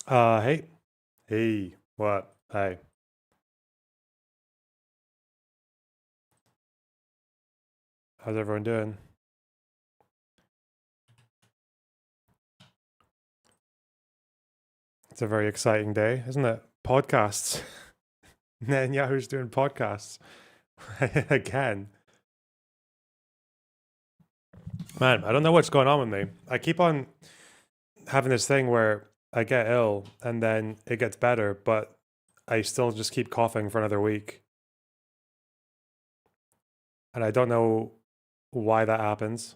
Hey. Hey. What? Hey. How's everyone doing? It's a very exciting day, isn't it? Podcasts. Netanyahu's doing podcasts. Again. Man, I don't know what's going on with me. I keep on having this thing where I get ill and then it gets better, but I still just keep coughing for another week. And I don't know why that happens.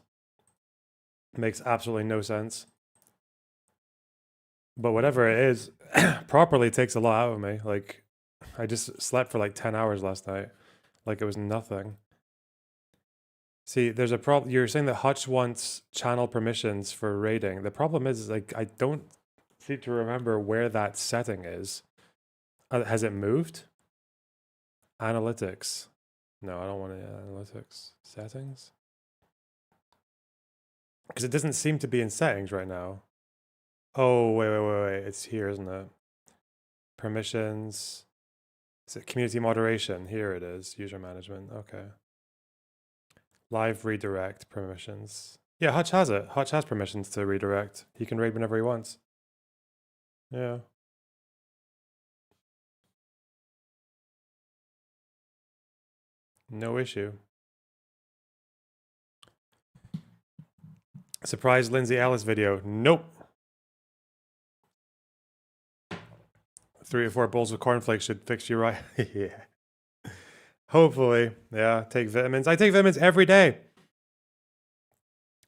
It makes absolutely no sense. But whatever it is, properly takes a lot out of me. Like, I just slept for like 10 hours last night. Like it was nothing. See, there's a problem. You're saying that Hutch wants channel permissions for raiding. The problem is, like, I don't seem to remember where that setting is. Has it moved? Analytics. No, I don't want to analytics. Settings? Because it doesn't seem to be in settings right now. Oh, wait. It's here, isn't it? Permissions. Is it community moderation? Here it is. User management. Okay. Live redirect permissions. Yeah, Hutch has it. Hutch has permissions to redirect. He can raid whenever he wants. Yeah. No issue. Surprise Lindsay Ellis video. Nope. 3 or 4 bowls of cornflakes should fix you right. Yeah. Hopefully. Yeah. Take vitamins. I take vitamins every day.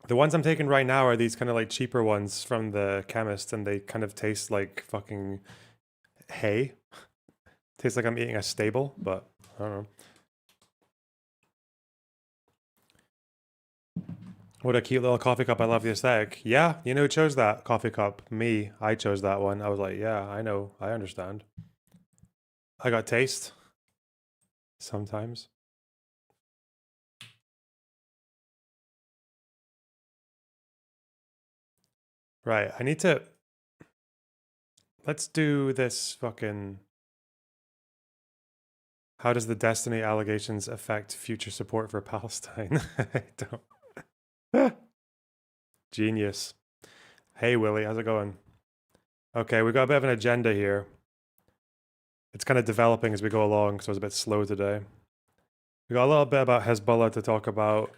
The ones I'm taking right now are these kind of like cheaper ones from the chemist, and they kind of taste like fucking hay. Tastes like I'm eating a stable, but I don't know. What a cute little coffee cup. I love the aesthetic. Yeah, you know who chose that coffee cup? Me. I chose that one. I was like, yeah, I know. I understand. I got taste sometimes. Right. I need to. Let's do this fucking. How does the Destiny allegations affect future support for Palestine? I don't. Genius. Hey, Willie, how's it going? Okay, we got a bit of an agenda here. It's kind of developing as we go along, so it's a bit slow today. We got a little bit about Hezbollah to talk about.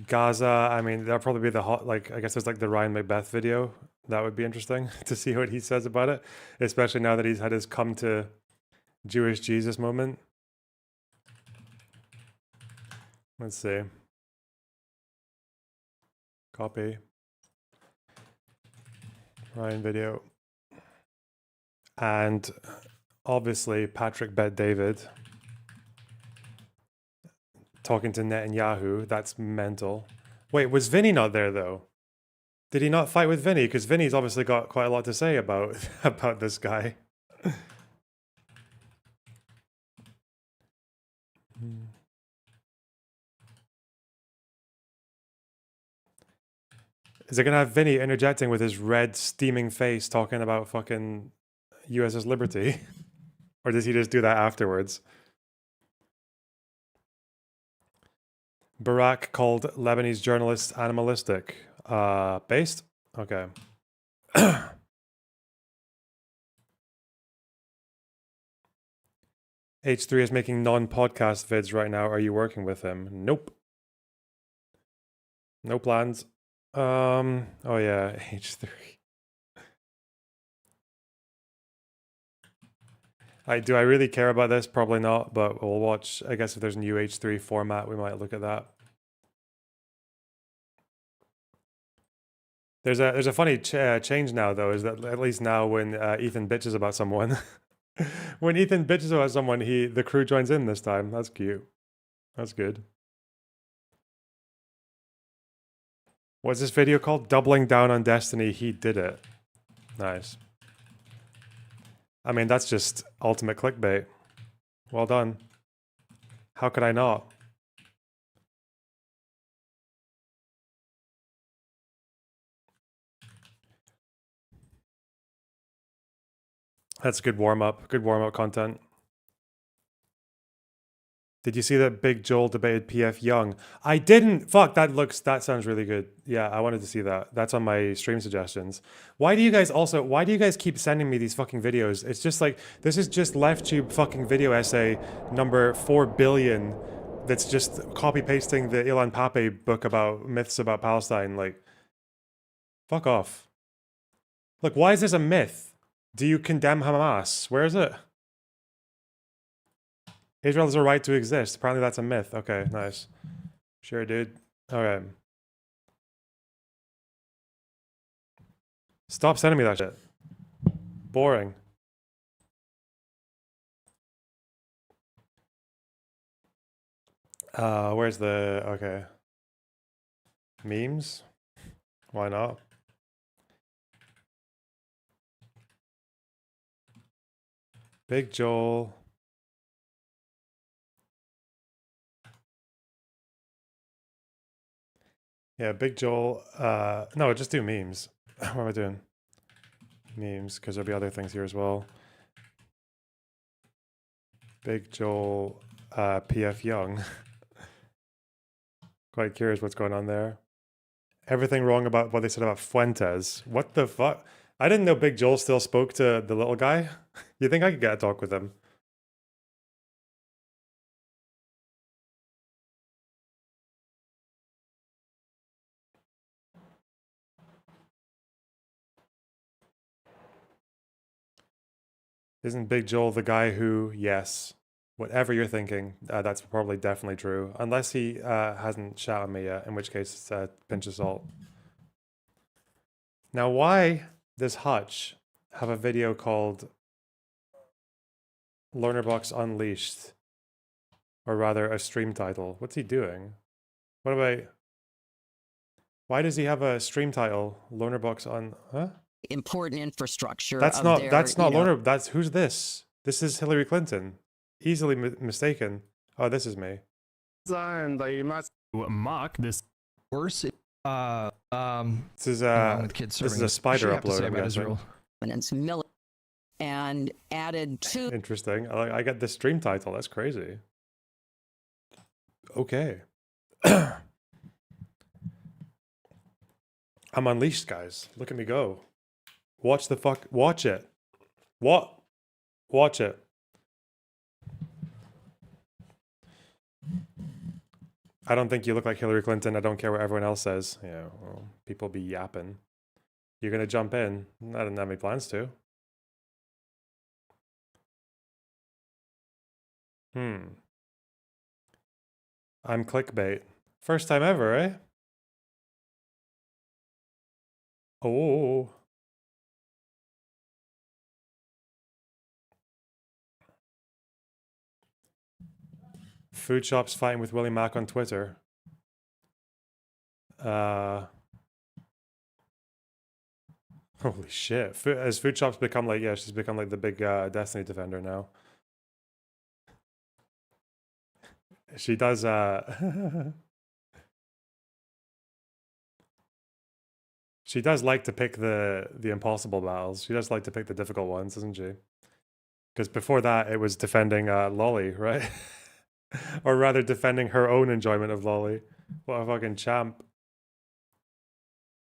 Gaza, I mean, that'll probably be the hot, like, I guess there's like the Ryan Macbeth video. That would be interesting to see what he says about it, especially now that he's had his come to Jewish Jesus moment. Let's see. Copy. Ryan video. And obviously, Patrick Bet David talking to Netanyahu. That's mental. Wait, was Vinny not there though? Did he not fight with Vinny? Because Vinny's obviously got quite a lot to say about about this guy. Is it gonna have Vinny interjecting with his red, steaming face, talking about fucking USS Liberty, or does he just do that afterwards? Barack called Lebanese journalists animalistic. Based? Okay. H3 is making non-podcast vids right now. Are you working with him? Nope. No plans. Oh yeah, H3. Do I really care about this? Probably not, but we'll watch. I guess if there's a new H3 format, we might look at that. There's a funny change now though, is that at least now when Ethan bitches about someone, when Ethan bitches about someone, the crew joins in this time. That's cute. That's good. What's this video called? Doubling down on Destiny. He did it. Nice. I mean, that's just ultimate clickbait. Well done. How could I not? That's good warm up. Good warm up content. Did you see that Big Joel debated PF Young? I didn't. Fuck, that sounds really good. Yeah, I wanted to see that. That's on my stream suggestions. Why do you guys keep sending me these fucking videos? It's just like, this is just LeftTube fucking video essay number 4 billion that's just copy pasting the Ilan Pape book about myths about Palestine. Like, fuck off. Look, why is this a myth? Do you condemn Hamas? Where is it? Israel has a right to exist. Apparently that's a myth. Okay, nice. Sure, dude. Okay. Stop sending me that shit. Boring. Where's the... Okay. Memes? Why not? Big Joel... Yeah, Big Joel. No, just do memes. What am I doing? Memes, because there'll be other things here as well. Big Joel, PF Young. Quite curious what's going on there. Everything wrong about what they said about Fuentes. What the fuck? I didn't know Big Joel still spoke to the little guy. You think I could get a talk with him? Isn't Big Joel the guy who, yes, whatever you're thinking, that's probably definitely true. Unless he hasn't shouted me yet, in which case it's a pinch of salt. Now, why does Hutch have a video called Learnerbox Unleashed? Or rather, a stream title. What's he doing? What about... Why does he have a stream title? Learnerbox on... Huh? Important infrastructure. That's not Learner... That's... Who's this? This is Hillary Clinton. Easily mistaken. Oh, this is me. And I must mock this Worse, This is a spider upload, I'm guessing. And added to... Interesting. I get the stream title. That's crazy. Okay. I'm unleashed, guys. Look at me go. Watch the fuck... Watch it. What? Watch it. I don't think you look like Hillary Clinton. I don't care what everyone else says. Yeah, well, people be yapping. You're gonna jump in. I didn't have any plans to. I'm clickbait. First time ever, eh? Oh. Food shops fighting with Willie Mack on Twitter. Holy shit. Has Food shops become like, yeah, she's become like the big Destiny defender now. She does, she does like to pick the impossible battles. She does like to pick the difficult ones, doesn't she? Because before that, it was defending Lolly, right? Or rather, defending her own enjoyment of Lolly. What a fucking champ.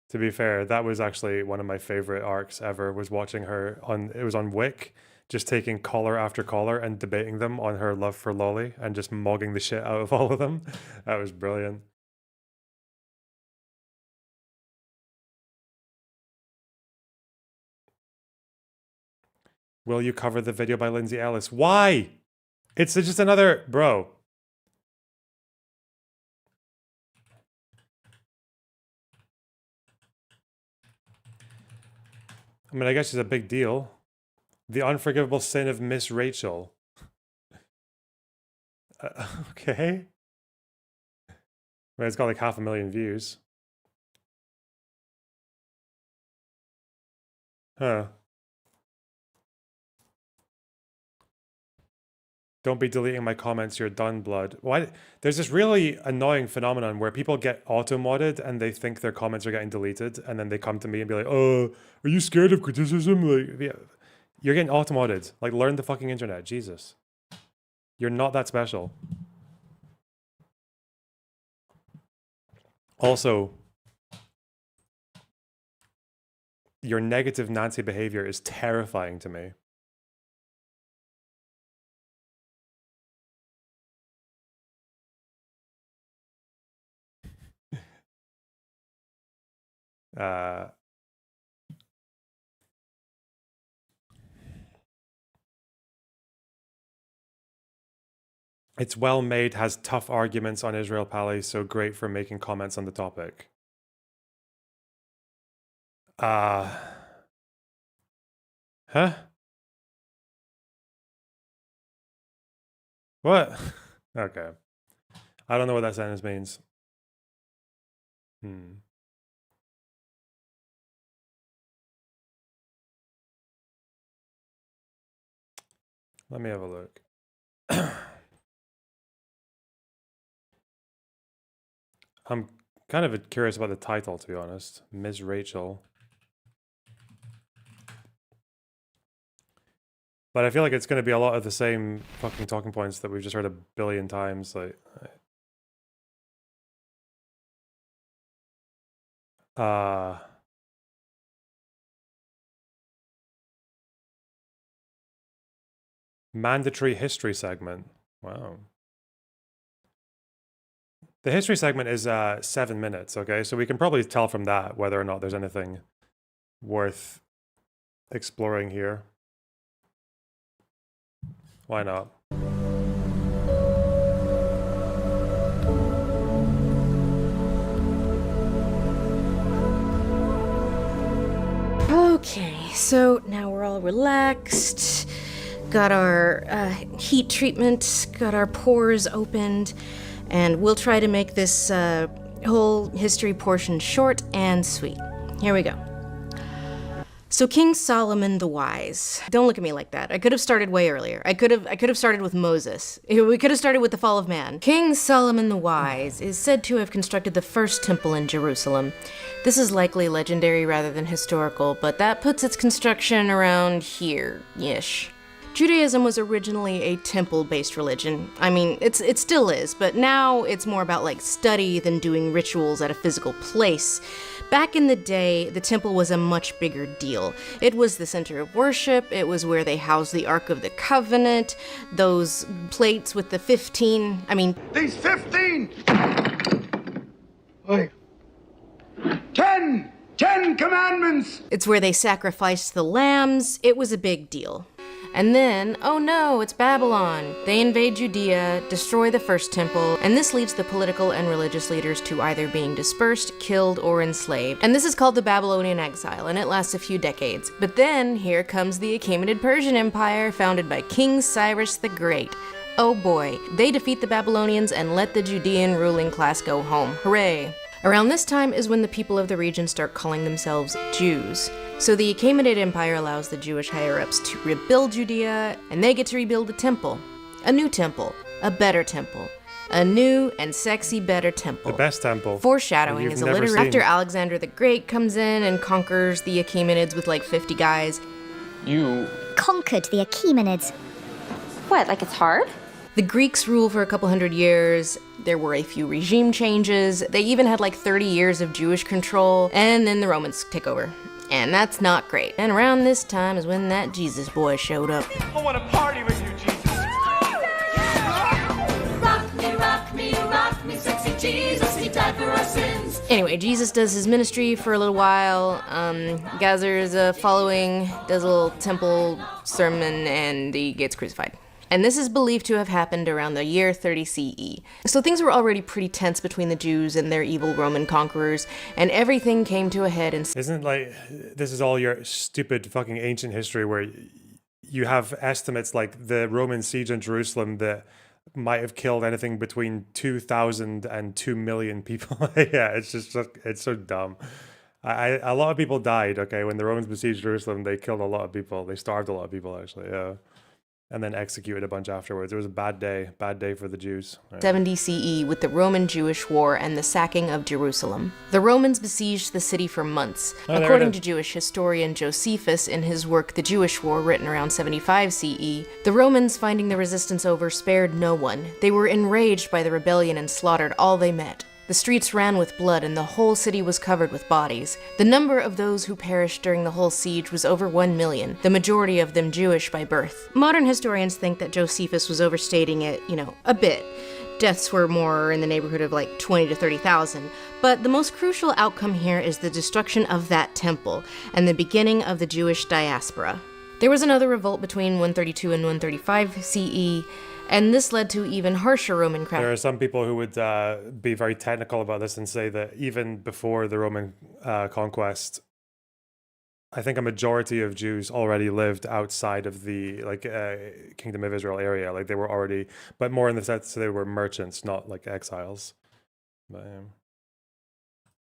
To be fair, that was actually one of my favorite arcs ever, was watching her on, it was on Wick, just taking caller after caller and debating them on her love for Lolly and just mogging the shit out of all of them. That was brilliant. Will you cover the video by Lindsay Ellis? Why? It's just another... Bro. I mean, I guess it's a big deal. The unforgivable sin of Miss Rachel. Okay. I mean, it's got like 500,000 views. Huh. Don't be deleting my comments, you're done, blood. Why? There's this really annoying phenomenon where people get auto-modded and they think their comments are getting deleted, and then they come to me and be like, "Oh, are you scared of criticism?" Like, You're getting auto-modded. Like, learn the fucking internet. Jesus. You're not that special. Also, your negative Nancy behavior is terrifying to me. It's well made, has tough arguments on Israel Pally, so great for making comments on the topic. Huh? What? Okay. I don't know what that sentence means. Let me have a look. I'm kind of curious about the title, to be honest. Ms. Rachel. But I feel like it's going to be a lot of the same fucking talking points that we've just heard a billion times. Like, mandatory history segment. Wow. The history segment is 7 minutes, okay? So we can probably tell from that whether or not there's anything worth exploring here. Why not? Okay, so now we're all relaxed, got our heat treatment, got our pores opened, and we'll try to make this whole history portion short and sweet. Here we go. So King Solomon the Wise. Don't look at me like that. I could have started way earlier. I could have started with Moses. We could have started with the fall of man. King Solomon the Wise is said to have constructed the first temple in Jerusalem. This is likely legendary rather than historical, but that puts its construction around here-ish. Judaism was originally a temple-based religion. I mean, it still is, but now it's more about like study than doing rituals at a physical place. Back in the day, the temple was a much bigger deal. It was the center of worship, it was where they housed the Ark of the Covenant, those plates with the 15, These 15! Wait. 10 commandments! It's where they sacrificed the lambs. It was a big deal. And then, oh no, it's Babylon. They invade Judea, destroy the first temple, and this leaves the political and religious leaders to either being dispersed, killed, or enslaved. And this is called the Babylonian exile, and it lasts a few decades. But then, here comes the Achaemenid Persian Empire, founded by King Cyrus the Great. Oh boy, they defeat the Babylonians and let the Judean ruling class go home. Hooray! Around this time is when the people of the region start calling themselves Jews. So the Achaemenid Empire allows the Jewish higher-ups to rebuild Judea, and they get to rebuild a temple. A new temple. A better temple. A new and sexy better temple. The best temple. Foreshadowing is never alliteration. seen. After Alexander the Great comes in and conquers the Achaemenids with like 50 guys. You conquered the Achaemenids. What, like it's hard? The Greeks rule for a couple hundred years, there were a few regime changes, they even had like 30 years of Jewish control, and then the Romans take over. And that's not great. And around this time is when that Jesus boy showed up. I want to party with you, Jesus. Rock me, sexy Jesus, he died for our sins. Anyway, Jesus does his ministry for a little while, gathers a following, does a little temple sermon, and he gets crucified. And this is believed to have happened around the year 30 CE. So things were already pretty tense between the Jews and their evil Roman conquerors, and everything came to a head in... Isn't it like, this is all your stupid fucking ancient history where you have estimates like the Roman siege on Jerusalem that might have killed anything between 2,000 and 2 million people. Yeah, it's just, it's so dumb. A lot of people died, okay? When the Romans besieged Jerusalem, they killed a lot of people. They starved a lot of people, actually, yeah. and then executed a bunch afterwards. It was a bad day for the Jews. Right? 70 CE with the Roman-Jewish War and the sacking of Jerusalem. The Romans besieged the city for months. According to Jewish historian Josephus in his work The Jewish War, written around 75 CE, the Romans, finding the resistance over, spared no one. They were enraged by the rebellion and slaughtered all they met. The streets ran with blood and the whole city was covered with bodies. The number of those who perished during the whole siege was over 1 million, the majority of them Jewish by birth. Modern historians think that Josephus was overstating it, a bit. Deaths were more in the neighborhood of like 20 to 30,000. But the most crucial outcome here is the destruction of that temple and the beginning of the Jewish diaspora. There was another revolt between 132 and 135 CE, and this led to even harsher Roman There are some people who would be very technical about this and say that even before the Roman conquest, I think a majority of Jews already lived outside of the Kingdom of Israel area. Like they were already, but more in the sense they were merchants, not like exiles. But,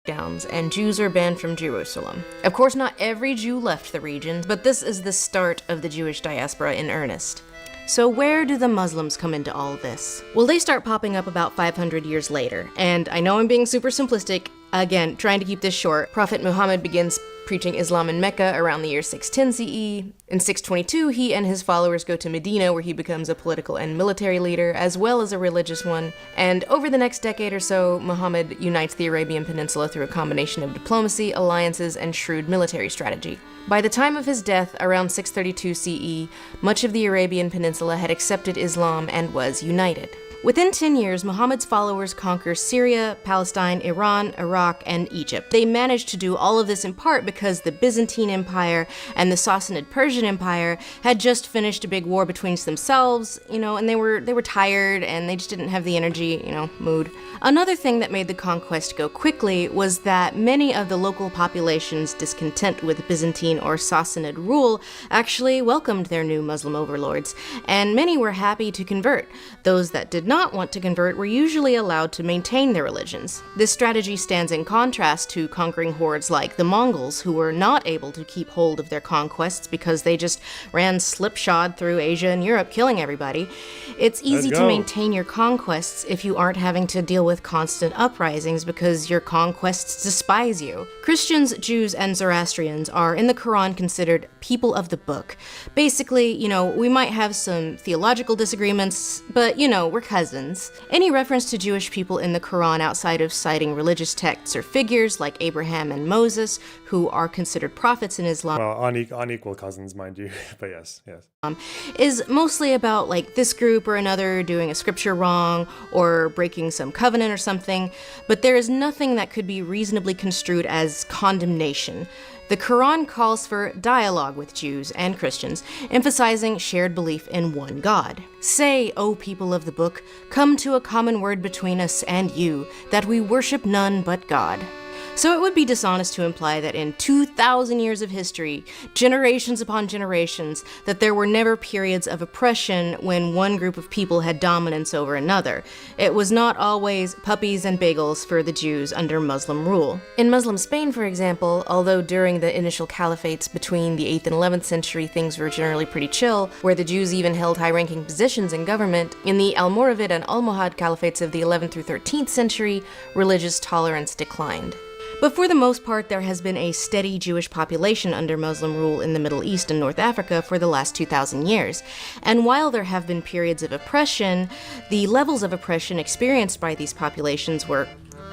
and Jews are banned from Jerusalem. Of course, not every Jew left the region, but this is the start of the Jewish diaspora in earnest. So where do the Muslims come into all this? Well, they start popping up about 500 years later, and I know I'm being super simplistic, again, trying to keep this short. Prophet Muhammad begins preaching Islam in Mecca around the year 610 CE. In 622, he and his followers go to Medina, where he becomes a political and military leader, as well as a religious one. And over the next decade or so, Muhammad unites the Arabian Peninsula through a combination of diplomacy, alliances, and shrewd military strategy. By the time of his death, around 632 CE, much of the Arabian Peninsula had accepted Islam and was united. Within 10 years, Muhammad's followers conquer Syria, Palestine, Iran, Iraq, and Egypt. They managed to do all of this in part because the Byzantine Empire and the Sassanid Persian Empire had just finished a big war between themselves, and they were tired and they just didn't have the energy, mood. Another thing that made the conquest go quickly was that many of the local populations discontent with Byzantine or Sassanid rule actually welcomed their new Muslim overlords, and many were happy to convert. Those that did not want to convert were usually allowed to maintain their religions. This strategy stands in contrast to conquering hordes like the Mongols, who were not able to keep hold of their conquests because they just ran slipshod through Asia and Europe, killing everybody. It's easy to maintain your conquests if you aren't having to deal with constant uprisings because your conquests despise you. Christians, Jews, and Zoroastrians are in the Quran considered people of the book. Basically, we might have some theological disagreements, but we're cousins. Any reference to Jewish people in the Quran outside of citing religious texts or figures like Abraham and Moses, who are considered prophets in Islam, well, unequal cousins, mind you, but yes. is mostly about this group or another doing a scripture wrong or breaking some covenant or something, but there is nothing that could be reasonably construed as condemnation. The Quran calls for dialogue with Jews and Christians, emphasizing shared belief in one God. Say, O people of the book, come to a common word between us and you, that we worship none but God. So it would be dishonest to imply that in 2,000 years of history, generations upon generations, that there were never periods of oppression when one group of people had dominance over another. It was not always puppies and bagels for the Jews under Muslim rule. In Muslim Spain, for example, although during the initial caliphates between the 8th and 11th century things were generally pretty chill, where the Jews even held high-ranking positions in government, in the Almoravid and Almohad caliphates of the 11th through 13th century, religious tolerance declined. But for the most part, there has been a steady Jewish population under Muslim rule in the Middle East and North Africa for the last 2,000 years. And while there have been periods of oppression, the levels of oppression experienced by these populations were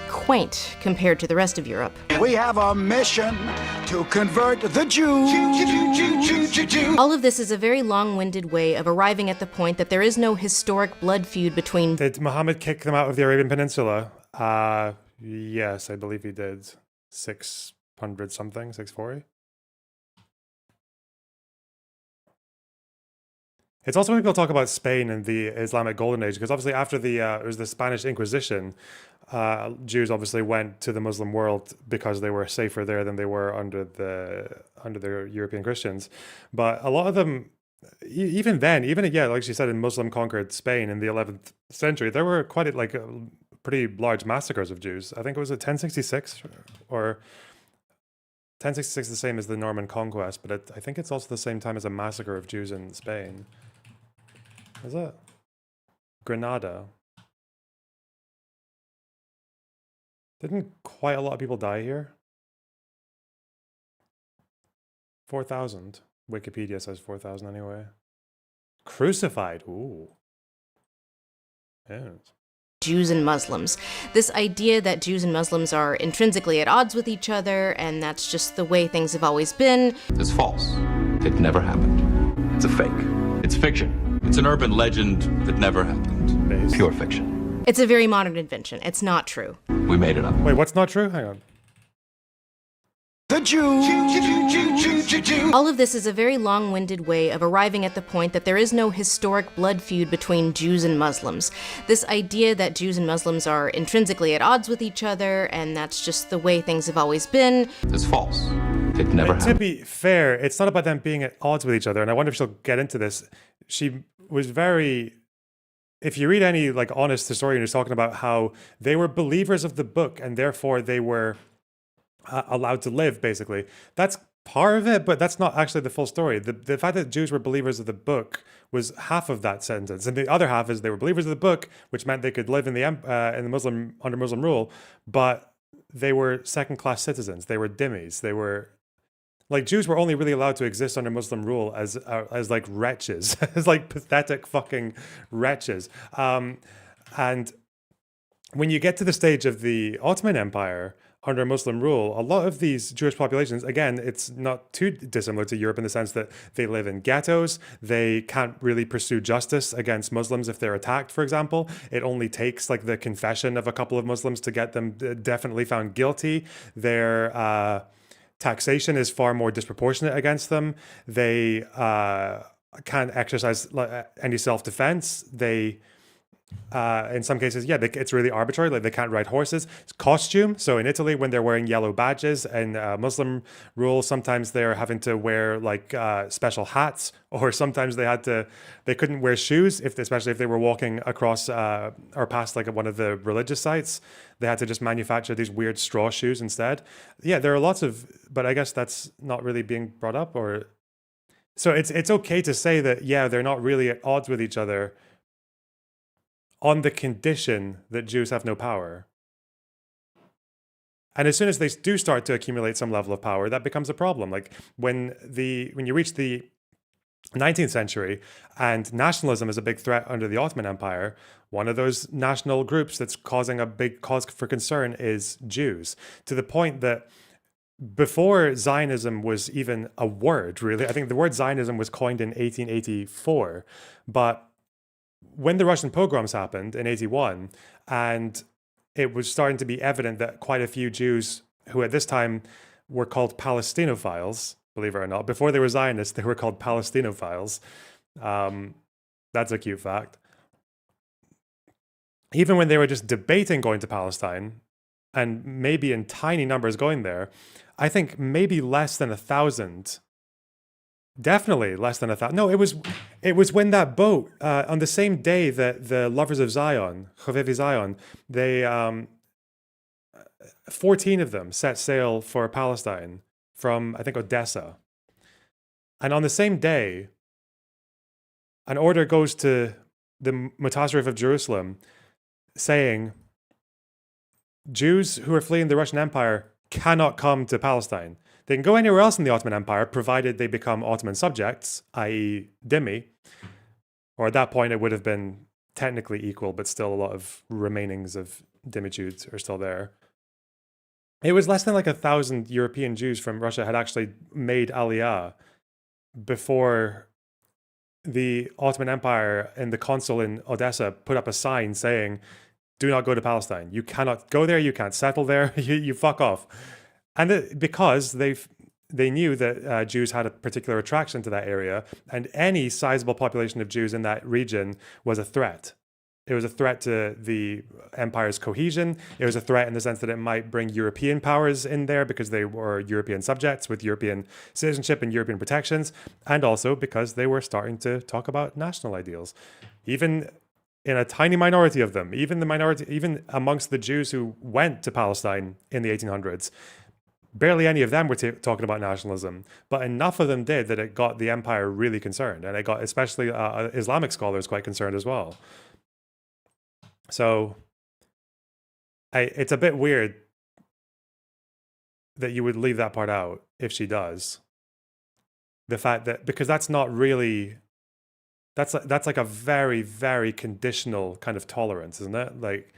quaint compared to the rest of Europe. We have a mission to convert the Jews. All of this is a very long-winded way of arriving at the point that there is no historic blood feud between... Did Muhammad kick them out of the Arabian Peninsula? Yes, I believe he did. 600 something, 640. It's also when people talk about Spain and the Islamic Golden Age, because obviously after it was the Spanish Inquisition, Jews obviously went to the Muslim world because they were safer there than they were under the European Christians. But a lot of them, even then, like she said, in Muslim conquered Spain in the 11th century, there were quite pretty large massacres of Jews. I think it was 1066 or 1066 the same as the Norman conquest, but I think it's also the same time as a massacre of Jews in Spain. Is it? Grenada. Didn't quite a lot of people die here? 4,000. Wikipedia says 4,000 anyway. Crucified. Ooh. Yes. Jews and Muslims. This idea that Jews and Muslims are intrinsically at odds with each other, and that's just the way things have always been. It's false. It never happened. It's a fake. It's fiction. It's an urban legend that never happened. Based. Pure fiction. It's a very modern invention. It's not true. We made it up. Wait, what's not true? Hang on. The Jew. All of this is a very long-winded way of arriving at the point that there is no historic blood feud between Jews and Muslims. This idea that Jews and Muslims are intrinsically at odds with each other, and that's just the way things have always been. It's false. It never To happened. be fair, it's not about them being at odds with each other, and I wonder if she'll get into this. She was very... If you read any like honest historian who's talking about how they were believers of the book and therefore they were allowed to live, basically, that's part of it, but that's not actually the full story. The fact that Jews were believers of the book was half of that sentence, and the other half is they were believers of the book, which meant they could live in the Muslim under Muslim rule, but they were second-class citizens. They were dhimmis. They were like Jews were only really allowed to exist under Muslim rule as like wretches, as like pathetic fucking wretches. And when you get to the stage of the Ottoman Empire under Muslim rule, a lot of these Jewish populations, again, it's not too dissimilar to Europe in the sense that they live in ghettos. They can't really pursue justice against Muslims if they're attacked, for example. It only takes like the confession of a couple of Muslims to get them definitely found guilty. Their taxation is far more disproportionate against them. They can't exercise any self-defense. They in some cases, yeah, it's really arbitrary. Like they can't ride horses. It's costume. So in Italy, when they're wearing yellow badges and Muslim rule, sometimes they're having to wear like special hats, or sometimes they couldn't wear shoes especially if they were walking across or past like one of the religious sites. They had to just manufacture these weird straw shoes instead. Yeah, there are lots of, but I guess that's not really being brought up. Or so it's okay to say that yeah, they're not really at odds with each other, on the condition that Jews have no power. And as soon as they do start to accumulate some level of power, that becomes a problem. Like when you reach the 19th century and nationalism is a big threat under the Ottoman Empire, one of those national groups that's causing a big cause for concern is Jews, to the point that before Zionism was even a word, really, I think the word Zionism was coined in 1884, but when the Russian pogroms happened in 81, and it was starting to be evident that quite a few Jews who at this time were called Palestinophiles, believe it or not, before they were Zionists, they were called Palestinophiles. That's a cute fact. Even when they were just debating going to Palestine, and maybe in tiny numbers going there, I think maybe less than 1,000. Definitely less than 1,000. No, it was when that boat on the same day that the Lovers of Zion, Chovevi Zion, they 14 of them set sail for Palestine from I think Odessa, and on the same day, an order goes to the Mutasarrif of Jerusalem, saying Jews who are fleeing the Russian Empire cannot come to Palestine. They can go anywhere else in the Ottoman Empire, provided they become Ottoman subjects, i.e. dhimmi. Or at that point, it would have been technically equal, but still a lot of remainings of dhimmitudes are still there. It was less than like 1,000 European Jews from Russia had actually made Aliyah before the Ottoman Empire and the consul in Odessa put up a sign saying, do not go to Palestine. You cannot go there. You can't settle there. You fuck off. And because they knew that Jews had a particular attraction to that area, and any sizable population of Jews in that region was a threat. It was a threat to the empire's cohesion. It was a threat in the sense that it might bring European powers in there because they were European subjects with European citizenship and European protections, and also because they were starting to talk about national ideals. Even in a tiny minority of them, even amongst the Jews who went to Palestine in the 1800s, barely any of them were talking about nationalism, but enough of them did that it got the empire really concerned, and it got especially Islamic scholars quite concerned as well. So it's a bit weird that you would leave that part out if she does. The fact that, because that's not really, that's like a very, very conditional kind of tolerance, isn't it? Like,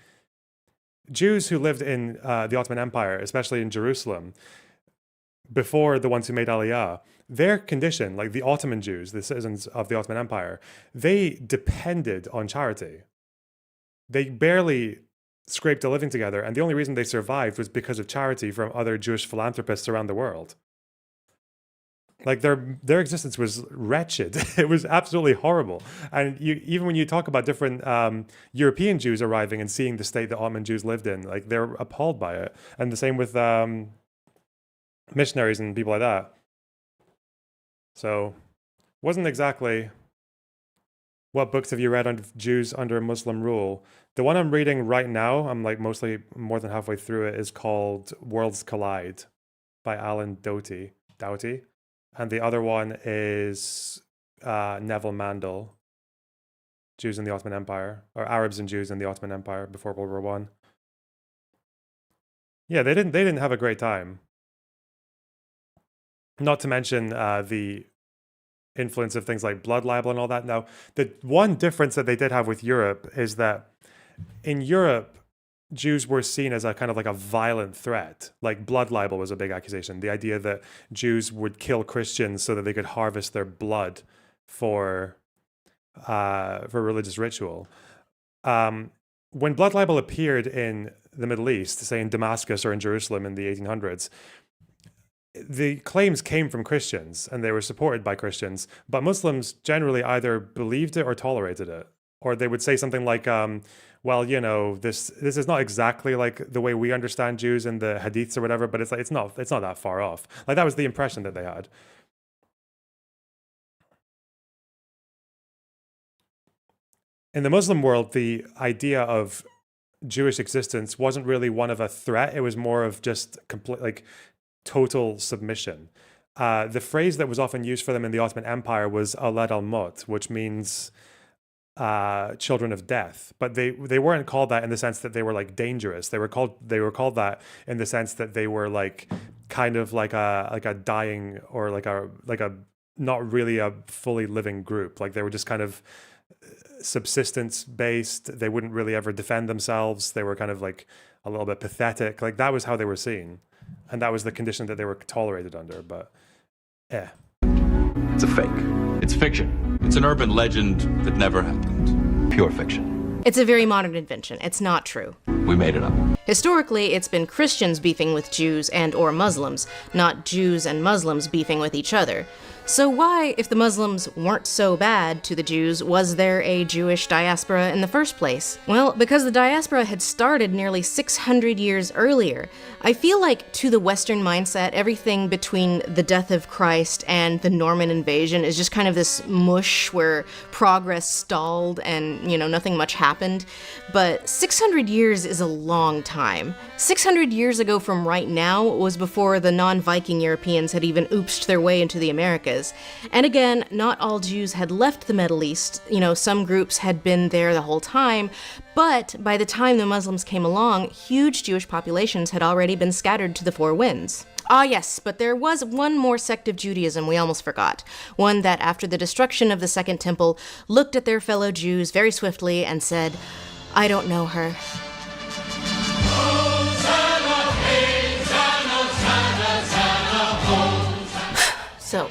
Jews who lived in the Ottoman Empire, especially in Jerusalem, before the ones who made Aliyah, their condition, like the Ottoman Jews, the citizens of the Ottoman Empire, they depended on charity. They barely scraped a living together, and the only reason they survived was because of charity from other Jewish philanthropists around the world. Like their existence was wretched. It was absolutely horrible. And even when you talk about different European Jews arriving and seeing the state that Ottoman Jews lived in, like they're appalled by it. And the same with missionaries and people like that. So, wasn't exactly. What books have you read on Jews under Muslim rule? The one I'm reading right now, I'm like mostly more than halfway through it, is called Worlds Collide by Alan Doughty. And the other one is Neville Mandel, Jews in the Ottoman Empire, or Arabs and Jews in the Ottoman Empire before World War One. Yeah, they didn't have a great time. Not to mention the influence of things like blood libel and all that. Now, the one difference that they did have with Europe is that in Europe, Jews were seen as a kind of like a violent threat. Like blood libel was a big accusation. The idea that Jews would kill Christians so that they could harvest their blood for religious ritual. When blood libel appeared in the Middle East, say in Damascus or in Jerusalem in the 1800s, the claims came from Christians and they were supported by Christians, but Muslims generally either believed it or tolerated it. Or they would say something like, well, you know, this is not exactly like the way we understand Jews in the hadiths or whatever, but it's like it's not that far off. Like that was the impression that they had. In the Muslim world, the idea of Jewish existence wasn't really one of a threat. It was more of just complete, like, total submission. The phrase that was often used for them in the Ottoman Empire was Awlad al-Maut, which means children of death. But they weren't called that in the sense that they were like dangerous. They were called that in the sense that they were like kind of like a dying or like a not really a fully living group. Like they were just kind of subsistence based. They wouldn't really ever defend themselves. They were kind of like a little bit pathetic. Like that was how they were seen. And that was the condition that they were tolerated under, but It's a fake. It's fiction. It's an urban legend that never happened. Pure fiction. It's a very modern invention. It's not true. We made it up. Historically, it's been Christians beefing with Jews and or Muslims, not Jews and Muslims beefing with each other. So why, if the Muslims weren't so bad to the Jews, was there a Jewish diaspora in the first place? Well, because the diaspora had started nearly 600 years earlier. I feel like, to the Western mindset, everything between the death of Christ and the Norman invasion is just kind of this mush where progress stalled and, you know, nothing much happened. But 600 years is a long time. 600 years ago from right now was before the non-Viking Europeans had even oopsed their way into the Americas. And again, not all Jews had left the Middle East. You know, some groups had been there the whole time, but by the time the Muslims came along, huge Jewish populations had already been scattered to the four winds. Ah yes, but there was one more sect of Judaism we almost forgot. One that, after the destruction of the Second Temple, looked at their fellow Jews very swiftly and said, "I don't know her." So,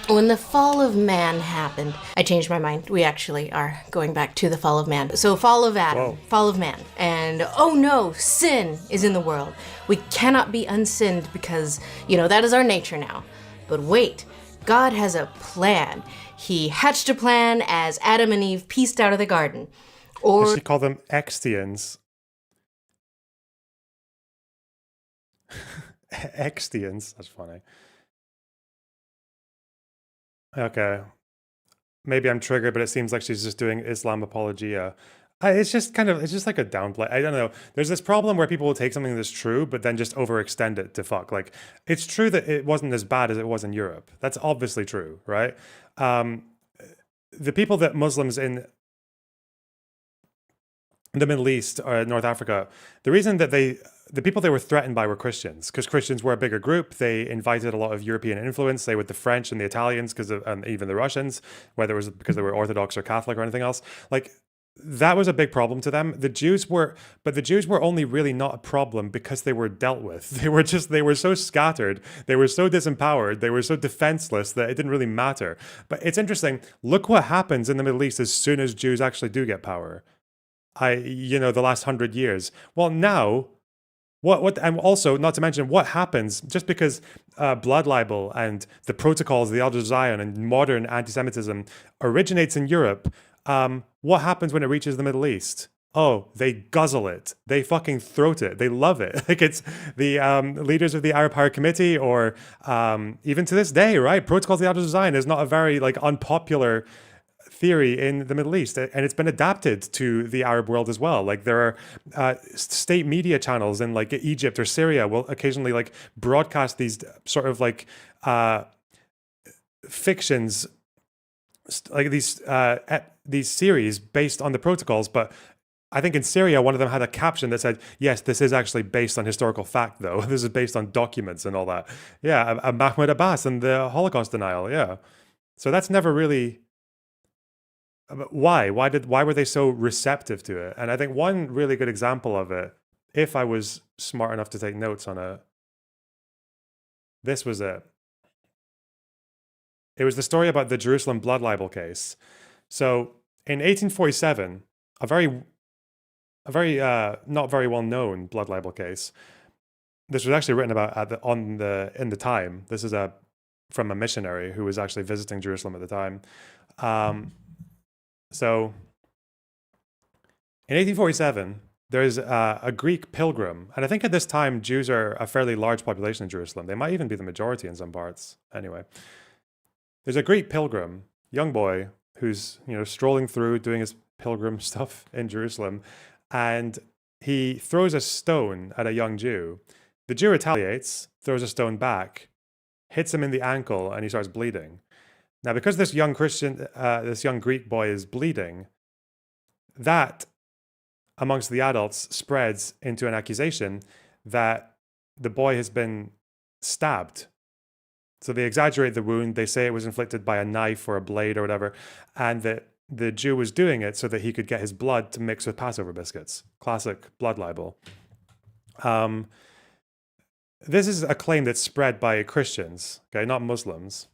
when the fall of man happened, I changed my mind. We actually are going back to the fall of man. So fall of Adam, Whoa. Fall of man. And oh no, sin is in the world. We cannot be unsinned because, you know, that is our nature now. But wait, God has a plan. He hatched a plan as Adam and Eve pieced out of the garden. Or she called them Extians. Extians, that's funny. Okay. Maybe I'm triggered, but it seems like she's just doing Islam apologia. It's just it's just like a downplay. I don't know. There's this problem where people will take something that's true, but then just overextend it to fuck. Like, it's true that it wasn't as bad as it was in Europe. That's obviously true, right? The people that Muslims in the Middle East or North Africa, the reason that the people they were threatened by were Christians, because Christians were a bigger group. They invited a lot of European influence, say with the French and the Italians, and even the Russians, whether it was because they were Orthodox or Catholic or anything else. Like, that was a big problem to them. But the Jews were only really not a problem because they were dealt with. They were so scattered, they were so disempowered, they were so defenseless that it didn't really matter. But it's interesting. Look what happens in the Middle East as soon as Jews actually do get power. The last 100 years. Well, now, and also, not to mention what happens just because blood libel and the protocols of the Elders of Zion and modern anti-Semitism originates in Europe. What happens when it reaches the Middle East? Oh, they guzzle it. They fucking throat it. They love it. Like, it's the leaders of the Arab Power Committee, or even to this day, right? Protocols of the Elders of Zion is not a very unpopular theory in the Middle East, and it's been adapted to the Arab world as well. Like, there are state media channels in Egypt or Syria will occasionally broadcast these sort of fictions, these series based on the protocols. But I think in Syria, one of them had a caption that said, "Yes, this is actually based on historical fact, though. This is based on documents and all that." Yeah, Mahmoud Abbas and the Holocaust denial. Yeah, so that's never really. Why were they so receptive to it? And I think one really good example of it, if I was smart enough to take notes on it, this was it. It was the story about the Jerusalem blood libel case. So in 1847, a very not very well known blood libel case. This was actually written about in the time. This is from a missionary who was actually visiting Jerusalem at the time. So, in 1847, there's a Greek pilgrim. And I think at this time, Jews are a fairly large population in Jerusalem. They might even be the majority in some parts. Anyway, there's a Greek pilgrim, young boy, who's strolling through, doing his pilgrim stuff in Jerusalem. And he throws a stone at a young Jew. The Jew retaliates, throws a stone back, hits him in the ankle, and he starts bleeding. Now, because this young Greek boy is bleeding, that amongst the adults spreads into an accusation that the boy has been stabbed. So they exaggerate the wound. They say it was inflicted by a knife or a blade or whatever, and that the Jew was doing it so that he could get his blood to mix with Passover biscuits. Classic blood libel. This is a claim that's spread by Christians, okay, not Muslims.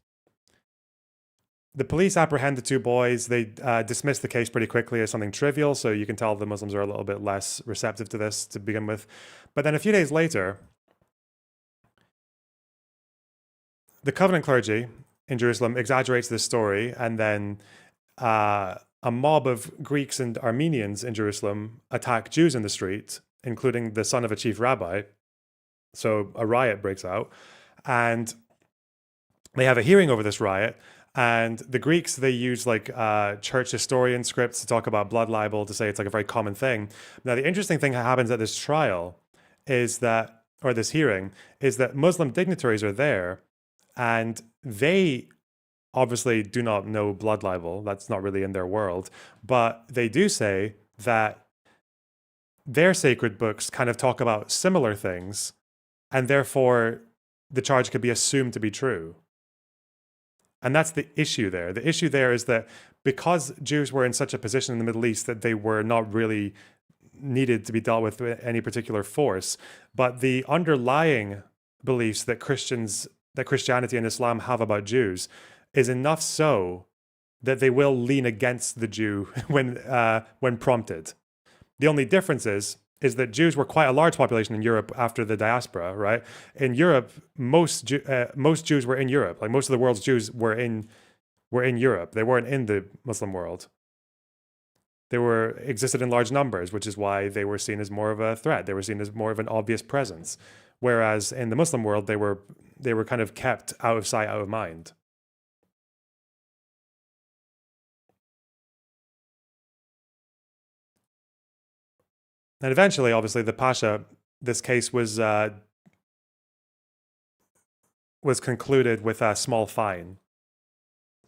The police apprehend the two boys. They dismiss the case pretty quickly as something trivial, so you can tell the Muslims are a little bit less receptive to this to begin with. But then a few days later, the Covenant clergy in Jerusalem exaggerates this story, and then a mob of Greeks and Armenians in Jerusalem attack Jews in the street, including the son of a chief rabbi. So a riot breaks out, and they have a hearing over this riot. And the Greeks, they use church historian scripts to talk about blood libel, to say it's a very common thing. Now, the interesting thing that happens at this trial is that, or this hearing, is that Muslim dignitaries are there, and they obviously do not know blood libel. That's not really in their world. But they do say that their sacred books kind of talk about similar things, and therefore the charge could be assumed to be true. And that's the issue there. The issue there is that because Jews were in such a position in the Middle East that they were not really needed to be dealt with any particular force, but the underlying beliefs that Christianity and Islam have about Jews is enough so that they will lean against the Jew when prompted. The only difference is that Jews were quite a large population in Europe after the diaspora, right? In Europe, most Jews were in Europe. Like, most of the world's Jews were in Europe. They weren't in the Muslim world. They existed in large numbers, which is why they were seen as more of a threat. They were seen as more of an obvious presence. Whereas in the Muslim world, they were kind of kept out of sight, out of mind. And eventually, obviously, the Pasha, this case was concluded with a small fine.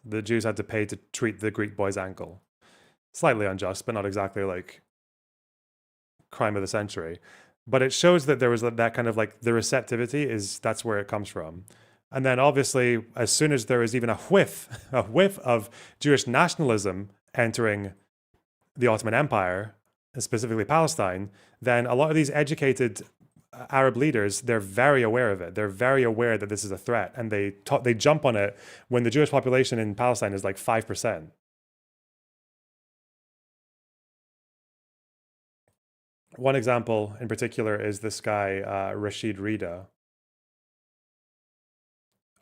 The Jews had to pay to treat the Greek boy's ankle. Slightly unjust, but not exactly like crime of the century. But it shows that there was that kind of like the receptivity that's where it comes from. And then obviously, as soon as there is even a whiff of Jewish nationalism entering the Ottoman Empire, and specifically Palestine, then a lot of these educated Arab leaders, they're very aware of it. They're very aware that this is a threat, and they jump on it when the Jewish population in Palestine is like 5%. One example in particular is this guy, Rashid Rida.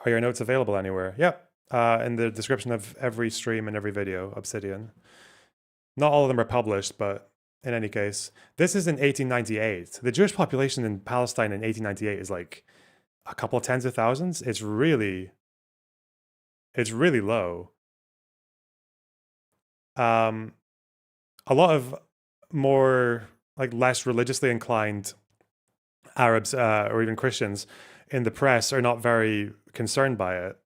Are your notes available anywhere? Yep. In the description of every stream and every video, Obsidian. Not all of them are published, but in any case, this is in 1898. The Jewish population in Palestine in 1898 is like a couple of tens of thousands. It's really low. A lot of more like less religiously inclined Arabs or even Christians in the press are not very concerned by it.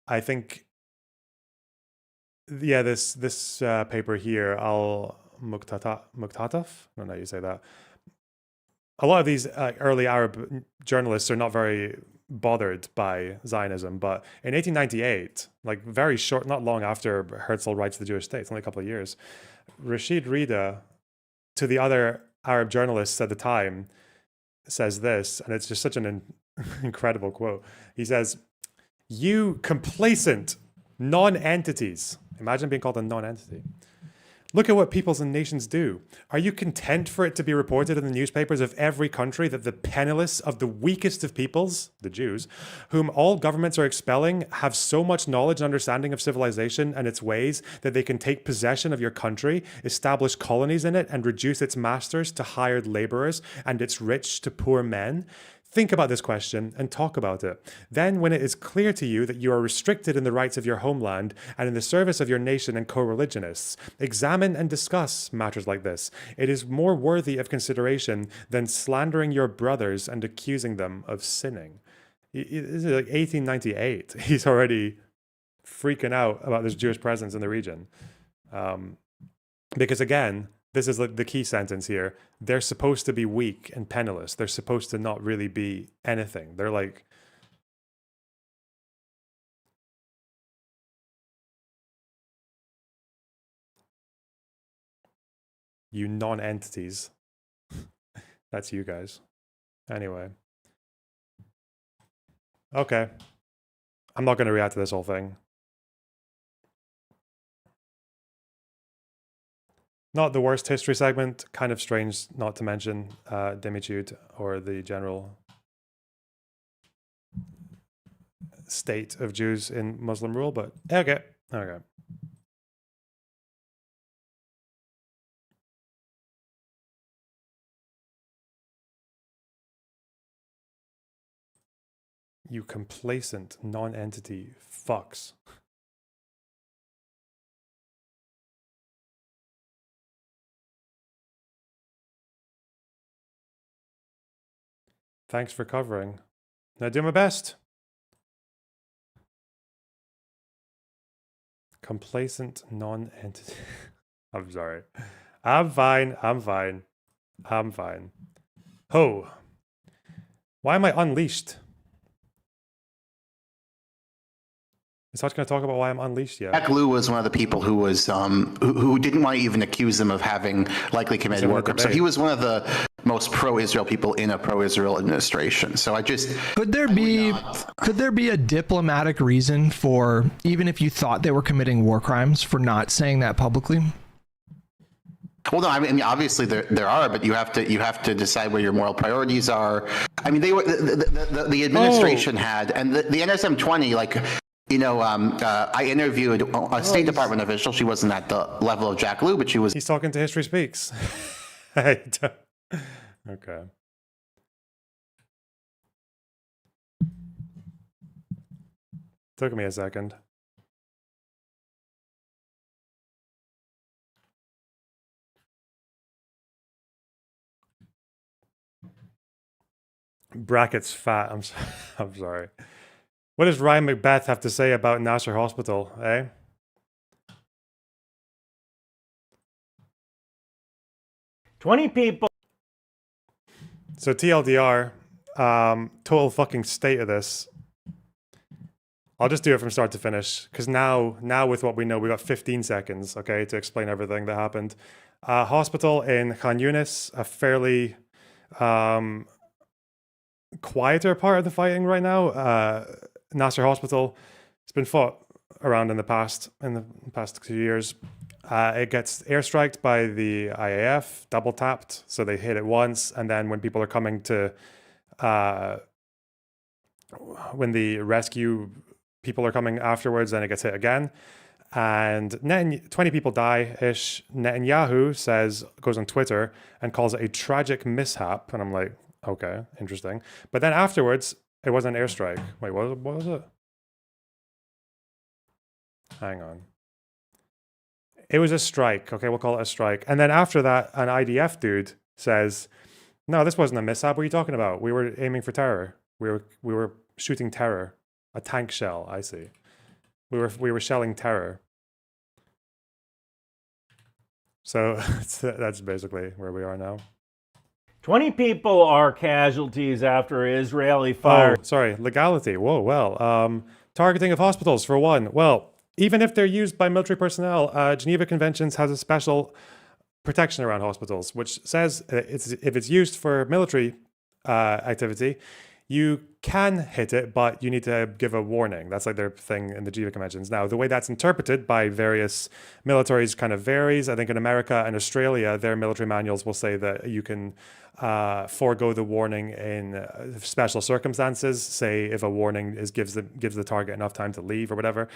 I think, yeah, this paper here, Al Muqtataf, I don't know how you say that. A lot of these early Arab journalists are not very bothered by Zionism, but in 1898, like very short, not long after Herzl writes the Jewish state, it's only a couple of years, Rashid Rida, to the other Arab journalists at the time, says this, and it's just such an incredible quote. He says, "You complacent non-entities." Imagine being called a non-entity. "Look at what peoples and nations do. Are you content for it to be reported in the newspapers of every country that the penniless of the weakest of peoples, the Jews, whom all governments are expelling, have so much knowledge and understanding of civilization and its ways that they can take possession of your country, establish colonies in it, and reduce its masters to hired laborers and its rich to poor men? Think about this question and talk about it. Then, when it is clear to you that you are restricted in the rights of your homeland and in the service of your nation and co-religionists, examine and discuss matters like this. It is more worthy of consideration than slandering your brothers and accusing them of sinning." This is like 1898. He's already freaking out about this Jewish presence in the region. Because again, this is like the key sentence here. They're supposed to be weak and penniless. They're supposed to not really be anything. They're like, you non-entities. That's you guys. Anyway. Okay. I'm not going to react to this whole thing. Not the worst history segment, kind of strange not to mention Demitude or the general state of Jews in Muslim rule, but okay. You complacent non-entity fucks. Thanks for covering. I do my best. Complacent non-entity. I'm sorry. I'm fine. Ho. Why am I unleashed? Is Hutch going to talk about why I'm unleashed yet? Jack Lew was one of the people who was who didn't want to even accuse them of having likely committed war crimes. So he was one of the most pro-Israel people in a pro-Israel administration. So I just could there be a diplomatic reason for, even if you thought they were committing war crimes, for not saying that publicly? Well, no, I mean obviously there are, but you have to decide where your moral priorities are. I mean, they were the administration had, and the NSM 20 like. You know, I interviewed a State Department official. She wasn't at the level of Jack Lew, but she was. He's talking to History Speaks. Okay. Took me a second. Brackets fat. I'm sorry. What does Ryan Macbeth have to say about Nasser Hospital, eh? People. So TLDR, total fucking state of this. I'll just do it from start to finish, because now with what we know, we got 15 seconds, okay, to explain everything that happened. Hospital in Khan Yunis, a fairly quieter part of the fighting right now. Nasser Hospital, it's been fought around in the past 2 years. It gets airstriked by the IAF, double tapped, so they hit it once, and then when people are coming to, when the rescue people are coming afterwards, then it gets hit again. And 20 people die-ish. Netanyahu goes on Twitter and calls it a tragic mishap, and I'm like, okay, interesting. But then afterwards, it wasn't an airstrike. Wait, what was it? Hang on. It was a strike. Okay, we'll call it a strike. And then after that, an IDF dude says, no, this wasn't a mishap. What are you talking about? We were aiming for terror. We were shooting terror. A tank shell, I see. We were shelling terror. So that's basically where we are now. 20 people are casualties after Israeli fire. Oh, sorry, legality. Whoa, well, targeting of hospitals for one. Well, even if they're used by military personnel, Geneva Conventions has a special protection around hospitals, which says if it's used for military activity, you can hit it, but you need to give a warning. That's like their thing in the Geneva Conventions. Now, the way that's interpreted by various militaries kind of varies. I think in America and Australia, their military manuals will say that you can forego the warning in special circumstances, say if a warning gives the target enough time to leave or whatever.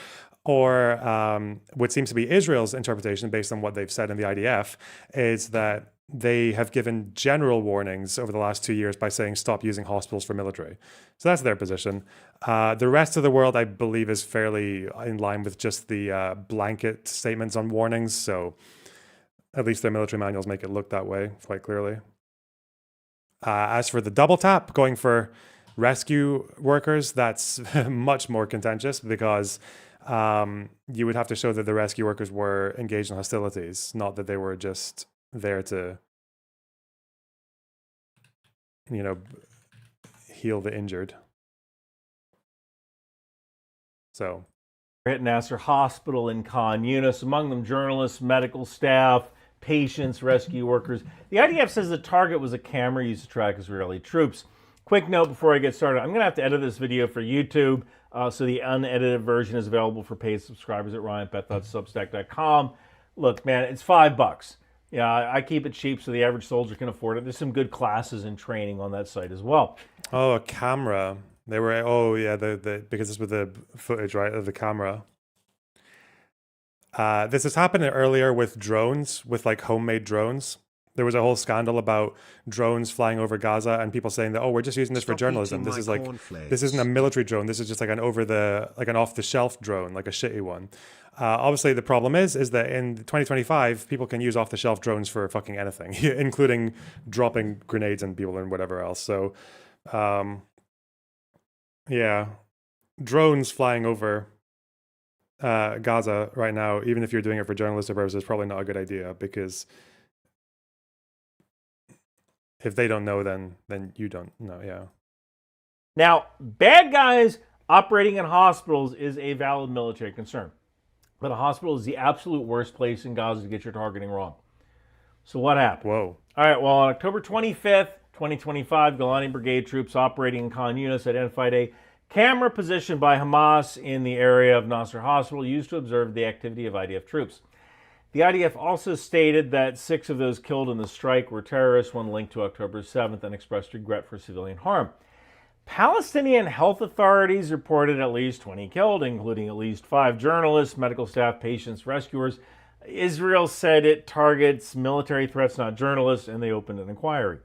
Or what seems to be Israel's interpretation, based on what they've said in the IDF, is that they have given general warnings over the last 2 years by saying stop using hospitals for military. So that's their position. The rest of the world, I believe, is fairly in line with just the blanket statements on warnings. So at least their military manuals make it look that way quite clearly. As for the double tap, going for rescue workers, that's much more contentious, because you would have to show that the rescue workers were engaged in hostilities, not that they were just there to, heal the injured. So, At Nasser Hospital in Khan Yunis, among them journalists, medical staff, patients, rescue workers. The IDF says the target was a camera used to track Israeli troops. Quick note before I get started, I'm going to have to edit this video for YouTube, so the unedited version is available for paid subscribers at ryanbeth.substack.com. Look, man, it's $5. Yeah, I keep it cheap so the average soldier can afford it. There's some good classes and training on that site as well. Oh, a camera. They were, oh yeah, because this was the footage, right, of the camera. This has happened earlier with drones, with like homemade drones. There was a whole scandal about drones flying over Gaza and people saying that, oh, we're just using this for journalism. This is like, this isn't a military drone. This is just like an off-the-shelf drone, like a shitty one. Obviously, the problem is that in 2025, people can use off-the-shelf drones for fucking anything, including dropping grenades on people and whatever else. So, yeah, drones flying over Gaza right now, even if you're doing it for journalistic purposes, is probably not a good idea, because if they don't know, then you don't know. Yeah. Now, bad guys operating in hospitals is a valid military concern, but a hospital is the absolute worst place in Gaza to get your targeting wrong. So what happened? Whoa. All right. Well, on October 25th, 2025, Golani Brigade troops operating in Khan Yunis identified a camera positioned by Hamas in the area of Nasser Hospital used to observe the activity of IDF troops. The IDF also stated that 6 of those killed in the strike were terrorists, one linked to October 7th, and expressed regret for civilian harm. Palestinian health authorities reported at least 20 killed, including at least 5 journalists, medical staff, patients, rescuers. Israel said it targets military threats, not journalists, and they opened an inquiry.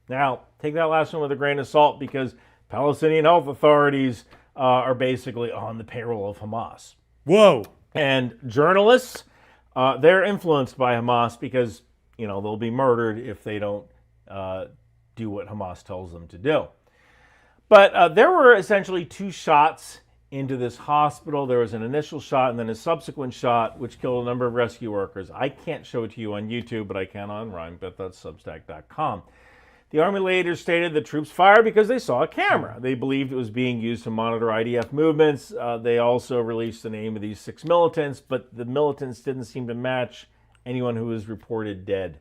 Now, take that last one with a grain of salt, because Palestinian health authorities are basically on the payroll of Hamas. Whoa! And journalists, they're influenced by Hamas because, they'll be murdered if they don't do what Hamas tells them to do. But there were essentially two shots into this hospital. There was an initial shot and then a subsequent shot, which killed a number of rescue workers. I can't show it to you on YouTube, but I can on rhyme.substack.com. The Army later stated the troops fired because they saw a camera. They believed it was being used to monitor IDF movements. They also released the name of these 6 militants, but the militants didn't seem to match anyone who was reported dead.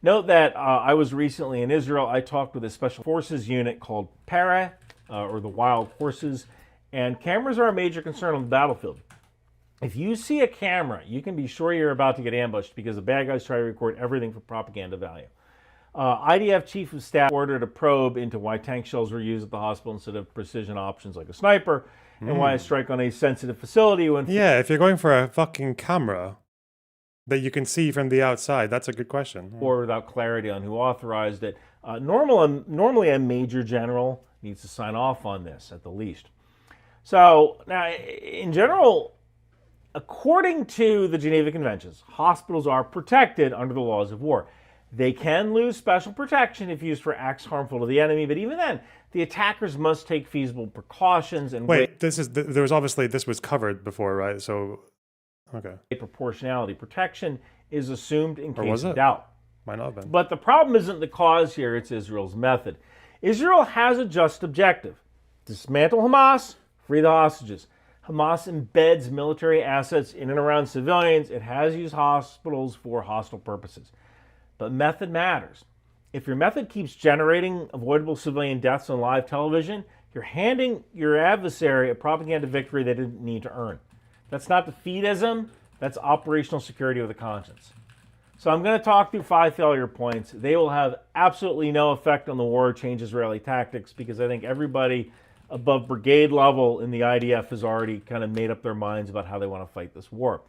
Note that I was recently in Israel. I talked with a special forces unit called Para, or the Wild Horses, and cameras are a major concern on the battlefield. If you see a camera, you can be sure you're about to get ambushed because the bad guys try to record everything for propaganda value. IDF Chief of Staff ordered a probe into why tank shells were used at the hospital instead of precision options like a sniper, and why a strike on a sensitive facility when... Yeah, if you're going for a fucking camera that you can see from the outside, that's a good question. Or without clarity on who authorized it. Normally a major general needs to sign off on this at the least. So, now, in general, according to the Geneva Conventions, hospitals are protected under the laws of war. They can lose special protection if used for acts harmful to the enemy, but even then, the attackers must take feasible precautions and wait. This was covered before, right? So, okay. Proportionality. Protection is assumed in Or case was of it? doubt. Might not have been. But the problem isn't the cause here, it's Israel's method. Israel has a just objective: dismantle Hamas, free the hostages. Hamas embeds military assets in and around civilians. It has used hospitals for hostile purposes. But method matters. If your method keeps generating avoidable civilian deaths on live television, you're handing your adversary a propaganda victory they didn't need to earn. That's not defeatism, that's operational security with a conscience. So I'm going to talk through 5 failure points. They will have absolutely no effect on the war or change Israeli tactics, because I think everybody above brigade level in the IDF has already kind of made up their minds about how they want to fight this war.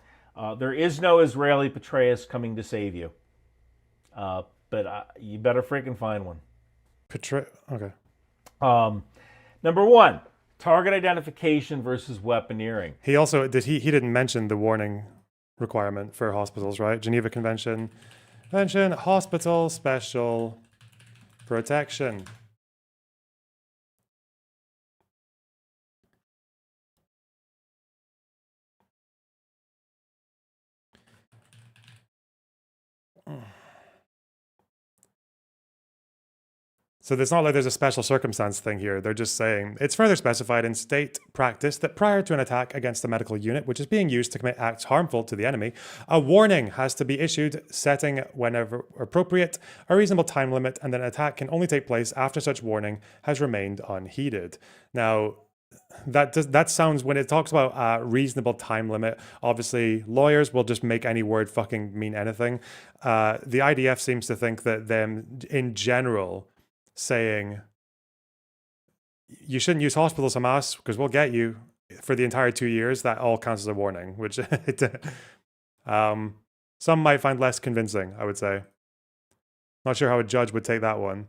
There is no Israeli Petraeus coming to save you. But you better freaking find one. Okay. Number 1, target identification versus weaponeering. He also he didn't mention the warning requirement for hospitals, right? Geneva Convention, hospital special protection. So it's not like there's a special circumstance thing here. They're just saying it's further specified in state practice that prior to an attack against a medical unit which is being used to commit acts harmful to the enemy, a warning has to be issued, setting, whenever appropriate, a reasonable time limit, and then an attack can only take place after such warning has remained unheeded. Now, that sounds, when it talks about a reasonable time limit, obviously lawyers will just make any word fucking mean anything. The IDF seems to think that them in general saying you shouldn't use hospitals, Hamas, because we'll get you for the entire 2 years, that all counts as a warning, which some might find less convincing, I would say. Not sure how a judge would take that one.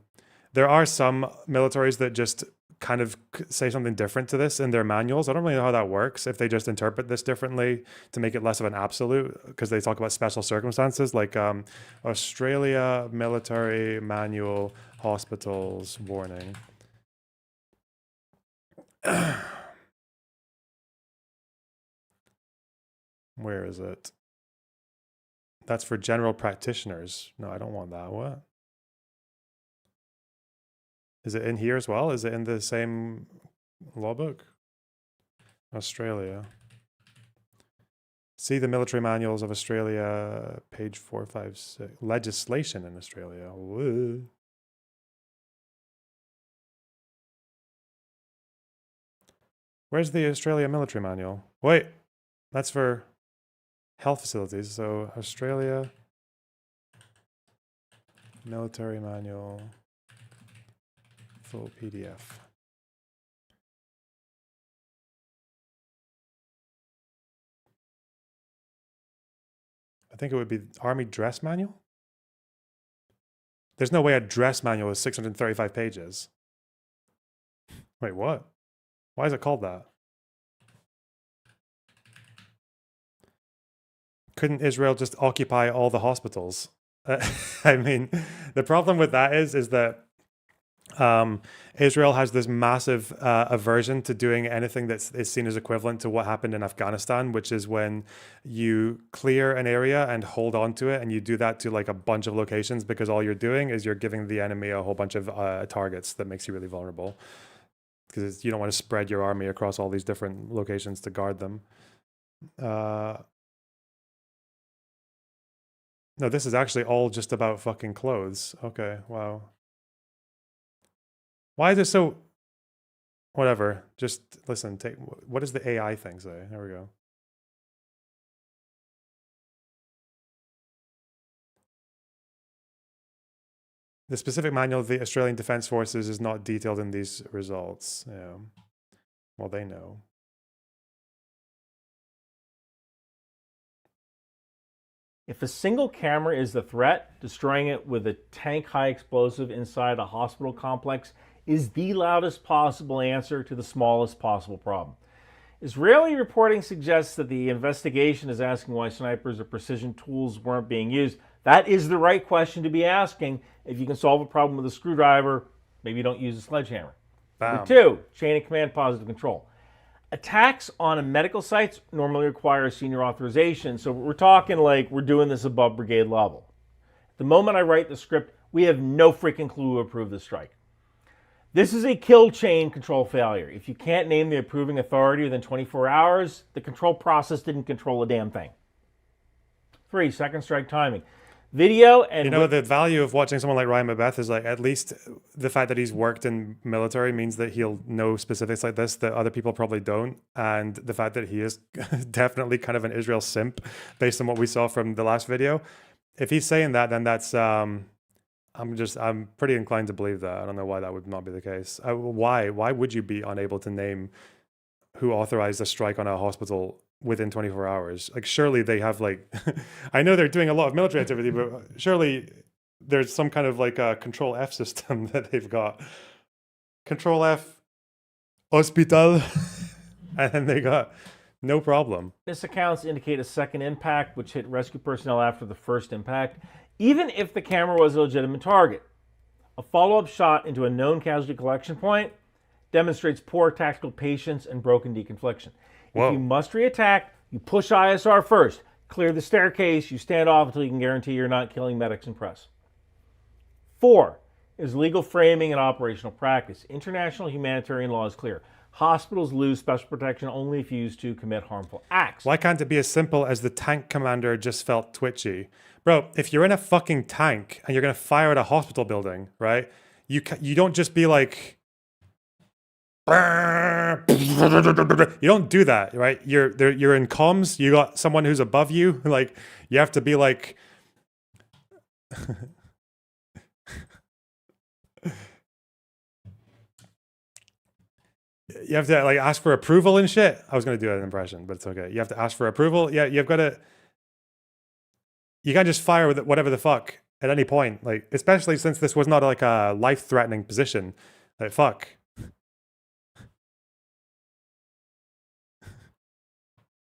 There are some militaries that just kind of say something different to this in their manuals. I don't really know how that works, if they just interpret this differently to make it less of an absolute, because they talk about special circumstances, like Australia Military Manual Hospitals Warning. Where is it? That's for general practitioners. No, I don't want that. What? Is it in here as well? Is it in the same law book? Australia. See the military manuals of Australia, page 456. Legislation in Australia. Whoa. Where's the Australia military manual? Wait, that's for health facilities. So Australia military manual. Full PDF. I think it would be Army Dress Manual. There's no way a dress manual is 635 pages. Wait, what? Why is it called that? Couldn't Israel just occupy all the hospitals? I mean, the problem with that is that Israel has this massive aversion to doing anything is seen as equivalent to what happened in Afghanistan, which is when you clear an area and hold on to it, and you do that to like a bunch of locations, because all you're doing is you're giving the enemy a whole bunch of targets that makes you really vulnerable, because you don't want to spread your army across all these different locations to guard them. No, this is actually all just about fucking clothes. Okay, wow. Why is it so... Whatever. Just listen. What does the AI thing say? There we go. The specific manual of the Australian Defence Forces is not detailed in these results. Yeah. Well, they know. If a single camera is the threat, destroying it with a tank high explosive inside a hospital complex is the loudest possible answer to the smallest possible problem. Israeli reporting suggests that the investigation is asking why snipers or precision tools weren't being used. That is the right question to be asking. If you can solve a problem with a screwdriver, maybe you don't use a sledgehammer. Bam. Number 2, chain of command, positive control. Attacks on medical sites normally require senior authorization, so we're talking like we're doing this above brigade level. At the moment I write the script, we have no freaking clue who approved the strike. This is a kill chain control failure. If you can't name the approving authority within 24 hours, the control process didn't control a damn thing. 3, second strike timing. Video and... You know, the value of watching someone like Ryan Mabeth is like, at least the fact that he's worked in military means that he'll know specifics like this that other people probably don't. And the fact that he is definitely kind of an Israel simp based on what we saw from the last video. If he's saying that, then that's... I'm pretty inclined to believe that. I don't know why that would not be the case. Why would you be unable to name who authorized a strike on a hospital within 24 hours? Like, surely they have like, I know they're doing a lot of military activity, but surely there's some kind of like a control F system that they've got. Control F, hospital, and then they got no problem. This accounts indicate a second impact, which hit rescue personnel after the first impact, even if the camera was a legitimate target. A follow-up shot into a known casualty collection point demonstrates poor tactical patience and broken deconfliction. Whoa. If you must reattack, you push ISR first, clear the staircase, you stand off until you can guarantee you're not killing medics and press. 4 is legal framing and operational practice. International humanitarian law is clear. Hospitals lose special protection only if used to commit harmful acts. Why can't it be as simple as the tank commander just felt twitchy? Bro, if you're in a fucking tank and you're going to fire at a hospital building, right? You don't just be like... You don't do that, right? You're in comms, you got someone who's above you, like, you have to be like... You have to like ask for approval and shit. I was going to do an impression, but it's okay. You have to ask for approval. Yeah, you've got to... You can't just fire with whatever the fuck at any point. Like, especially since this was not like a life-threatening position. Like, fuck.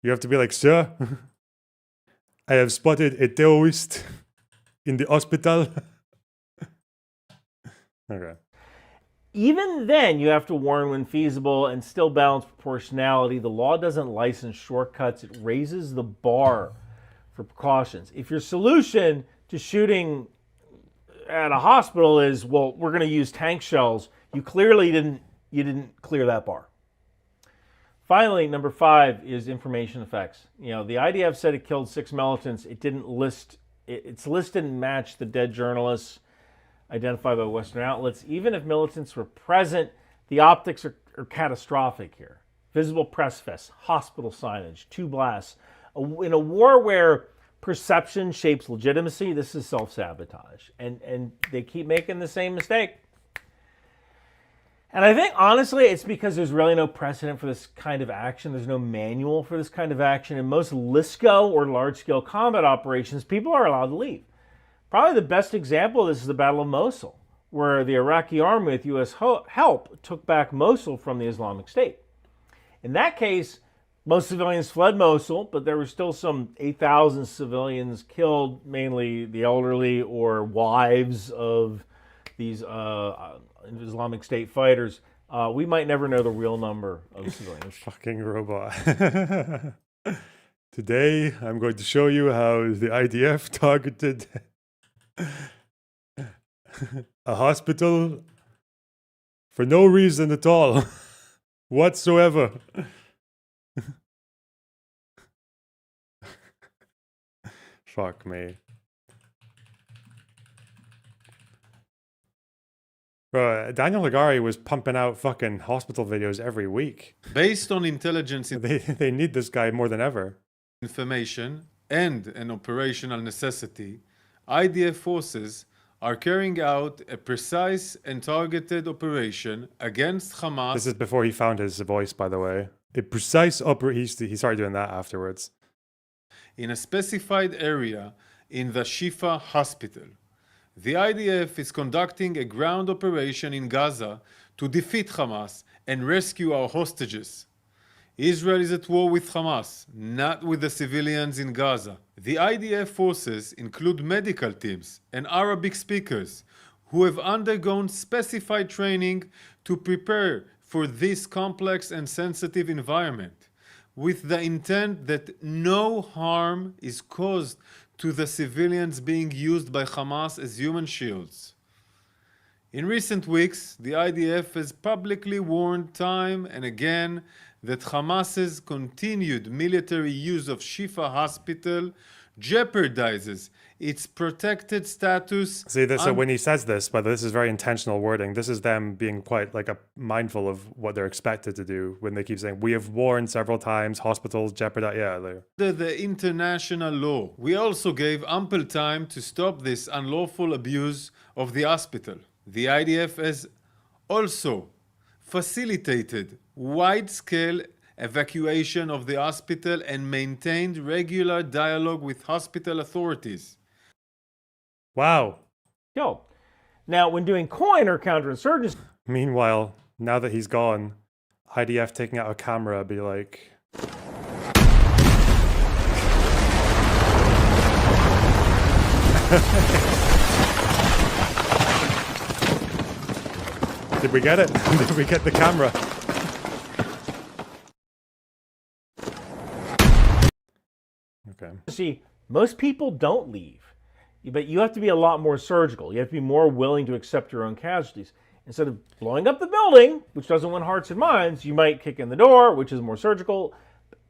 You have to be like, sir, I have spotted a terrorist in the hospital. Okay. Even then, you have to warn when feasible and still balance proportionality. The law doesn't license shortcuts. It raises the bar for precautions. If your solution to shooting at a hospital is, well, we're going to use tank shells, you clearly didn't clear that bar. Finally, number 5 is information effects. You know, the IDF said it killed 6 militants. It didn't list, its list didn't match the dead journalists identified by Western outlets. Even if militants were present, the optics are catastrophic here. Visible press vests, hospital signage, 2 blasts. In a war where perception shapes legitimacy, this is self-sabotage. And they keep making the same mistake. And I think, honestly, it's because there's really no precedent for this kind of action. There's no manual for this kind of action. In most LISCO or large-scale combat operations, people are allowed to leave. Probably the best example of this is the Battle of Mosul, where the Iraqi army with U.S. help took back Mosul from the Islamic State. In that case, most civilians fled Mosul, but there were still some 8,000 civilians killed, mainly the elderly or wives of these Islamic State fighters, we might never know the real number of civilians. Fucking robot. Today, I'm going to show you how the IDF targeted a hospital for no reason at all whatsoever. Fuck me. Bro, Daniel Hagari was pumping out fucking hospital videos every week. Based on intelligence They need this guy more than ever. information and an operational necessity, IDF forces are carrying out a precise and targeted operation against Hamas. This is before he found his voice, by the way. A precise he started doing that afterwards. In a specified area in the Shifa hospital. The IDF is conducting a ground operation in Gaza to defeat Hamas and rescue our hostages. Israel is at war with Hamas, not with the civilians in Gaza. The IDF forces include medical teams and Arabic speakers who have undergone specified training to prepare for this complex and sensitive environment, with the intent that no harm is caused to the civilians being used by Hamas as human shields. In recent weeks, the IDF has publicly warned time and again that Hamas's continued military use of Shifa Hospital jeopardizes its protected status. See, so when he says this, but this is very intentional wording. This is them being quite mindful of what they're expected to do when they keep saying, we have warned several times, hospitals jeopardize. Yeah, under the international law. We also gave ample time to stop this unlawful abuse of the hospital. The IDF has also facilitated wide-scale evacuation of the hospital and maintained regular dialogue with hospital authorities. Wow. Yo. Now, when doing coin or counterinsurgency... Meanwhile, now that he's gone, IDF taking out a camera be like... Did we get it? Did we get the camera? Okay. See, most people don't leave, but you have to be a lot more surgical. You have to be more willing to accept your own casualties. Instead of blowing up the building, which doesn't win hearts and minds, you might kick in the door, which is more surgical,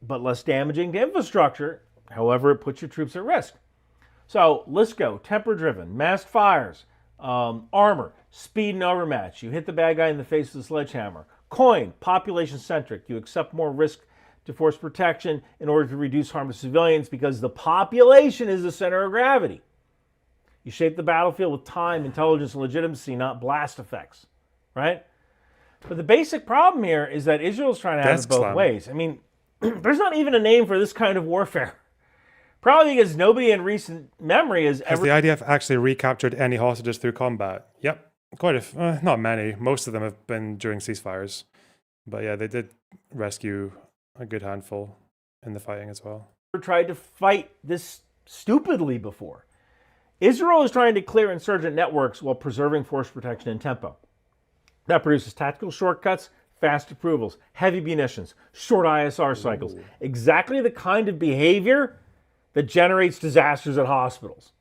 but less damaging to infrastructure. However, it puts your troops at risk. So let's go. Temper-driven, masked fires, armor, speed and overmatch. You hit the bad guy in the face with a sledgehammer. Coin, population-centric. You accept more risk to force protection in order to reduce harm to civilians because the population is the center of gravity. You shape the battlefield with time, intelligence, and legitimacy, not blast effects, right? But the basic problem here is that Israel's trying to have it both ways. I mean, there's not even a name for this kind of warfare. Probably because nobody in recent memory has ever... Has the IDF actually recaptured any hostages through combat? Yep. Not many. Most of them have been during ceasefires. But yeah, they did rescue a good handful in the fighting as well. Tried to fight this stupidly before. Israel is trying to clear insurgent networks while preserving force protection and tempo. That produces tactical shortcuts, fast approvals, heavy munitions, short ISR cycles. Exactly the kind of behavior that generates disasters at hospitals.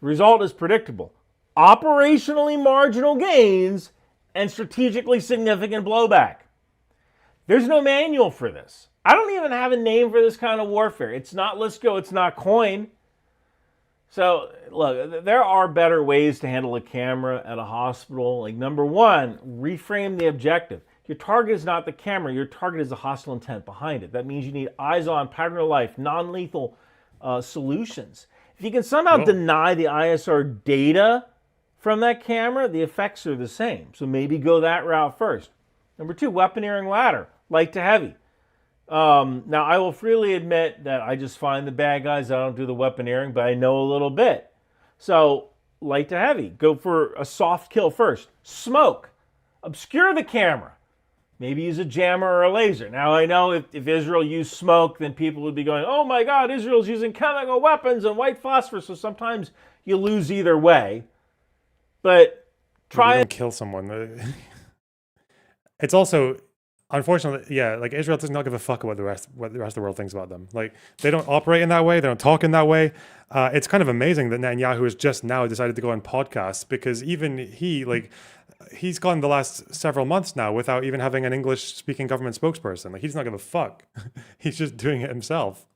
The result is predictable. Operationally marginal gains and strategically significant blowback. There's no manual for this. I don't even have a name for this kind of warfare. It's not Lisco, it's not coin. So, look, there are better ways to handle a camera at a hospital. Like, number one, reframe the objective. Your target is not the camera. Your target is the hostile intent behind it. That means you need eyes-on, pattern of life, non-lethal solutions. If you can somehow deny the ISR data from that camera, the effects are the same. So maybe go that route first. Number two, weaponeering ladder, light to heavy. Now, I will freely admit that I just find the bad guys. I don't do the weaponeering, but I know a little bit. So, light to heavy. Go for a soft kill first. Smoke. Obscure the camera. Maybe use a jammer or a laser. Now, I know if Israel used smoke, then people would be going, oh my God, Israel's using chemical weapons and white phosphorus. So sometimes you lose either way. But Try don't kill someone. It's also, unfortunately, yeah, like Israel does not give a fuck about what the rest of the world thinks about them. Like, they don't operate in that way. They don't talk in that way. It's kind of amazing that Netanyahu has just now decided to go on podcasts, because even he's gone the last several months now without even having an English-speaking government spokesperson. Like, he's not give a fuck. He's just doing it himself.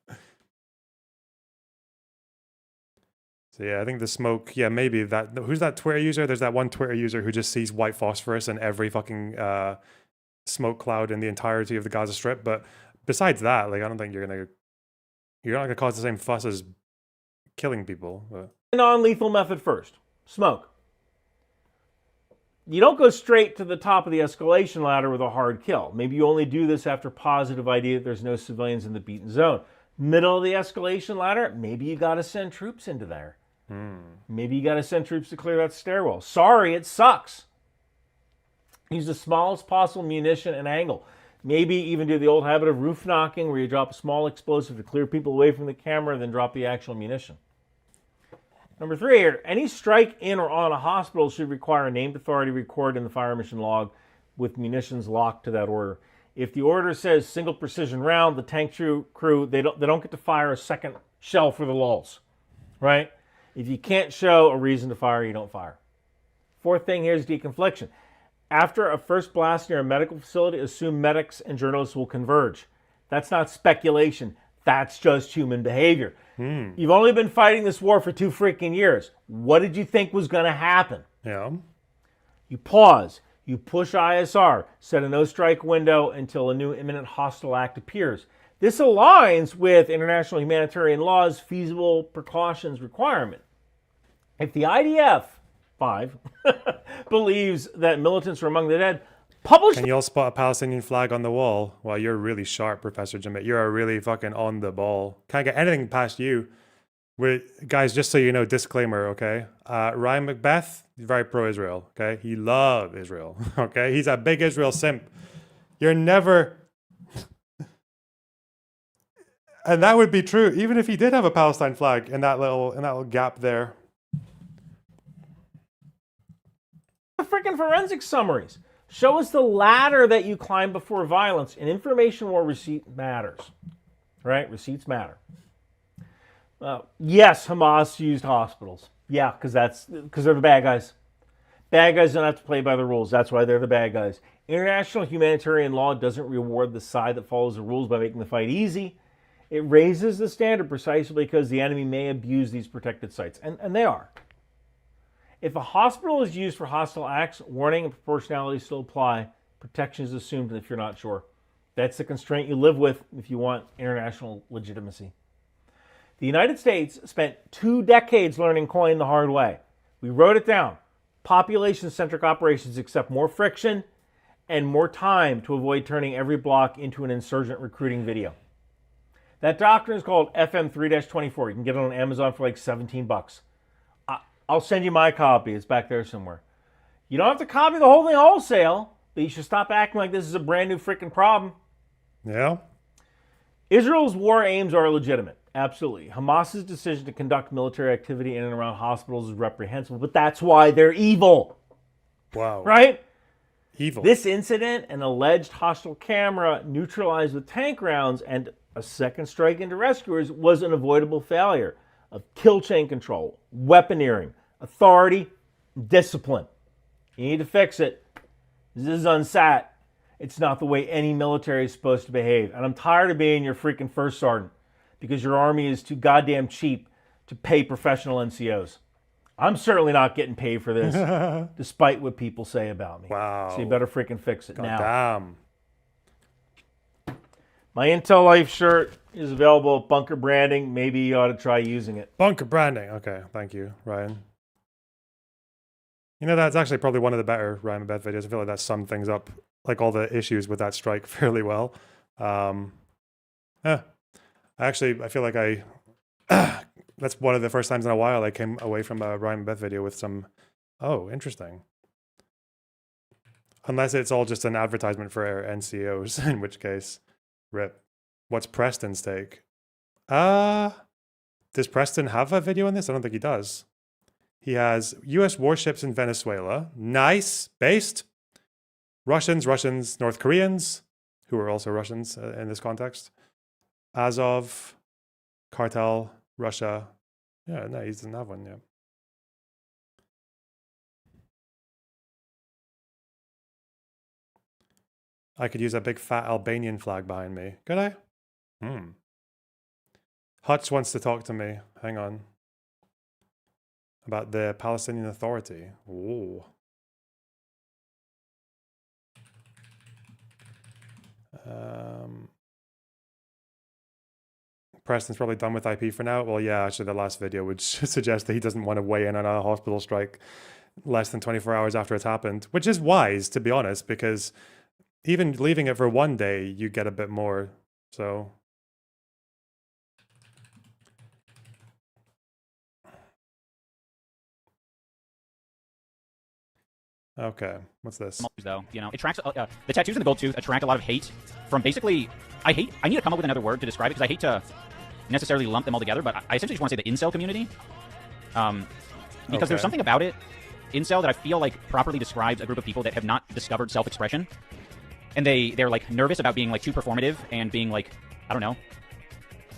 So yeah, I think the smoke, yeah, maybe that, who's that Twitter user? There's that one Twitter user who just sees white phosphorus in every fucking smoke cloud in the entirety of the Gaza Strip. But besides that, like, I don't think you're not gonna cause the same fuss as killing people. But. Non-lethal method first. Smoke. You don't go straight to the top of the escalation ladder with a hard kill. Maybe you only do this after positive ID that there's no civilians in the beaten zone. Middle of the escalation ladder, maybe you got to send troops into there. Maybe you got to send troops to clear that stairwell. Sorry, it sucks. Use the smallest possible munition and angle. Maybe even do the old habit of roof knocking, where you drop a small explosive to clear people away from the camera, then drop the actual munition. Number 3 here, any strike in or on a hospital should require a named authority record in the fire mission log with munitions locked to that order. If the order says single precision round, the tank crew, they don't get to fire a second shell for the lulls, right? If you can't show a reason to fire, you don't fire. 4th thing here is deconfliction. After a first blast near a medical facility, assume medics and journalists will converge. That's not speculation. That's just human behavior. You've only been fighting this war for 2 freaking years. What did you think was going to happen? Yeah. You pause. You push ISR. Set a no-strike window until a new imminent hostile act appears. This aligns with international humanitarian law's feasible precautions requirement. If the IDF 5 believes that militants are among the dead, publish. Can you all spot a Palestinian flag on the wall? Well, you're really sharp, Professor Jimmy. You're really fucking on the ball. Can't get anything past you. Guys, just so you know, disclaimer, okay? Ryan Macbeth, very pro-Israel, okay? He loves Israel, okay? He's a big Israel simp. You're never... And that would be true, even if he did have a Palestine flag in that little gap there. Freaking forensic summaries. Show us the ladder that you climb before violence. In information war, receipt matters. Right? Receipts matter. Yes, Hamas used hospitals. Yeah, because they're the bad guys. Bad guys don't have to play by the rules. That's why they're the bad guys. International humanitarian law doesn't reward the side that follows the rules by making the fight easy. It raises the standard precisely because the enemy may abuse these protected sites. And they are. If a hospital is used for hostile acts, warning and proportionality still apply. Protection is assumed if you're not sure. That's the constraint you live with if you want international legitimacy. The United States spent 2 decades learning coin the hard way. We wrote it down. Population-centric operations accept more friction and more time to avoid turning every block into an insurgent recruiting video. That doctrine is called FM3-24. You can get it on Amazon for like $17. I'll send you my copy. It's back there somewhere. You don't have to copy the whole thing wholesale, but you should stop acting like this is a brand new freaking problem. Yeah. Israel's war aims are legitimate. Absolutely. Hamas's decision to conduct military activity in and around hospitals is reprehensible, but that's why they're evil. Wow. Right? Evil. This incident, an alleged hostile camera neutralized with tank rounds, and a second strike into rescuers was an avoidable failure of kill chain control, weaponeering, authority, discipline. You need to fix it. This is unsat. It's not the way any military is supposed to behave. And I'm tired of being your freaking first sergeant because your army is too goddamn cheap to pay professional NCOs. I'm certainly not getting paid for this, despite what people say about me. Wow. So you better freaking fix it now. Damn. My Intel Life shirt is available at Bunker Branding. Maybe you ought to try using it. Bunker Branding. Okay, thank you, Ryan. You know, that's actually probably one of the better Ryan Macbeth videos. I feel like that summed things up, like all the issues with that strike fairly well. I feel like that's one of the first times in a while I came away from a Ryan Macbeth video with some, oh, interesting. Unless it's all just an advertisement for NCOs, in which case, rip. What's Preston's take? Does Preston have a video on this? I don't think he does. He has US warships in Venezuela. Nice. Based. Russians, North Koreans, who are also Russians in this context. Azov, cartel, Russia. Yeah, no, he doesn't have one yet. I could use a big fat Albanian flag behind me. Could I? Hutch wants to talk to me. Hang on. About the Palestinian Authority. Ooh. Preston's probably done with IP for now. Well, yeah, actually the last video would suggest that he doesn't want to weigh in on a hospital strike less than 24 hours after it's happened, which is wise, to be honest, because even leaving it for one day, you get a bit more. So okay, what's this? Though, you know, it attracts the tattoos and the gold tooth attract a lot of hate from basically. I need to come up with another word to describe it because I hate to necessarily lump them all together, but I essentially just want to say the incel community. Because there's something about it, incel, that I feel like properly describes a group of people that have not discovered self-expression, and they're like nervous about being like too performative and being like, I don't know,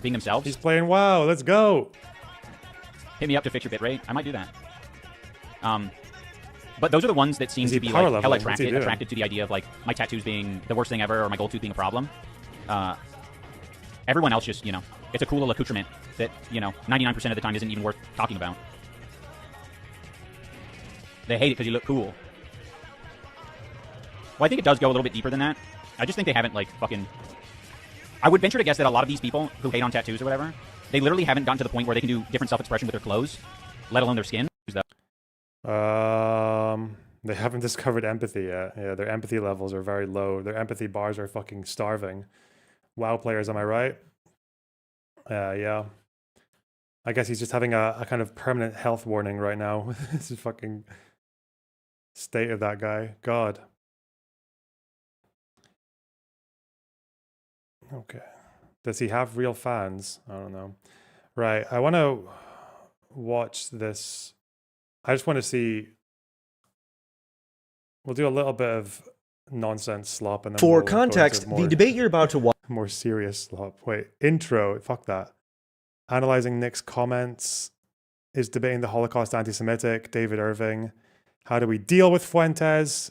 being themselves. He's playing WoW. Let's go. Hit me up to fix your bitrate. I might do that. But those are the ones that seem to be like hella attracted to the idea of like my tattoos being the worst thing ever or my gold tooth being a problem. Everyone else just, you know, it's a cool little accoutrement that, you know, 99% of the time isn't even worth talking about. They hate it because you look cool. Well, I think it does go a little bit deeper than that. I just think they haven't, like, fucking... I would venture to guess that a lot of these people who hate on tattoos or whatever, they literally haven't gotten to the point where they can do different self-expression with their clothes, let alone their skin. They haven't discovered empathy yet. Yeah, their empathy levels are very low. Their empathy bars are fucking starving. WoW players, am I right? Yeah. I guess he's just having a kind of permanent health warning right now. This is fucking state of that guy. God. Okay. Does he have real fans? I don't know. Right. I want to watch this. I just want to see. We'll do a little bit of nonsense slop and then for context, the debate you're about to watch. More serious slop. Wait, intro. Fuck that. Analyzing Nick's comments. Is debating the Holocaust anti-Semitic. David Irving. How do we deal with Fuentes?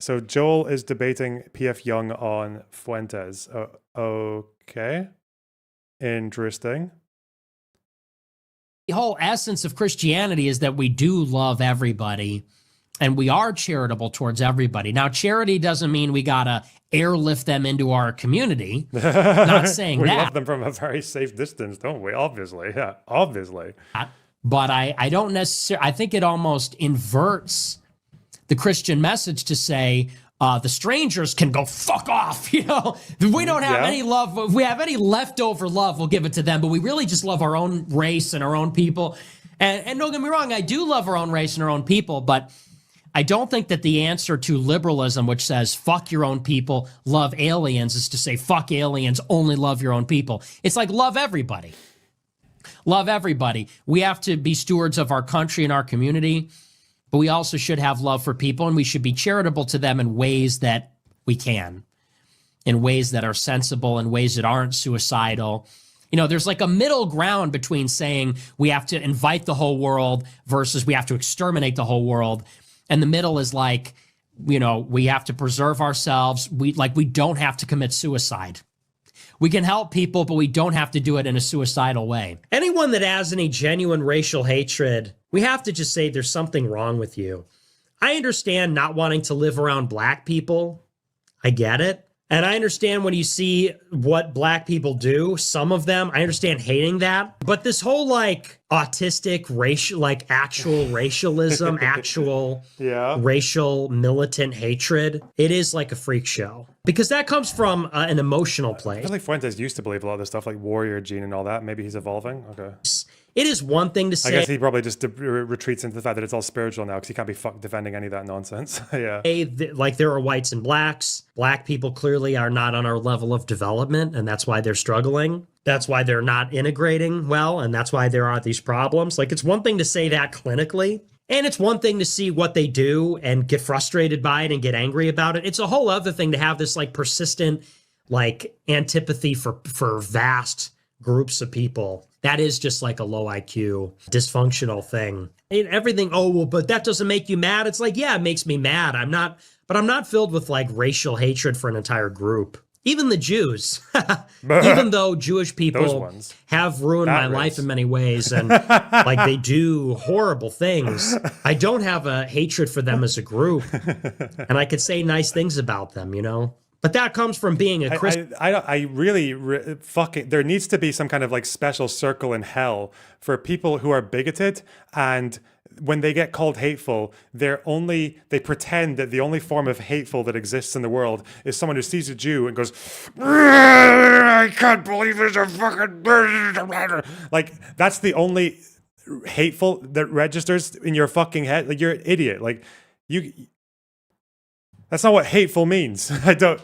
So Joel is debating PF Young on Fuentes. Okay. Interesting. The whole essence of Christianity is that we do love everybody and we are charitable towards everybody. Now, charity doesn't mean we gotta airlift them into our community. Not saying we that. We love them from a very safe distance, don't we? Obviously, yeah, obviously. But I don't necessarily, I think it almost inverts the Christian message to say, the strangers can go fuck off. You know, if we don't have any love, if we have any leftover love, we'll give it to them. But we really just love our own race and our own people. And don't get me wrong, I do love our own race and our own people, but I don't think that the answer to liberalism, which says fuck your own people, love aliens, is to say fuck aliens, only love your own people. It's like love everybody. Love everybody. We have to be stewards of our country and our community, but we also should have love for people, and we should be charitable to them in ways that we can, in ways that are sensible, in ways that aren't suicidal. You know, there's like a middle ground between saying we have to invite the whole world versus we have to exterminate the whole world. And the middle is like, you know, we have to preserve ourselves. We don't have to commit suicide. We can help people, but we don't have to do it in a suicidal way. Anyone that has any genuine racial hatred, we have to just say there's something wrong with you. I understand not wanting to live around black people. I get it. And I understand when you see what black people do, some of them, I understand hating that. But this whole like autistic racial, like actual racialism, actual racial militant hatred, it is like a freak show. Because that comes from an emotional place. I feel like Fuentes used to believe a lot of this stuff, like warrior gene and all that. Maybe he's evolving. Okay. It is one thing to say. I guess he probably just retreats into the fact that it's all spiritual now because he can't be defending any of that nonsense. Yeah. Like there are whites and blacks. Black people clearly are not on our level of development, and that's why they're struggling. That's why they're not integrating well, and that's why there are these problems. Like, it's one thing to say that clinically, and it's one thing to see what they do and get frustrated by it and get angry about it. It's a whole other thing to have this like persistent like antipathy for vast groups of people. That is just like a low IQ, dysfunctional thing. And everything, oh, well, but that doesn't make you mad. It's like, yeah, it makes me mad. I'm not filled with like racial hatred for an entire group. Even the Jews, even though Jewish people have ruined my life in many ways and like they do horrible things, I don't have a hatred for them as a group. And I could say nice things about them, you know? But that comes from being a Christian. I really fucking, there needs to be some kind of like special circle in hell for people who are bigoted, and when they get called hateful, they pretend that the only form of hateful that exists in the world is someone who sees a Jew and goes, I can't believe there's a fucking, like that's the only hateful that registers in your fucking head. Like, you're an idiot. Like, that's not what hateful means. I don't.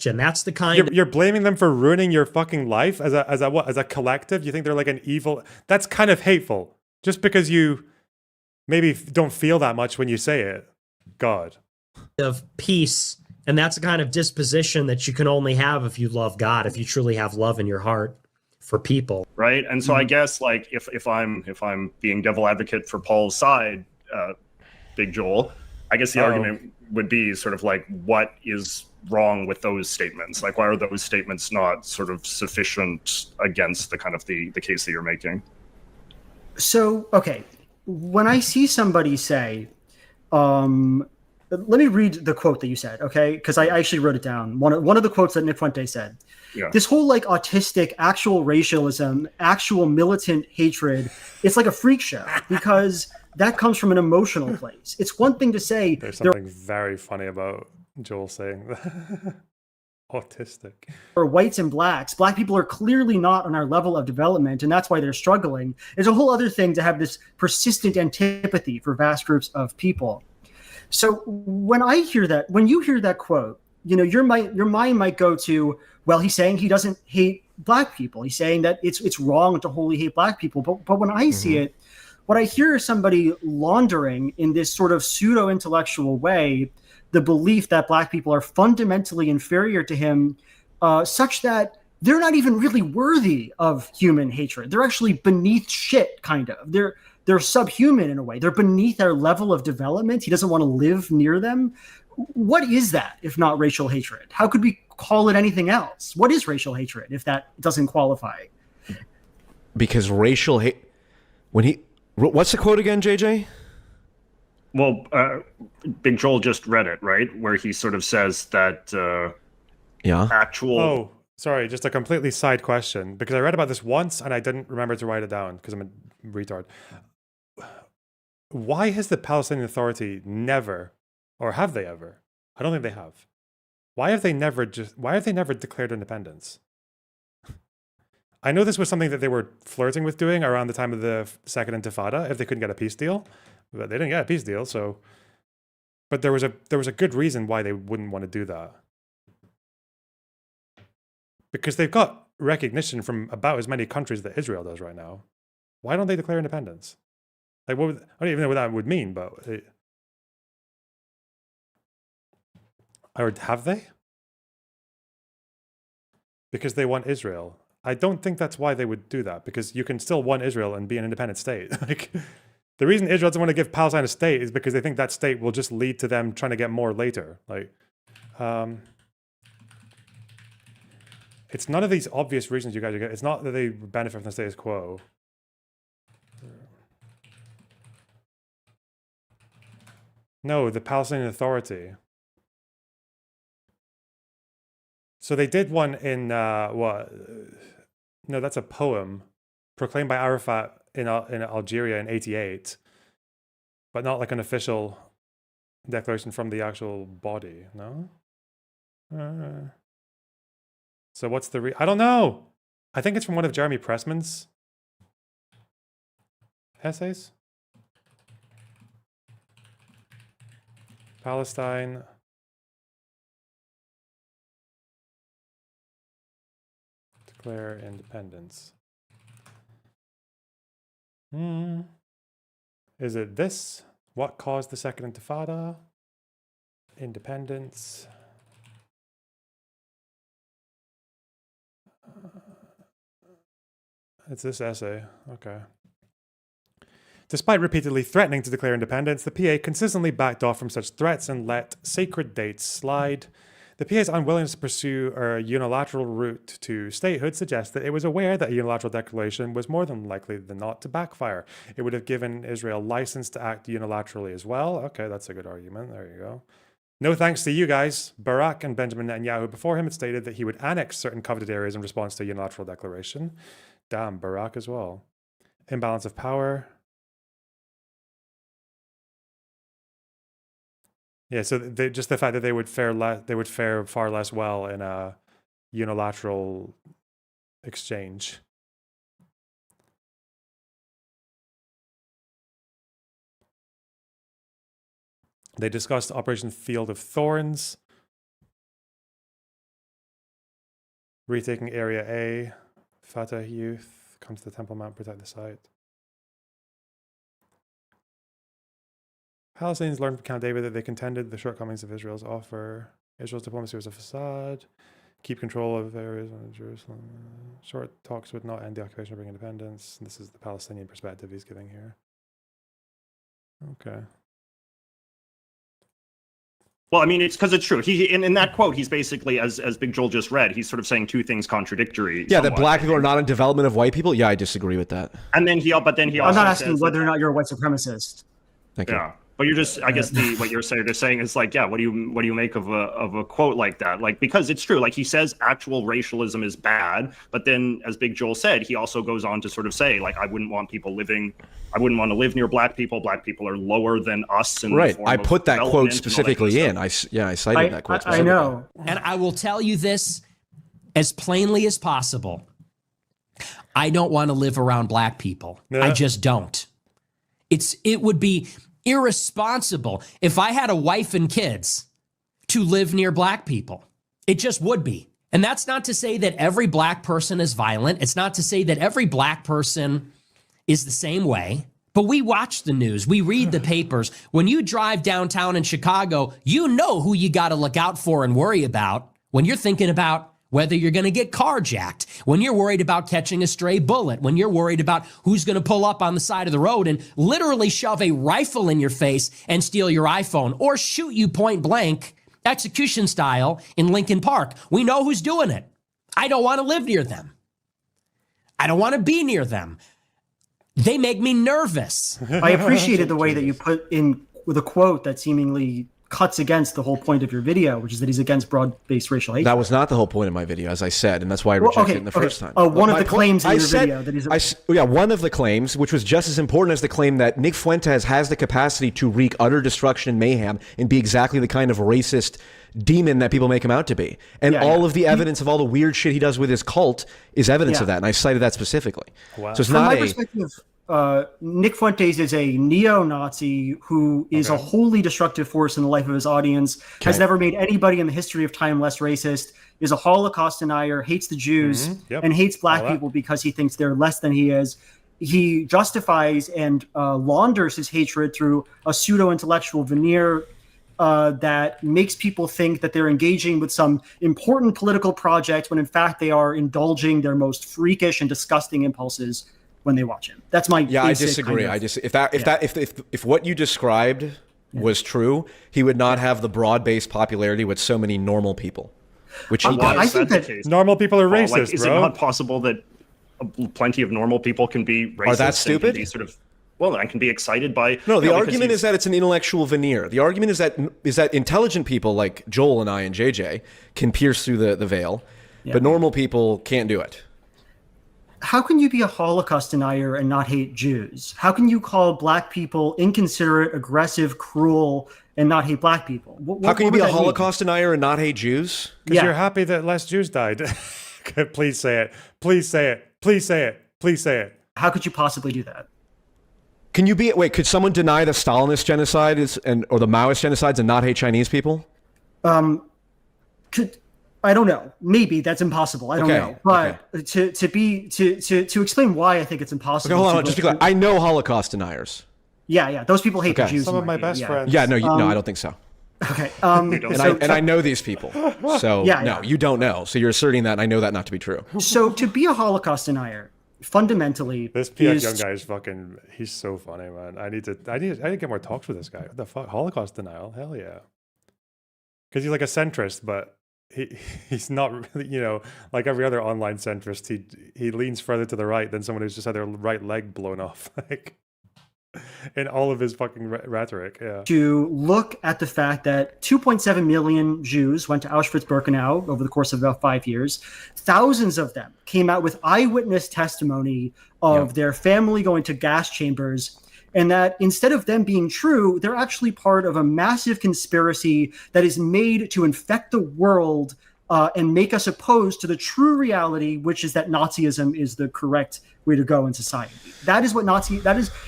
That's the kind you're blaming them for ruining your fucking life as a collective. You think they're like an evil? That's kind of hateful. Just because you maybe don't feel that much when you say it. God. Of peace, and that's the kind of disposition that you can only have if you love God, if you truly have love in your heart for people. Right. And so I guess like if I'm being devil advocate for Paul's side, Big Joel, I guess the argument would be sort of like, what is wrong with those statements? Like, why are those statements not sort of sufficient against the kind of the case that you're making? So, okay, when I see somebody say, let me read the quote that you said, okay? Because I actually wrote it down. One of the quotes that Nick Fuente said. Yeah. This whole like autistic, actual racialism, actual militant hatred, it's like a freak show because that comes from an emotional place. It's one thing to say there's something very funny about Joel saying that. Autistic. Or whites and blacks. Black people are clearly not on our level of development, and that's why they're struggling. It's a whole other thing to have this persistent antipathy for vast groups of people. So when you hear that quote, you know, your mind might go to, well, he's saying he doesn't hate black people. He's saying that it's wrong to wholly hate black people. But when I see it, what I hear is somebody laundering in this sort of pseudo-intellectual way the belief that black people are fundamentally inferior to him, such that they're not even really worthy of human hatred. They're actually beneath shit, kind of. They're subhuman in a way. They're beneath our level of development. He doesn't want to live near them. What is that if not racial hatred? How could we call it anything else? What is racial hatred if that doesn't qualify? Because racial hate, what's the quote again, JJ? Well, Big Joel just read it, right? Where he sort of says that actual... Oh, sorry, just a completely side question. Because I read about this once and I didn't remember to write it down because I'm a retard. Why has the Palestinian Authority never, or have they ever? I don't think they have. Why have they never declared independence? I know this was something that they were flirting with doing around the time of the Second Intifada, if they couldn't get a peace deal. But they didn't get a peace deal, so... But there was a good reason why they wouldn't want to do that. Because they've got recognition from about as many countries that Israel does right now. Why don't they declare independence? Like, I don't even know what that would mean, but... Or have they? Because they want Israel. I don't think that's why they would do that, because you can still want Israel and be an independent state. Like, the reason Israel doesn't want to give Palestine a state is because they think that state will just lead to them trying to get more later. Like, it's none of these obvious reasons you guys are getting. It's not that they benefit from the status quo. No, the Palestinian Authority. So they did one in, what? No, that's a poem proclaimed by Arafat in Algeria in '88, but not like an official declaration from the actual body, no? So what's the I don't know. I think it's from one of Jeremy Pressman's essays? Palestine. Declare independence. Is it this? What caused the Second Intifada? Independence. It's this essay. Okay. Despite repeatedly threatening to declare independence, the PA consistently backed off from such threats and let sacred dates slide. The PA's unwillingness to pursue a unilateral route to statehood suggests that it was aware that a unilateral declaration was more than likely than not to backfire. It would have given Israel license to act unilaterally as well. Okay, that's a good argument. There you go. No thanks to you guys. Barak and Benjamin Netanyahu before him had stated that he would annex certain coveted areas in response to a unilateral declaration. Damn, Barak as well. Imbalance of power. Yeah, so just the fact that they would fare far less well in a unilateral exchange. They discussed Operation Field of Thorns, retaking Area A, Fatah youth come to the Temple Mount, protect the site. Palestinians learned from Camp David that they contended the shortcomings of Israel's offer. Israel's diplomacy was a facade. Keep control of areas in Jerusalem. Short talks would not end the occupation or bring independence. This is the Palestinian perspective he's giving here. Okay. Well, I mean, it's because it's true. He in that quote, he's basically, as Big Joel just read, he's sort of saying two things contradictory. Yeah, that black people are not in development of white people. Yeah, I disagree with that. And then he also I'm not asking whether or not you're a white supremacist. Thank you. Yeah. But you're just, I guess what you're saying is like, yeah, what do you make of a quote like that? Like, because it's true, like he says actual racialism is bad, but then as Big Joel said, he also goes on to sort of say, like, I wouldn't want to live near black people. Black people are lower than us. In right. I put that quote specifically in. I cited that quote specifically. I know. And I will tell you this as plainly as possible. I don't want to live around black people. Yeah. I just don't. It would be irresponsible if I had a wife and kids to live near black people. It just would be. And that's not to say that every black person is violent. It's not to say that every black person is the same way. But we watch the news. We read the papers. When you drive downtown in Chicago, you know who you got to look out for and worry about when you're thinking about whether you're going to get carjacked, when you're worried about catching a stray bullet, when you're worried about who's going to pull up on the side of the road and literally shove a rifle in your face and steal your iPhone or shoot you point blank, execution style, in Lincoln Park. We know who's doing it. I don't want to live near them. I don't want to be near them. They make me nervous. I appreciated the way that you put in with a quote that seemingly cuts against the whole point of your video, which is that he's against broad-based racial hate. That was not the whole point of my video, as I said, and that's why I rejected it in the first time. One of the claims in your video that he's... one of the claims, which was just as important as the claim that Nick Fuentes has the capacity to wreak utter destruction and mayhem and be exactly the kind of racist demon that people make him out to be. And all of the evidence of all the weird shit he does with his cult is evidence of that, and I cited that specifically. Wow. So it's From not my perspective, Nick Fuentes is a neo-Nazi who is a wholly destructive force in the life of his audience, has never made anybody in the history of time less racist, is a Holocaust denier, hates the Jews, and hates black people because he thinks they're less than he is. He justifies and launders his hatred through a pseudo-intellectual veneer that makes people think that they're engaging with some important political project when in fact they are indulging their most freakish and disgusting impulses when they watch him. That's my I disagree. If what you described was true, he would not have the broad-based popularity with so many normal people, which he does. I think that normal people are racist, like, is it not possible that plenty of normal people can be racist? Are that stupid? Can be sort of, well, I can be excited by... No, the argument is that it's an intellectual veneer. The argument is that intelligent people like Joel and I and JJ can pierce through the veil, but normal people can't do it. How can you be a Holocaust denier and not hate Jews? How can you call black people inconsiderate, aggressive, cruel, and not hate black people? How can you be a Holocaust denier and not hate Jews? Because you're happy that less Jews died. Please say it. Please say it. Please say it. Please say it. How could you possibly do that? Can you be wait? Could someone deny the Stalinist genocide or the Maoist genocides and not hate Chinese people? I don't know. Maybe that's impossible. I don't know. But to explain why I think it's impossible. Okay, hold on. Just to be clear, I know Holocaust deniers. Yeah. Those people hate the Jews. Some of my best friends. Yeah, no, no, I don't think so. Okay. And I know these people. So no, you don't know. So you're asserting that, and I know that not to be true. So to be a Holocaust denier, fundamentally, this Piak young guy is fucking. He's so funny, man. I need to get more talks with this guy. What the fuck? Holocaust denial? Hell yeah. Because he's like a centrist, but he's not really, you know, like every other online centrist. He leans further to the right than someone who's just had their right leg blown off, like in all of his fucking rhetoric. Yeah. To look at the fact that 2.7 million Jews went to Auschwitz-Birkenau over the course of about 5 years, thousands of them came out with eyewitness testimony of their family going to gas chambers. And that instead of them being true, they're actually part of a massive conspiracy that is made to infect the world and make us opposed to the true reality, which is that Nazism is the correct way to go in society. That is what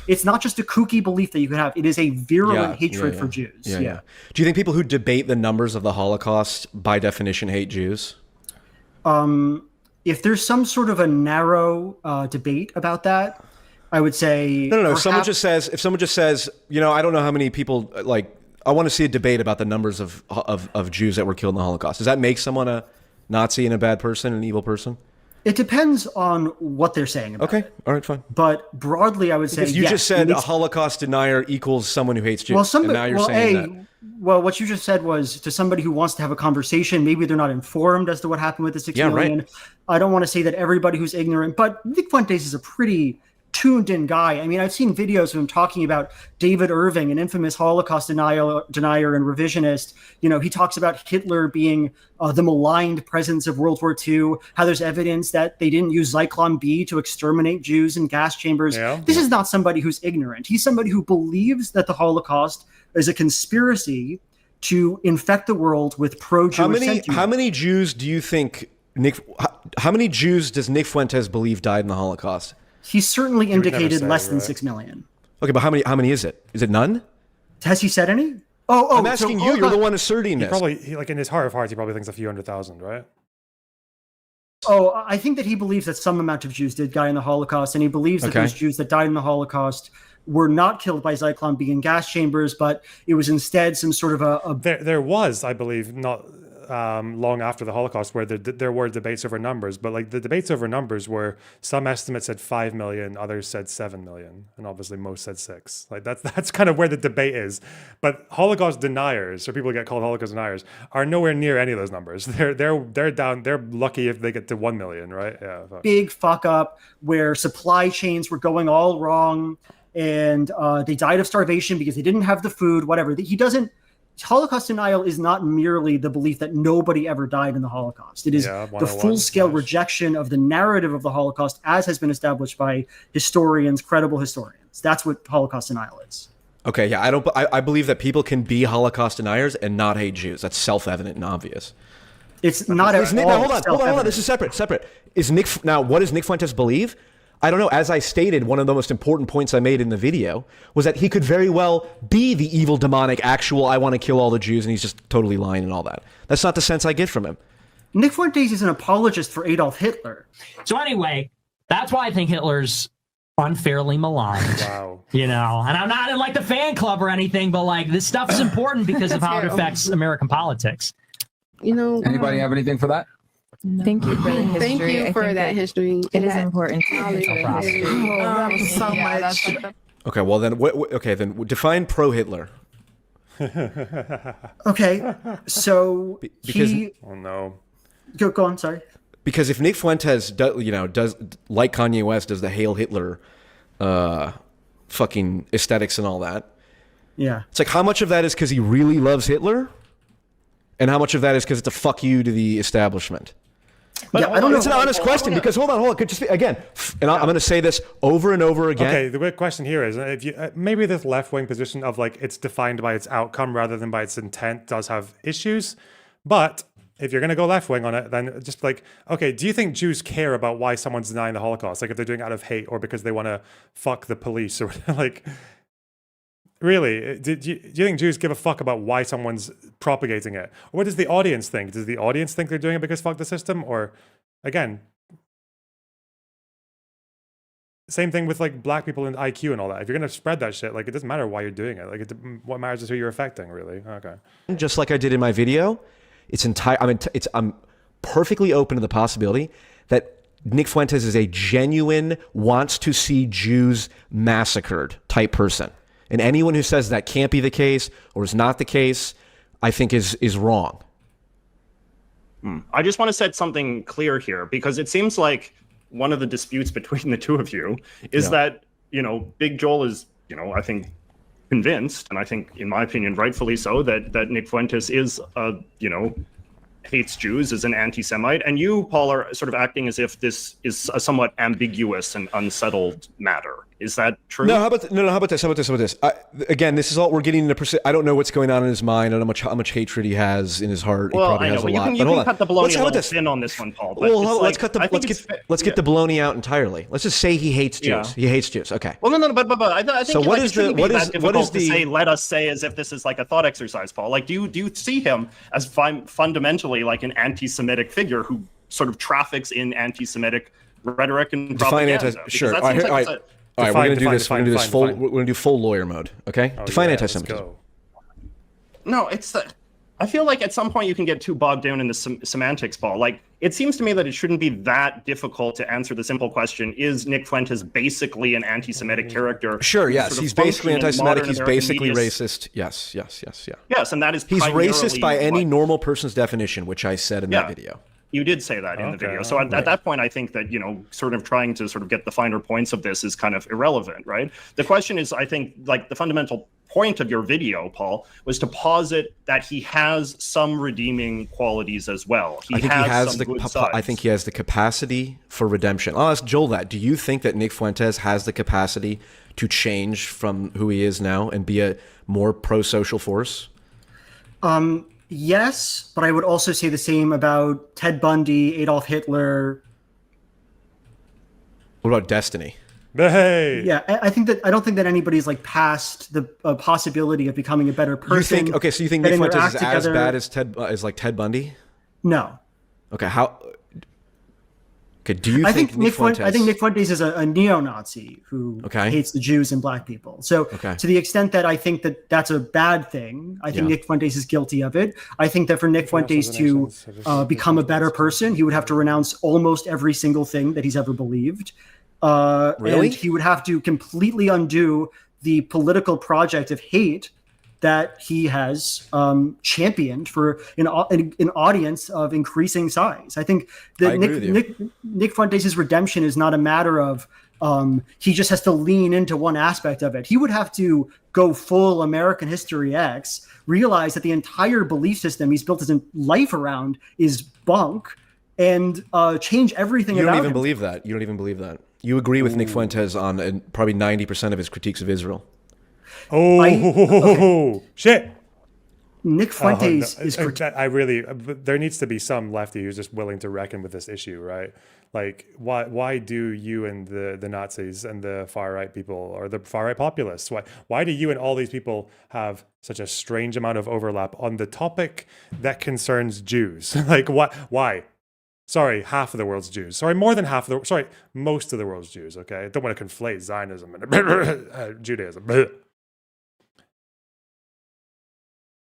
it's not just a kooky belief that you can have. It is a virulent hatred for Jews. Yeah. Do you think people who debate the numbers of the Holocaust by definition hate Jews? If there's some sort of a narrow debate about that, I would say no. If someone just says, you know, I don't know how many people like. I want to see a debate about the numbers of Jews that were killed in the Holocaust. Does that make someone a Nazi and a bad person, an evil person? It depends on what they're saying about it. All right, fine. But broadly, I would say you just said a Holocaust denier equals someone who hates Jews. Well, and now you're saying that. Well, what you just said was to somebody who wants to have a conversation, maybe they're not informed as to what happened with the 6 million. Right. I don't want to say that everybody who's ignorant, but Nick Fuentes is a pretty tuned in guy. I mean, I've seen videos of him talking about David Irving, an infamous Holocaust denier and revisionist. You know, he talks about Hitler being the maligned presence of World War II, how there's evidence that they didn't use Zyklon B to exterminate Jews in gas chambers. This is not somebody who's ignorant. He's somebody who believes that the Holocaust is a conspiracy to infect the world with pro-Jewish sentiment. How many Jews do you think how many Jews does Nick Fuentes believe died in the Holocaust? He certainly indicated less than 6 million. Okay, but how many is it? Is it none? Has he said any? I'm asking you. You're the one asserting this. Probably, like in his heart of hearts, he probably thinks a few 100,000, right? I think that he believes that some amount of Jews did die in the Holocaust, and he believes that those Jews that died in the Holocaust were not killed by Zyklon B in gas chambers, but it was instead some sort of a... There was, I believe, not long after the Holocaust, where there were debates over numbers, but like the debates over numbers were, some estimates said 5 million, others said 7 million, and obviously most said 6. Like that's kind of where the debate is. But Holocaust deniers, or people who get called Holocaust deniers, are nowhere near any of those numbers. They're down. They're lucky if they get to 1 million, right? Yeah. Big fuck up where supply chains were going all wrong, and they died of starvation because they didn't have the food. Whatever. Holocaust denial is not merely the belief that nobody ever died in the Holocaust. It is the full-scale rejection of the narrative of the Holocaust as has been established by historians, credible historians. That's what Holocaust denial is. Okay, yeah, I believe that people can be Holocaust deniers and not hate Jews. That's self-evident and obvious. It's not at all. Hold on. This is separate. What does Nick Fuentes believe? I don't know. As I stated, one of the most important points I made in the video was that he could very well be the evil, demonic, actual, I want to kill all the Jews, and he's just totally lying and all that. That's not the sense I get from him. Nick Fuentes is an apologist for Adolf Hitler. So anyway, that's why I think Hitler's unfairly maligned. Wow. You know, and I'm not in like the fan club or anything, but like this stuff is important because of how it affects American politics. You know, anybody have anything for that? No. Thank you for the history. Thank you for that history. It is important. That was so much. Okay, well then, then define pro-Hitler. Okay, so oh no. Go on. Sorry. Because if Nick Fuentes does like Kanye West, does the Hail Hitler, fucking aesthetics and all that. Yeah. It's like, how much of that is because he really loves Hitler, and how much of that is because it's a fuck you to the establishment? But I don't know. It's an honest question because hold on. Could just be, again, and I'm going to say this over and over again. Okay, the big question here is if you maybe this left-wing position of like it's defined by its outcome rather than by its intent does have issues, but if you're going to go left wing on it, then just like, okay, do you think Jews care about why someone's denying the Holocaust? Like if they're doing it out of hate or because they want to fuck the police or like, really? Do you think Jews give a fuck about why someone's propagating it? Or what does the audience think? Does the audience think they're doing it because fuck the system? Or again, same thing with like black people and IQ and all that. If you're going to spread that shit, like it doesn't matter why you're doing it. Like what matters is who you're affecting, really. Okay. Just like I did in my video, I'm perfectly open to the possibility that Nick Fuentes is a genuine wants to see Jews massacred type person. And anyone who says that can't be the case or is not the case, I think is wrong. I just want to set something clear here, because it seems like one of the disputes between the two of you is that, Big Joel is, I think convinced, and I think, in my opinion, rightfully so, that Nick Fuentes is, hates Jews, is an anti-Semite, and you, Paul, are sort of acting as if this is a somewhat ambiguous and unsettled matter. Is that true? No, how about this? Again, this is all we're getting into. I don't know what's going on in his mind. I don't know how much hatred he has in his heart. Well, he probably has a lot. You can cut the baloney a little thin on this one, Paul. Let's get the baloney out entirely. Let's just say he hates Jews. Yeah. He hates Jews. Okay. Well, no, but I think so. What is the say? Let us say as if this is like a thought exercise, Paul. Like, do you see him as fundamentally like an anti-Semitic figure who sort of traffics in anti-Semitic rhetoric and propaganda? Sure. All right, we're going to do this. We're going to do this full. We're going to do full lawyer mode. Okay. Define anti-Semitism. No, I feel like at some point you can get too bogged down in the semantics, Paul. Like, it seems to me that it shouldn't be that difficult to answer the simple question: is Nick Fuentes basically an anti-Semitic character? Sure. Yes, he's basically anti-Semitic. He's basically racist. Yes. Yes, and that is he's racist by any normal person's definition, which I said in that video. You did say that in the video. So at that point, I think that, sort of trying to sort of get the finer points of this is kind of irrelevant, right? The question is, I think, like the fundamental point of your video, Paul, was to posit that he has some redeeming qualities as well. I think he has the capacity for redemption. I'll ask Joel that. Do you think that Nick Fuentes has the capacity to change from who he is now and be a more pro-social force? Yes, but I would also say the same about Ted Bundy, Adolf Hitler. What about Destiny? Hey. Yeah, I don't think that anybody's like past the possibility of becoming a better person. So you think Nick Fuentes is as bad as Ted Bundy? No. Okay, how? Okay, do you think Nick Fuentes? I think Nick Fuentes is a neo-Nazi who hates the Jews and black people. So to the extent that I think that that's a bad thing, I think Nick Fuentes is guilty of it. I think that for Nick Fuentes to become a better person, he would have to renounce almost every single thing that he's ever believed. Really? And he would have to completely undo the political project of hate that he has championed for an audience of increasing size. I think that Nick Fuentes' redemption is not a matter of he just has to lean into one aspect of it. He would have to go full American History X, realize that the entire belief system he's built his life around is bunk, and change everything about him. You don't even believe that. You don't even believe that. You agree with Nick Fuentes on probably 90% of his critiques of Israel. Shit. Nick Fuentes is. There needs to be some lefty who's just willing to reckon with this issue, right? Like, why do you and the Nazis and the far right people or the far right populists? Why do you and all these people have such a strange amount of overlap on the topic that concerns Jews? Like, why? Sorry, half of the world's Jews. Sorry, more than half of most of the world's Jews. Okay, I don't want to conflate Zionism and Judaism.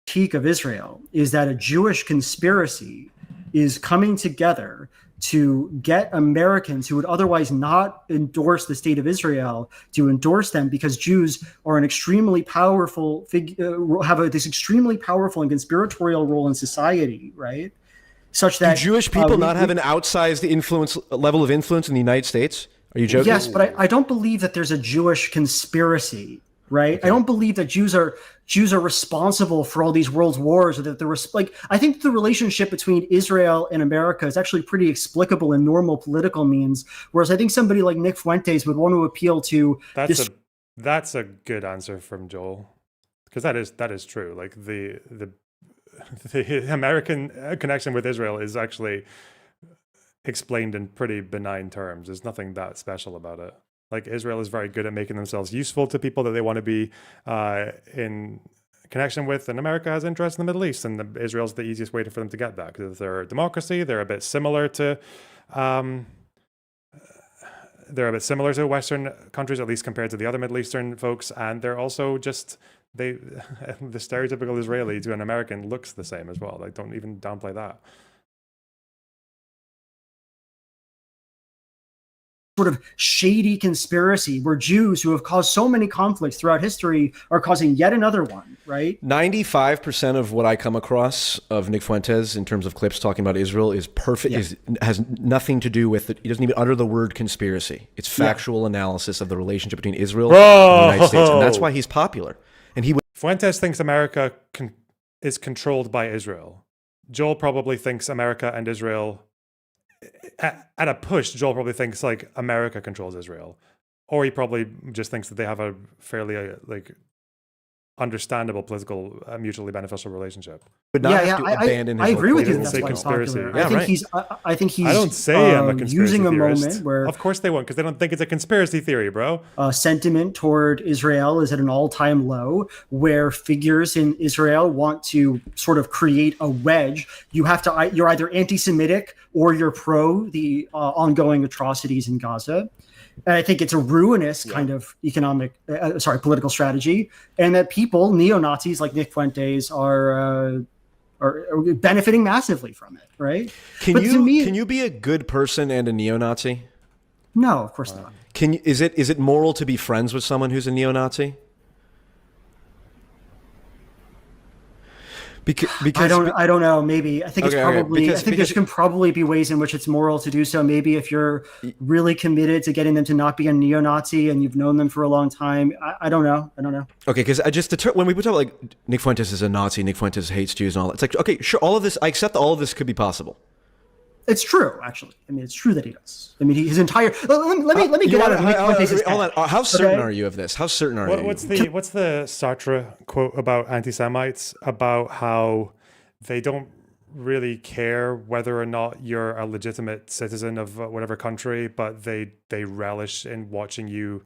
Critique of Israel is that a Jewish conspiracy is coming together to get Americans who would otherwise not endorse the state of Israel to endorse them, because Jews are an extremely powerful this extremely powerful and conspiratorial role in society, right? Such that do Jewish people not have an outsized level of influence in the United States? Are you joking? Yes, but I don't believe that there's a Jewish conspiracy, right? Okay. I don't believe that Jews are responsible for all these world wars, or that there was I think the relationship between Israel and America is actually pretty explicable in normal political means. Whereas I think somebody like Nick Fuentes would want to appeal to that's a good answer from Joel, because that is true. Like the American connection with Israel is actually explained in pretty benign terms. There's nothing that special about it. Like, Israel is very good at making themselves useful to people that they want to be in connection with, and America has interest in the Middle East, and Israel's the easiest way for them to get that, because they're a democracy. They're a bit similar to Western countries, at least compared to the other Middle Eastern folks, and they're also just the stereotypical Israeli to an American looks the same as well. Like, don't even downplay that. Sort of shady conspiracy where Jews who have caused so many conflicts throughout history are causing yet another one, right? 95% of what I come across of Nick Fuentes in terms of clips talking about Israel is perfect, has nothing to do with it. He doesn't even utter the word conspiracy. It's factual analysis of the relationship between Israel and the United States, and that's why he's popular. And Fuentes thinks America is controlled by Israel. Joel probably thinks America and Israel, at a push, Joel probably thinks like America controls Israel, or he probably just thinks that they have a fairly like understandable political, mutually beneficial relationship. But not have to abandon his I agree with you. Say conspiracy. I think he's. I don't say I'm a conspiracy using a theorist. moment where, of course they won't, because they don't think it's a conspiracy theory, bro. Sentiment toward Israel is at an all-time low, where figures in Israel want to sort of create a wedge. You're either anti-Semitic or you're pro the ongoing atrocities in Gaza. And I think it's a ruinous kind of political strategy, and that people, neo-Nazis like Nick Fuentes, are benefiting massively from it, right? Can you be a good person and a neo-Nazi? No, of course not. Is it moral to be friends with someone who's a neo-Nazi? Because I don't know. Maybe I think it's probably. I think there can probably be ways in which it's moral to do so. Maybe if you're really committed to getting them to not be a neo-Nazi and you've known them for a long time. I don't know. Okay, because when we talk like Nick Fuentes is a Nazi, Nick Fuentes hates Jews and all that, it's like, okay, sure, all of this, I accept all of this could be possible. It's true, actually. I mean, it's true that he does. I mean, his entire. Let me get out of Nick Fuentes' hold on. How certain are you of this? How certain are you? What's the Sartre quote about anti-Semites, about how they don't really care whether or not you're a legitimate citizen of whatever country, but they relish in watching you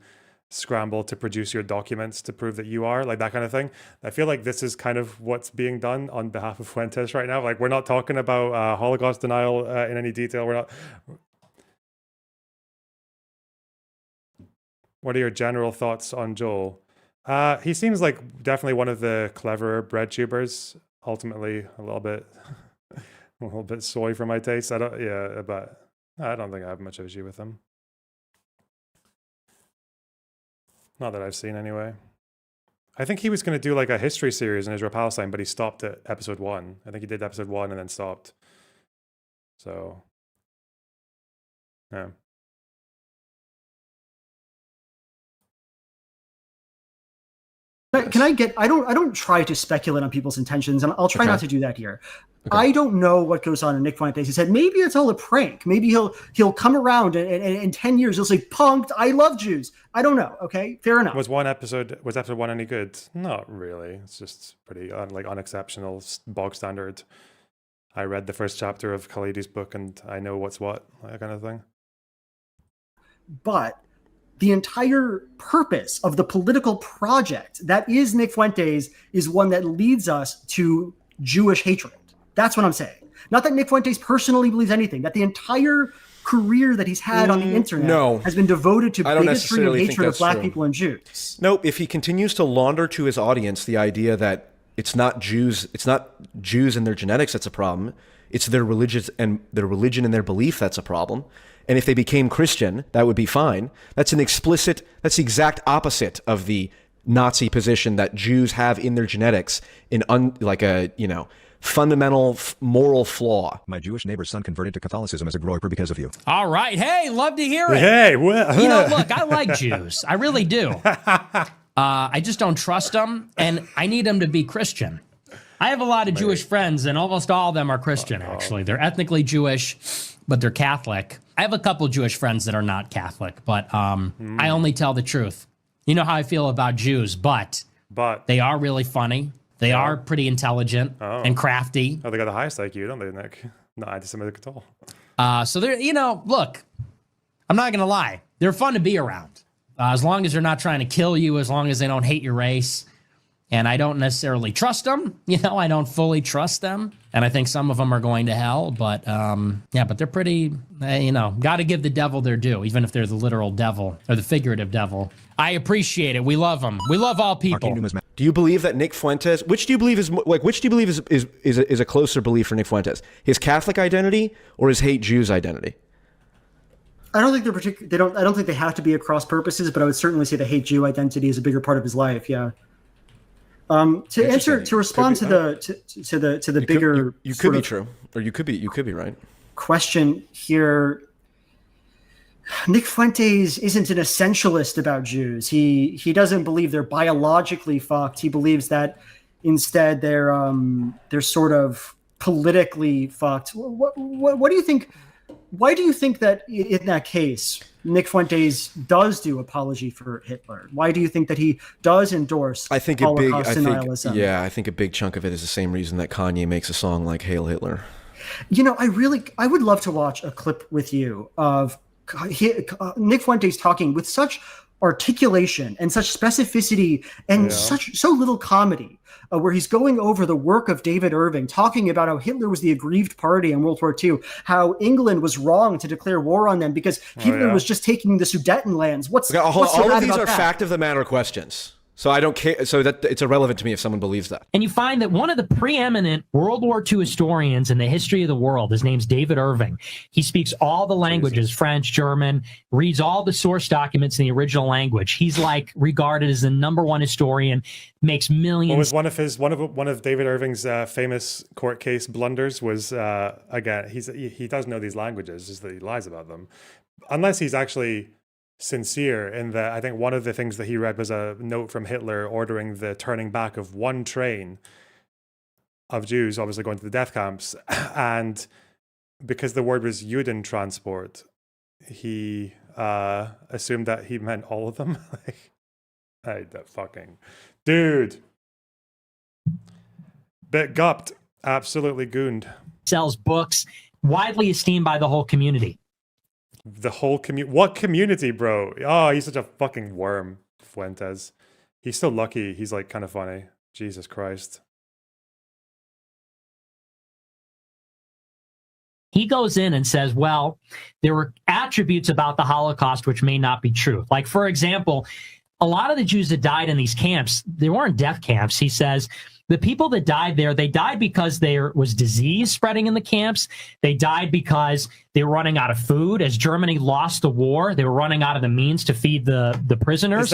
scramble to produce your documents to prove that you are, like that kind of thing. I feel like this is kind of what's being done on behalf of Fuentes right now. Like, we're not talking about Holocaust denial in any detail. We're not. What are your general thoughts on Joel? He seems like definitely one of the cleverer bread tubers. Ultimately, a little bit soy for my taste. But I don't think I have much issue with him. Not that I've seen, anyway. I think he was going to do like a history series in Israel-Palestine, but he stopped at episode 1. I think he did episode 1 and then stopped. So, yeah. Can I get? I don't try to speculate on people's intentions, and I'll try not to do that here. Okay. I don't know what goes on in Nick Fuentes. He said maybe it's all a prank. Maybe he'll come around and in 10 years he'll say, "Punked, I love Jews." I don't know. Okay, fair enough. Was episode 1 any good? Not really. It's just pretty unexceptional, bog standard. I read the first chapter of Khaledi's book and I know what's what, that kind of thing. But the entire purpose of the political project that is Nick Fuentes is one that leads us to Jewish hatred. That's what I'm saying. Not that Nick Fuentes personally believes anything, that the entire career that he's had on the internet has been devoted to bigotry and hatred of black people and Jews. Nope. If he continues to launder to his audience the idea that it's not Jews and their genetics that's a problem, it's their religion and their belief that's a problem. And if they became Christian, that would be fine. That's the exact opposite of the Nazi position that Jews have in their genetics, fundamental moral flaw. My Jewish neighbor's son converted to Catholicism as a groyper because of you. All right. Hey, love to hear it. Hey, well. Look, I like Jews. I really do. I just don't trust them, and I need them to be Christian. I have a lot of Jewish friends, and almost all of them are Christian, actually. They're ethnically Jewish, but they're Catholic. I have a couple Jewish friends that are not Catholic, but I only tell the truth. You know how I feel about Jews, but they are really funny. They are pretty intelligent and crafty. Oh, they got the highest IQ, don't they, Nick? Not anti-Semitic at all. So they're, look, I'm not going to lie. They're fun to be around. As long as they're not trying to kill you, as long as they don't hate your race. And I don't necessarily trust them. I don't fully trust them. And I think some of them are going to hell. But, but they're pretty, got to give the devil their due, even if they're the literal devil or the figurative devil. I appreciate it. We love them. We love all people. Do you believe that Nick Fuentes, which do you believe is a closer belief for Nick Fuentes? His Catholic identity or his hate Jews identity? I don't think I don't think they have to be at cross purposes, but I would certainly say the hate Jew identity is a bigger part of his life. Yeah. To respond to the bigger, you could be true, or you could be right. Question here. Nick Fuentes isn't an essentialist about Jews. He doesn't believe they're biologically fucked. He believes that instead they're sort of politically fucked. What do you think? Why do you think that in that case, Nick Fuentes does do apology for Hitler? Why do you think that he does endorse Holocaust denialism? I think a big chunk of it is the same reason that Kanye makes a song like Hail Hitler. I would love to watch a clip with you of Nick Fuentes talking with such articulation and such specificity and so little comedy, where he's going over the work of David Irving, talking about how Hitler was the aggrieved party in World War II, how England was wrong to declare war on them because Hitler was just taking the Sudetenlands. All of these are fact of the matter questions. So I don't care. So that it's irrelevant to me if someone believes that. And you find that one of the preeminent World War II historians in the history of the world, his name's David Irving. He speaks all the languages, French, German, reads all the source documents in the original language. He's regarded as the #1 historian, makes millions. What was one of David Irving's famous court case blunders was again he does know these languages, just that he lies about them, unless he's actually sincere in that. I think one of the things that he read was a note from Hitler ordering the turning back of one train of Jews, obviously going to the death camps, and because the word was Judentransport, he assumed that he meant all of them. That fucking dude. Bit gupped, absolutely gooned. Sells books, widely esteemed by the whole community. The whole community? What community, bro? Oh, he's such a fucking worm, Fuentes. He's so lucky. He's kind of funny. Jesus Christ. He goes in and says, well, there were attributes about the Holocaust which may not be true. Like, for example, a lot of the Jews that died in these camps, they weren't death camps. He says the people that died there, they died because there was disease spreading in the camps. They died because they were running out of food. As Germany lost the war, they were running out of the means to feed the prisoners. Is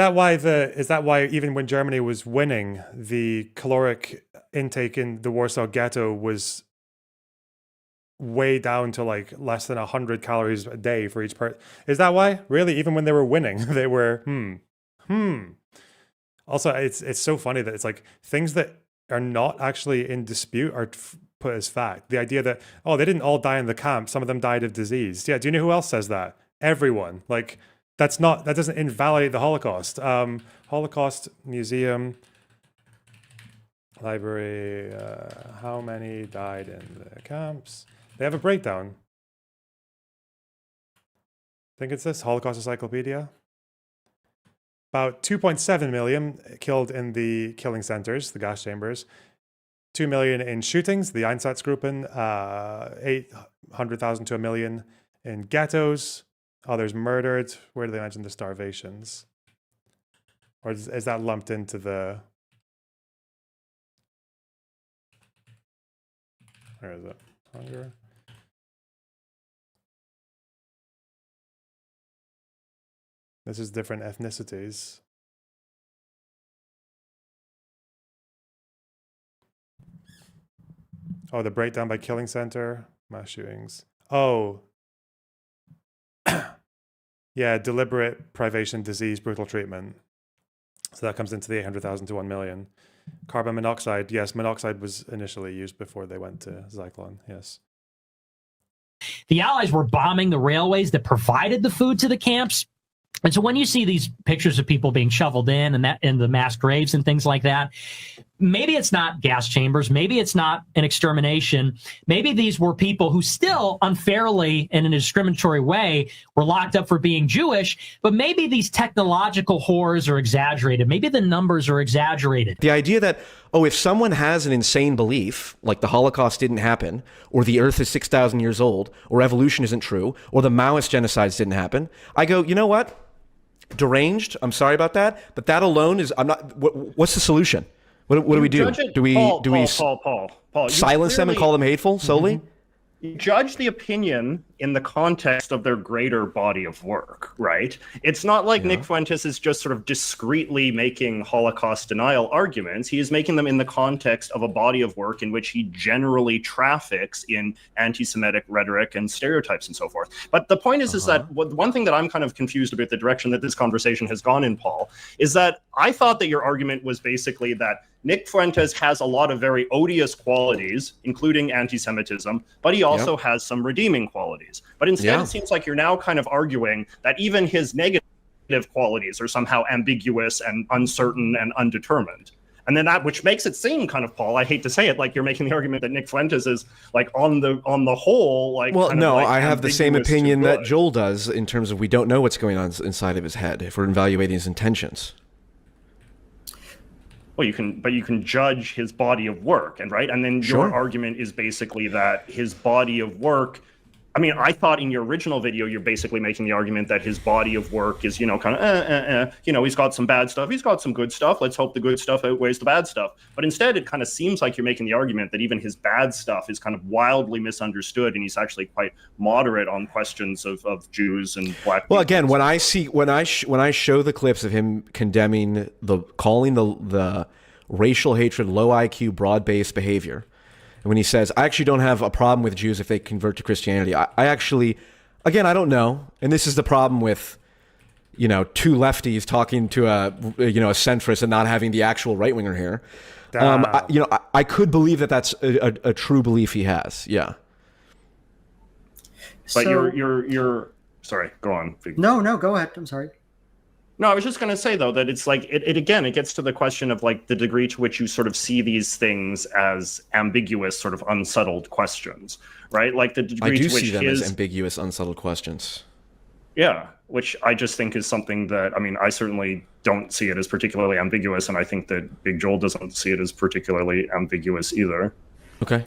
that why even when Germany was winning, the caloric intake in the Warsaw Ghetto was way down to less than 100 calories a day for each person? Is that why? Really? Even when they were winning, they were Also, it's so funny that it's things that are not actually in dispute are put as fact. The idea that, they didn't all die in the camp, some of them died of disease. Yeah, do you know who else says that? Everyone. That doesn't invalidate the Holocaust. Holocaust Museum Library, how many died in the camps? They have a breakdown. I think it's this, Holocaust Encyclopedia. About 2.7 million killed in the killing centers, the gas chambers. 2 million in shootings, the Einsatzgruppen. 800,000 to 1 million in ghettos. Others murdered. Where do they mention the starvations? Or is that lumped into the... Where is it? Hunger. This is different ethnicities. Oh, the breakdown by killing center, mass shootings. Oh. Yeah, deliberate privation, disease, brutal treatment. So that comes into the 800,000 to 1 million. Carbon monoxide. Yes, monoxide was initially used before they went to Zyklon. Yes. The Allies were bombing the railways that provided the food to the camps. And so when you see these pictures of people being shoveled in and the mass graves and things like that, maybe it's not gas chambers. Maybe it's not an extermination. Maybe these were people who still unfairly and in a discriminatory way were locked up for being Jewish. But maybe these technological horrors are exaggerated. Maybe the numbers are exaggerated. The idea that, oh, if someone has an insane belief, like the Holocaust didn't happen, or the Earth is 6,000 years old, or evolution isn't true, or the Maoist genocides didn't happen, I go, you know what? Deranged. I'm sorry about that, but that alone is. I'm not. What's the solution? What do we do? Do we Paul, silence them and call them hateful solely? You judge the opinion in the context of their greater body of work, right? It's not like Nick Fuentes is just sort of discreetly making Holocaust denial arguments. He is making them in the context of a body of work in which he generally traffics in anti-Semitic rhetoric and stereotypes and so forth. But the point is that one thing that I'm kind of confused about the direction that this conversation has gone in, Paul, is that I thought that your argument was basically that Nick Fuentes has a lot of very odious qualities, including anti-Semitism, but he also has some redeeming qualities. But instead, it seems like you're now kind of arguing that even his negative qualities are somehow ambiguous and uncertain and undetermined. And then that, which makes it seem kind of, Paul, I hate to say it, like you're making the argument that Nick Fuentes is like on the whole, like. Well, kind no, of like I have the same ambiguous to opinion that good. Joel does in terms of we don't know what's going on inside of his head if we're evaluating his intentions. Well, you can judge his body of work, and right, and then your argument is basically that his body of work. I mean, I thought in your original video, you're basically making the argument that his body of work is, kind of, he's got some bad stuff, he's got some good stuff. Let's hope the good stuff outweighs the bad stuff. But instead, it kind of seems like you're making the argument that even his bad stuff is kind of wildly misunderstood, and he's actually quite moderate on questions of Jews and black people. Well, again, when I show the clips of him condemning calling the racial hatred low IQ, broad-based behavior. And when he says, I actually don't have a problem with Jews if they convert to Christianity. I actually, again, I don't know. And this is the problem with, two lefties talking to a centrist and not having the actual right-winger here. I could believe that that's a true belief he has. Yeah. But you're sorry, go on. No, go ahead. I'm sorry. No, I was just going to say, though, that it's like, it gets to the question of like the degree to which you sort of see these things as ambiguous, sort of unsettled questions, right? Like the degree to which I do see them as ambiguous, unsettled questions. Yeah, which I just think is something that, I mean, I certainly don't see it as particularly ambiguous, and I think that Big Joel doesn't see it as particularly ambiguous either. Okay.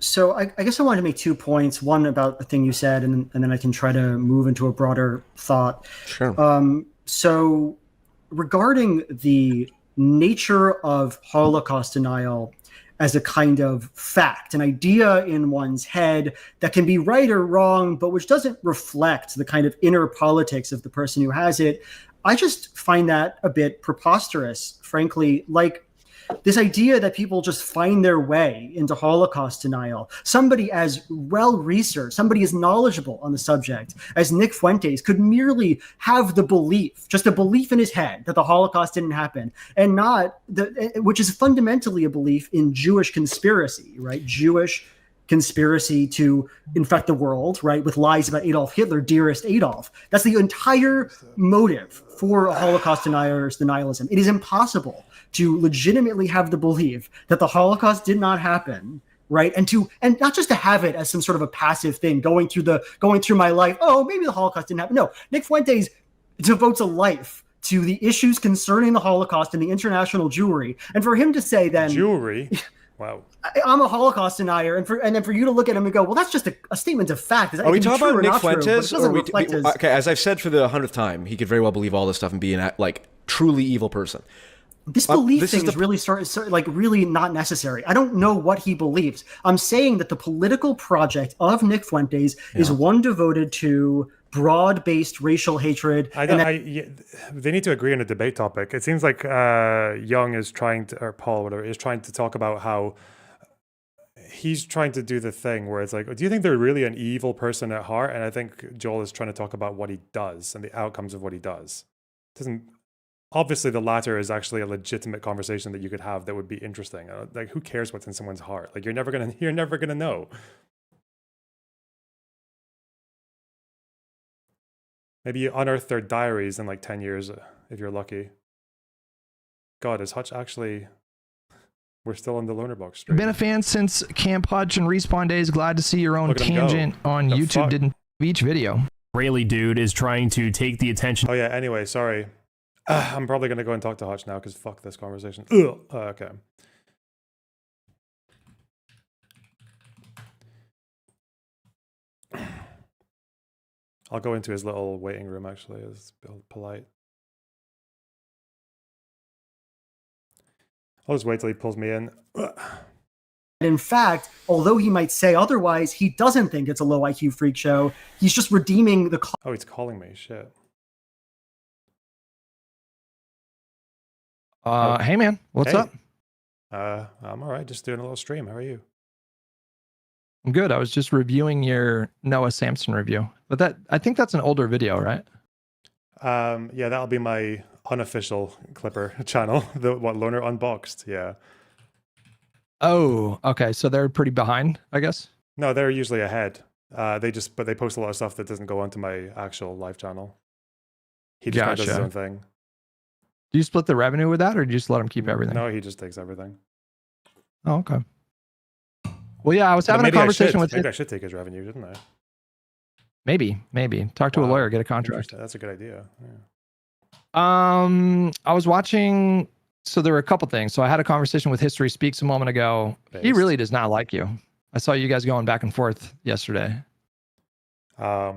So I guess I wanted to make 2 points. One about a thing you said, and then I can try to move into a broader thought. Sure. So regarding the nature of Holocaust denial as a kind of fact, an idea in one's head that can be right or wrong, but which doesn't reflect the kind of inner politics of the person who has it, I just find that a bit preposterous, frankly. Like, this idea that people just find their way into Holocaust denial, somebody as well-researched, somebody as knowledgeable on the subject as Nick Fuentes could merely have the belief, just a belief in his head that the Holocaust didn't happen, and not, which is fundamentally a belief in Jewish conspiracy, right? Jewish conspiracy to infect the world, right? With lies about Adolf Hitler, dearest Adolf. That's the entire motive for Holocaust denier's denialism. It is impossible to legitimately have the belief that the Holocaust did not happen, right? And not just to have it as some sort of a passive thing going through my life. Oh, maybe the Holocaust didn't happen. No, Nick Fuentes devotes a life to the issues concerning the Holocaust and the international Jewry. And for him to say then Jewry, wow, I'm a Holocaust denier, and then for you to look at him and go, well, that's just a statement of fact. Are we talking about Nick Fuentes? Fuentes? Okay, as I've said for the 100th time, he could very well believe all this stuff and be an truly evil person. This belief thing is really not necessary. I don't know what he believes. I'm saying that the political project of Nick Fuentes is one devoted to broad-based racial hatred. They need to agree on a debate topic. It seems like Young is trying to, or Paul, whatever, is trying to talk about how he's trying to do the thing where it's like, do you think they're really an evil person at heart? And I think Joel is trying to talk about what he does and the outcomes of what he does. Obviously, the latter is actually a legitimate conversation that you could have that would be interesting. Like, who cares what's in someone's heart? Like, you're never gonna know. Maybe you unearth their diaries in like 10 years if you're lucky. God, is Hutch actually... We're still on the Loner Box stream. Been a fan since Camp Hutch and Respawn days. Glad to see your own Look at him tangent go. on The YouTube fuck? didn't each video. Israeli dude is trying to take the attention. Oh yeah, anyway, sorry. I'm probably going to go and talk to Hutch now because fuck this conversation. Ugh. Okay. I'll go into his little waiting room actually. It's polite. I'll just wait till he pulls me in. In fact, although he might say otherwise, he doesn't think it's a low IQ freak show. He's just redeeming the... Oh, he's calling me. Shit. Hey man, what's up? I'm all right. Just doing a little stream. How are you? I'm good. I was just reviewing your Noah Samson review, but I think that's an older video, right? Yeah, that'll be my unofficial Clipper channel. The Loner Unboxed. Yeah. Oh, okay. So they're pretty behind, I guess. No, they're usually ahead. They post a lot of stuff that doesn't go onto my actual live channel. He just kind of does his own thing. Do you split the revenue with that, or do you just let him keep everything? No, he just takes everything. Oh, okay. Well, yeah, I was having a conversation with him. Maybe I should take his revenue, shouldn't I? Maybe. Talk to a lawyer, get a contract. That's a good idea. Yeah. I was watching. So there were a couple things. So I had a conversation with History Speaks a moment ago. He really does not like you. I saw you guys going back and forth yesterday. Yeah,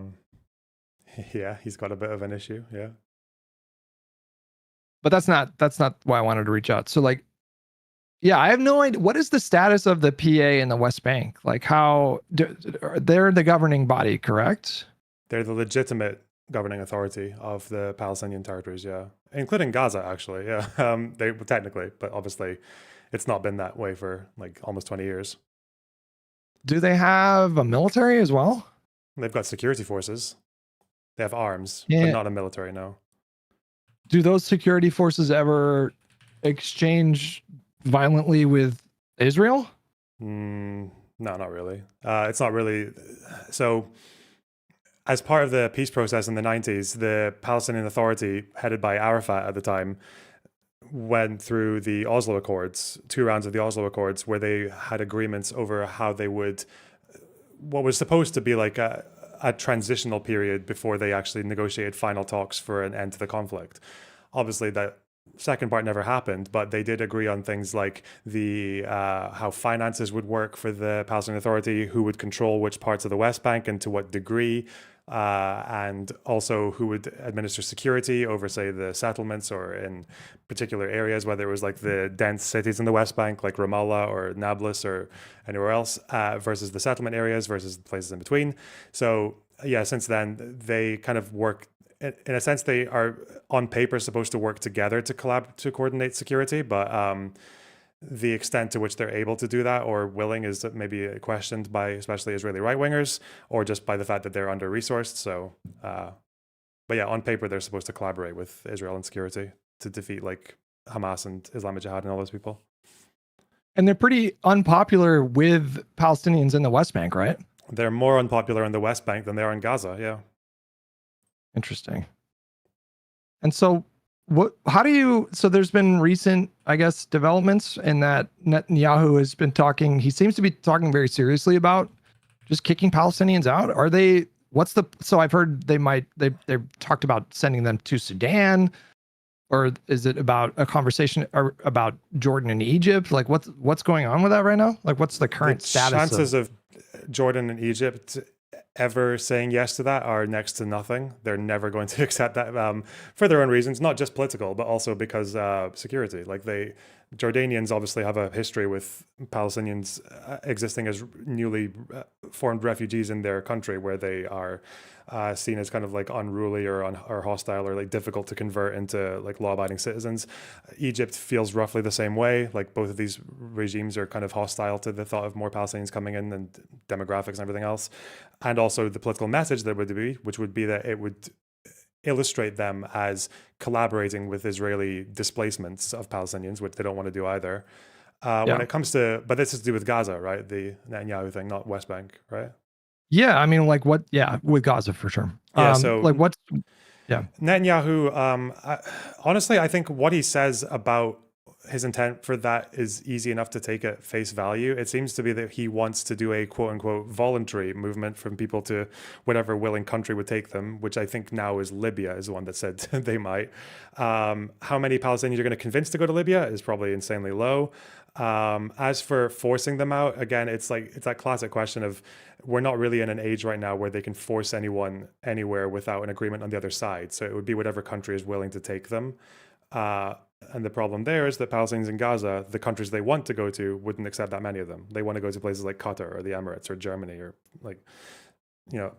he's got a bit of an issue. Yeah. But that's not why I wanted to reach out. So like, yeah, I have no idea. What is the status of the PA in the West Bank? Like they're the governing body, correct? They're the legitimate governing authority of the Palestinian territories, yeah. Including Gaza, actually, yeah. Technically, but obviously it's not been that way for like almost 20 years. Do they have a military as well? They've got security forces. They have arms, but not a military, no. Do those security forces ever exchange violently with Israel? No, not really. It's not really. So, as part of the peace process in the 90s, the Palestinian Authority, headed by Arafat at the time, went through the Oslo Accords, 2 rounds of the Oslo Accords, where they had agreements over how they would, what was supposed to be like a transitional period before they actually negotiated final talks for an end to the conflict. Obviously, that second part never happened, but they did agree on things like the how finances would work for the Palestinian Authority, who would control which parts of the West Bank and to what degree, and also who would administer security over, say, the settlements or in particular areas, whether it was like the dense cities in the West Bank, like Ramallah or Nablus or anywhere else, versus the settlement areas versus the places in between. So yeah, since then, they kind of work, in a sense, they are on paper supposed to work together to coordinate security, but the extent to which they're able to do that or willing is maybe questioned by especially Israeli right-wingers, or just by the fact that they're under-resourced. So, but yeah, on paper, they're supposed to collaborate with Israel in security to defeat like Hamas and Islamic Jihad and all those people. And they're pretty unpopular with Palestinians in the West Bank, right? They're more unpopular in the West Bank than they are in Gaza, yeah. Interesting. And so so there's been recent, I guess, developments in that Netanyahu has been talking, he seems to be talking very seriously about just kicking Palestinians out. Are they, so I've heard they've talked about sending them to Sudan, or is it about a conversation about Jordan and Egypt? Like what's going on with that right now? Like what's the current status? Chances of Jordan and Egypt ever saying yes to that are next to nothing. They're never going to accept that for their own reasons, not just political, but also because security. Like Jordanians obviously have a history with Palestinians existing as newly formed refugees in their country, where they are seen as kind of like unruly or hostile or like difficult to convert into like law-abiding citizens. Egypt feels roughly the same way. Like both of these regimes are kind of hostile to the thought of more Palestinians coming in and demographics and everything else. And also the political message that would be, which would be that it would illustrate them as collaborating with Israeli displacements of Palestinians, which they don't want to do either. When it comes to, but this is to do with Gaza, right? The Netanyahu thing, not West Bank, right? Yeah, I mean, like what? Yeah, with Gaza for sure. Yeah, so like what's? Yeah, Netanyahu. Honestly, I think what he says about his intent for that is easy enough to take at face value. It seems to be that he wants to do a quote unquote voluntary movement from people to whatever willing country would take them, which I think now is Libya is the one that said they might. How many Palestinians you're going to convince to go to Libya is probably insanely low. As for forcing them out, again, it's that classic question of we're not really in an age right now where they can force anyone anywhere without an agreement on the other side. So it would be whatever country is willing to take them. And the problem there is that Palestinians in Gaza, the countries they want to go to, wouldn't accept that many of them. They want to go to places like Qatar or the Emirates or Germany or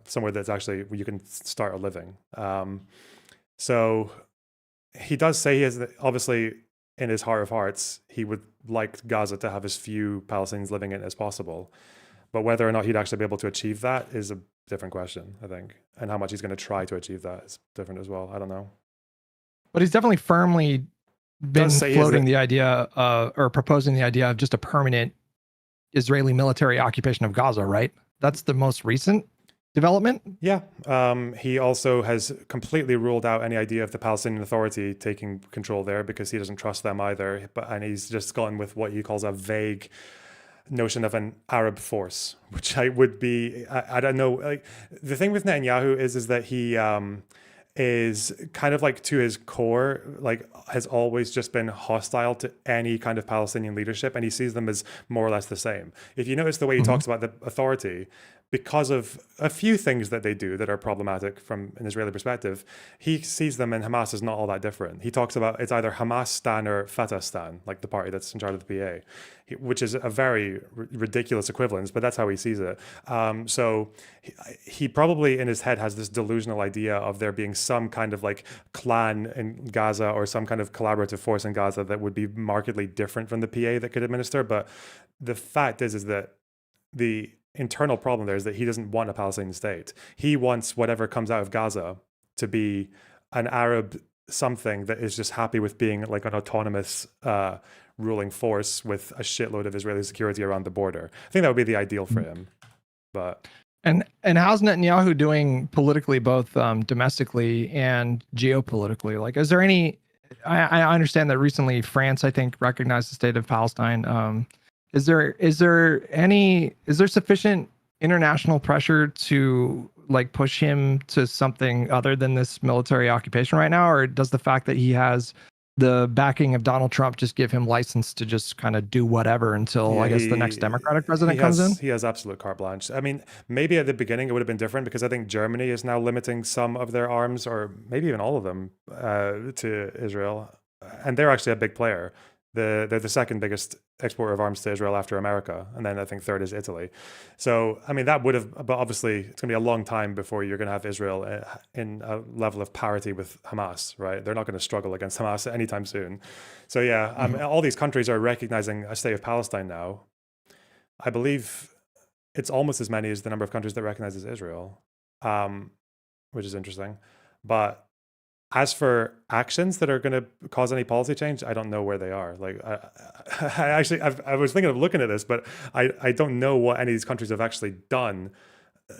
somewhere that's actually where you can start a living. So he does say he has, obviously, in his heart of hearts, he would like Gaza to have as few Palestinians living in it as possible. But whether or not he'd actually be able to achieve that is a different question, I think. And how much he's going to try to achieve that is different as well. I don't know. But he's definitely firmly been floating the idea or proposing the idea of just a permanent Israeli military occupation of Gaza, right? That's the most recent development. Yeah. He also has completely ruled out any idea of the Palestinian Authority taking control there because he doesn't trust them either. And he's just gone with what he calls a vague notion of an Arab force, which I don't know. Like, the thing with Netanyahu is that he is kind of like to his core, like has always just been hostile to any kind of Palestinian leadership, and he sees them as more or less the same. If you notice the way he talks about the authority, because of a few things that they do that are problematic from an Israeli perspective, he sees them and Hamas as not all that different. He talks about it's either Hamas Stan or Fatah Stan, like the party that's in charge of the PA, which is a very ridiculous equivalence, but that's how he sees it. So he probably in his head has this delusional idea of there being some kind of like clan in Gaza or some kind of collaborative force in Gaza that would be markedly different from the PA that could administer. But the fact is that the internal problem there is that he doesn't want a Palestinian state. He wants whatever comes out of Gaza to be an Arab something that is just happy with being like an autonomous ruling force with a shitload of Israeli security around the border. I think that would be the ideal for him. But and how's Netanyahu doing politically, both domestically and geopolitically? Like, is there any? I understand that recently France, I think, recognized the state of Palestine. Is there sufficient international pressure to like push him to something other than this military occupation right now, or does the fact that he has the backing of Donald Trump just give him license to just kind of do whatever until I guess the next Democratic president comes in? He has absolute carte blanche. I mean, maybe at the beginning it would have been different because I think Germany is now limiting some of their arms, or maybe even all of them, to Israel, and they're actually a big player. They're the second biggest exporter of arms to Israel after America, and then I think third is Italy. So, I mean, that would have, but obviously it's going to be a long time before you're going to have Israel in a level of parity with Hamas, right? They're not going to struggle against Hamas anytime soon. So, yeah, all these countries are recognizing a state of Palestine now. I believe it's almost as many as the number of countries that recognizes Israel, which is interesting. But as for actions that are going to cause any policy change, I don't know where they are. Like, I was thinking of looking at this, but I don't know what any of these countries have actually done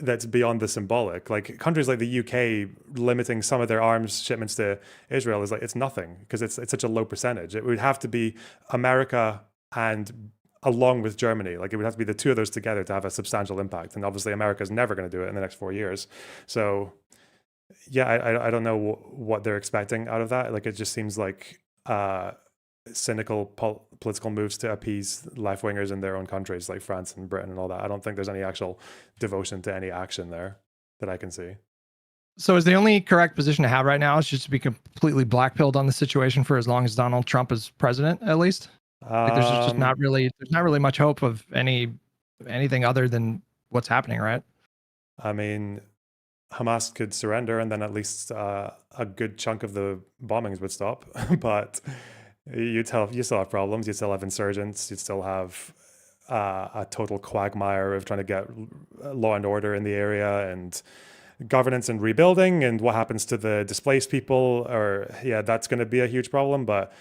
that's beyond the symbolic. Like countries like the UK limiting some of their arms shipments to Israel is like, it's nothing because it's such a low percentage. It would have to be America and along with Germany. Like it would have to be the two of those together to have a substantial impact. And obviously America's never going to do it in the next 4 years. So yeah, I don't know what they're expecting out of that. Like, it just seems like cynical political moves to appease left-wingers in their own countries, like France and Britain and all that. I don't think there's any actual devotion to any action there that I can see. So is the only correct position to have right now is just to be completely blackpilled on the situation for as long as Donald Trump is president, at least? Like there's just not really much hope of anything other than what's happening, right? I mean, Hamas could surrender and then at least a good chunk of the bombings would stop. But you still have problems. You still have insurgents. You still have a total quagmire of trying to get law and order in the area and governance and rebuilding. And what happens to the displaced people? Or that's going to be a huge problem. But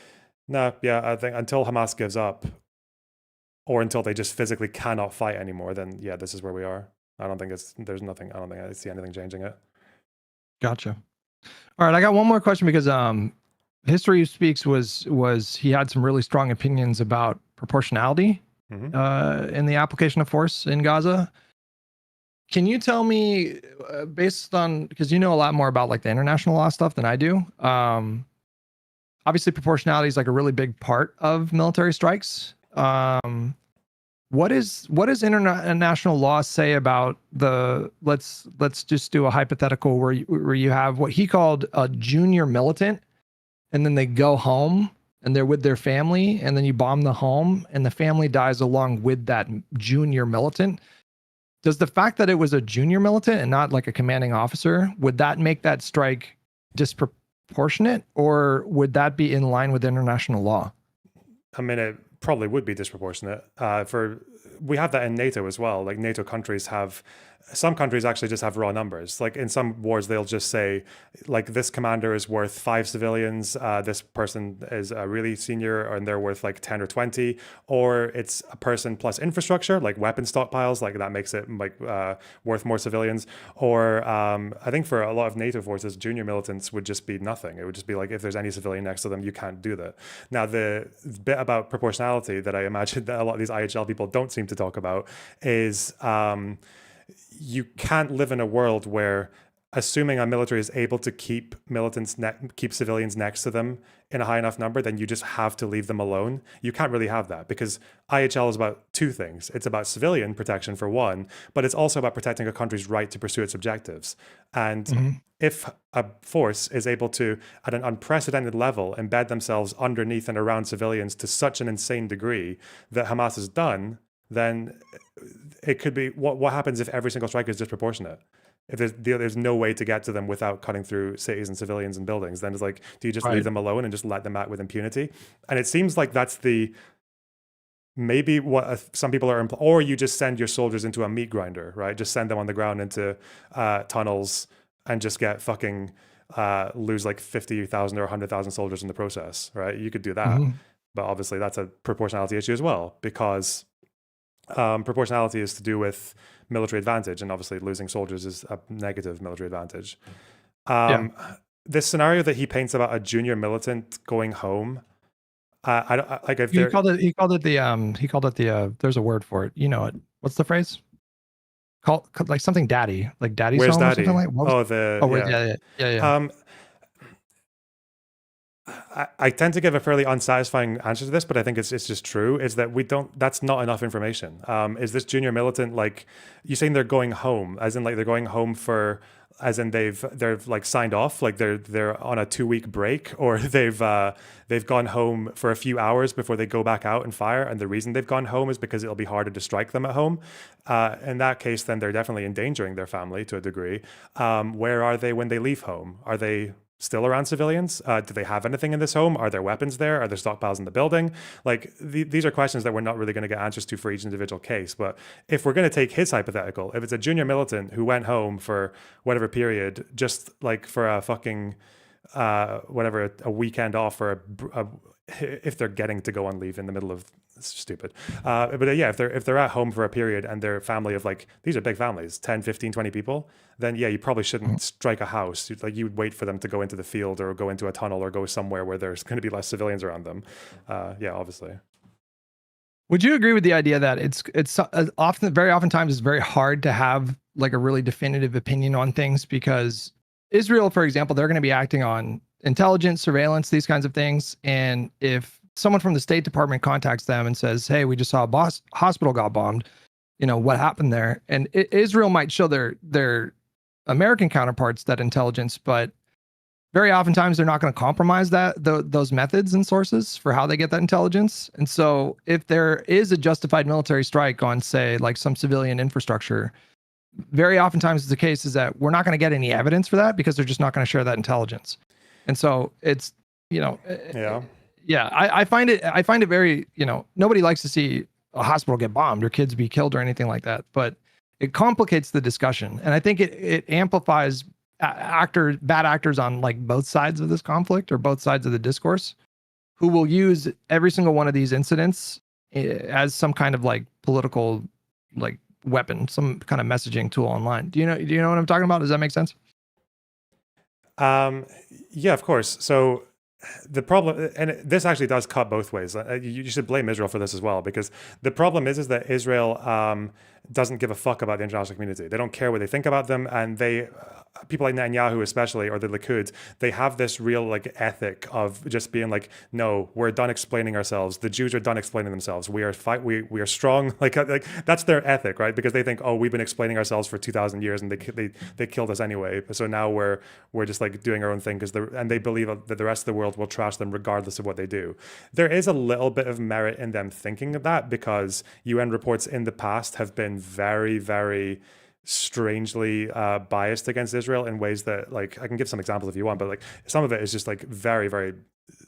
no, I think until Hamas gives up or until they just physically cannot fight anymore, then this is where we are. I don't think I see anything changing it. Gotcha. All right, I got one more question because History Speaks was he had some really strong opinions about proportionality in the application of force in Gaza. Can you tell me, based on, because you know a lot more about like the international law stuff than I do. Obviously, proportionality is like a really big part of military strikes. What does international law say about the let's just do a hypothetical where you have what he called a junior militant, and then they go home and they're with their family, and then you bomb the home and the family dies along with that junior militant. Does the fact that it was a junior militant and not like a commanding officer, would that make that strike disproportionate, or would that be in line with international law? I mean, it probably would be disproportionate. We have that in NATO as well. Like NATO countries some countries actually just have raw numbers. Like in some wars, they'll just say, like, this commander is worth 5 civilians. This person is really senior, and they're worth like 10 or 20. Or it's a person plus infrastructure, like weapon stockpiles, like that makes it like worth more civilians. Or I think for a lot of NATO forces, junior militants would just be nothing. It would just be like, if there's any civilian next to them, you can't do that. Now, the bit about proportionality that I imagine that a lot of these IHL people don't seem to talk about is you can't live in a world where, assuming a military is able to keep civilians next to them in a high enough number, then you just have to leave them alone. You can't really have that, because IHL is about two things. It's about civilian protection for one, but it's also about protecting a country's right to pursue its objectives. And if a force is able to, at an unprecedented level, embed themselves underneath and around civilians to such an insane degree that Hamas has done, then it could be, what happens if every single strike is disproportionate? If there's no way to get to them without cutting through cities and civilians and buildings, then it's like, do you just leave them alone and just let them out with impunity? And it seems like that's maybe what some people are, or you just send your soldiers into a meat grinder, right? Just send them on the ground into tunnels and just get fucking lose like 50,000 or 100,000 soldiers in the process, right? You could do that. But obviously that's a proportionality issue as well, because proportionality is to do with military advantage, and obviously losing soldiers is a negative military advantage. This scenario that he paints about a junior militant going home, I don't like. If he called it the there's a word for it. You know it. What's the phrase? Call like something daddy, like daddy's Where's home daddy? or something like. Yeah. I tend to give a fairly unsatisfying answer to this, but I think it's just true, is that that's not enough information. Is this junior militant, like, you saying they're going home, as in like they're going home as in they're like signed off, like they're on a 2-week break, or they've gone home for a few hours before they go back out and fire, and the reason they've gone home is because it'll be harder to strike them at home. In that case, then they're definitely endangering their family to a degree. Where are they when they leave home? Are they still around civilians? Do they have anything in this home? Are there weapons there? Are there stockpiles in the building? Like, these are questions that we're not really going to get answers to for each individual case. But if we're going to take his hypothetical, if it's a junior militant who went home for whatever period, just like for a fucking a weekend off, or if they're getting to go on leave in the middle of, stupid. But yeah, if they're at home for a period and their family of, like, these are big families, 10, 15, 20 people, then yeah, you probably shouldn't strike a house. Like, you would wait for them to go into the field or go into a tunnel or go somewhere where there's going to be less civilians around them. Yeah, obviously. Would you agree with the idea that it's very oftentimes it's very hard to have like a really definitive opinion on things, because Israel, for example, they're going to be acting on intelligence, surveillance, these kinds of things. And if someone from the State Department contacts them and says, hey, we just saw a hospital got bombed, you know, what happened there? And Israel might show their American counterparts that intelligence, but very oftentimes they're not going to compromise those methods and sources for how they get that intelligence. And so if there is a justified military strike on, say, like some civilian infrastructure, very oftentimes the case is that we're not going to get any evidence for that, because they're just not going to share that intelligence. And so it's, you know, I find it very, you know, nobody likes to see a hospital get bombed or kids be killed or anything like that, but it complicates the discussion. And I think it amplifies bad actors on like both sides of this conflict, or both sides of the discourse, who will use every single one of these incidents as some kind of like political like weapon, some kind of messaging tool online. Do you know what I'm talking about? Does that make sense? Yeah, of course. So the problem, and this actually does cut both ways. You should blame Israel for this as well, because the problem is that Israel doesn't give a fuck about the international community. They don't care what they think about them, and they, people like Netanyahu especially, or the Likud, they have this real like ethic of just being like, no, we're done explaining ourselves. The Jews are done explaining themselves. We are strong. Like that's their ethic, right? Because they think, oh, we've been explaining ourselves for 2,000 years, and they killed us anyway. So now we're just like doing our own thing, and they believe that the rest of the world will trash them regardless of what they do. There is a little bit of merit in them thinking of that, because UN reports in the past have been very, very strangely biased against Israel in ways that, like, I can give some examples if you want, but like some of it is just like very, very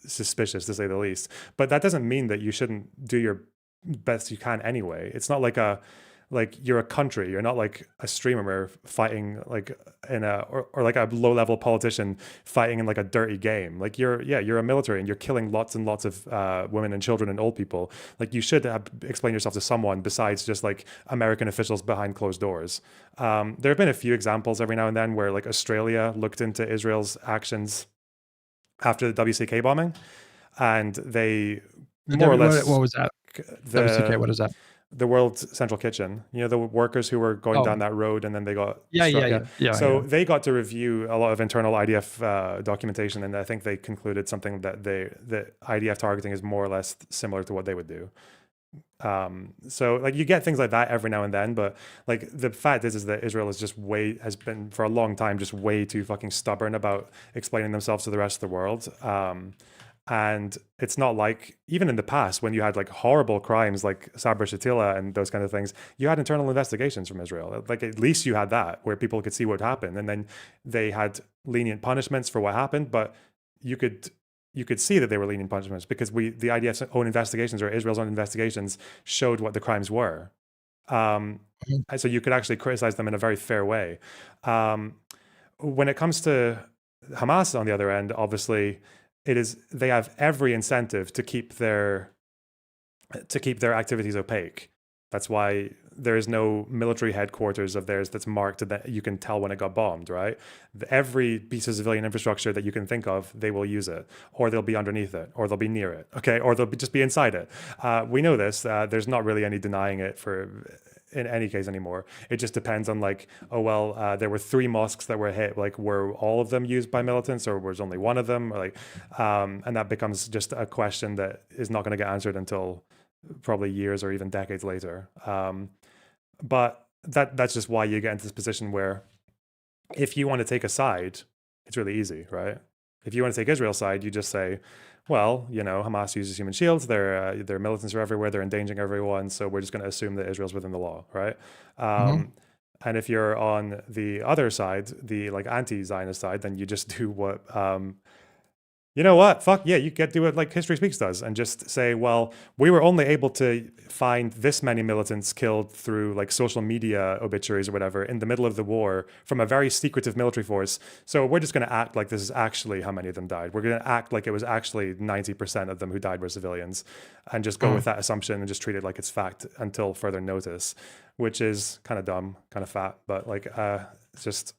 suspicious, to say the least. But that doesn't mean that you shouldn't do your best you can anyway. It's not like you're a country. You're not like a streamer fighting like in or like a low level politician fighting in like a dirty game. Like you're a military, and you're killing lots and lots of women and children and old people. Like you should explain yourself to someone besides just like American officials behind closed doors. There have been a few examples every now and then where like Australia looked into Israel's actions after the WCK bombing, and they more or less. What was that? WCK, what is that? The World Central Kitchen, the workers who were going down that road, and then they got So they got to review a lot of internal IDF documentation, and I think they concluded something that IDF targeting is more or less similar to what they would do. So like you get things like that every now and then, but like the fact is that Israel has been for a long time just way too fucking stubborn about explaining themselves to the rest of the world. And it's not like, even in the past, when you had like horrible crimes like Sabra Shatila and those kind of things, you had internal investigations from Israel. Like at least you had that, where people could see what happened, and then they had lenient punishments for what happened. But you could see that they were lenient punishments because the IDF's own investigations, or Israel's own investigations, showed what the crimes were. So you could actually criticize them in a very fair way. When it comes to Hamas, on the other end, obviously, they have every incentive to keep their activities opaque. That's why there is no military headquarters of theirs that's marked that you can tell when it got bombed, right? Every piece of civilian infrastructure that you can think of, they will use it, or they'll be underneath it, or they'll be near it, okay? Or they'll just be inside it. We know this. There's not really any denying it in any case anymore. It just depends on like, there were 3 mosques that were hit. Like, were all of them used by militants, or was only one of them? Or like, and that becomes just a question that is not going to get answered until probably years or even decades later. But that's just why you get into this position where, if you want to take a side, it's really easy, right? If you want to take Israel's side, you just say, well, Hamas uses human shields. Their militants are everywhere. They're endangering everyone. So we're just going to assume that Israel's within the law, right? And if you're on the other side, the like anti-Zionist side, then you just do what, you know what? Fuck yeah, you get do what like History Speaks does, and just say, well, we were only able to find this many militants killed through like social media obituaries or whatever in the middle of the war from a very secretive military force. So we're just going to act like this is actually how many of them died. We're going to act like it was actually 90% of them who died were civilians, and just go with that assumption and just treat it like it's fact until further notice, which is kind of dumb, kind of fat, but like it's just.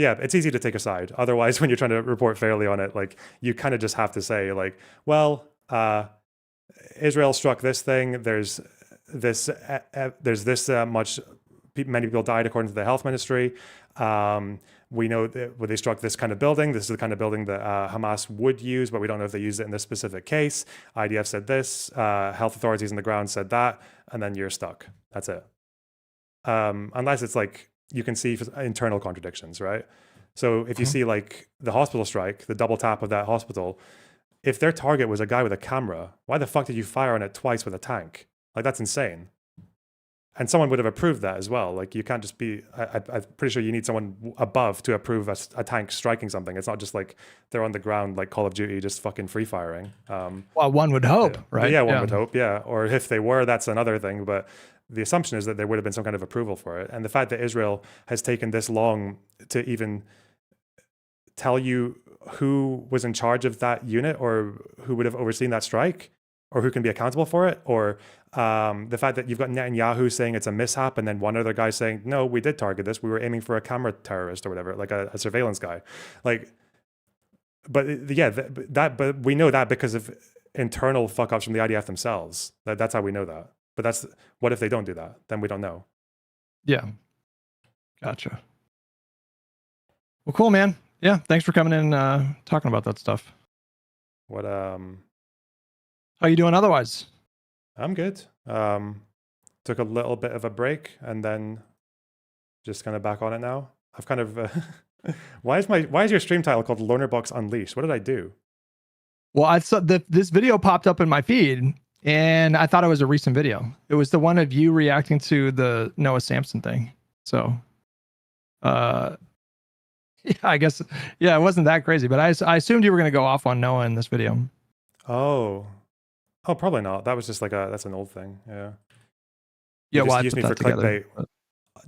Yeah, it's easy to take a side. Otherwise, when you're trying to report fairly on it, like you kind of just have to say, like, well, Israel struck this thing. There's this many people died according to the health ministry. We know that they struck this kind of building. This is the kind of building that Hamas would use, but we don't know if they used it in this specific case. IDF said this. Health authorities on the ground said that, and then you're stuck. That's it. Unless it's like, you can see internal contradictions, right? So if you see like the hospital strike, the double tap of that hospital, if their target was a guy with a camera, why the fuck did you fire on it twice with a tank? Like, that's insane. And someone would have approved that as well. Like, you can't just be, I'm pretty sure you need someone above to approve a tank striking something. It's not just like they're on the ground like Call of Duty just fucking free firing. Well, one would hope, right? Yeah, one would hope, yeah. Or if they were, that's another thing. But the assumption is that there would have been some kind of approval for it. And the fact that Israel has taken this long to even tell you who was in charge of that unit, or who would have overseen that strike, or who can be accountable for it, or the fact that you've got Netanyahu saying it's a mishap, and then one other guy saying, no, we did target this. We were aiming for a camera terrorist or whatever, like a surveillance guy. Like, but yeah, but we know that because of internal fuck ups from the IDF themselves. That's how we know that. But what if they don't do that? Then we don't know. Yeah. Gotcha. Well, cool, man. Yeah. Thanks for coming in, talking about that stuff. What, how you doing otherwise? I'm good. Took a little bit of a break and then just kind of back on it now. I've kind of, why is your stream title called Lonerbox Unleashed? What did I do? Well, I saw this video popped up in my feed and I thought it was a recent video. It was the one of you reacting to the Noah Samson thing. So, yeah, I guess, yeah, it wasn't that crazy, but I assumed you were going to go off on Noah in this video. Oh, probably not. That was just like that's an old thing. Yeah. Yeah, You well, just used me for clickbait,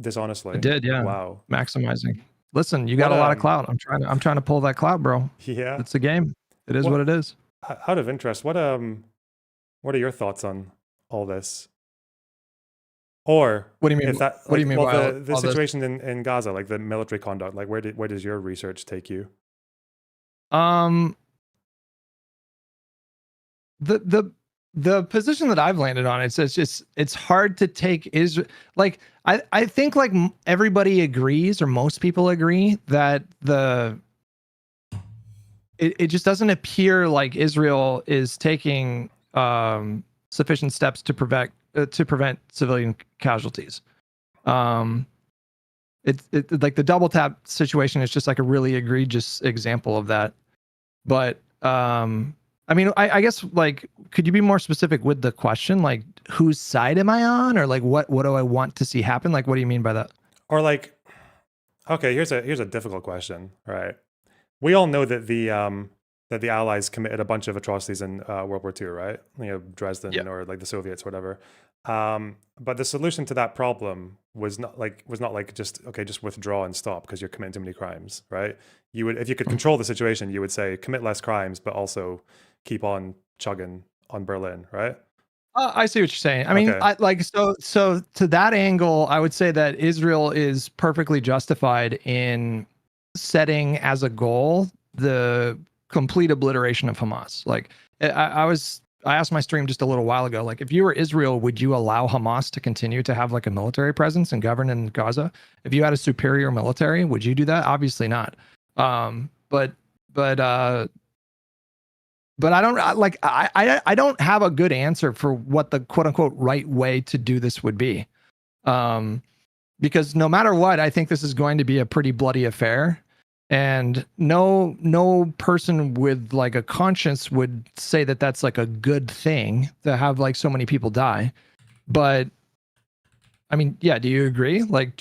dishonestly. I did, yeah. Wow. Maximizing. Listen, you got a lot of clout. I'm trying to pull that clout, bro. Yeah. It's a game. It is what it is. Out of interest, what are your thoughts on all this? Or what do you mean? What do you mean by the situation in Gaza, like the military conduct? Like where does your research take you? The position that I've landed on, it's hard to take Israel. Like I think like everybody agrees, or most people agree, that it just doesn't appear like Israel is taking sufficient steps to prevent civilian casualties. It's like the double tap situation is just like a really egregious example of that. But I mean, I guess, like, could you be more specific with the question? Like, whose side am I on? Or like, what do I want to see happen? Like, what do you mean by that? Or like, okay, here's a difficult question, right? We all know that the Allies committed a bunch of atrocities in World War II, right? You know, Dresden or like the Soviets, whatever. But the solution to that problem was not like just withdraw and stop because you're committing too many crimes, right? You would, if you could control the situation, you would say commit less crimes, but also keep on chugging on Berlin, right? I see what you're saying. I mean, Okay. So to that angle, I would say that Israel is perfectly justified in setting as a goal the complete obliteration of Hamas. Like I asked my stream just a little while ago, like, if you were Israel, would you allow Hamas to continue to have like a military presence and govern in Gaza? If you had a superior military, would you do that? Obviously not. But I don't like, I don't have a good answer for what the quote unquote right way to do this would be. Because no matter what, I think this is going to be a pretty bloody affair. And no person with like a conscience would say that that's like a good thing to have like so many people die. But I mean, yeah, do you agree? Like,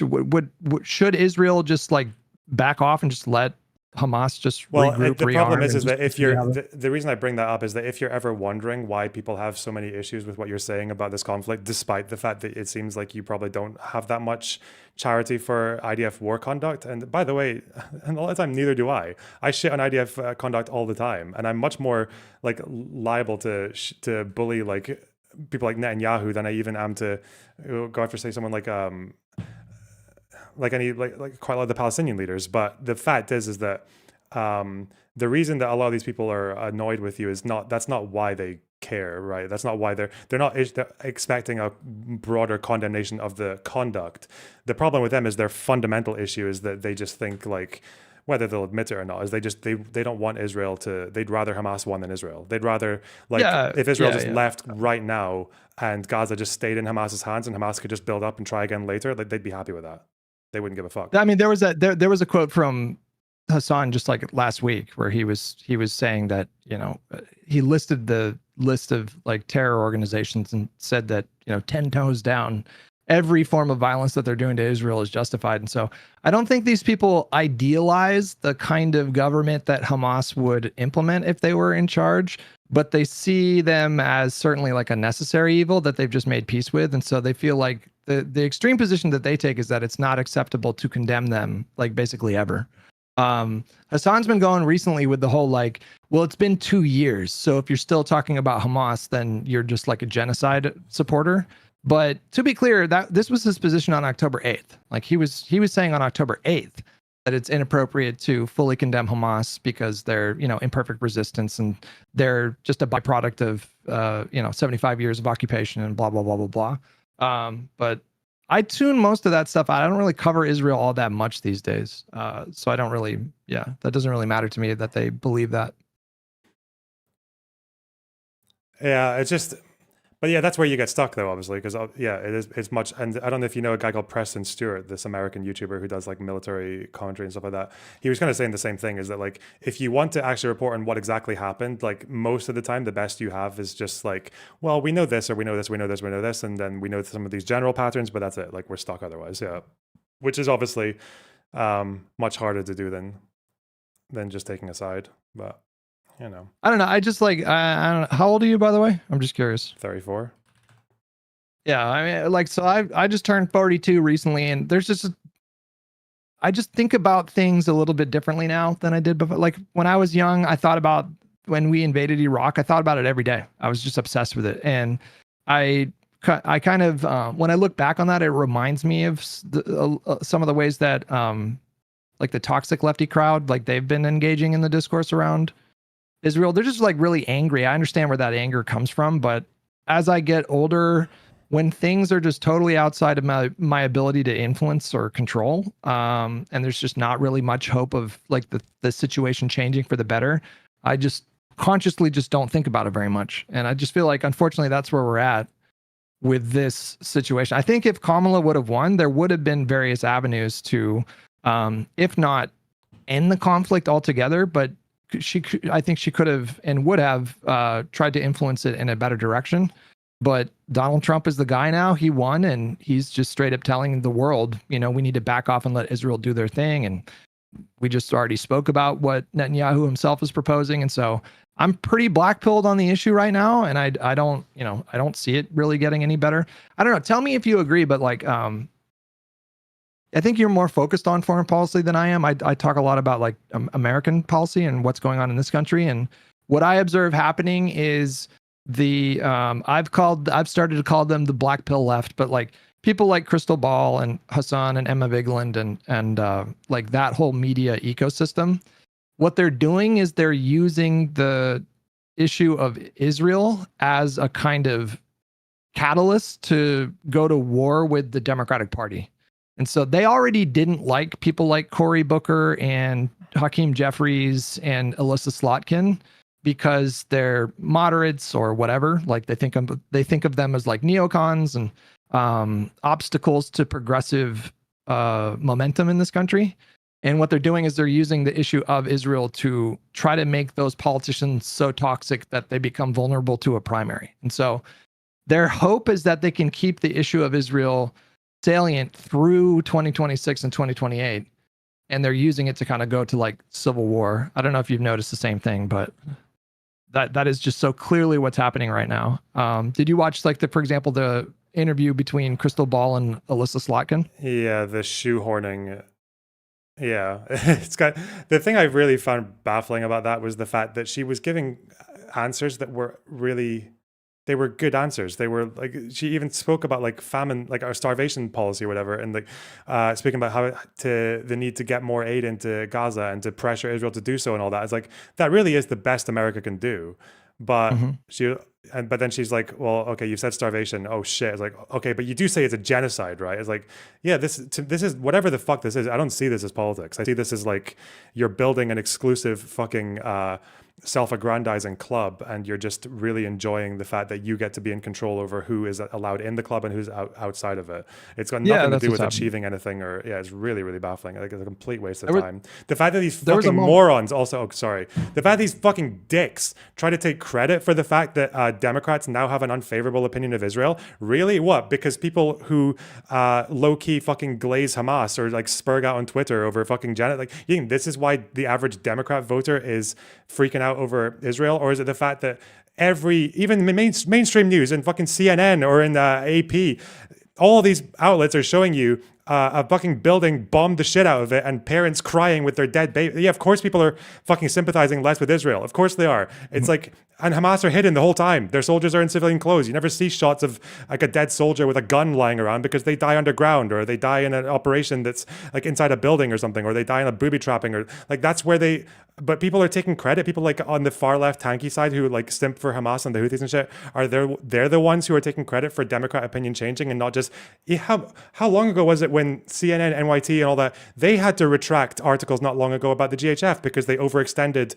should Israel just like back off and just let Hamas just regroup? The problem is that if you're the reason I bring that up is that if you're ever wondering why people have so many issues with what you're saying about this conflict, despite the fact that it seems like you probably don't have that much charity for IDF war conduct, and by the way, and a lot of the time neither do I shit on IDF conduct all the time, and I'm much more like liable to bully like people like Netanyahu than I even am to go after, say, someone like quite a lot of the Palestinian leaders. But the fact is that the reason that a lot of these people are annoyed with you is that's not why they care, right? That's not why they're expecting a broader condemnation of the conduct. The problem with them is their fundamental issue is that they just think, like, whether they'll admit it or not, is they don't want Israel to. They'd rather Hamas won than Israel. They'd rather if Israel left right now and Gaza just stayed in Hamas's hands and Hamas could just build up and try again later, like, they'd be happy with that. They wouldn't give a fuck. I mean, there was a quote from Hassan just like last week where he was saying that, you know, he listed the list of like terror organizations and said that, you know, 10 toes down, every form of violence that they're doing to Israel is justified. And so I don't think these people idealize the kind of government that Hamas would implement if they were in charge, but they see them as certainly like a necessary evil that they've just made peace with. And so they feel like the extreme position that they take is that it's not acceptable to condemn them, like, basically ever. Hassan's been going recently with the whole, like, well, it's been 2 years, so if you're still talking about Hamas, then you're just like a genocide supporter. But to be clear, that this was his position on October 8th. Like, he was saying on October 8th that it's inappropriate to fully condemn Hamas because they're, imperfect resistance and they're just a byproduct of, 75 years of occupation and blah, blah, blah, blah, blah. But I tune most of that stuff out. I don't really cover Israel all that much these days. So I don't really, that doesn't really matter to me that they believe that. Yeah, it's just, but yeah, that's where you get stuck though, obviously, because it's much. And I don't know if you know a guy called Preston Stewart, this American YouTuber who does like military commentary and stuff like that. He was kind of saying the same thing, is that like if you want to actually report on what exactly happened, like most of the time, the best you have is just like, well, we know this, or we know this, we know this, we know this, and then we know some of these general patterns, but that's it. Like we're stuck otherwise, which is obviously much harder to do than just taking a side, but. I don't know. I just like, I don't know. How old are you, by the way? I'm just curious. 34. Yeah. I mean, like, so I just turned 42 recently, and there's just, I just think about things a little bit differently now than I did before. Like when I was young, I thought about when we invaded Iraq, I thought about it every day. I was just obsessed with it. And I kind of, when I look back on that, it reminds me of some of the ways that, like the toxic lefty crowd, like they've been engaging in the discourse around Israel. They're just like really angry. I understand where that anger comes from, but as I get older, when things are just totally outside of my ability to influence or control, and there's just not really much hope of like the situation changing for the better, I just consciously just don't think about it very much. And I just feel like, unfortunately, that's where we're at with this situation. I think if Kamala would have won, there would have been various avenues to, if not end the conflict altogether, but I think she could have and would have tried to influence it in a better direction. But Donald Trump is the guy now. He won, and he's just straight up telling the world, we need to back off and let Israel do their thing. And we just already spoke about what Netanyahu himself is proposing. And so I'm pretty black-pilled on the issue right now, and I don't see it really getting any better. I don't know. Tell me if you agree, but like I think you're more focused on foreign policy than I am. I talk a lot about like American policy and what's going on in this country. And what I observe happening is I've started to call them the black pill left, but like people like Crystal Ball and Hassan and Emma Vigeland and like that whole media ecosystem, what they're doing is they're using the issue of Israel as a kind of catalyst to go to war with the Democratic Party. And so they already didn't like people like Cory Booker and Hakeem Jeffries and Alyssa Slotkin because they're moderates or whatever. Like they think of them as like neocons and obstacles to progressive momentum in this country. And what they're doing is they're using the issue of Israel to try to make those politicians so toxic that they become vulnerable to a primary. And so their hope is that they can keep the issue of Israel salient through 2026 and 2028, and they're using it to kind of go to like civil war. I don't know if you've noticed the same thing, but that is just so clearly what's happening right now. Did you watch like for example, the interview between Crystal Ball and Alyssa Slotkin? Yeah, the shoehorning. Yeah, it's got the thing I really found baffling about that was the fact that she was giving answers that were really. They were good answers. They were like, she even spoke about like famine, like our starvation policy or whatever. And like speaking about the need to get more aid into Gaza and to pressure Israel to do so and all that. It's like, that really is the best America can do. But but then she's like, well, okay, you said starvation. Oh shit. It's like, okay, but you do say it's a genocide, right? It's like, yeah, this is whatever the fuck this is. I don't see this as politics. I see this as like, you're building an exclusive fucking, self-aggrandizing club, and you're just really enjoying the fact that you get to be in control over who is allowed in the club and who's outside of it. It's got nothing to do with achieving anything, or it's really, really baffling. Like it's a complete waste of time. The fact that these fucking morons also, the fact that these fucking dicks try to take credit for the fact that Democrats now have an unfavorable opinion of Israel. Really? What? Because people who low-key fucking glaze Hamas or like spurg out on Twitter over fucking Janet, like you think this is why the average Democrat voter is freaking out over Israel? Or is it the fact that even mainstream news and fucking CNN or in AP, all these outlets are showing you a fucking building, bombed the shit out of it, and parents crying with their dead baby. Yeah, of course people are fucking sympathizing less with Israel. Of course they are. It's like, and Hamas are hidden the whole time. Their soldiers are in civilian clothes. You never see shots of like a dead soldier with a gun lying around because they die underground, or they die in an operation that's like inside a building or something, or they die in a booby trapping, or like that's where they. But people are taking credit. People like on the far left tanky side who like stimp for Hamas and the Houthis and shit are they're the ones who are taking credit for Democrat opinion changing, and not just how long ago was it when CNN, NYT, and all that they had to retract articles not long ago about the GHF because they overextended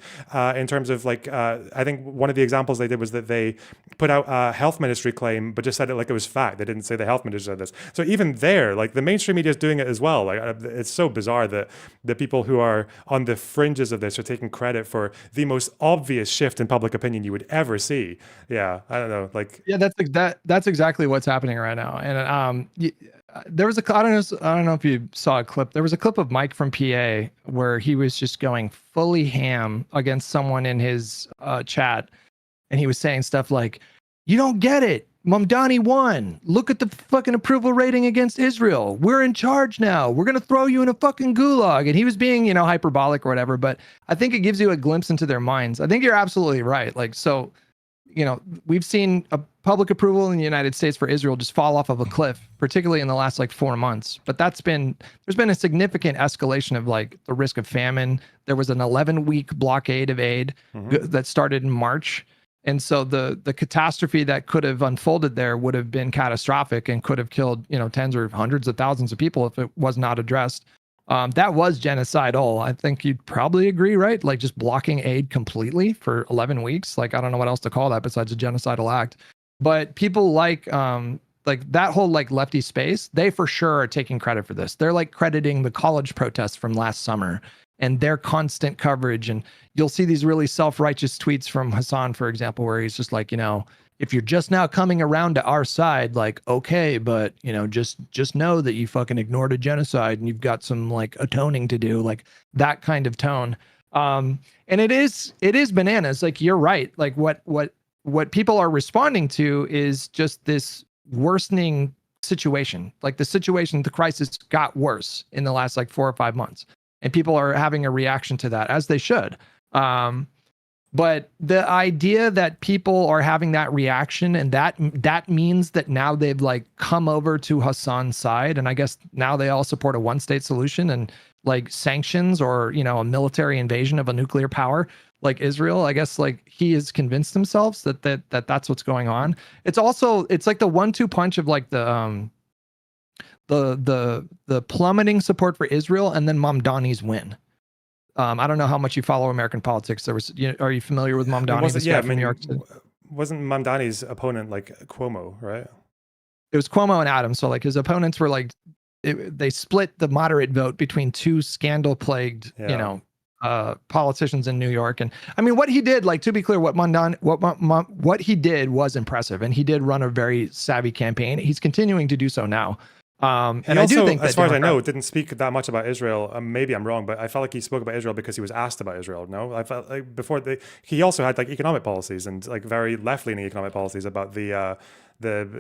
in terms of like I think one of the examples they did was that they put out a health ministry claim but just said it like it was fact. They didn't say the health ministry said this. So even there, like the mainstream media is doing it as well. Like it's so bizarre that the people who are on the fringes of this are taking credit for the most obvious shift in public opinion you would ever see. Yeah, I don't know. Like, yeah, that's exactly what's happening right now. And there was I don't know if you saw a clip. There was a clip of Mike from PA where he was just going fully ham against someone in his chat, and he was saying stuff like, "You don't get it. Mamdani won. Look at the fucking approval rating against Israel. We're in charge now. We're going to throw you in a fucking gulag." And he was being, hyperbolic or whatever, but I think it gives you a glimpse into their minds. I think you're absolutely right. Like, so, we've seen a public approval in the United States for Israel just fall off of a cliff, particularly in the last 4 months. But there's been a significant escalation of the risk of famine. There was an 11-week blockade of aid that started in March. And so the catastrophe that could have unfolded there would have been catastrophic and could have killed, tens or hundreds of thousands of people if it was not addressed. That was genocidal. I think you'd probably agree, right? Like just blocking aid completely for 11 weeks. Like, I don't know what else to call that besides a genocidal act. But people like that whole lefty space, they for sure are taking credit for this. They're crediting the college protests from last summer and their constant coverage. And you'll see these really self-righteous tweets from Hassan, for example, where he's just like, if you're just now coming around to our side, okay, but just know that you fucking ignored a genocide and you've got some atoning to do, that kind of tone. And it is bananas. You're right. What people are responding to is just this worsening situation. The crisis got worse in the last 4 or 5 months. And people are having a reaction to that, as they should. But the idea that people are having that reaction and that means that now they've come over to Hassan's side, and I guess now they all support a one-state solution and sanctions or a military invasion of a nuclear power like Israel. I guess he has convinced himself that that's what's going on. It's also the 1-2 punch of the plummeting support for Israel and then Mamdani's win. I don't know how much you follow American politics. Are you familiar with Mamdani? From New York City? Wasn't Mamdani's opponent Cuomo, right? It was Cuomo and Adams. So his opponents were they split the moderate vote between two scandal-plagued, politicians in New York. And I mean, what he did, to be clear, what he did was impressive, and he did run a very savvy campaign. He's continuing to do so now. And I also, do think, as far as I know, didn't speak that much about Israel. Maybe I'm wrong, but I felt like he spoke about Israel because he was asked about Israel. No, I felt he also had economic policies and very left-leaning economic policies about the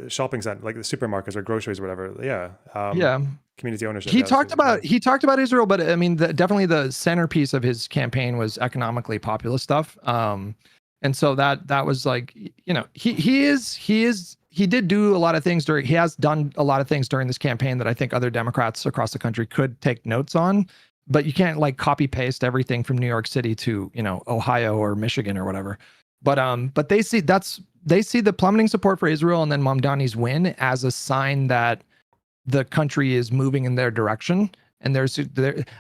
shopping center, the supermarkets or groceries or whatever. Yeah. Community ownership. He talked about Israel, but I mean, definitely the centerpiece of his campaign was economically populist stuff. And so that was he did do a lot of things he has done a lot of things during this campaign that I think other Democrats across the country could take notes on, but you can't copy paste everything from New York City to, Ohio or Michigan or whatever. But they see the plummeting support for Israel and then Mamdani's win as a sign that the country is moving in their direction. And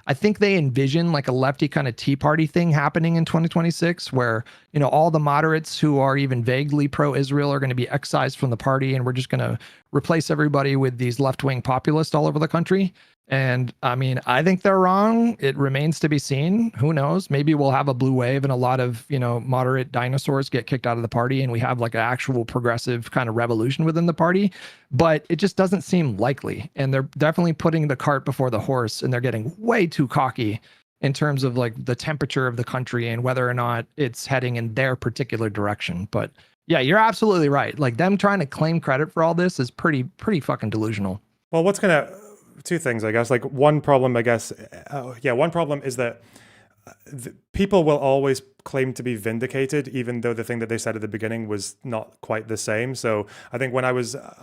I think they envision a lefty kind of Tea Party thing happening in 2026 where, all the moderates who are even vaguely pro-Israel are going to be excised from the party. And we're just going to replace everybody with these left-wing populists all over the country. And I mean, I think they're wrong. It remains to be seen. Who knows? Maybe we'll have a blue wave and a lot of, moderate dinosaurs get kicked out of the party and we have an actual progressive kind of revolution within the party. But it just doesn't seem likely. And they're definitely putting the cart before the horse, and they're getting way too cocky in terms of the temperature of the country and whether or not it's heading in their particular direction. But yeah, you're absolutely right. Them trying to claim credit for all this is pretty fucking delusional. Well, what's going to two things, I guess. Like one problem, I guess. One problem is that people will always claim to be vindicated, even though the thing that they said at the beginning was not quite the same. So I think when I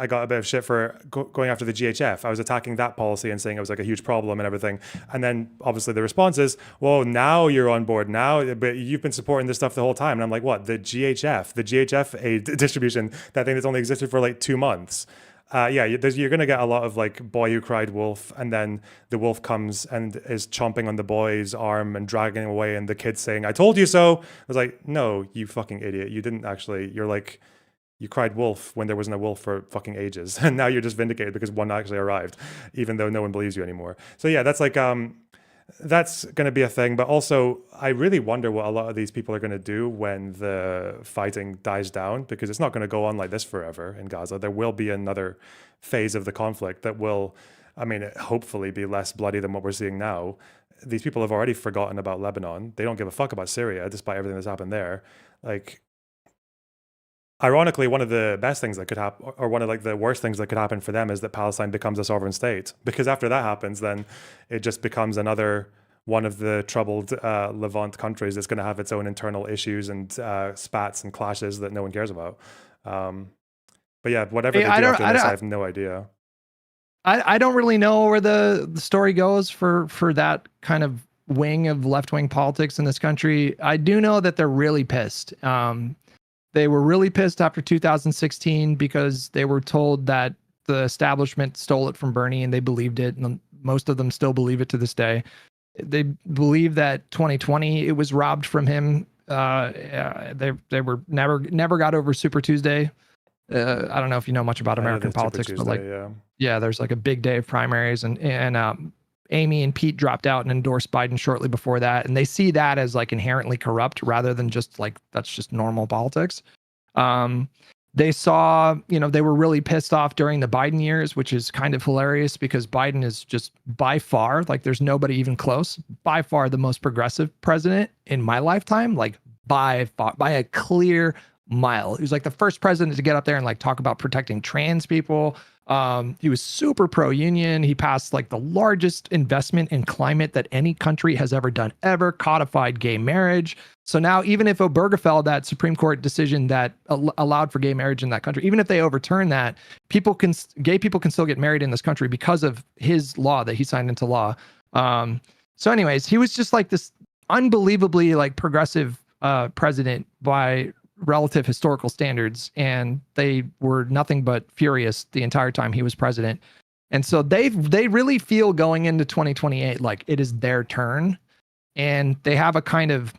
got a bit of shit for going after the GHF, I was attacking that policy and saying it was like a huge problem and everything. And then obviously the response is, well, now you're on board now, but you've been supporting this stuff the whole time. And I'm like, what? The GHF aid distribution, that thing that's only existed for like 2 months. You're going to get a lot of like boy who cried wolf, and then the wolf comes and is chomping on the boy's arm and dragging him away, and the kid's saying, I told you so. I was like, no, you fucking idiot. You didn't actually. You're like, you cried wolf when there wasn't a wolf for fucking ages. And now you're just vindicated because one actually arrived, even though no one believes you anymore. So yeah, that's like, that's going to be a thing. But also, I really wonder what a lot of these people are going to do when the fighting dies down, because it's not going to go on like this forever in Gaza. There will be another phase of the conflict that will, hopefully be less bloody than what we're seeing now. These people have already forgotten about Lebanon. They don't give a fuck about Syria, despite everything that's happened there. Like, ironically, one of the best things that could happen, or one of like the worst things that could happen for them, is that Palestine becomes a sovereign state. Because after that happens, then it just becomes another one of the troubled Levant countries that's going to have its own internal issues and spats and clashes that no one cares about. But yeah, whatever they do after this, I have no idea. I don't really know where the story goes for that kind of wing of left-wing politics in this country. I do know that they're really pissed. They were really pissed after 2016 because they were told that the establishment stole it from Bernie, and they believed it. And most of them still believe it to this day. They believe that 2020 it was robbed from him. They were never got over Super Tuesday. I don't know if you know much about American politics, but like, there's like a big day of primaries, and Amy and Pete dropped out and endorsed Biden shortly before that. And they see that as like inherently corrupt rather than just like, that's just normal politics. They saw, they were really pissed off during the Biden years, which is kind of hilarious because Biden is just by far, like there's nobody even close, by far the most progressive president in my lifetime, like by a clear mile. He was like the first president to get up there and like talk about protecting trans people. He was super pro-union. He passed like the largest investment in climate that any country has ever done, codified gay marriage. So now even if Obergefell, that Supreme Court decision that allowed for gay marriage in that country, even if they overturn that, gay people can still get married in this country because of his law that he signed into law. So anyways, he was just like this unbelievably like progressive president by relative historical standards, and they were nothing but furious the entire time he was president. And so they really feel going into 2028 like it is their turn, and they have a kind of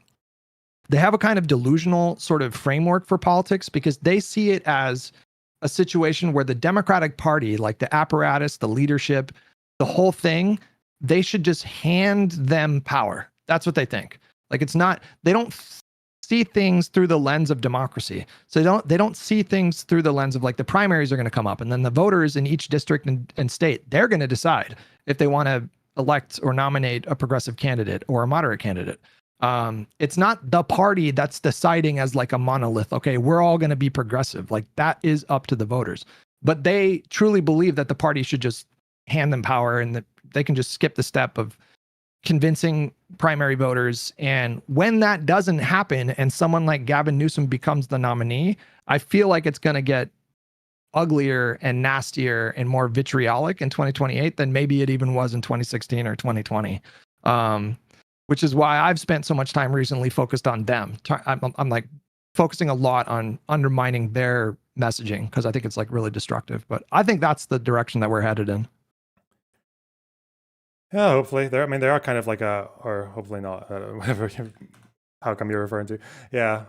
delusional sort of framework for politics because they see it as a situation where the Democratic Party, like the apparatus, the leadership, the whole thing, they should just hand them power. That's what they think. Like they don't see things through the lens of democracy. So they don't see things through the lens of like the primaries are going to come up, and then the voters in each district and state, they're going to decide if they want to elect or nominate a progressive candidate or a moderate candidate. It's not the party that's deciding as like a monolith. Okay, we're all going to be progressive. Like that is up to the voters. But they truly believe that the party should just hand them power and that they can just skip the step of convincing primary voters. And when that doesn't happen and someone like Gavin Newsom becomes the nominee, I feel like it's going to get uglier and nastier and more vitriolic in 2028 than maybe it even was in 2016 or 2020. Which is why I've spent so much time recently focused on them. I'm like focusing a lot on undermining their messaging because I think it's like really destructive. But I think that's the direction that we're headed in. Yeah, hopefully. They are kind of like or hopefully not, whatever outcome you're referring to. Yeah.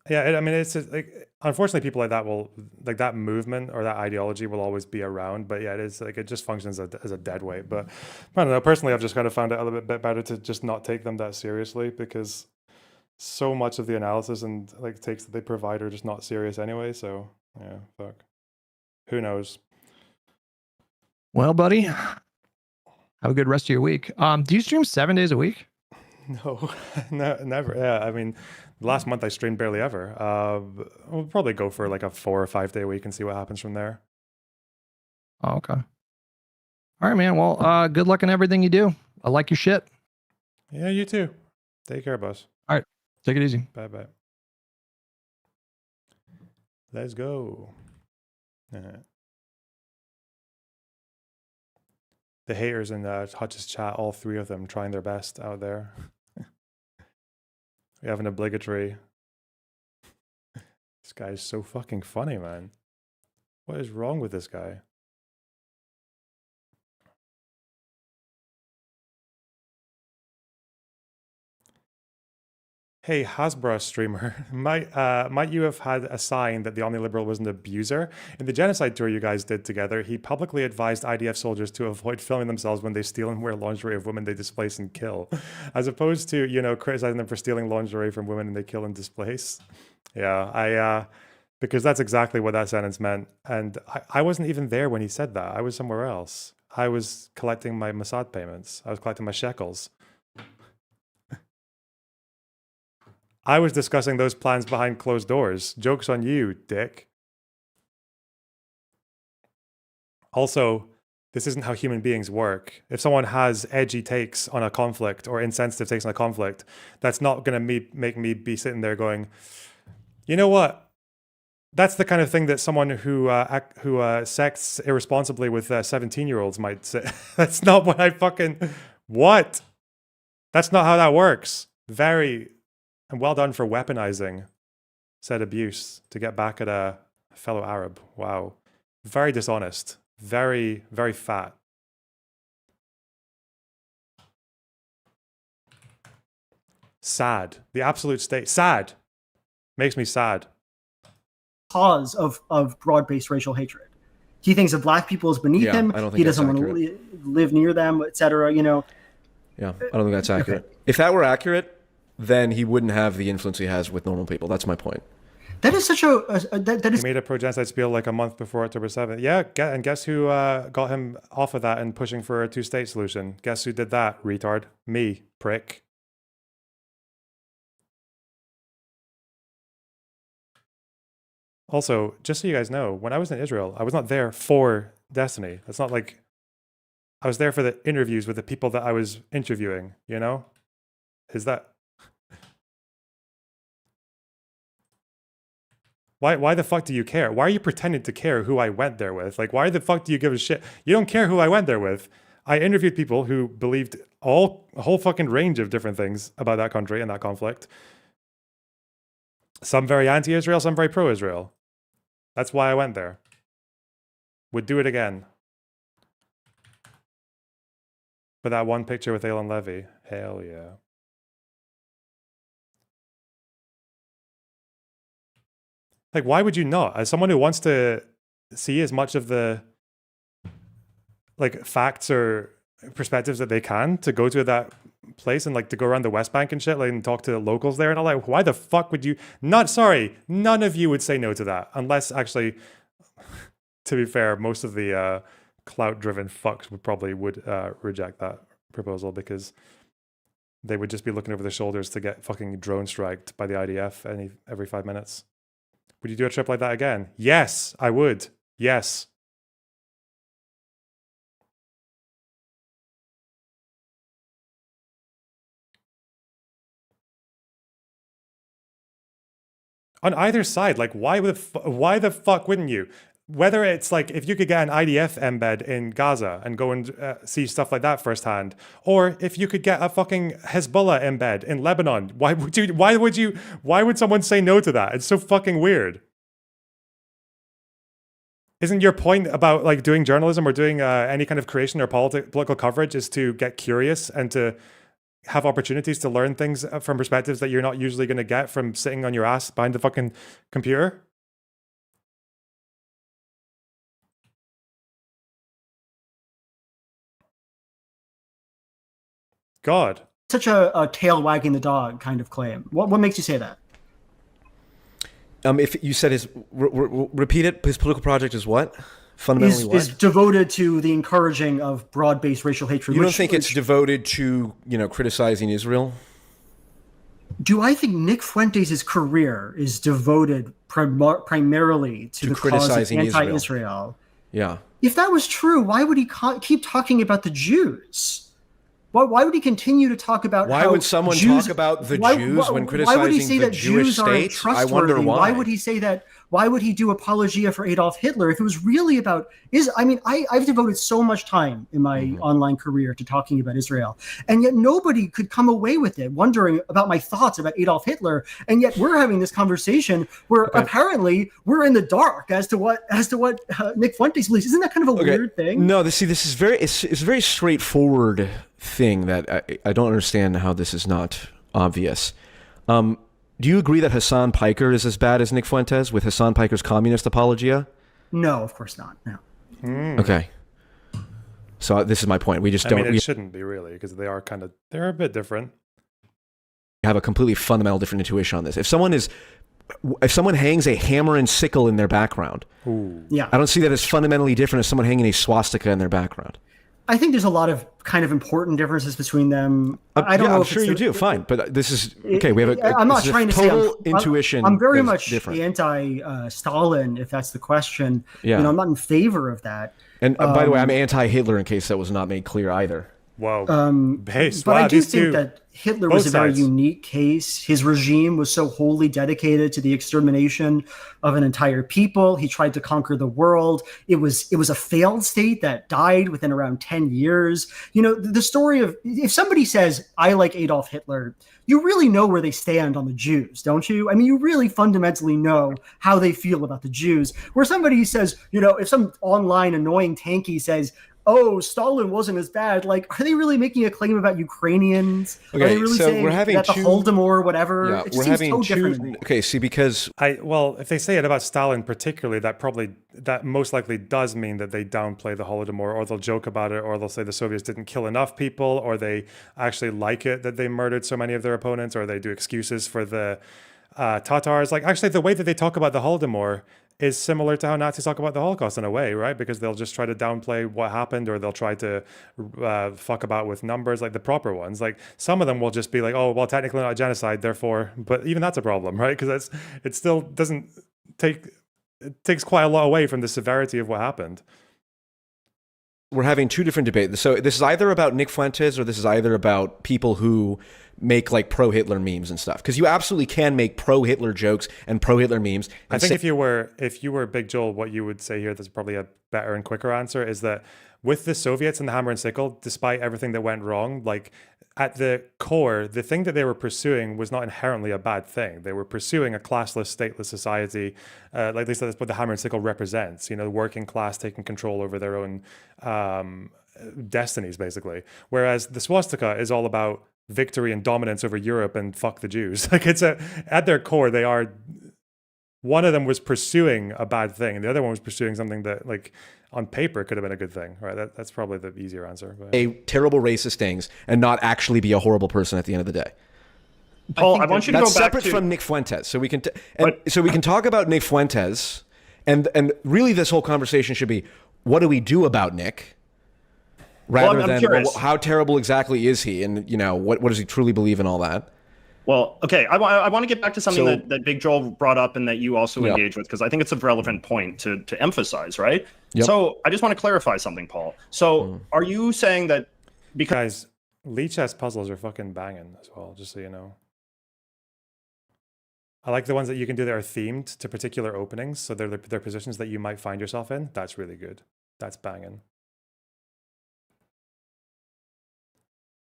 It's like, unfortunately, people like that will, like that movement or that ideology will always be around. But yeah, it is like, it just functions as a dead weight. But I don't know, personally, I've just kind of found it a little bit better to just not take them that seriously because so much of the analysis and like takes that they provide are just not serious anyway. So yeah, fuck. Who knows? Well, buddy, have a good rest of your week. Do you stream 7 days a week? No, never. Yeah, I mean, last month I streamed barely ever. We'll probably go for like a 4 or 5 day week and see what happens from there. Oh, okay. All All right, man. Well, good luck in everything you do. I like your shit. Yeah, you too. Take care, boss. All right. Take it easy. Bye-bye. Let's go. The haters in Hutch's chat, all three of them trying their best out there. We have an obligatory. This guy is so fucking funny, man. What is wrong with this guy? Hey, Hasbro streamer, might you have had a sign that the Omniliberal was an abuser? In the genocide tour you guys did together, he publicly advised IDF soldiers to avoid filming themselves when they steal and wear lingerie of women they displace and kill, as opposed to, you know, criticizing them for stealing lingerie from women and they kill and displace. Yeah, because that's exactly what that sentence meant. And I wasn't even there when he said that. I was somewhere else. I was collecting my Mossad payments. I was collecting my shekels. I was discussing those plans behind closed doors. Joke's on you, dick. Also, this isn't how human beings work. If someone has edgy takes on a conflict or insensitive takes on a conflict, that's not going to make me be sitting there going, you know what? That's the kind of thing that someone who sexts irresponsibly with 17-year-olds might say. That's not what I fucking... What? That's not how that works. Very... And well done for weaponizing said abuse to get back at a fellow Arab. Wow. Very dishonest. Very, very fat. Sad. The absolute state. Sad. Makes me sad. Cause of broad-based racial hatred. He thinks of black people as beneath him. I don't think he doesn't want to live near them, etc. You know. Yeah, I don't think that's accurate. Okay. If that were accurate, then he wouldn't have the influence he has with normal people. That's my point. That is such that is. He made a pro-genocide spiel like a month before October 7th. Yeah, and guess who got him off of that and pushing for a two-state solution? Guess who did that, retard? Me, prick. Also, just so you guys know, when I was in Israel, I was not there for Destiny. It's not like I was there for the interviews with the people that I was interviewing, you know? Is that... Why the fuck do you care? Why are you pretending to care who I went there with? Like, why the fuck do you give a shit? You don't care who I went there with. I interviewed people who believed a whole fucking range of different things about that country and that conflict. Some very anti-Israel, some very pro-Israel. That's why I went there. Would do it again. For that one picture with Elon Levy. Hell yeah. Like, why would you not? As someone who wants to see as much of the like facts or perspectives that they can, to go to that place and like to go around the West Bank and shit, like, and talk to the locals there, and I'm like, why the fuck would you not? Sorry, none of you would say no to that, unless actually, to be fair, most of the clout-driven fucks would reject that proposal, because they would just be looking over their shoulders to get fucking drone striked by the IDF every 5 minutes. Would you do a trip like that again? Yes, I would. Yes. On either side, like, why the fuck wouldn't you? Whether it's like, if you could get an IDF embed in Gaza and go and see stuff like that firsthand, or if you could get a fucking Hezbollah embed in Lebanon, why would someone say no to that? It's so fucking weird. Isn't your point about like doing journalism or doing any kind of creation or political coverage is to get curious and to have opportunities to learn things from perspectives that you're not usually going to get from sitting on your ass behind the fucking computer? God. Such a tail wagging the dog kind of claim. What makes you say that? If you said repeat it, his political project is what? Fundamentally what? Is devoted to the encouraging of broad-based racial hatred. You don't think it's devoted to, criticizing Israel? Do I think Nick Fuentes' career is devoted primarily to the cause of anti-Israel? Yeah. if that was true, why would he keep talking about the Jews? Why would he continue to talk about why would someone talk about the Jews when criticizing why would he say the that Jewish Jews aren't state? I wonder trustworthy? why. Why would he say that? Why would he do apologia for Adolf Hitler if it was really about I've devoted so much time in my online career to talking about Israel, and yet nobody could come away with it wondering about my thoughts about Adolf Hitler, and yet we're having this conversation where apparently we're in the dark as to what Nick Fuentes believes. Isn't that kind of a weird thing? No, this is it's a very straightforward thing that I don't understand how this is not obvious. Do you agree that Hassan Piker is as bad as Nick Fuentes with Hassan Piker's communist apologia? No, of course not. No. Okay. So this is my point. We just don't. It shouldn't be really, because they're a bit different. We have a completely fundamental different intuition on this. If someone hangs a hammer and sickle in their background, yeah, I don't see that as fundamentally different as someone hanging a swastika in their background. I think there's a lot of kind of important differences between them. I don't know. I'm sure you do. Fine, but this is okay. We have I'm not trying to say total intuition. I'm very much different. anti-Stalin, if that's the question. Yeah. I'm not in favor of that. And by the way, I'm anti-Hitler in case that was not made clear either. Whoa. But I do think that Hitler was a very unique case. His regime was so wholly dedicated to the extermination of an entire people. He tried to conquer the world. It was a failed state that died within around 10 years. The story of, if somebody says, I like Adolf Hitler, you really know where they stand on the Jews, don't you? I mean, you really fundamentally know how they feel about the Jews. Where somebody says, if some online annoying tanky says, oh, Stalin wasn't as bad. Like, are they really making a claim about Ukrainians? Okay, are they really saying we're having that the Holodomor or whatever? Yeah, it just we're seems having so two. different to me. Okay, see, because if they say it about Stalin particularly, that most likely does mean that they downplay the Holodomor, or they'll joke about it, or they'll say the Soviets didn't kill enough people, or they actually like it that they murdered so many of their opponents, or they do excuses for the Tatars. Like, actually, the way that they talk about the Holodomor is similar to how Nazis talk about the Holocaust in a way, right? Because they'll just try to downplay what happened, or they'll try to fuck about with numbers, like the proper ones. Like, some of them will just be like, oh, well, technically not a genocide, therefore, but even that's a problem, right? Because it still doesn't take, it takes quite a lot away from the severity of what happened. We're having two different debates. So this is either about Nick Fuentes, or this is either about people who make like pro-Hitler memes and stuff. Because you absolutely can make pro-Hitler jokes and pro-Hitler memes. I think if you were Big Joel, what you would say here, that's probably a better and quicker answer, is that with the Soviets and the hammer and sickle, despite everything that went wrong, like at the core, the thing that they were pursuing was not inherently a bad thing. They were pursuing a classless, stateless society. Like at least that's what the hammer and sickle represents. The working class taking control over their own destinies, basically. Whereas the swastika is all about victory and dominance over Europe and fuck the Jews. Like, at their core, they are. One of them was pursuing a bad thing, and the other one was pursuing something that, like, on paper could have been a good thing, right? That's probably the easier answer. But. Terrible racist things and not actually be a horrible person at the end of the day. Paul, I want you to go back to... That's separate from Nick Fuentes. So we can talk about Nick Fuentes, and really this whole conversation should be, what do we do about Nick? Rather than how terrible exactly is he, and what does he truly believe in, all that. Well, okay, I want to get back to something that Big Joel brought up and that you also engage with, because I think it's a relevant point to emphasize, right? Yep. So I just want to clarify something, Paul. So are you saying that because... Guys, Lichess puzzles are fucking banging as well, just so you know. I like the ones that you can do that are themed to particular openings, so they're positions that you might find yourself in. That's really good. That's banging.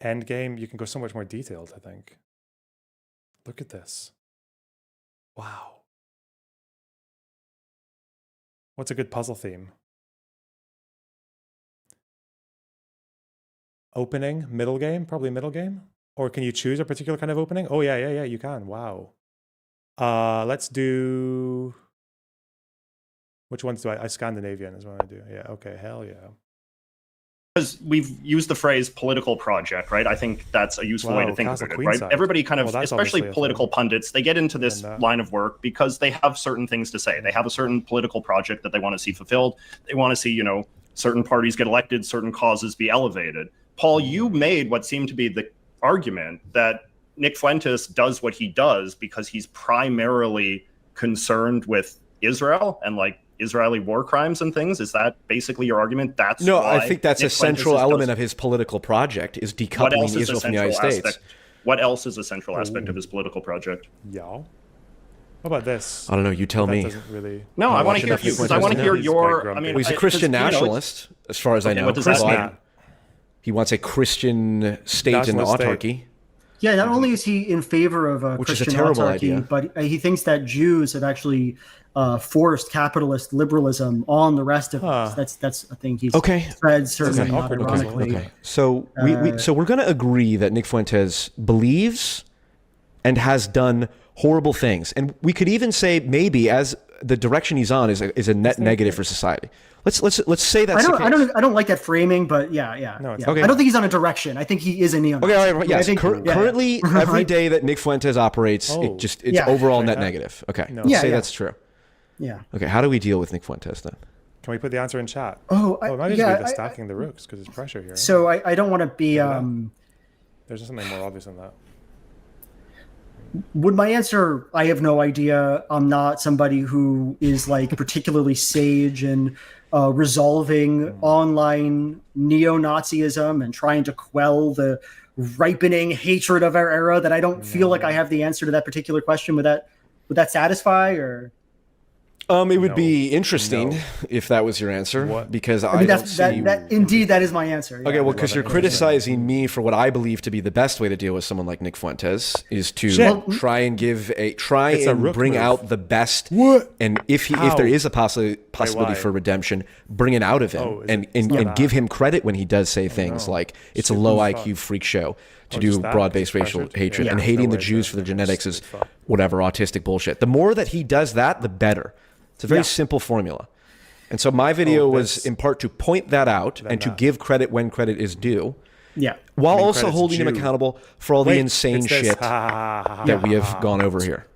Endgame, you can go so much more detailed, I think. Look at this. Wow. What's a good puzzle theme? Opening, middle game, probably middle game? Or can you choose a particular kind of opening? Oh, yeah, you can. Wow. Let's do... Which ones do I... Scandinavian is what I do. Yeah, okay, hell yeah. Because we've used the phrase political project, right? I think that's a useful way to think about it, right? Everybody kind of, especially political pundits, they get into this line of work because they have certain things to say. They have a certain political project that they want to see fulfilled. They want to see, certain parties get elected, certain causes be elevated. Paul, you made what seemed to be the argument that Nick Fuentes does what he does because he's primarily concerned with Israel and, like, Israeli war crimes and things? Is that basically your argument? That's no, why I think that's Nick a central Fuentes element does- of his political project is What decoupling else is Israel a from the United central States. aspect? What else is a central aspect of his political project? Yeah. What about this? I don't know. You tell That me. doesn't really. No, I want to hear enough you because Nick I want to Fuentes hear know. your. I mean, Well, he's a Christian nationalist, as far as I know. What does that mean? He wants a Christian state and National state. autarky. Yeah, not only is he in favor of Which is a Christian terrible autarky, idea. but he thinks that Jews have actually forced capitalist liberalism on the rest of us. That's a thing he's said, certainly not ironically. Okay. So we're going to agree that Nick Fuentes believes and has done horrible things, and we could even say maybe as the direction he's on is a net negative for society. Let's say that's the case. I don't like that framing, but yeah. No, it's yeah. okay. I don't think he's on a direction. I think he is a neo-Nazi. Okay, all right, yes. I think- Currently, every day that Nick Fuentes operates, it's overall net negative. Okay, let's say that's true. Yeah. Okay, how do we deal with Nick Fuentes then? Can we put the answer in chat? I- maybe yeah, just be the stacking the rooks because there's pressure here. So I don't want to be. There's something more obvious than that. Would my answer? I have no idea. I'm not somebody who is like particularly sage in resolving online neo-Nazism and trying to quell the ripening hatred of our era. That I don't feel like I have the answer to that particular question. Would that satisfy or? It would be interesting if that was your answer, because I, mean, don't see. Indeed, that is my answer. Okay, well, because you're criticizing me for what I believe to be the best way to deal with someone like Nick Fuentes is to try and bring out the best. And if there is a possibility for redemption, bring it out of him and give him credit when he does say things like it's a low IQ freak show to do broad-based racial hatred and hating the Jews for their genetics is whatever autistic bullshit. The more that he does that, the better. It's a very simple formula. And so my video was in part to point that out and to give credit when credit is due. Yeah. While also holding him accountable for all the insane shit that we have gone over here.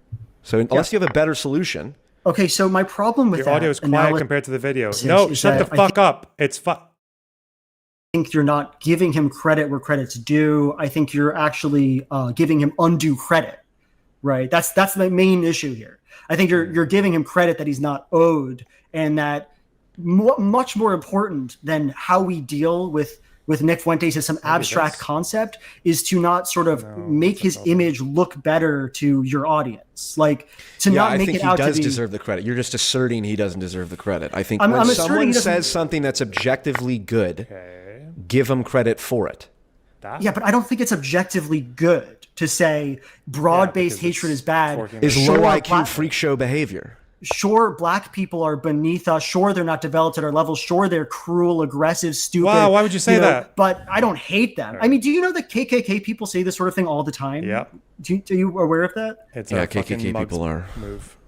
So unless you have a better solution. Okay, so my problem with your audio is quiet compared to the video. No, shut the fuck up. It's I think you're not giving him credit where credit's due. I think you're actually giving him undue credit. Right? That's the main issue here. I think you're giving him credit that he's not owed, and that much more important than how we deal with Nick Fuentes as some abstract concept is to not sort of make his image look better to your audience, like to not make it out to be. I think he does deserve the credit. You're just asserting he doesn't deserve the credit. I think I'm when asserting someone he doesn't- says something that's objectively good, give him credit for it. Yeah, but I don't think it's objectively good to say broad-based hatred is bad. Is low IQ freak show behavior. Sure, black people are beneath us. Sure, they're not developed at our level. Sure, they're cruel, aggressive, stupid. Wow, why would you say that? But I don't hate them. I mean, do you know that KKK people say this sort of thing all the time? Yeah. Are you aware of that? KKK people are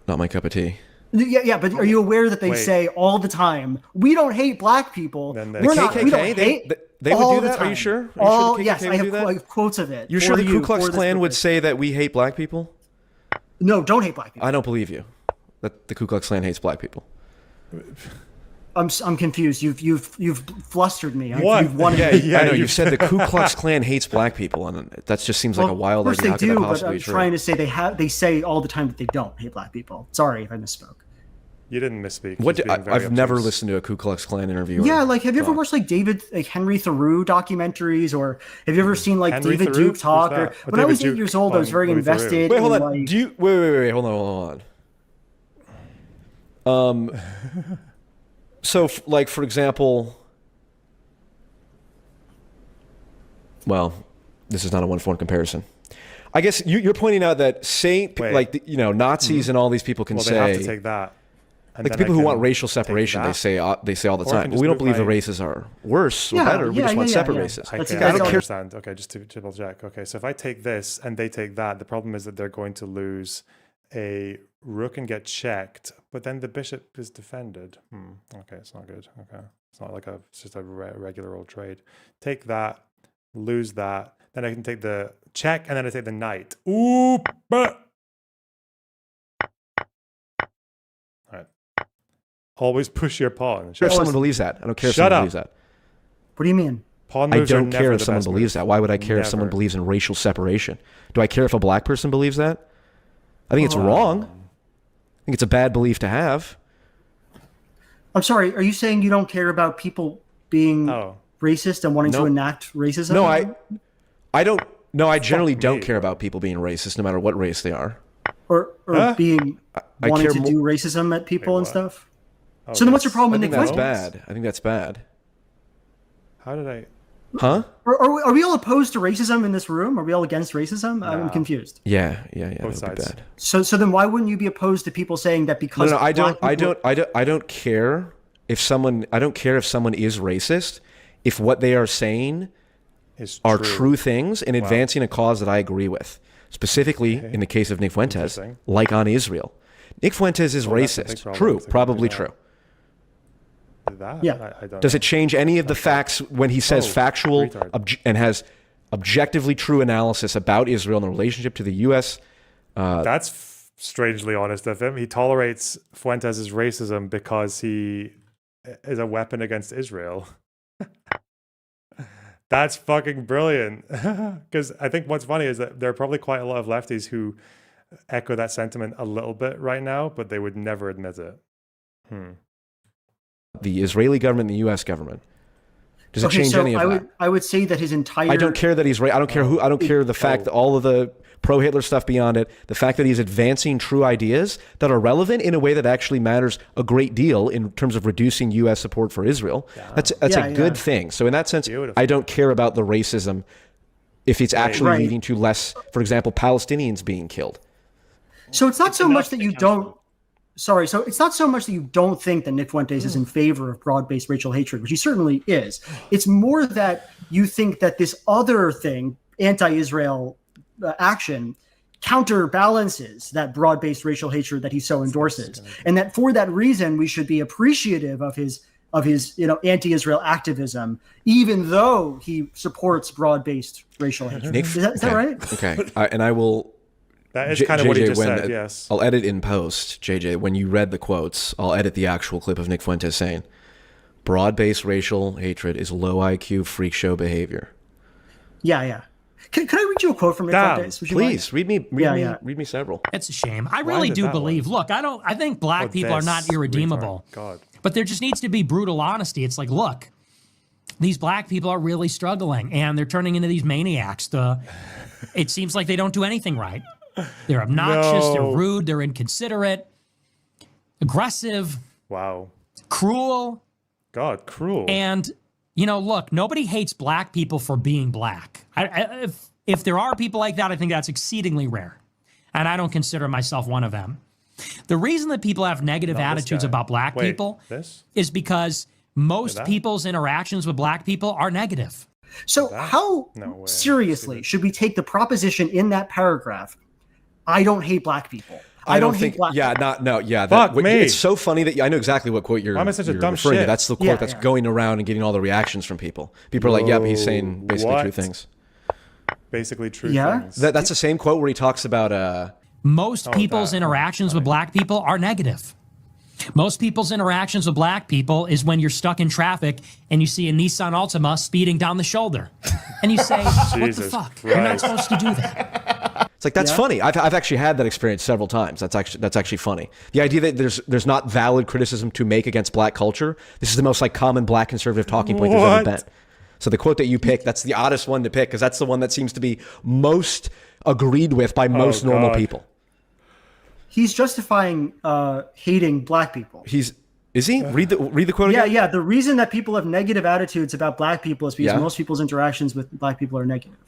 not my cup of tea. Yeah, but are you aware that they say all the time, we don't hate black people. The KKK, they would do that? Are you sure? Yes, I have quotes of it. You're sure the Ku Klux Klan would say that we hate black people? No, don't hate black people. I don't believe you. That the Ku Klux Klan hates black people. I'm confused. You've flustered me. What? You've won I me. know. You said the Ku Klux Klan hates black people, and that just seems like a wild idea. How could that possibly be true? Trying to say they say all the time that they don't hate black people. Sorry if I misspoke. You didn't misspeak. I've never listened to a Ku Klux Klan interview. Yeah, like have you ever watched like Henry Thoreau documentaries, or have you ever seen like Henry David Thoreau? Duke talk? Who's Or, that? when I was 8 years old, I was very Louis Theroux. invested. Wait, hold in, on. like, Do you wait? Hold on. So, like for example, well, this is not a one-for-one comparison. I guess you're pointing out that Nazis and all these people can they say have to take that. Like the people who want racial separation, they say all the time. But we don't believe the races are worse or better. We just want separate races. I don't understand. Okay, just to triple check. Okay, so if I take this and they take that, the problem is that they're going to lose a rook and get checked, but then the bishop is defended. Okay, it's not good. Okay, it's not like it's just a regular old trade. Take that, lose that, then I can take the check, and then I take the knight. Ooh, but. Always push your pawn. If someone believes that, I don't care if someone believes that. What do you mean? Pawn I moves are don't care never if the someone best believes move. that. Why would I care if someone Never. believes in racial separation? Do I care if a black person believes that? I think it's wrong. I think it's a bad belief to have. I'm sorry. Are you saying you don't care about people being racist and wanting to enact racism? No, I don't. No, I generally don't care about people being racist, no matter what race they are. Or being wanting to do racism at people and stuff. So then, what's your problem with Nick Fuentes? That's bad. I think that's bad. How did I? Huh? Are we all opposed to racism in this room? Are we all against racism? I'm confused. Yeah. Both sides. Bad. So then why wouldn't you be opposed to people saying that because I don't care if someone is racist if what they are saying are true things and advancing a cause that I agree with. Specifically, in the case of Nick Fuentes, like on Israel. Nick Fuentes is racist. True, probably true. I don't Does know. it change any of the facts when he says factual and has objectively true analysis about Israel and the relationship to the U.S.? That's strangely honest of him. He tolerates Fuentes' racism because he is a weapon against Israel. That's fucking brilliant. Because I think what's funny is that there are probably quite a lot of lefties who echo that sentiment a little bit right now, but they would never admit it. The Israeli government and the U.S. government. Does it change any of that? I would say that his entire... I don't care that he's... I don't care who... I don't care the fact that all of the pro-Hitler stuff beyond it, the fact that he's advancing true ideas that are relevant in a way that actually matters a great deal in terms of reducing U.S. support for Israel. That's a good thing. So in that sense, I don't care about the racism if it's actually leading to less, for example, Palestinians being killed. So it's not so much that you don't... Sorry, so it's not so much that you don't think that Nick Fuentes is in favor of broad-based racial hatred, which he certainly is. It's more that you think that this other thing, anti-Israel action, counterbalances that broad-based racial hatred that he so endorses, and that for that reason we should be appreciative of his anti-Israel activism, even though he supports broad-based racial hatred. Is that right? Okay, and I will. That is kind of what he just said, yes. I'll edit in post, JJ. When you read the quotes, I'll edit the actual clip of Nick Fuentes saying, broad-based racial hatred is low IQ freak show behavior. Yeah. Can I read you a quote from Nick Fuentes? Please, read me several. It's a shame. I really do believe, look, I think black people are not irredeemable. God. But there just needs to be brutal honesty. It's like, look, these black people are really struggling, and they're turning into these maniacs. It seems like they don't do anything right. They're obnoxious, they're rude, they're inconsiderate, aggressive. Wow. Cruel. God, cruel. And, look, nobody hates black people for being black. If there are people like that, I think that's exceedingly rare. And I don't consider myself one of them. The reason that people have negative attitudes about black people is because most people's interactions with black people are negative. So how seriously should we take the proposition in that paragraph, I don't hate black people? I don't hate black people. Fuck me. It's so funny that I know exactly what quote you're such a dumb referring to. shit? That's the quote that's going around and getting all the reactions from people. People are like, yeah, but he's saying basically true things. Basically true things. That's the same quote where he talks about... Most people's interactions with black people are negative. Most people's interactions with black people is when you're stuck in traffic and you see a Nissan Altima speeding down the shoulder. And you say, what the fuck? You're not supposed to do that. It's like, that's funny. I've actually had that experience several times. That's actually funny. The idea that there's not valid criticism to make against black culture. This is the most common black conservative talking point there's ever been. So the quote that you picked, that's the oddest one to pick because that's the one that seems to be most agreed with by most normal people. He's justifying hating black people. Is he? Read the quote again? Yeah. The reason that people have negative attitudes about black people is because most people's interactions with black people are negative.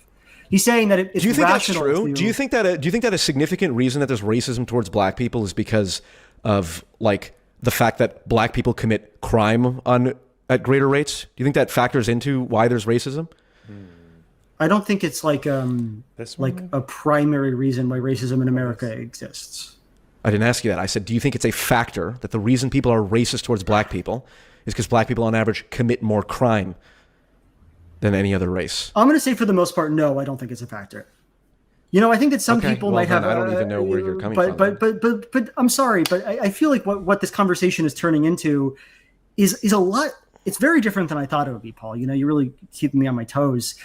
He's saying that it's Do you think that's rational. true? Do you think that a significant reason that there's racism towards black people is because of the fact that black people commit crime at greater rates? Do you think that factors into why there's racism? I don't think it's a primary reason why racism in America exists. I didn't ask you that. I said, do you think it's a factor that the reason people are racist towards black people is because black people on average commit more crime than any other race? I'm going to say for the most part, no, I don't think it's a factor. I think that some people might have... I don't even know where you're coming from. But I'm sorry, but I feel like what this conversation is turning into is a lot... It's very different than I thought it would be, Paul. You're really keeping me on my toes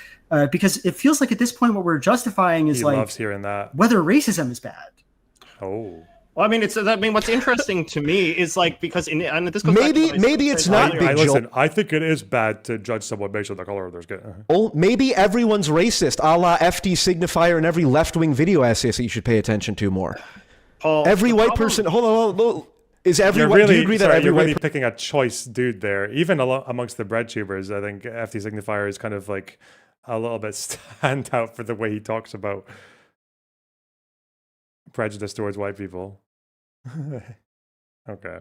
because it feels like at this point what we're justifying is he loves hearing that. Whether racism is bad. Oh. Well, I mean, what's interesting to me is like because and this goes maybe it's not big. Listen, I think it is bad to judge someone based on the color of their skin. Oh, maybe everyone's racist, a la FD signifier and every left-wing video essay that you should pay attention to more. Paul, every white person. Hold on. Is everyone? Do you agree that every you're white really picking a choice dude there? Even amongst the bread tubers, I think FD signifier is kind of like a little bit stand out for the way he talks about prejudice towards white people. Okay.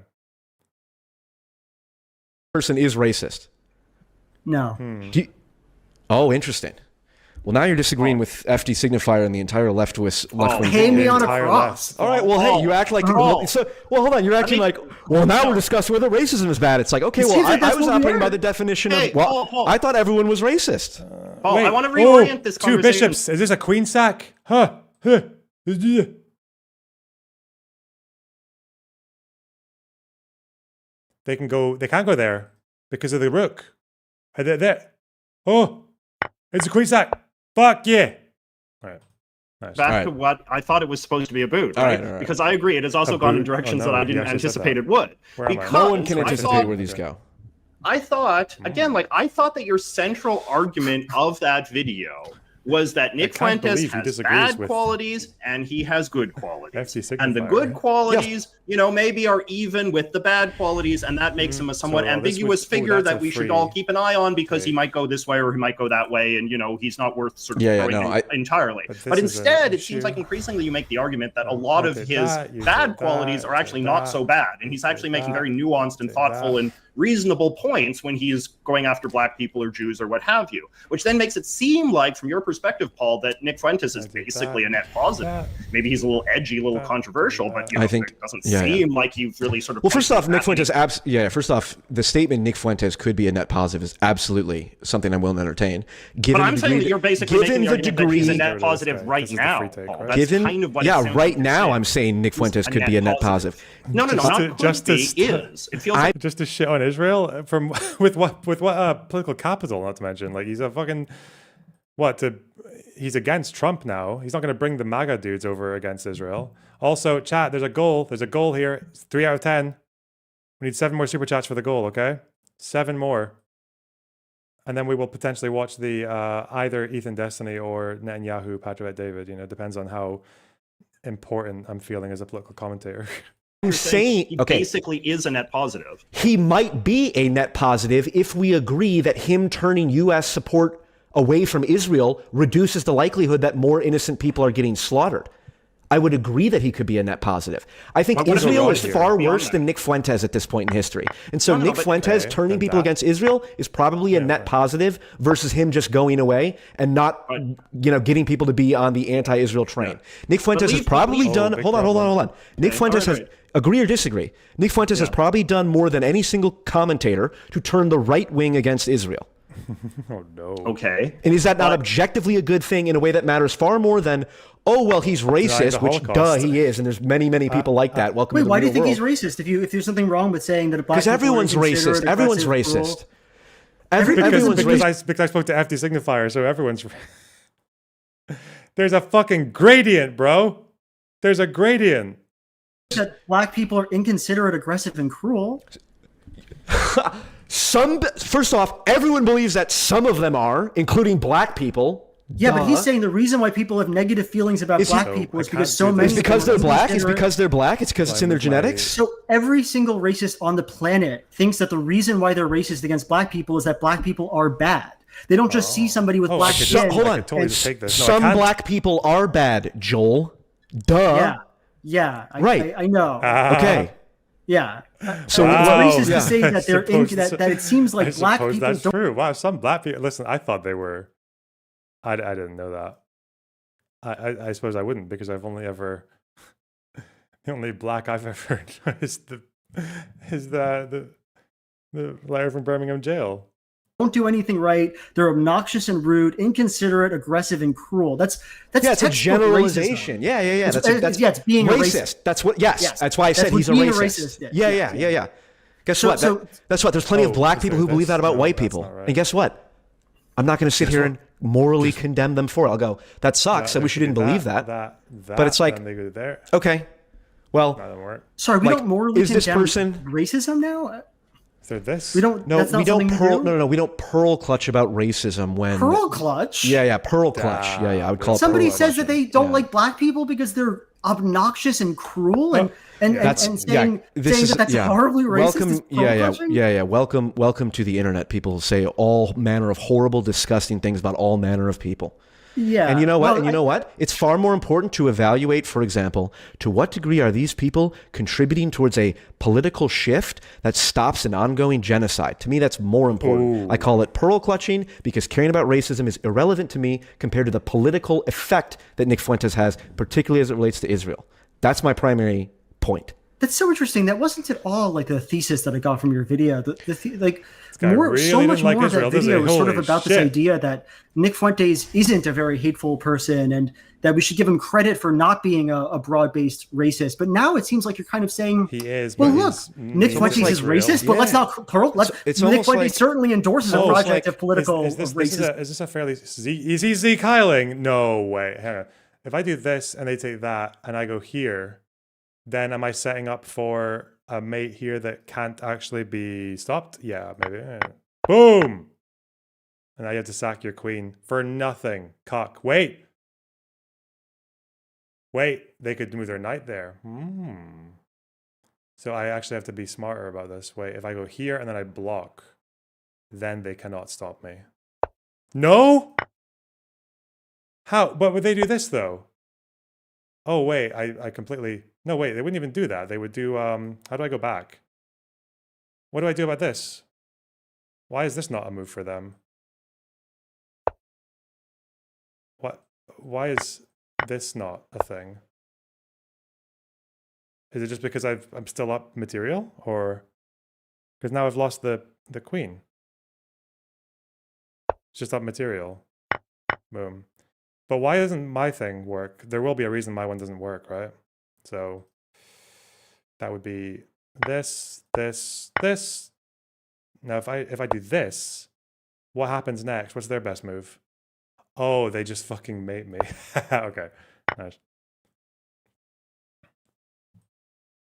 Person is racist. No. Oh, interesting. Well, now you're disagreeing with FD signifier and the entire left-wing. Pay me on a cross. All right. Well, hey, you act like well, hold on. You're acting like now we're discussing whether racism is bad. It's like okay, well, I was operating by the definition of Paul. I thought everyone was racist. Paul, I want to reorient this conversation. Two bishops. Is this a queen sack? Huh? They can't go there because of the rook. There. Oh, it's a queen sack. Fuck yeah. All right. Nice. Back to what I thought it was supposed to be about, right? All right. Because I agree, it has also gone in directions that I didn't anticipate it would. No one can anticipate where these go. I thought, again, I thought that your central argument of that video was that Nick Fuentes has bad qualities and he has good qualities. And the good qualities, maybe are even with the bad qualities, and that makes him a somewhat ambiguous figure that we should all keep an eye on because he might go this way or he might go that way, and he's not worth sort of throwing entirely. But instead, it seems like increasingly you make the argument that a lot of his bad qualities are actually not so bad, and he's actually making very nuanced and thoughtful and reasonable points when he is going after black people or Jews or what have you, which then makes it seem like, from your perspective, Paul, that Nick Fuentes is basically a net positive. Maybe he's a little edgy, a little controversial, but I think it doesn't seem like you've really sort of. Well, first off, Nick Fuentes, first off, the statement Nick Fuentes could be a net positive is absolutely something I'm willing to entertain. But I'm saying that you're basically making the argument that he's a net positive right now. That's kind of what right now I'm saying Nick Fuentes could be a net positive. No, not just is. It feels like just to shit on Israel from with what political capital, not to mention he's a fucking he's against Trump now. He's not going to bring the MAGA dudes over against Israel. Also, chat, there's a goal here. It's 3 out of 10. We need 7 more super chats for the goal, okay? 7 more. And then we will potentially watch the either Ethan Destiny or Netanyahu Patriot David. Depends on how important I'm feeling as a political commentator. I'm saying he basically is a net positive. He might be a net positive if we agree that him turning U.S. support away from Israel reduces the likelihood that more innocent people are getting slaughtered. I would agree that he could be a net positive. I think Israel is far worse than Nick Fuentes at this point in history. And so Nick Fuentes turning people against Israel is probably a net positive versus him just going away and not, getting people to be on the anti-Israel train. Nick Fuentes has probably done, hold on. Nick Fuentes has, agree or disagree, Nick Fuentes has probably done more than any single commentator to turn the right wing against Israel. Oh, no. Okay. And is that not objectively a good thing in a way that matters far more than, he's racist, which he is, and there's many people like that. Welcome to the why do you think world. he's racist? If there's something wrong with saying that a black because everyone's racist. Everyone's racist. Because I spoke to FD signifier, so everyone's. There's a fucking gradient, bro. There's a gradient. That black people are inconsiderate, aggressive, and cruel. First off, everyone believes that some of them are, including black people. Yeah, but he's saying the reason why people have negative feelings about black people is because so many. It's because they're black. It's because they're black. It's because it's in their genetics. So every single racist on the planet thinks that the reason why they're racist against black people is that black people are bad. They don't just see somebody with black skin. Hold on. Some black people are bad, Joel. Duh. Yeah. Right. I know. Okay. Yeah. So it's racist to say that they're that it seems like black people. That's true. Wow, some black people. Listen, I thought they were. I didn't know that. I suppose I wouldn't because I've only ever the only black I've ever known is the lawyer from Birmingham jail. Don't do anything right. They're obnoxious and rude, inconsiderate, aggressive, and cruel. That's it's a generalization. Racism. Yeah. It's being racist. A racist. That's what. Yes. That's why I said he's a racist. Yeah. Guess what? That's what. There's plenty of black people who believe that about white people. Right. And guess what? I'm not going to sit here and morally condemn them for it. I'll go, that sucks. I wish you didn't believe that. But it's like, okay, Well, that doesn't work. Sorry, we like, don't morally is this condemn person racism now? So this? We don't. No, that's not we don't something pearl. we do? No, we don't pearl clutch about racism when Pearl clutch. Yeah, pearl clutch. Yeah, I would call Somebody it. Pearl says clutch. that they don't like black people because they're obnoxious and cruel, and saying that's horribly racist. Welcome, is pearl clutching? Welcome to the internet. People say all manner of horrible, disgusting things about all manner of people. Yeah. And you know what? Well, It's far more important to evaluate, for example, to what degree are these people contributing towards a political shift that stops an ongoing genocide. To me, that's more important. Ooh. I call it pearl clutching because caring about racism is irrelevant to me compared to the political effect that Nick Fuentes has, particularly as it relates to Israel. That's my primary point. That's so interesting. That wasn't at all like the thesis that I got from your video. So much more of that video was sort of about this idea that Nick Fuentes isn't a very hateful person and that we should give him credit for not being a broad-based racist. But now it seems like you're kind of saying he is. Well, look, Nick Fuentes is racist, but let's not pearl. Nick Fuentes certainly endorses a project of political racism. Is this a fairly? Is he Zeke Heiling? No way. Hang on. If I do this and they take that and I go here, then am I setting up for a mate here that can't actually be stopped? Yeah, maybe. Boom! And now you have to sack your queen for nothing. Cock. Wait, they could move their knight there. So I actually have to be smarter about this. Wait, if I go here and then I block, then they cannot stop me. No? How? But would they do this though? Oh, wait, I completely... No, wait, they wouldn't even do that. They would do... How do I go back? What do I do about this? Why is this not a move for them? What? Why is this not a thing? Is it just because I'm still up material? Or... Because now I've lost the queen. It's just up material. Boom. But why doesn't my thing work? There will be a reason my one doesn't work, right? So that would be this. Now if I do this, what happens next? What's their best move? Oh, they just fucking mate me. Okay. Nice.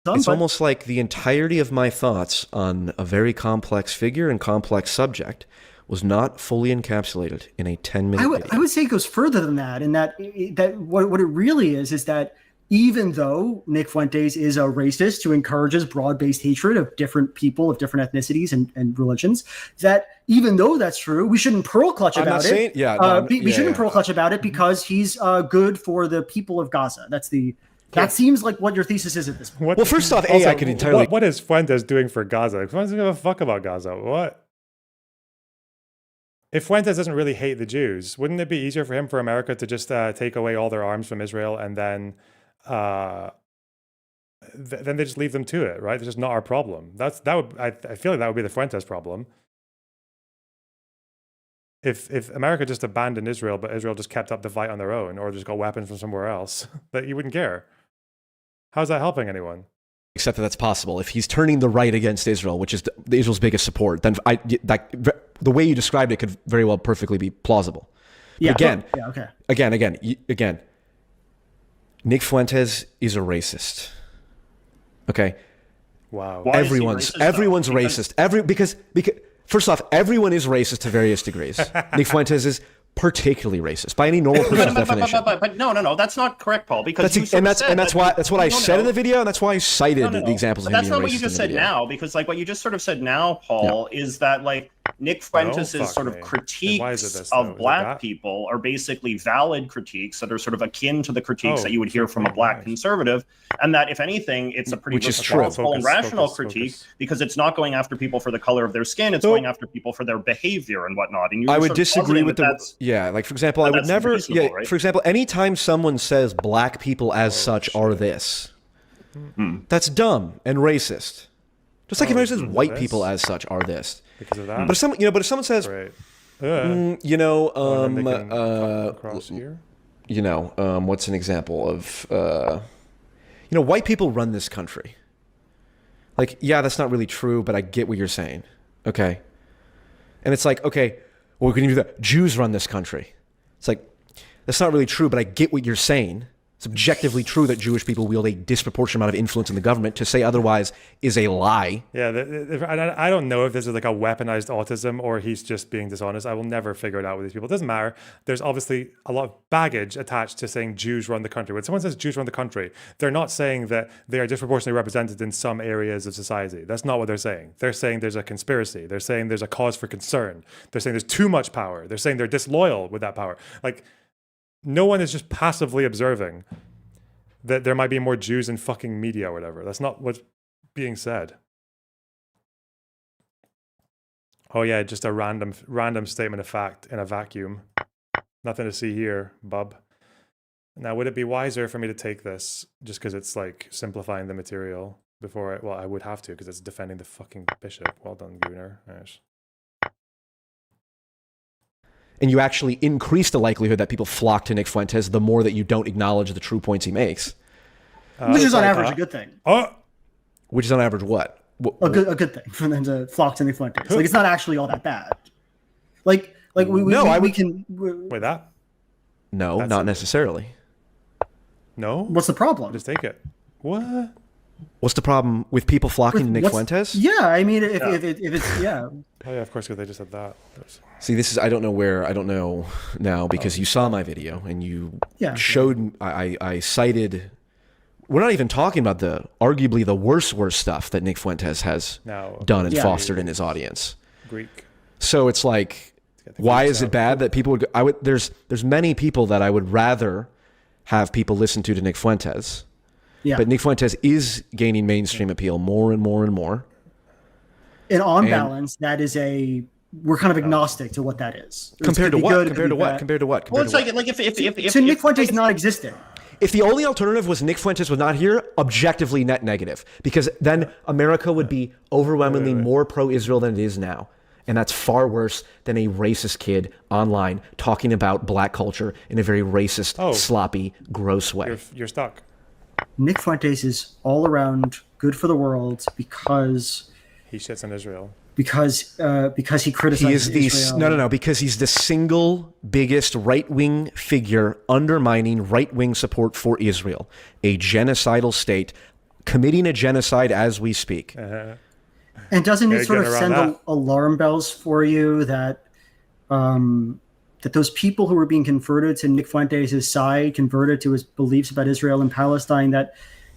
It's almost like the entirety of my thoughts on a very complex figure and complex subject was not fully encapsulated in a 10-minute video. I would say it goes further than that, and that what it really is that even though Nick Fuentes is a racist who encourages broad-based hatred of different people of different ethnicities and religions, that even though that's true, we shouldn't pearl clutch about it. We shouldn't pearl clutch about it because he's good for the people of Gaza. That seems like what your thesis is at this point. Well, first off, I could entirely... What is Fuentes doing for Gaza? Fuentes doesn't give a fuck about Gaza. What? If Fuentes doesn't really hate the Jews, wouldn't it be easier for him, for America, to just take away all their arms from Israel and then they just leave them to it, right? It's just not our problem. I feel like that would be the Fuentes problem. If America just abandoned Israel, but Israel just kept up the fight on their own, or just got weapons from somewhere else, that you wouldn't care. How's that helping anyone? Except that that's possible. If he's turning the right against Israel, which is Israel's biggest support, then the way you described it could very well perfectly be plausible. Yeah. But again, Nick Fuentes is a racist. Okay. Wow. Everyone's racist. Because first off, everyone is racist to various degrees. Nick Fuentes is particularly racist by any normal person's definition. But no, that's not correct, Paul. Because that's what I said in the video, and that's why I cited the examples of him being racist. That's not what you just said now, because like what you just sort of said now, Paul, is that like Nick Fuentes' sort of critiques of black people are basically valid critiques that are sort of akin to the critiques that you would hear from a black conservative, and that if anything, it's a pretty responsible and rational critique because it's not going after people for the color of their skin, it's going after people for their behavior and whatnot. And I would disagree with like for example, I would never. Right? For example, anytime someone says black people as such are this, that's dumb and racist. Just like if anyone says white people as such are this. Because of that. But if someone says, what's an example of, white people run this country. Like, yeah, that's not really true, but I get what you're saying. Okay. And it's like, okay, well, we can do that. Jews run this country. It's like, that's not really true, but I get what you're saying. It's objectively true that Jewish people wield a disproportionate amount of influence in the government. To say otherwise is a lie. Yeah, I don't know if this is like a weaponized autism or he's just being dishonest. I will never figure it out with these people. It doesn't matter. There's obviously a lot of baggage attached to saying Jews run the country. When someone says Jews run the country, they're not saying that they are disproportionately represented in some areas of society. That's not what they're saying. They're saying there's a conspiracy. They're saying there's a cause for concern. They're saying there's too much power. They're saying they're disloyal with that power. Like, no one is just passively observing that there might be more Jews in fucking media or whatever. That's not what's being said. Oh yeah, just a random statement of fact in a vacuum. Nothing to see here, bub. Now, would it be wiser for me to take this just because it's like simplifying the material before well, I would have to because it's defending the fucking bishop. Well done, Gunnar. Yes. And you actually increase the likelihood that people flock to Nick Fuentes the more that you don't acknowledge the true points he makes. Which is on average a good thing. Which is on average what? A good thing for them to flock to Nick Fuentes. Like, it's not actually all that bad. We can... Wait, that? No, not necessarily. No? What's the problem? Just take it. What? What's the problem with people flocking to Nick Fuentes? Yeah, I mean, if it's, yeah. Oh yeah, of course, because they just said that. See, this is, I don't know now because you saw my video and you showed, I cited, we're not even talking about arguably the worst stuff that Nick Fuentes has done and fostered in his audience. Greek. So it's like, why is it bad that people there's many people that I would rather have people listen to Nick Fuentes. Yeah. But Nick Fuentes is gaining mainstream appeal more and more and more. And on balance, that is we're kind of agnostic to what that is. Compared to what? Compared to what? Well, it's like if Nick Fuentes not existing. If the only alternative was Nick Fuentes was not here, objectively net negative, because then America would be overwhelmingly more pro-Israel than it is now. And that's far worse than a racist kid online talking about black culture in a very racist, sloppy, gross way. You're stuck. Nick Fuentes is all around good for the world because he shits on Israel. Because he criticizes Israel. No, because he's the single biggest right-wing figure undermining right-wing support for Israel, a genocidal state, committing a genocide as we speak. And doesn't it sort of send alarm bells for you that that those people who were being converted to Nick Fuentes' side, converted to his beliefs about Israel and Palestine, that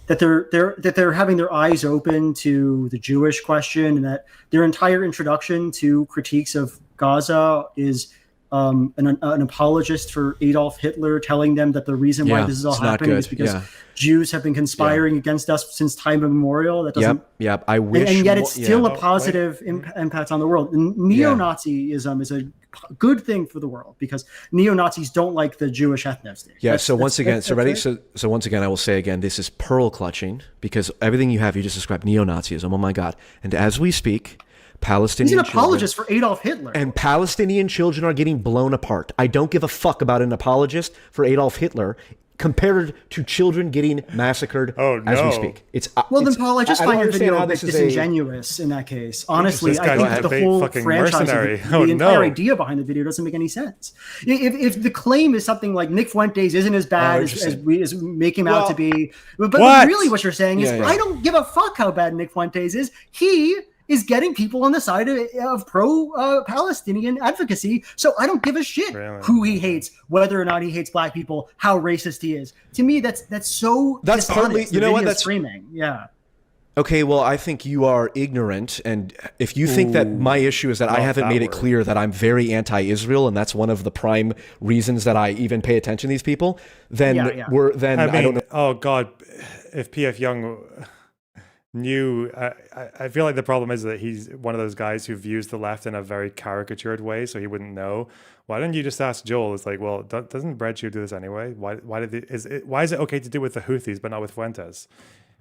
they're having their eyes open to the Jewish question, and that their entire introduction to critiques of Gaza is an apologist for Adolf Hitler, telling them that the reason why this is all happening is because Jews have been conspiring against us since time immemorial. That doesn't. Yep. I wish. And yet, it's still a positive impact on the world. And neo-Nazism is a good thing for the world because neo-Nazis don't like the Jewish ethnicity. Yeah. So once again, I will say again, this is pearl clutching because everything you just described neo-Nazism. Oh my God! And as we speak, Palestinian He's an apologist for Adolf Hitler. And Palestinian children are getting blown apart. I don't give a fuck about an apologist for Adolf Hitler compared to children getting massacred as we speak. Then, Paul, I just find your video a bit disingenuous in that case. Honestly, I think the whole franchise, the entire idea behind the video doesn't make any sense. If the claim is something like Nick Fuentes isn't as bad as we make him out to be, but really what you're saying is, I don't give a fuck how bad Nick Fuentes is. He is getting people on the side of pro-Palestinian advocacy. So I don't give a shit who he hates, whether or not he hates black people, how racist he is. To me, that's partly, you know what, that's framing. Yeah. Okay, well, I think you are ignorant, and if you think that my issue is that I haven't made it clear that I'm very anti-Israel, and that's one of the prime reasons that I even pay attention to these people, then I don't know. Oh God, if PF Young knew, I feel like the problem is that he's one of those guys who views the left in a very caricatured way, so he wouldn't know. Why don't you just ask Joel? It's like, well, doesn't BreadShoe do this anyway? Why is it okay to do with the Houthis but not with Fuentes?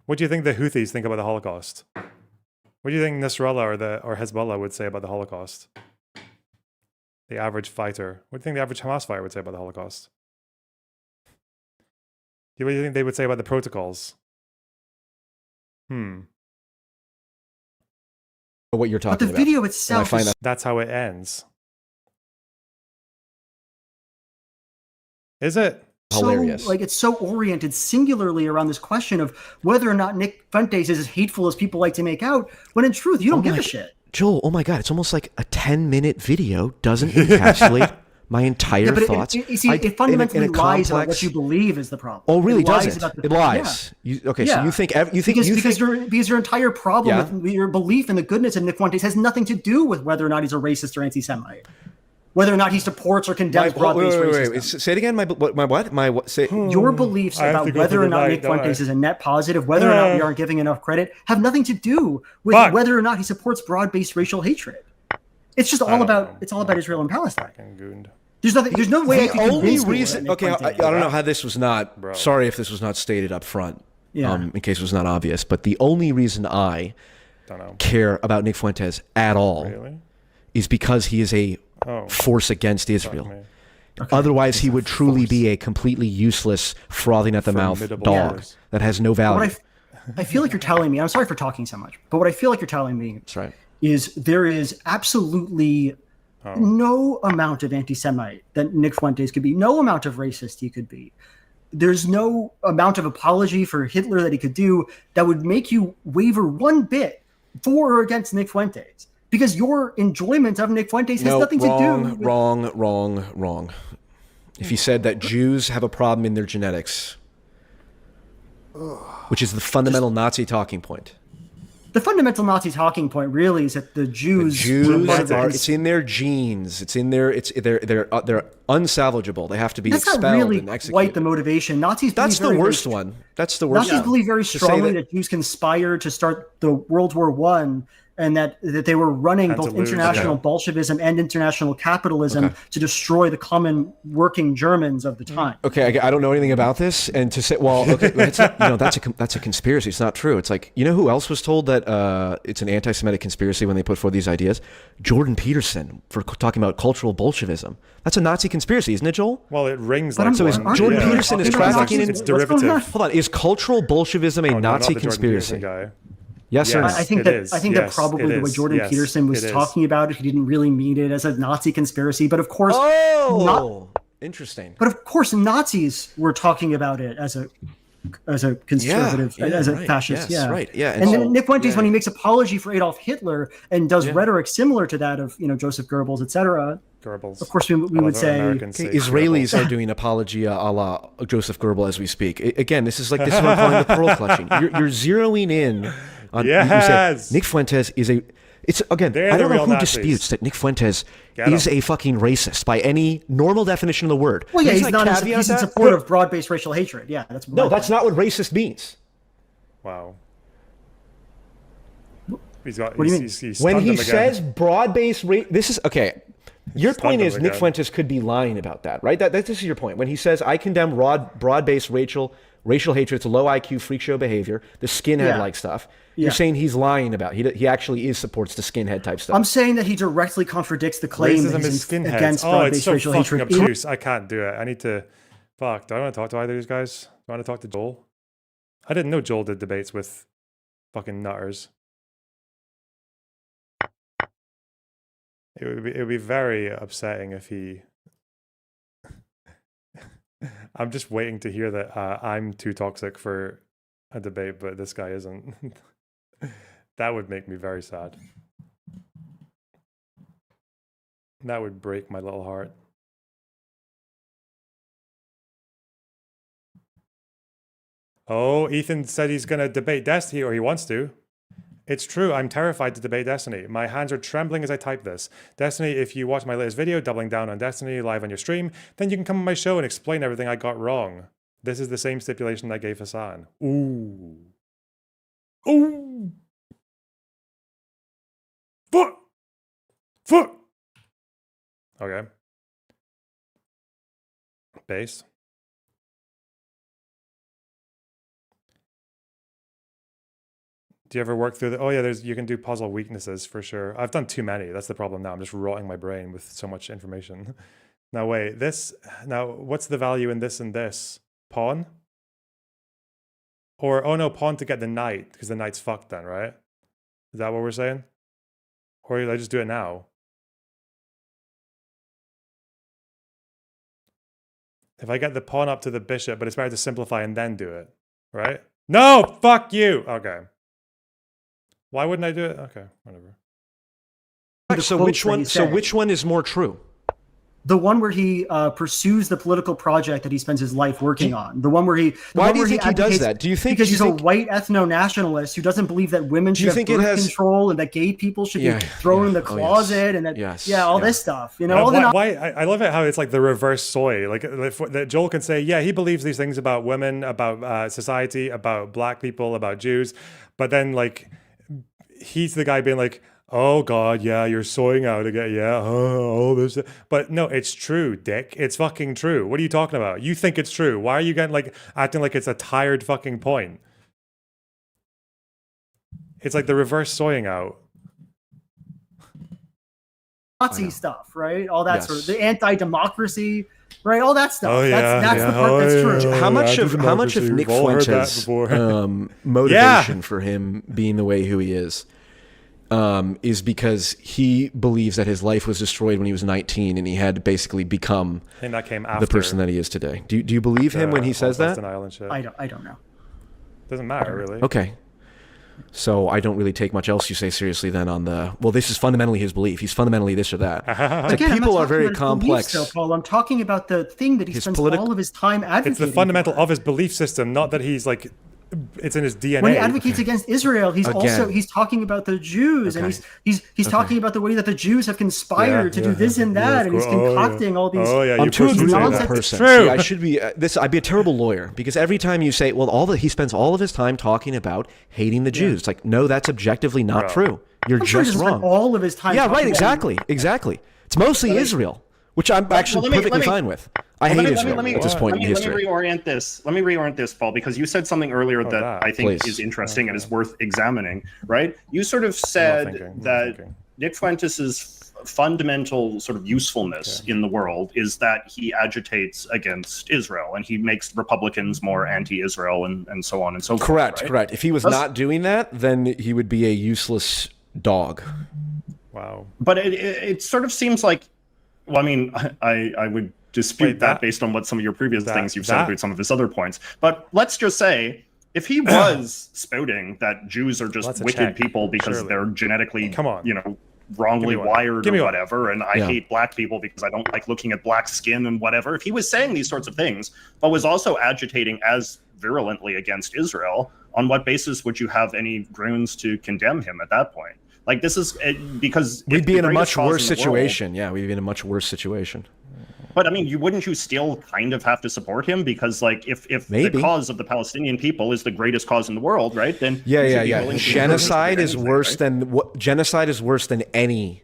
What do you think the Houthis think about the Holocaust? What do you think Nasrallah or Hezbollah would say about the Holocaust? The average fighter. What do you think the average Hamas fighter would say about the Holocaust? What do you think they would say about the protocols? What you're talking about. But the video itself, that's how it ends. Is it? hilarious. It's so oriented singularly around this question of whether or not Nick Fuentes is as hateful as people like to make out, when in truth, you don't give a shit. Joel, oh my God, it's almost like a 10-minute video doesn't encapsulate my entire thoughts. It fundamentally lies about what you believe is the problem. Oh, really? It Does it? It lies. So you think because your entire problem with your belief in the goodness of Nick Fuentes has nothing to do with whether or not he's a racist or anti-Semite. Whether or not he supports or condemns broad-based racism. Say it again. My what? Say your beliefs about whether or not Nick Fuentes is a net positive, whether or not we aren't giving enough credit, have nothing to do with whether or not he supports broad-based racial hatred. It's just all about Israel and Palestine. There's nothing. There's no way. The only reason. Okay, I don't know how this was not. Sorry if this was not stated up front. Yeah. In case it was not obvious, but the only reason I care about Nick Fuentes at all is because he is a force against Israel. Okay. Otherwise, he would truly be a completely useless, frothing at the mouth dog that has no value. I feel like you're telling me, I'm sorry for talking so much, but what I feel like you're telling me is there is absolutely no amount of anti-Semite that Nick Fuentes could be, no amount of racist he could be. There's no amount of apology for Hitler that he could do that would make you waver one bit for or against Nick Fuentes. Because your enjoyment of Nick Fuentes has nothing to do with... Wrong. If he said that Jews have a problem in their genetics, which is the fundamental Nazi talking point. The fundamental Nazi talking point really is that the Jews it's in their genes. It's in their. They're unsalvageable. They have to be expelled really and executed. Quite the motivation. Nazis. That's the worst one. That's the worst. Nazis believe very strongly that Jews conspired to start the World War I, and that they were running both international Bolshevism and international capitalism to destroy the common working Germans of the time. Okay, I don't know anything about this, and to say, well, okay, it's not, that's a conspiracy. It's not true. It's like, you know who else was told that it's an anti-Semitic conspiracy when they put forth these ideas? Jordan Peterson, for talking about cultural Bolshevism. That's a Nazi conspiracy, isn't it, Joel? Well, it rings like so. Is Jordan Peterson is trafficking in its derivative? Hold on, is cultural Bolshevism a Nazi conspiracy? Yes, or no? I think that probably the way Jordan Peterson was talking about it, he didn't really mean it as a Nazi conspiracy. But of course, interesting. But of course, Nazis were talking about it as a conservative, as a fascist. And then Nick Fuentes, when he makes apology for Adolf Hitler and does rhetoric similar to that of Joseph Goebbels, etc. Of course, we would say Israelis are doing apology a la Joseph Goebbels as we speak. Again, this is what I'm calling the pearl clutching. You're zeroing in. You said Nick Fuentes is a. It's again. I don't know who disputes that Nick Fuentes is a fucking racist by any normal definition of the word. Well, he's not. He's in support of broad-based racial hatred. Yeah, that's not what racist means. Wow. What do you mean? When he says broad-based this is okay. Your point is Nick Fuentes could be lying about that, right? This is your point. When he says, I condemn broad-based racial hatred, it's low IQ freak show behavior, the skinhead-like stuff. You're saying he's lying about it. He actually supports the skinhead type stuff. I'm saying that he directly contradicts the claim that he's against broad-based racial hatred. Obtuse. I can't do it. I need to... Fuck, do I want to talk to either of these guys? Do I want to talk to Joel? I didn't know Joel did debates with fucking nutters. It would be very upsetting if he... I'm just waiting to hear that I'm too toxic for a debate, but this guy isn't. That would make me very sad. That would break my little heart. Oh, Ethan said he's going to debate Destiny, or he wants to. It's true, I'm terrified to debate Destiny. My hands are trembling as I type this. Destiny, if you watch my latest video, doubling down on Destiny, live on your stream, then you can come on my show and explain everything I got wrong. This is the same stipulation I gave Hassan. Ooh. Ooh. Foot. Okay. Base. Do you ever work through the... Oh yeah, you can do puzzle weaknesses for sure. I've done too many. That's the problem now. I'm just rotting my brain with so much information. Now wait, what's the value in this and this? Pawn? Or, oh no, pawn to get the knight, because the knight's fucked then, right? Is that what we're saying? Or did I just do it now? If I get the pawn up to the bishop, but it's better to simplify and then do it, right? No, fuck you. Okay. Why wouldn't I do it? Okay, whatever. So which one? So which one is more true? The one where he pursues the political project that he spends his life working on. The one where he. Why do you think he does that? Do you think because he's a white ethno-nationalist who doesn't believe that women should have birth control and that gay people should be thrown in the closet and that this stuff. You know, I love it how it's like the reverse soy. Like that Joel can say, yeah, he believes these things about women, about society, about black people, about Jews, but then like he's the guy being like, oh God, yeah, you're soying out again. Yeah, all this. But no, it's true, Dick. It's fucking true. What are you talking about? You think it's true. Why are you getting like acting like it's a tired fucking point? It's like the reverse soying out. Nazi stuff, right? All that sort of the anti-democracy, right? All that stuff. Oh, yeah, that's the part that's true. How much of Nick Fuentes' motivation for him being the way who he is because he believes that his life was destroyed when he was 19 and he had to basically become I think that came after the person that he is today. Do you believe him when he says that? I don't know. Doesn't matter really. Okay. So I don't really take much else you say seriously then on the, well, this is fundamentally his belief. He's fundamentally this or that. Like, Again, people are very complex. Beliefs, though, Paul. I'm talking about the thing that he spends all of his time advocating. It's the fundamental of his belief system, not that he's like, it's in his DNA. When he advocates against Israel, he's talking about the Jews, and he's talking about the way that the Jews have conspired to do this and that, and he's concocting all these. I'm too agree with that person. See, I should be I'd be a terrible lawyer because every time you say, well, he spends all of his time talking about hating the Jews. It's like, no, that's objectively not true. You're just wrong. All of his time. Yeah, right. Exactly. It's mostly Israel, which I'm actually perfectly fine with. I hate Israel at this point in history. Let me reorient this, Paul, because you said something earlier that I think is interesting and is worth examining, right? You sort of said that Nick Fuentes' fundamental sort of usefulness in the world is that he agitates against Israel and he makes Republicans more anti-Israel and so on and so forth. Correct. If he was not doing that, then he would be a useless dog. Wow. But it sort of seems like, well, I mean, I would dispute that based on what some of your previous things you've said about some of his other points. But let's just say, if he was spouting that Jews are just wicked people because they're genetically, wrongly wired or whatever, and I hate black people because I don't like looking at black skin and whatever, if he was saying these sorts of things, but was also agitating as virulently against Israel, on what basis would you have any grounds to condemn him at that point? Like, this is because we'd be in a much worse situation. We'd be in a much worse situation. But I mean, wouldn't you still kind of have to support him? Because like, if the cause of the Palestinian people is the greatest cause in the world, right? Then genocide is worse than genocide is worse than any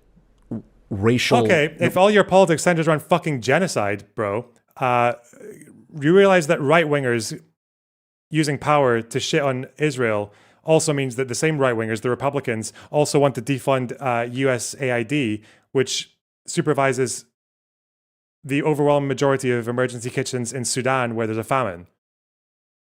racial. Okay, if all your politics centers around fucking genocide, bro, you realize that right wingers using power to shit on Israel also means that the same right wingers, the Republicans, also want to defund USAID, which supervises the overwhelming majority of emergency kitchens in Sudan where there's a famine.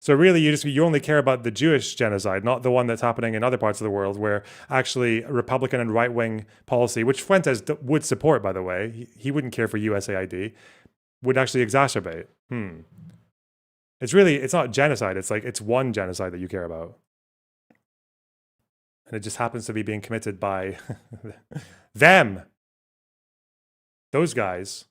So really, you only care about the Jewish genocide, not the one that's happening in other parts of the world where actually Republican and right-wing policy, which Fuentes would support, by the way, he wouldn't care for USAID, would actually exacerbate. It's not genocide. It's like, it's one genocide that you care about. And it just happens to be being committed by them. Those guys.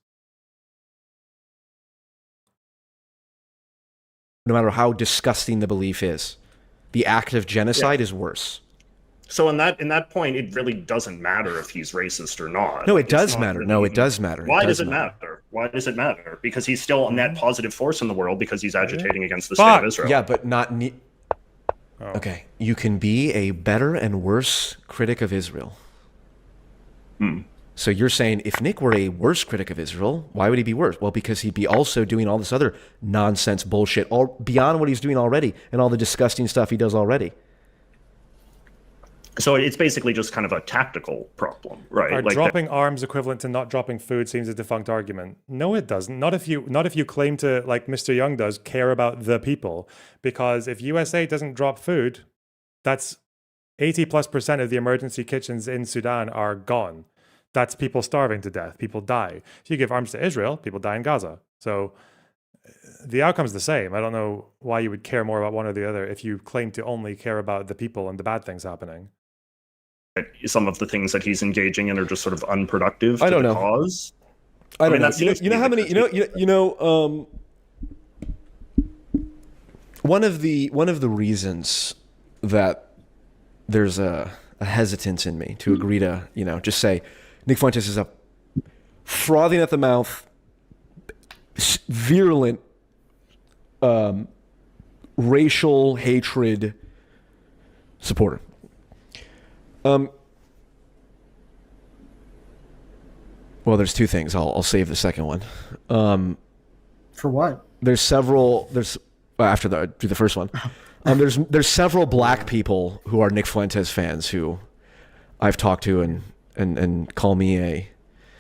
No matter how disgusting the belief is, the act of genocide is worse. So in that point, it really doesn't matter if he's racist or not. No, it does matter. It does matter. Why does it matter? Why does it matter? Because he's still a net positive force in the world because he's agitating against the state of Israel. Yeah, but not... Okay, you can be a better and worse critic of Israel. So you're saying if Nick were a worse critic of Israel, why would he be worse? Well, because he'd be also doing all this other nonsense bullshit, all beyond what he's doing already, and all the disgusting stuff he does already. So it's basically just kind of a tactical problem, right? Are dropping arms equivalent to not dropping food seems a defunct argument. No, it doesn't. Not if you claim to, like Mr. Young does, care about the people. Because if USA doesn't drop food, that's 80+% of the emergency kitchens in Sudan are gone. That's people starving to death. People die. If you give arms to Israel, people die in Gaza. So the outcome's the same. I don't know why you would care more about one or the other if you claim to only care about the people and the bad things happening. Some of the things that he's engaging in are just sort of unproductive to I don't the know. cause. I don't know. That You know how many? One of the reasons that there's a hesitance in me to agree to just say Nick Fuentes is a frothing at the mouth, virulent, racial hatred supporter. Well, there's two things. I'll save the second one. For what? There's several. After do the first one. There's several black people who are Nick Fuentes fans who I've talked to and call me a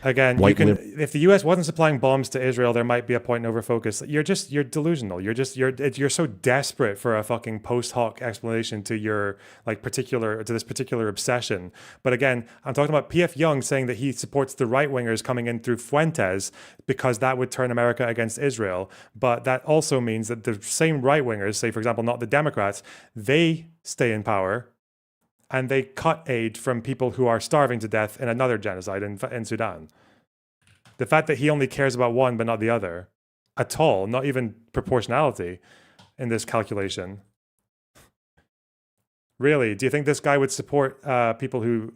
Again, white if the U.S. wasn't supplying bombs to Israel, there might be a point in overfocus. You're delusional. You're so desperate for a fucking post hoc explanation to your this particular obsession. But again, I'm talking about P.F. Young saying that he supports the right wingers coming in through Fuentes because that would turn America against Israel. But that also means that the same right wingers, say for example, not the Democrats, they stay in power. And they cut aid from people who are starving to death in another genocide in Sudan. The fact that he only cares about one but not the other at all, not even proportionality in this calculation. Really, do you think this guy would support people who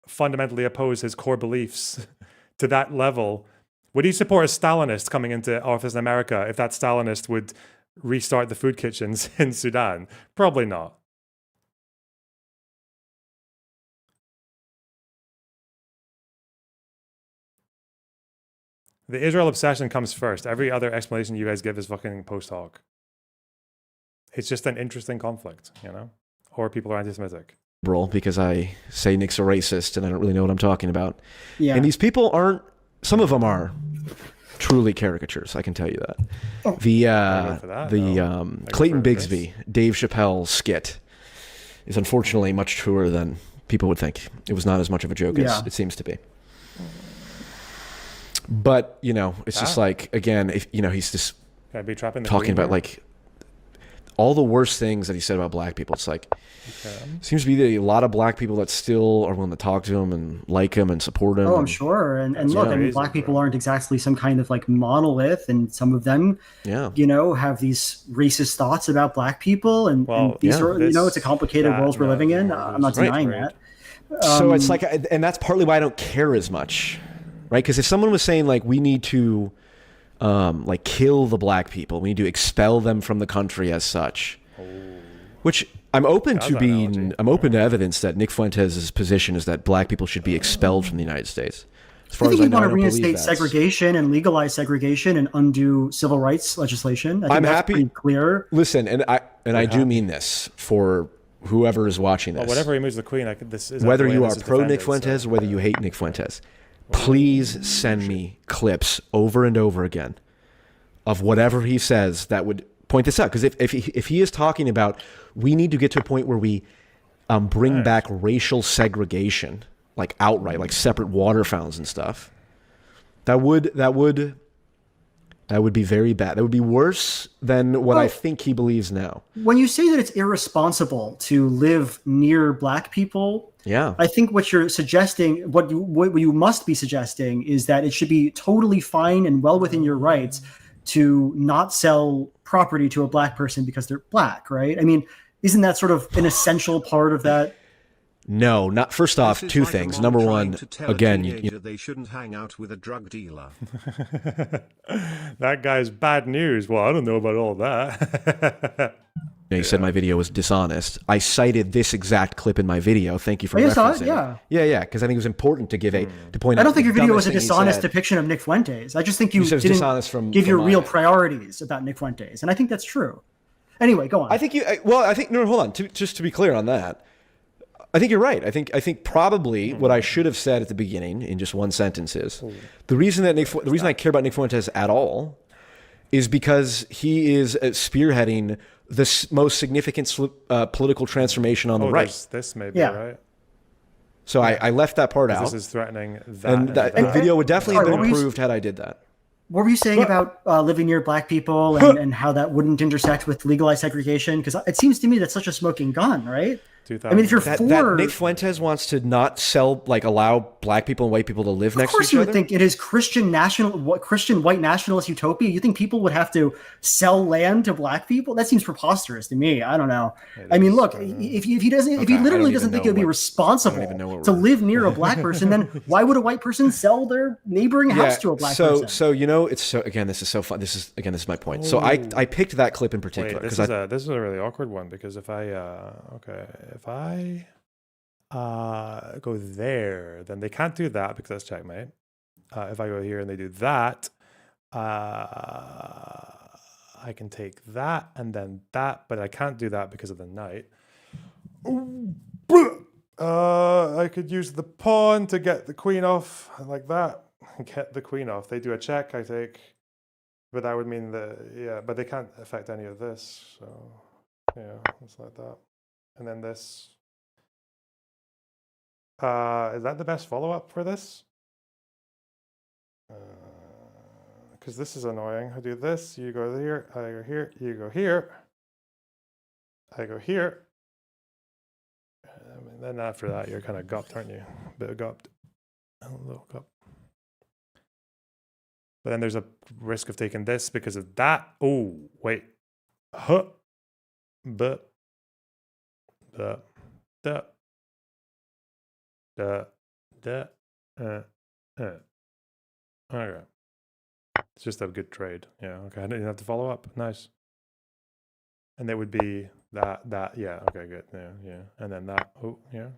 fundamentally oppose his core beliefs to that level? Would he support a Stalinist coming into office in America if that Stalinist would restart the food kitchens in Sudan? Probably not. The Israel obsession comes first. Every other explanation you guys give is fucking post hoc. It's just an interesting conflict, or people are anti-Semitic. Because I say Nick's a racist and I don't really know what I'm talking about. Yeah. And these people aren't. Some of them are truly caricatures. I can tell you that. Oh. Clayton Bigsby, Dave Chappelle skit is unfortunately much truer than people would think. It was not as much of a joke as it seems to be. But it's just again, if he's just talking about all the worst things that he said about black people. It's seems to be a lot of black people that still are willing to talk to him and like him and support him. Oh, I'm sure. And look, I mean, black people aren't exactly some kind of monolith, and some of them, have these racist thoughts about black people, and these are, it's a complicated world we're living in. I'm not denying that. So it's and that's partly why I don't care as much. Right, because if someone was saying we need to, kill the black people, we need to expel them from the country as such, which I'm open to I'm open to evidence that Nick Fuentes' position is that black people should be expelled from the United States. As far I think as you want to reinstate segregation and legalize segregation and undo civil rights legislation. I'm happy. Pretty clear. Listen, and I do mean this for whoever is watching this. Well, whatever removes the queen, whether you are pro Nick Fuentes or whether you hate Nick Fuentes. Please send me clips over and over again of whatever he says that would point this out. Because if he is talking about we need to get to a point where we bring back racial segregation, outright, separate water fountains and stuff, that would be very bad. That would be worse than what I think he believes now. When you say that it's irresponsible to live near black people, I think what you're suggesting, what you must be suggesting, is that it should be totally fine and well within your rights to not sell property to a black person because they're black, right? I mean, isn't that sort of an essential part of that? No, not. First off, two things. Number one, again, they shouldn't hang out with a drug dealer. That guy's bad news. Well, I don't know about all that. You said my video was dishonest. I cited this exact clip in my video. Thank you for referencing it. Yeah, because I think it was important to point out. I don't think your video was a dishonest depiction of Nick Fuentes. I just think you didn't give your real priorities about Nick Fuentes, and I think that's true. Anyway, go on. Hold on. Just to be clear on that, I think you're right. I think probably what I should have said at the beginning in just one sentence is the reason I care about Nick Fuentes at all is because he is spearheading the most significant political transformation on the right. This may be right. So I left that part out. This is threatening that. And that video would definitely have been improved had I did that. What were you saying about living near black people and how that wouldn't intersect with legalized segregation? Because it seems to me that's such a smoking gun, right? I mean, if you're that for Nick Fuentes wants to not allow black people and white people to live next to each other. Of course, you would think it is Christian white nationalist utopia. You think people would have to sell land to black people? That seems preposterous to me. I don't know. I mean, look, if he literally doesn't think it would be responsible to live near a black person, then why would a white person sell their neighboring house to a black person? So this is so fun. This is my point. So I picked that clip in particular because this is a really awkward one because if I go there, then they can't do that because that's checkmate. If I go here and they do that, I can take that and then that, but I can't do that because of the knight. I could use the pawn to get the queen off like that. Get the queen off. They do a check, I take, but that would mean but they can't affect any of this. So yeah, it's like that. And then this. Is that the best follow-up for this? Because this is annoying. I do this, you go here, I go here, you go here. I go here. And then after that, you're kind of gupped, aren't you? A bit of gupped. A little gupped. But then there's a risk of taking this because of that. Oh, wait. Huh. But. Okay. It's just a good trade. Yeah, okay. I didn't have to follow up. Nice. And it would be that, yeah, okay, good. Yeah. And then that,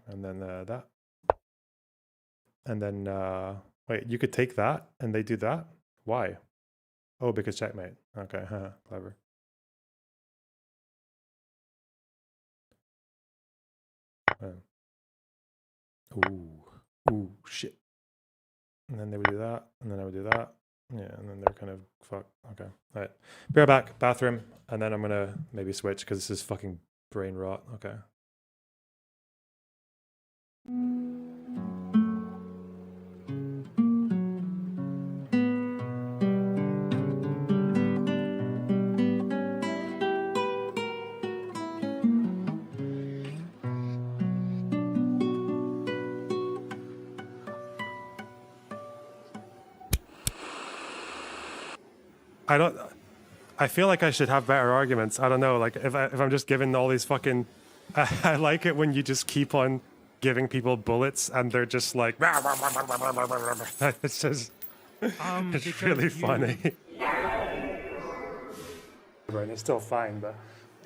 and then that. And then, wait, you could take that and they do that? Why? Oh, because checkmate. Okay, clever. Ooh, shit. And then they would do that, and then I would do that. Yeah, and then they're kind of fuck. Okay, all right. Be right back. Bathroom, and then I'm gonna maybe switch because this is fucking brain rot. Okay. I feel like I should have better arguments. I don't know. Like if I'm just given all these fucking, I like it when you just keep on giving people bullets and they're just like, it's just, it's really funny. Right, it's still fine, but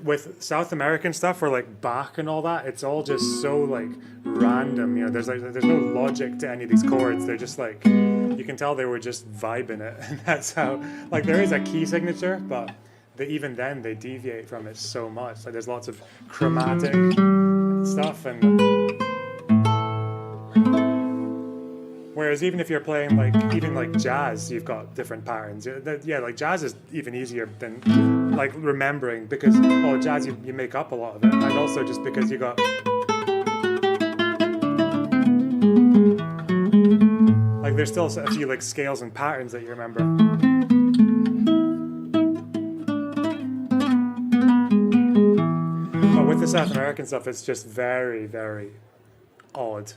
with South American stuff or like Bach and all that, it's all just so like random. You know, there's no logic to any of these chords. They're just like, you can tell they were just vibing it, and that's how. Like there is a key signature, but even then they deviate from it so much. Like there's lots of chromatic stuff, and whereas even if you're playing like jazz, you've got different patterns. Yeah, like jazz is even easier than like remembering because jazz you make up a lot of it, and also just because you got. Like there's still a few like scales and patterns that you remember. But with the South American stuff, it's just very, very odd.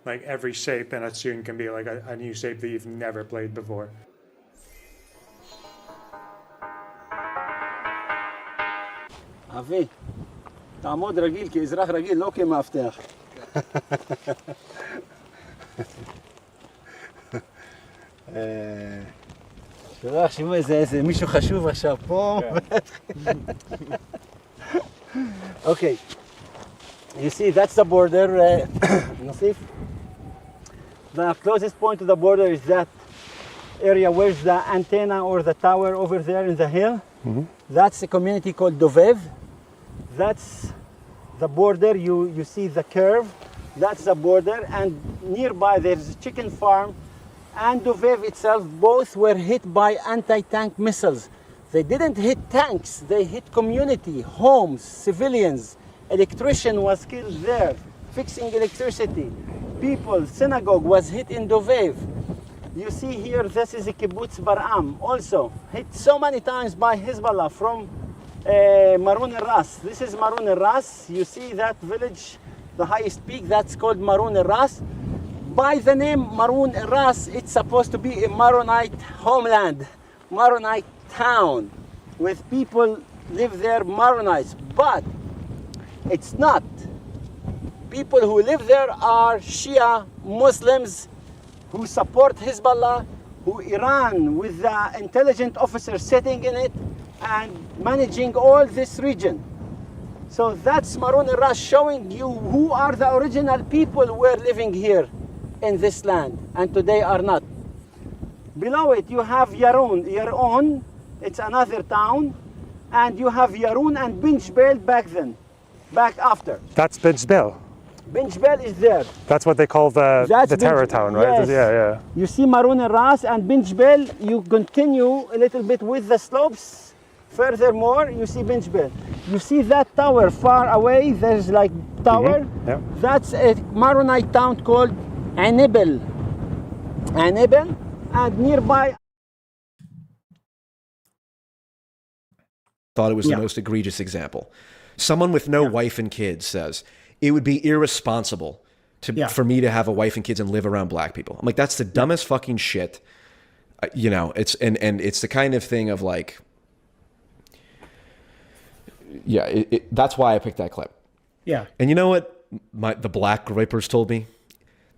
Like every shape in a tune can be like a new shape that you've never played before. אבי, תעמוד רגיל כאזרח רגיל, לא כמאבטח. שלא יחשבו איזה מישהו חשוב עכשיו פה. Okay, you see that's the border, Nasif. The closest point to the border is that area where's the antenna or the tower over there in the hill. Mm-hmm. That's a community called Dovev. That's the border, you see the curve. That's the border, and nearby there's a chicken farm and Dovev itself. Both were hit by anti-tank missiles. They didn't hit tanks, they hit community, homes, civilians. Electrician was killed there, fixing electricity. People, synagogue was hit in Dovev. You see here, this is a kibbutz Bar'am, also hit so many times by Hezbollah from Maroun al-Ras. This is Maroun al-Ras. You see that village, the highest peak, that's called Maroun al-Ras. By the name Maroun al-Ras, it's supposed to be a Maronite homeland, Maronite town, with people live there, Maronites, but it's not. People who live there are Shia Muslims who support Hezbollah, who Iran, with the intelligent officers sitting in it and managing all this region. So that's Maroun al-Ras showing you who are the original people who were living here in this land and today are not. Below it you have Yaron, it's another town, and you have Yaroun and Binjbel back after. That's Binjbel. Binjbel is there. That's what they call the terror town, right? Yes. Yeah. You see Maroun al-Ras and Binjbel, you continue a little bit with the slopes. Furthermore, you see Binjbel. You see that tower far away, there's like tower. Mm-hmm. Yeah. That's a Maronite town called Anibel. And nearby. Thought it was the most egregious example. Someone with no wife and kids says, it would be irresponsible for me to have a wife and kids and live around black people. I'm like, that's the dumbest fucking shit. It's and it's the kind of thing of like, that's why I picked that clip. Yeah. And you know what the black gripers told me?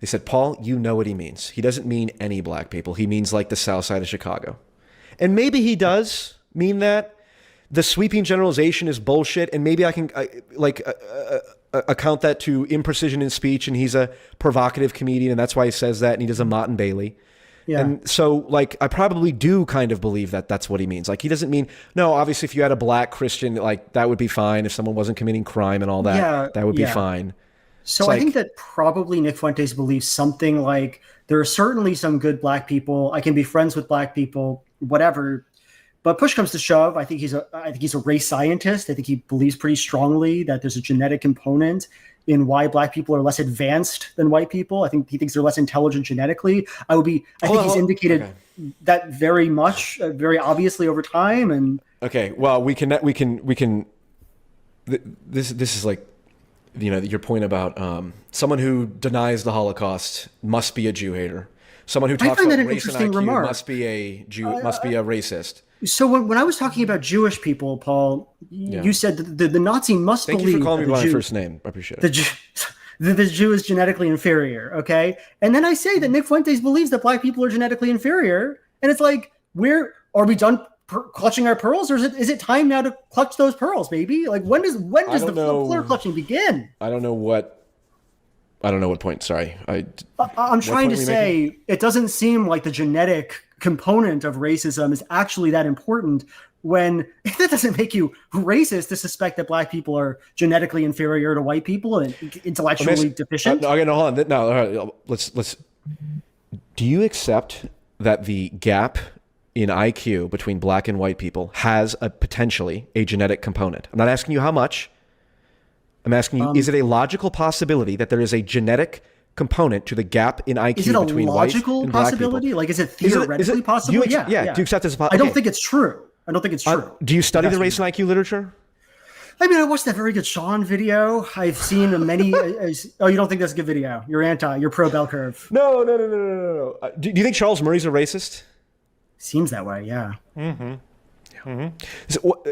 They said, Paul, you know what he means. He doesn't mean any black people. He means like the south side of Chicago. And maybe he does mean that. The sweeping generalization is bullshit, and maybe I can account that to imprecision in speech, and he's a provocative comedian, and that's why he says that, and he does a Mott and Bailey. Yeah. And so, like, I probably do kind of believe that that's what he means. Like, he doesn't mean, no, obviously, if you had a black Christian, like, that would be fine. If someone wasn't committing crime and all that, that would be fine. So I think that probably Nick Fuentes believes something like, there are certainly some good black people. I can be friends with black people, whatever. But push comes to shove, I think he's a race scientist. I think he believes pretty strongly that there's a genetic component in why black people are less advanced than white people. I think he thinks they're less intelligent genetically. I think he's indicated that very much, very obviously over time. And okay, well, we can. This is like, your point about someone who denies the Holocaust must be a Jew hater. Someone who talks about race and IQ must be a Jew, must be a racist. So when I was talking about Jewish people, Paul, you said that the Nazi must believe. Thank you for calling me by my first name. I appreciate it. The Jew is genetically inferior, okay? And then I say that Nick Fuentes believes that black people are genetically inferior, and it's like, are we done clutching our pearls, or is it time now to clutch those pearls, baby? Like when does the pearl clutching begin? I don't know what point. Sorry, I'm trying to say it doesn't seem like the genetic component of racism is actually that important, when that doesn't make you racist to suspect that black people are genetically inferior to white people and intellectually deficient. Okay, no, hold on. No, all right, let's. Do you accept that the gap in IQ between black and white people has potentially a genetic component? I'm not asking you how much. I'm asking you, is it a logical possibility that there is a genetic component to the gap in IQ between white and black people? Is it a logical possibility? Like, is it theoretically possible? Yeah. Do you accept this? I don't think it's true. Do you study the race and IQ literature? I mean, I watched that very good Sean video. I've seen many. Oh, you don't think that's a good video? You're pro bell curve. No. Do you think Charles Murray's a racist? Seems that way, yeah. Mm-hmm. So,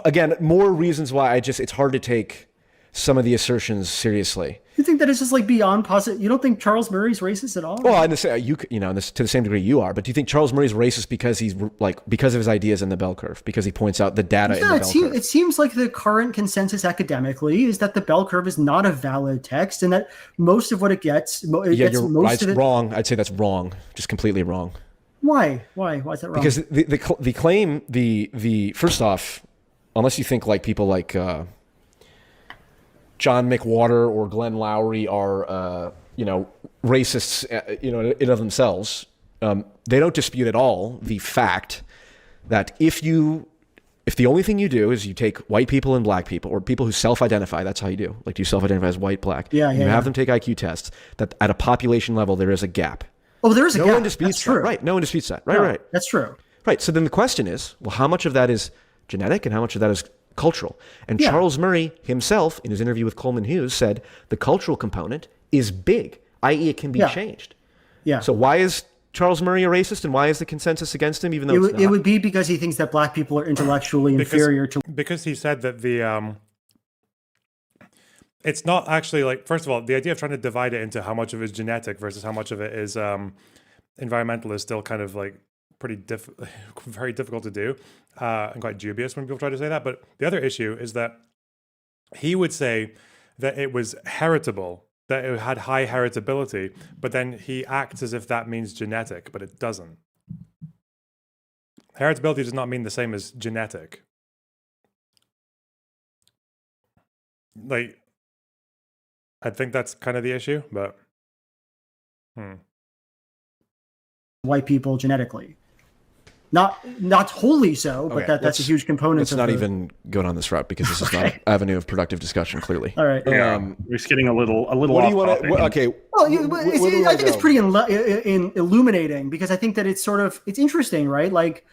again, more reasons why it's hard to take some of the assertions seriously. You think that it's just like beyond positive? You don't think Charles Murray's racist at all? Well, to the same degree you are, but do you think Charles Murray's racist because because of his ideas in the bell curve, because he points out the data in the bell curve? It seems like the current consensus academically is that the bell curve is not a valid text, and that most of what it gets, wrong. I'd say that's wrong, just completely wrong. Why? Why is that wrong? Because the claim, first off, unless you think like people like John McWhorter or Glenn Lowry are, racists, in of themselves. They don't dispute at all the fact that if the only thing you do is you take white people and black people, or people who self-identify, that's how you do. Like, do you self-identify as white, black? You have them take IQ tests. That at a population level there is a gap. Oh, there is a no gap. one disputes That's that. true. Right. No one disputes that. Right, No, right. That's true. Right. So then the question is, well, how much of that is genetic and how much of that is cultural? And Yeah. Charles Murray himself, in his interview with Coleman Hughes, said the cultural component is big, i.e. it can be changed. Yeah. So why is Charles Murray a racist, and why is the consensus against him, even though it's not? It would be because he thinks that black people are intellectually inferior to. Because he said that it's not actually like, first of all, the idea of trying to divide it into how much of it is genetic versus how much of it is environmental is still kind of like pretty very difficult to do and quite dubious when people try to say that. But the other issue is that he would say that it was heritable, that it had high heritability, but then he acts as if that means genetic, but it doesn't. Heritability does not mean the same as genetic. Like, I think that's kind of the issue, but white people genetically. Not wholly so, but Okay, that's a huge component. Let's not even go down this route because this is not an avenue of productive discussion, clearly. All right. Yeah, we're just getting a little What do off you want topic. to? Okay. Well, I think it's go? pretty illuminating because I think that it's interesting, right? Like,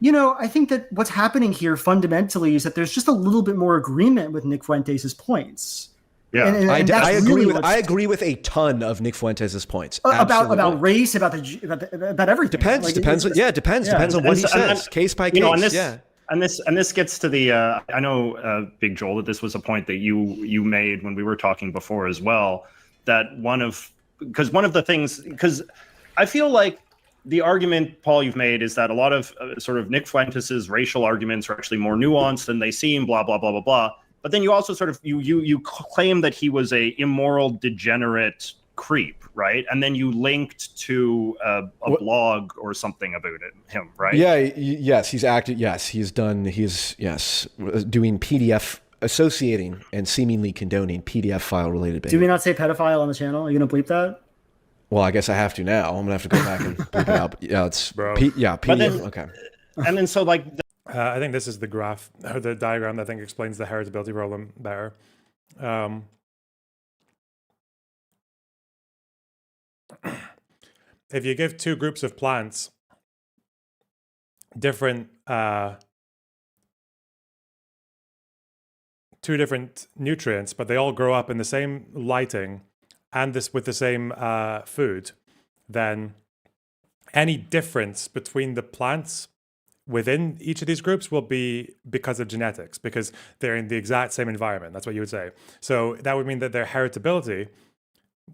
I think that what's happening here fundamentally is that there's just a little bit more agreement with Nick Fuentes' points. Yeah, And I that's agree really with what's- I agree with a ton of Nick Fuentes' points. about Absolutely. race, about everything. Depends. Like, Depends. Depends on what he says. Case by case. And this, yeah. And this gets to the. I know, Big Joel, that this was a point that you made when we were talking before as well. That one of the things, because I feel like the argument, Paul, you've made is that a lot of sort of Nick Fuentes' racial arguments are actually more nuanced than they seem. Blah blah blah blah blah. But then you also sort of you claim that he was a immoral, degenerate creep, right? And then you linked to a blog or something about him, right? Yeah. Yes. He's acted. Yes. He's done. He's doing PDF associating and seemingly condoning PDF file related behavior. Do we not say pedophile on the channel? Are you gonna bleep that? Well, I guess I have to now. I'm gonna have to go back and bleep it out. Yeah. It's PDF. Then, okay. And then so like. I think this is the graph or the diagram that I think explains the heritability problem better. If you give two groups of plants different two different nutrients, but they all grow up in the same lighting and this with the same food, then any difference between the plants within each of these groups will be because of genetics, because they're in the exact same environment. That's what you would say. So that would mean that their heritability,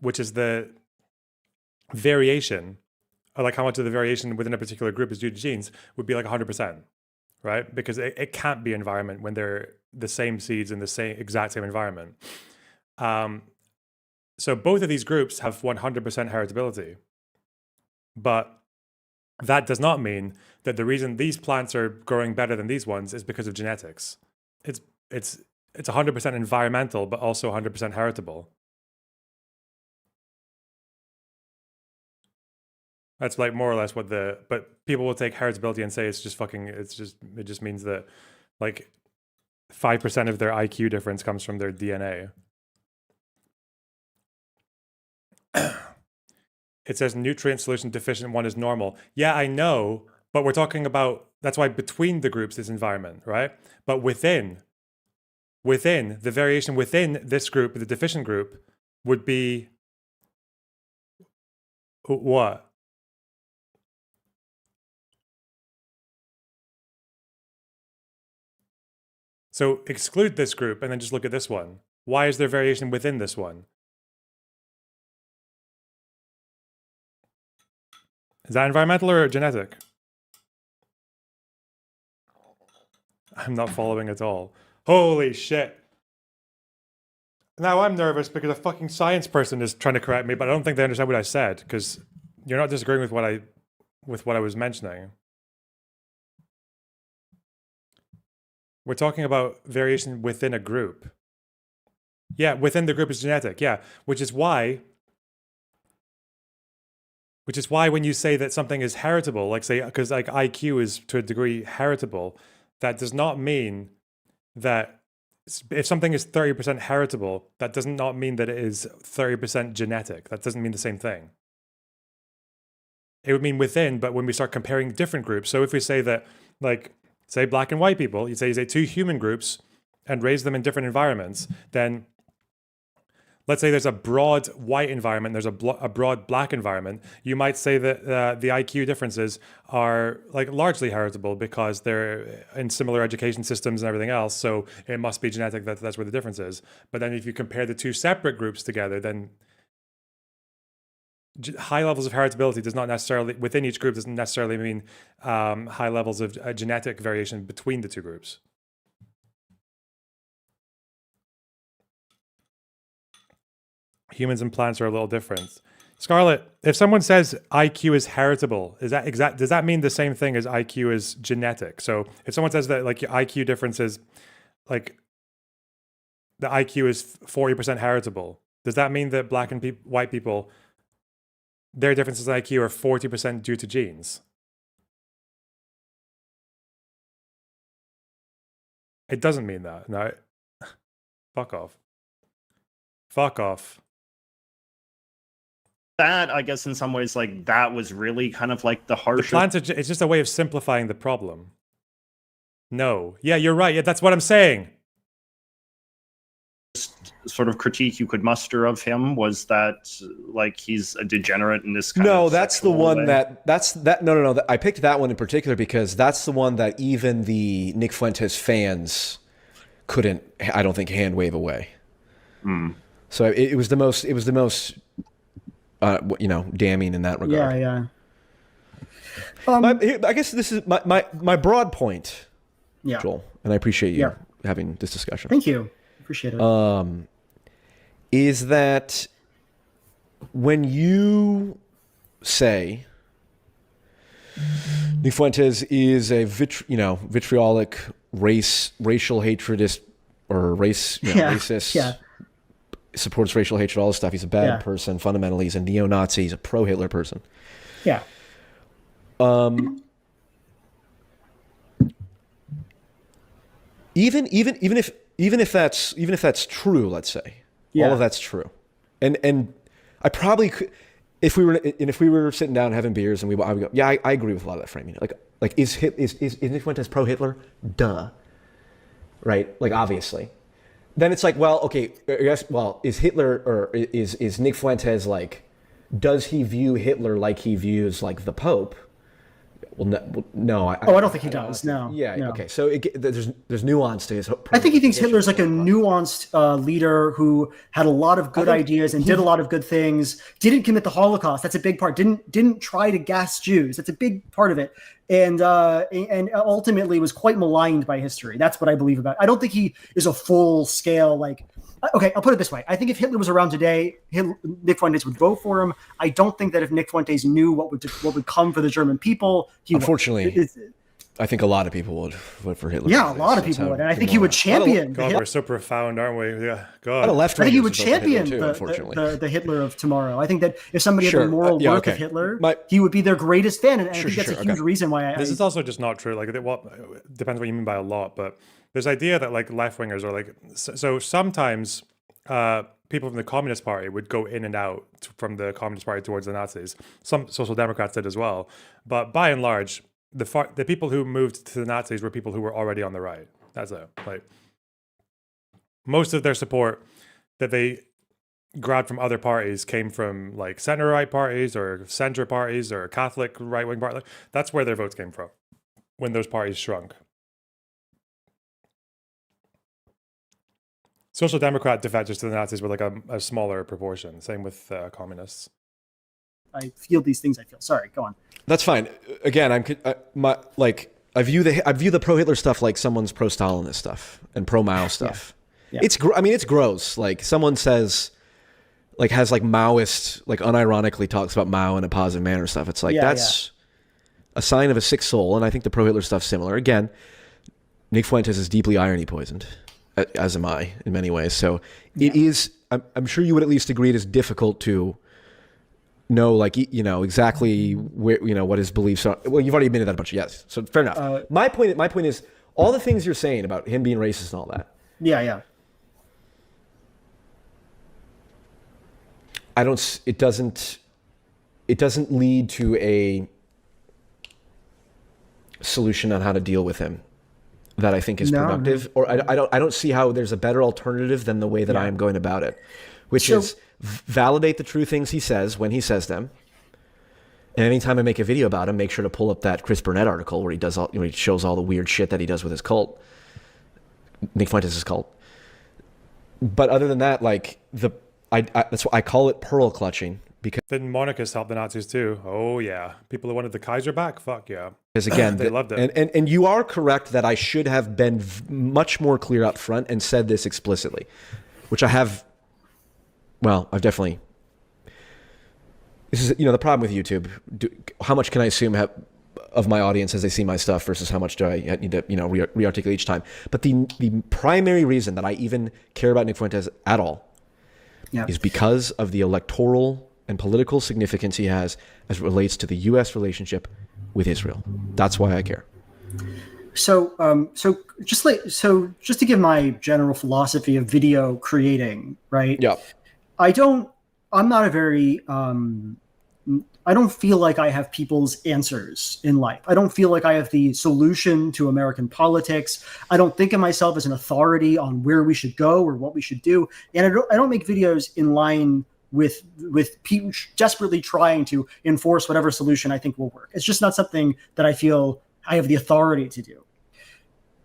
which is the variation, or like how much of the variation within a particular group is due to genes, would be like 100%, right? Because it can't be environment when they're the same seeds in the exact same environment. So both of these groups have 100% heritability, but that does not mean that the reason these plants are growing better than these ones is because of genetics. It's 100% environmental, but also 100% heritable. That's like more or less but people will take heritability and say it just means that like 5% of their IQ difference comes from their DNA. It says nutrient solution deficient one is normal. Yeah, I know, but we're talking about, that's why between the groups is environment, right? But within the variation within this group, the deficient group, would be what? So exclude this group and then just look at this one. Why is there variation within this one? Is that environmental or genetic? I'm not following at all. Holy shit. Now I'm nervous because a fucking science person is trying to correct me, but I don't think they understand what I said, because you're not disagreeing with what I was mentioning. We're talking about variation within a group. Yeah, within the group is genetic. Yeah, which is why when you say that something is heritable, like say, because like IQ is to a degree heritable, that does not mean that if something is 30% heritable, that does not mean that it is 30% genetic. That doesn't mean the same thing. it would mean within, but when we start comparing different groups. So if we say that, like, say black and white people, you say two human groups and raise them in different environments, then let's say there's a broad white environment, there's a broad black environment. You might say that the IQ differences are like largely heritable because they're in similar education systems and everything else. So it must be genetic. That's where the difference is. But then if you compare the two separate groups together, then high levels of heritability does not necessarily, within each group, doesn't necessarily mean high levels of genetic variation between the two groups. Humans and plants are a little different. Scarlett, if someone says IQ is heritable, is that exact? Does that mean the same thing as IQ is genetic? So if someone says that like your IQ difference is like the IQ is 40% heritable, does that mean that black and white people, their differences in IQ are 40% due to genes? It doesn't mean that. No. Fuck off. Fuck off. That, I guess, in some ways, like, that was really kind of like the harsh. It's just a way of simplifying the problem. No. Yeah, you're right. Yeah, that's what I'm saying. Sort of critique you could muster of him was that, like, he's a degenerate in this kind no, of that's the one way. No. I picked that one in particular because that's the one that even the Nick Fuentes fans couldn't, I don't think, hand wave away. Mm. So it was the most damning in that regard. Yeah. I guess this is my broad point, yeah. Joel, and I appreciate you having this discussion. Thank you. Appreciate it. Is that when you say Nick Fuentes is a vitriolic racial hatredist or racist, supports racial hatred, all this stuff. He's a bad person. Fundamentally, he's a neo-Nazi. He's a pro-Hitler person. Yeah. Even if that's true, let's say all of that's true, and I probably could, if we were sitting down and having beers and I would go, yeah, I agree with a lot of that framing. Like is Nick Fuentes pro-Hitler? Duh. Right? Like, obviously. Then it's like, well, okay, yes, well, is Hitler, or is Nick Fuentes, like, does he view Hitler like he views, like, the Pope? Well, no. I don't think he does. No. Yeah. No. Okay. So there's nuance to his. I think he thinks Hitler's like a nuanced leader who had a lot of good ideas and did a lot of good things. Didn't commit the Holocaust. That's a big part. Didn't try to gas Jews. That's a big part of it. And ultimately was quite maligned by history. That's what I believe about it. I don't think he is a full scale, like. Okay, I'll put it this way. I think if Hitler was around today, Nick Fuentes would vote for him. I don't think that if Nick Fuentes knew what would come for the German people, unfortunately, I think a lot of people would vote for Hitler. Yeah, a lot of people would. And I think he would champion. God, we're so profound, aren't we? Yeah, God. I think he would champion the Hitler of tomorrow. I think that if somebody had the moral worth of Hitler, he would be their greatest fan. And I think that's a huge reason why this is also just not true. Like, depends what you mean by a lot, but there's idea that like left wingers are like, so sometimes people from the Communist Party would go in and out from the Communist Party towards the Nazis. Some Social Democrats did as well, but by and large, the people who moved to the Nazis were people who were already on the right. That's it. Like, most of their support that they grabbed from other parties came from like center right parties or center parties or Catholic right wing parties. That's where their votes came from when those parties shrunk. Social Democrat defectors to the Nazis were like a smaller proportion. Same with communists. I feel these things. Sorry, go on. That's fine. Again, I view the pro-Hitler stuff like someone's pro-Stalinist stuff and pro-Mao stuff. Yeah. It's gross. Like, someone says, like, has like Maoist, like, unironically talks about Mao in a positive manner stuff. It's like that's a sign of a sick soul, and I think the pro-Hitler stuff's similar. Again, Nick Fuentes is deeply irony poisoned, as am I in many ways. So it is. I'm sure you would at least agree it is difficult to know, like, exactly where, what his beliefs are. Well, you've already admitted that a bunch of yes. So fair enough. My point is all the things you're saying about him being racist and all that. Yeah. It doesn't it doesn't lead to a solution on how to deal with him that I think is productive, or I don't see how there's a better alternative than the way that I am going about it, which is validate the true things he says when he says them. And anytime I make a video about him, make sure to pull up that Chris Burnett article where he does he shows all the weird shit that he does with his cult, Nick Fuentes' cult. But other than that, like that's why I call it pearl clutching. Because didn't monarchists help the Nazis too? Oh yeah, people who wanted the Kaiser back. Fuck yeah. Because again, they loved it. And you are correct that I should have been much more clear up front and said this explicitly, which I have. Well, I've definitely. This is the problem with YouTube. How much can I assume of my audience as they see my stuff versus how much do I need to re-articulate each time? But the primary reason that I even care about Nick Fuentes at all is because of the electoral and political significance he has as it relates to the U.S. relationship with Israel. That's why I care. So, just to give my general philosophy of video creating, right? Yeah. I'm not a very, I don't feel like I have people's answers in life. I don't feel like I have the solution to American politics. I don't think of myself as an authority on where we should go or what we should do. And I don't make videos in line with people desperately trying to enforce whatever solution I think will work. It's just not something that I feel I have the authority to do.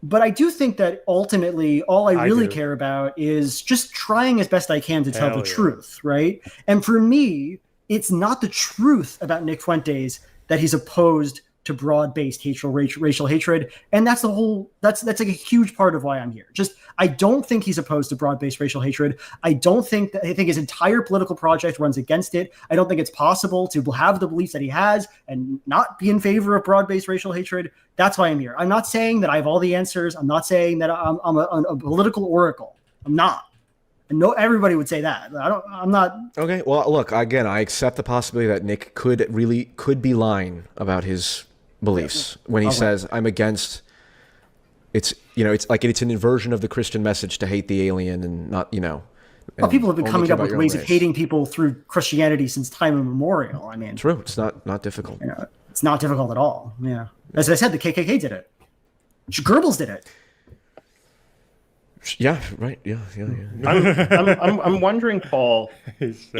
But I do think that ultimately all I really care about is just trying as best I can to tell the truth, right? And for me, it's not the truth about Nick Fuentes that he's opposed to broad-based racial hatred, and that's like a huge part of why I'm here. Just I don't think he's opposed to broad-based racial hatred. I think his entire political project runs against it. I don't think it's possible to have the beliefs that he has and not be in favor of broad-based racial hatred. That's why I'm here. I'm not saying that I have all the answers. I'm not saying that I'm a political oracle. I'm not. And everybody would say that. I'm not. Okay. Well, look, again, I accept the possibility that Nick could be lying about his beliefs when he says I'm against. It's an inversion of the Christian message to hate the alien and not Well, people have been coming up with ways of hating people through Christianity since time immemorial. I mean, true. It's not difficult. It's not difficult at all. Yeah. As I said, the KKK did it. Goebbels did it. Yeah, right. Yeah. I'm wondering, Paul, if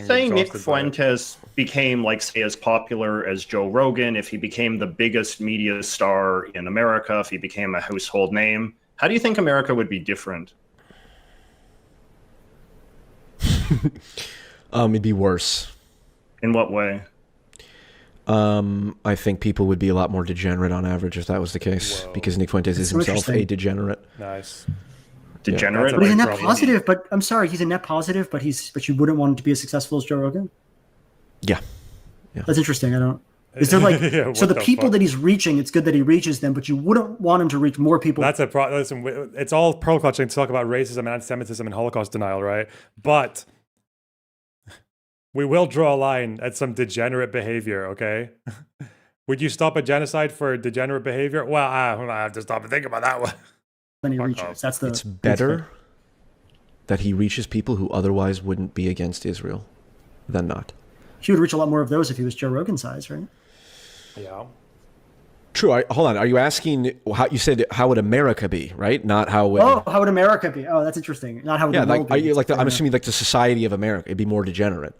say Nick Fuentes became say as popular as Joe Rogan, if he became the biggest media star in America, if he became a household name, how do you think America would be different? It'd be worse. In what way? I think people would be a lot more degenerate on average if that was the case, because Nick Fuentes is himself a degenerate. Nice. Degenerate. But he's a net positive. But I'm sorry, he's a net positive. But you wouldn't want him to be as successful as Joe Rogan. Yeah. That's interesting. I don't. Is there so the people that he's reaching? It's good that he reaches them, but you wouldn't want him to reach more people. That's a problem. Listen, it's all pearl clutching to talk about racism and anti-Semitism and Holocaust denial, right? But we will draw a line at some degenerate behavior. Okay. Would you stop a genocide for degenerate behavior? Well, I have to stop and think about that one. When he reaches. It's better that he reaches people who otherwise wouldn't be against Israel than not. He would reach a lot more of those if he was Joe Rogan size, right? Yeah. True. Hold on. Are you asking how you said how would America be, right? Not how would. Oh, how would America be? Oh, that's interesting. Not how would the world be. I'm assuming the society of America. It'd be more degenerate.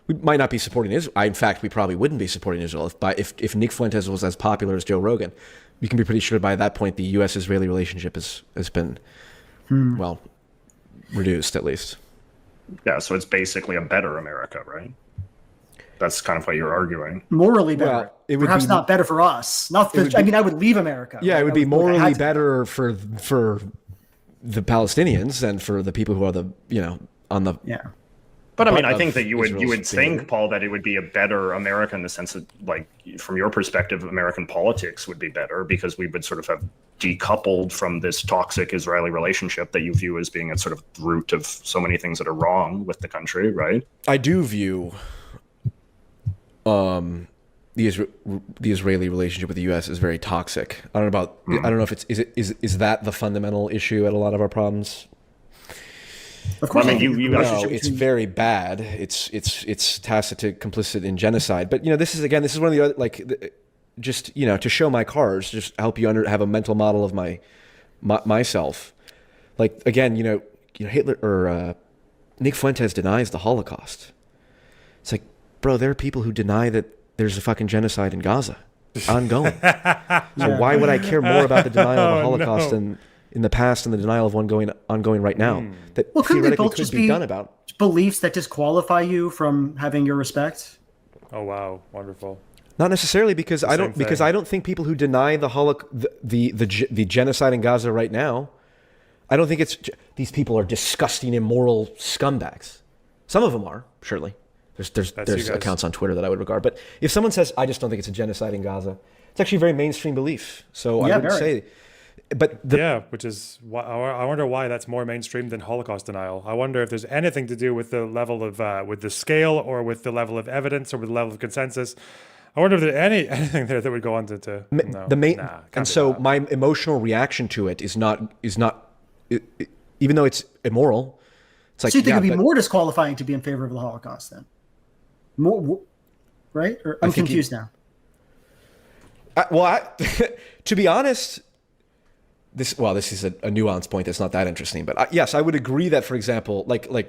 We might not be supporting Israel. In fact, we probably wouldn't be supporting Israel if Nick Fuentes was as popular as Joe Rogan. You can be pretty sure by that point the U.S.-Israeli relationship has been, well, reduced at least. Yeah, so it's basically a better America, right? That's kind of what you're arguing. Morally better. Well, perhaps not better for us. I would leave America. Yeah, it would be morally better for the Palestinians than for the people who are on the. Yeah. But I mean, I think that you would think, Paul, that it would be a better America in the sense that, from your perspective, American politics would be better because we would sort of have decoupled from this toxic Israeli relationship that you view as being a sort of root of so many things that are wrong with the country, right? I do view the Israeli relationship with the U.S. is very toxic. I don't know if is that the fundamental issue at a lot of our problems. Of course, I mean, No, it's very bad. It's tacit complicit in genocide. But this is one of the other, just to show my cards, just help you have a mental model of myself. Like again, Hitler or Nick Fuentes denies the Holocaust. It's like, bro, there are people who deny that there's a fucking genocide in Gaza, ongoing. So why would I care more about the denial of the Holocaust than in the past and the denial of one ongoing right now? That theoretically could be done about. Beliefs that disqualify you from having your respect? Oh wow, wonderful. Not necessarily, because I don't think people who deny the genocide in Gaza right now, I don't think these people are disgusting, immoral scumbags. Some of them are, surely. There's accounts on Twitter that I would regard. But if someone says, I just don't think it's a genocide in Gaza, it's actually a very mainstream belief. So I wouldn't say. But which is why I wonder why that's more mainstream than Holocaust denial. I wonder if there's anything to do with the level of with the scale, or with the level of evidence, or with the level of consensus. I wonder if there's anything there that would go on to no, so my emotional reaction to it is not even though it's immoral. It's like, so you think it'd be more disqualifying to be in favor of the Holocaust then? More, right? Or I'm confused now. To be honest, this is a nuanced point that's not that interesting. But yes, I would agree that, for example, like for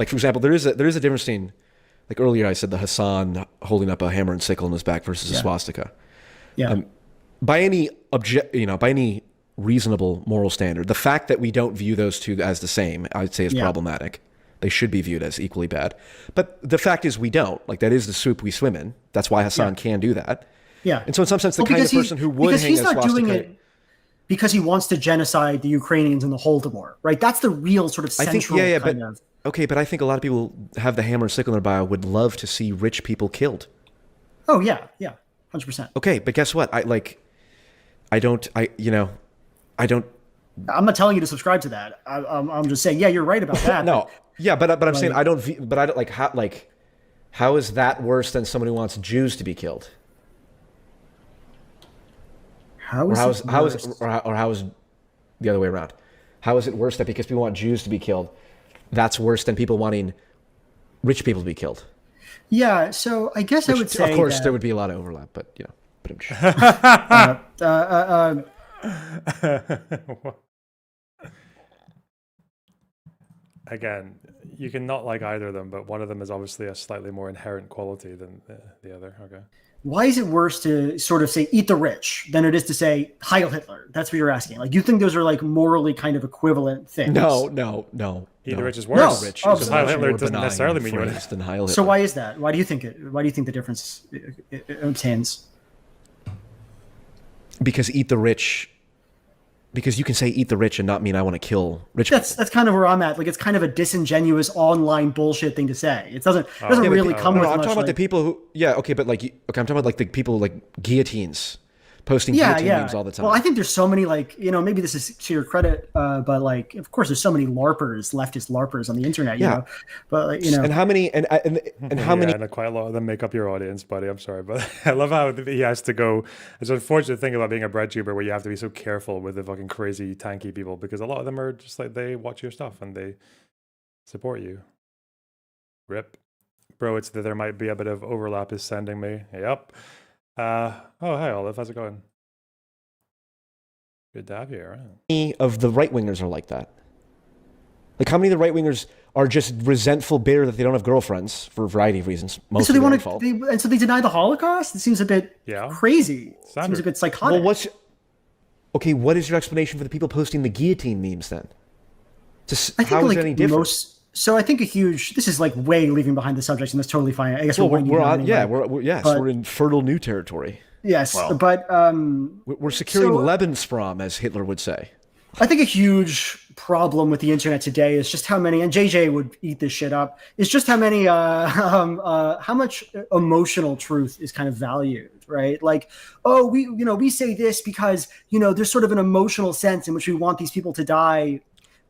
example, there is a difference between, like earlier I said, the Hassan holding up a hammer and sickle in his back versus a swastika. Yeah. By any by any reasonable moral standard, the fact that we don't view those two as the same, I'd say, is problematic. They should be viewed as equally bad. But the fact is we don't. Like, that is the soup we swim in. That's why Hassan can do that. Yeah. And so in some sense, the kind of person who would hang a swastika... Because he's not doing it because he wants to genocide the Ukrainians in the Holodomor, right? That's the real sort of central kind of... Okay, but I think a lot of people have the hammer and sickle in their bio would love to see rich people killed. Oh, yeah. 100%. Okay, but guess what? I'm not telling you to subscribe to that. I'm just saying, yeah, you're right about that. No. Yeah, but I'm saying I don't. But I don't how is that worse than someone who wants Jews to be killed? How is the other way around? How is it worse that because people want Jews to be killed, that's worse than people wanting rich people to be killed? Yeah. So I guess I would say, of course, there would be a lot of overlap, but Again, you can not like either of them, but one of them is obviously a slightly more inherent quality than the other. Okay. Why is it worse to sort of say eat the rich than it is to say Heil Hitler? That's what you're asking. Like, you think those are like morally kind of equivalent things? No. Eat the rich is worse. No, because Heil Hitler doesn't necessarily mean you're than Heil Hitler. So why is that? Why do you think the difference obtains? Because you can say eat the rich and not mean I want to kill rich people. That's kind of where I'm at. Like, it's kind of a disingenuous online bullshit thing to say. It doesn't really come with I'm much, talking about the people who I'm talking about like the people like guillotines posting guillotine memes all the time. Well, I think there's so many, like, maybe this is to your credit, but like, of course, there's so many leftist LARPers on the internet, you know. But like, and how many and how many? And quite a lot of them make up your audience, buddy. I'm sorry, but I love how he has to go. It's an unfortunate thing about being a bread tuber where you have to be so careful with the fucking crazy tanky people, because a lot of them are just like, they watch your stuff and they support you. Rip, bro. It's that there might be a bit of overlap. Is sending me. Yep. Oh, hey, Olive. How's it going? Good to have you around. How many of the right-wingers are like that? Like, how many of the right-wingers are just resentful, bitter that they don't have girlfriends for a variety of reasons? Most so they deny the Holocaust? It seems a bit crazy. It seems a bit psychotic. Well, what is your explanation for the people posting the guillotine memes then? How is it any different? So I think this is like way leaving behind the subject, and that's totally fine. I guess we're in fertile new territory. Yes, but we're securing Lebensraum, as Hitler would say. I think a huge problem with the internet today is just how many, and JJ would eat this shit up, is just how many, how much emotional truth is kind of valued, right? Like, oh, we say this because, there's sort of an emotional sense in which we want these people to die.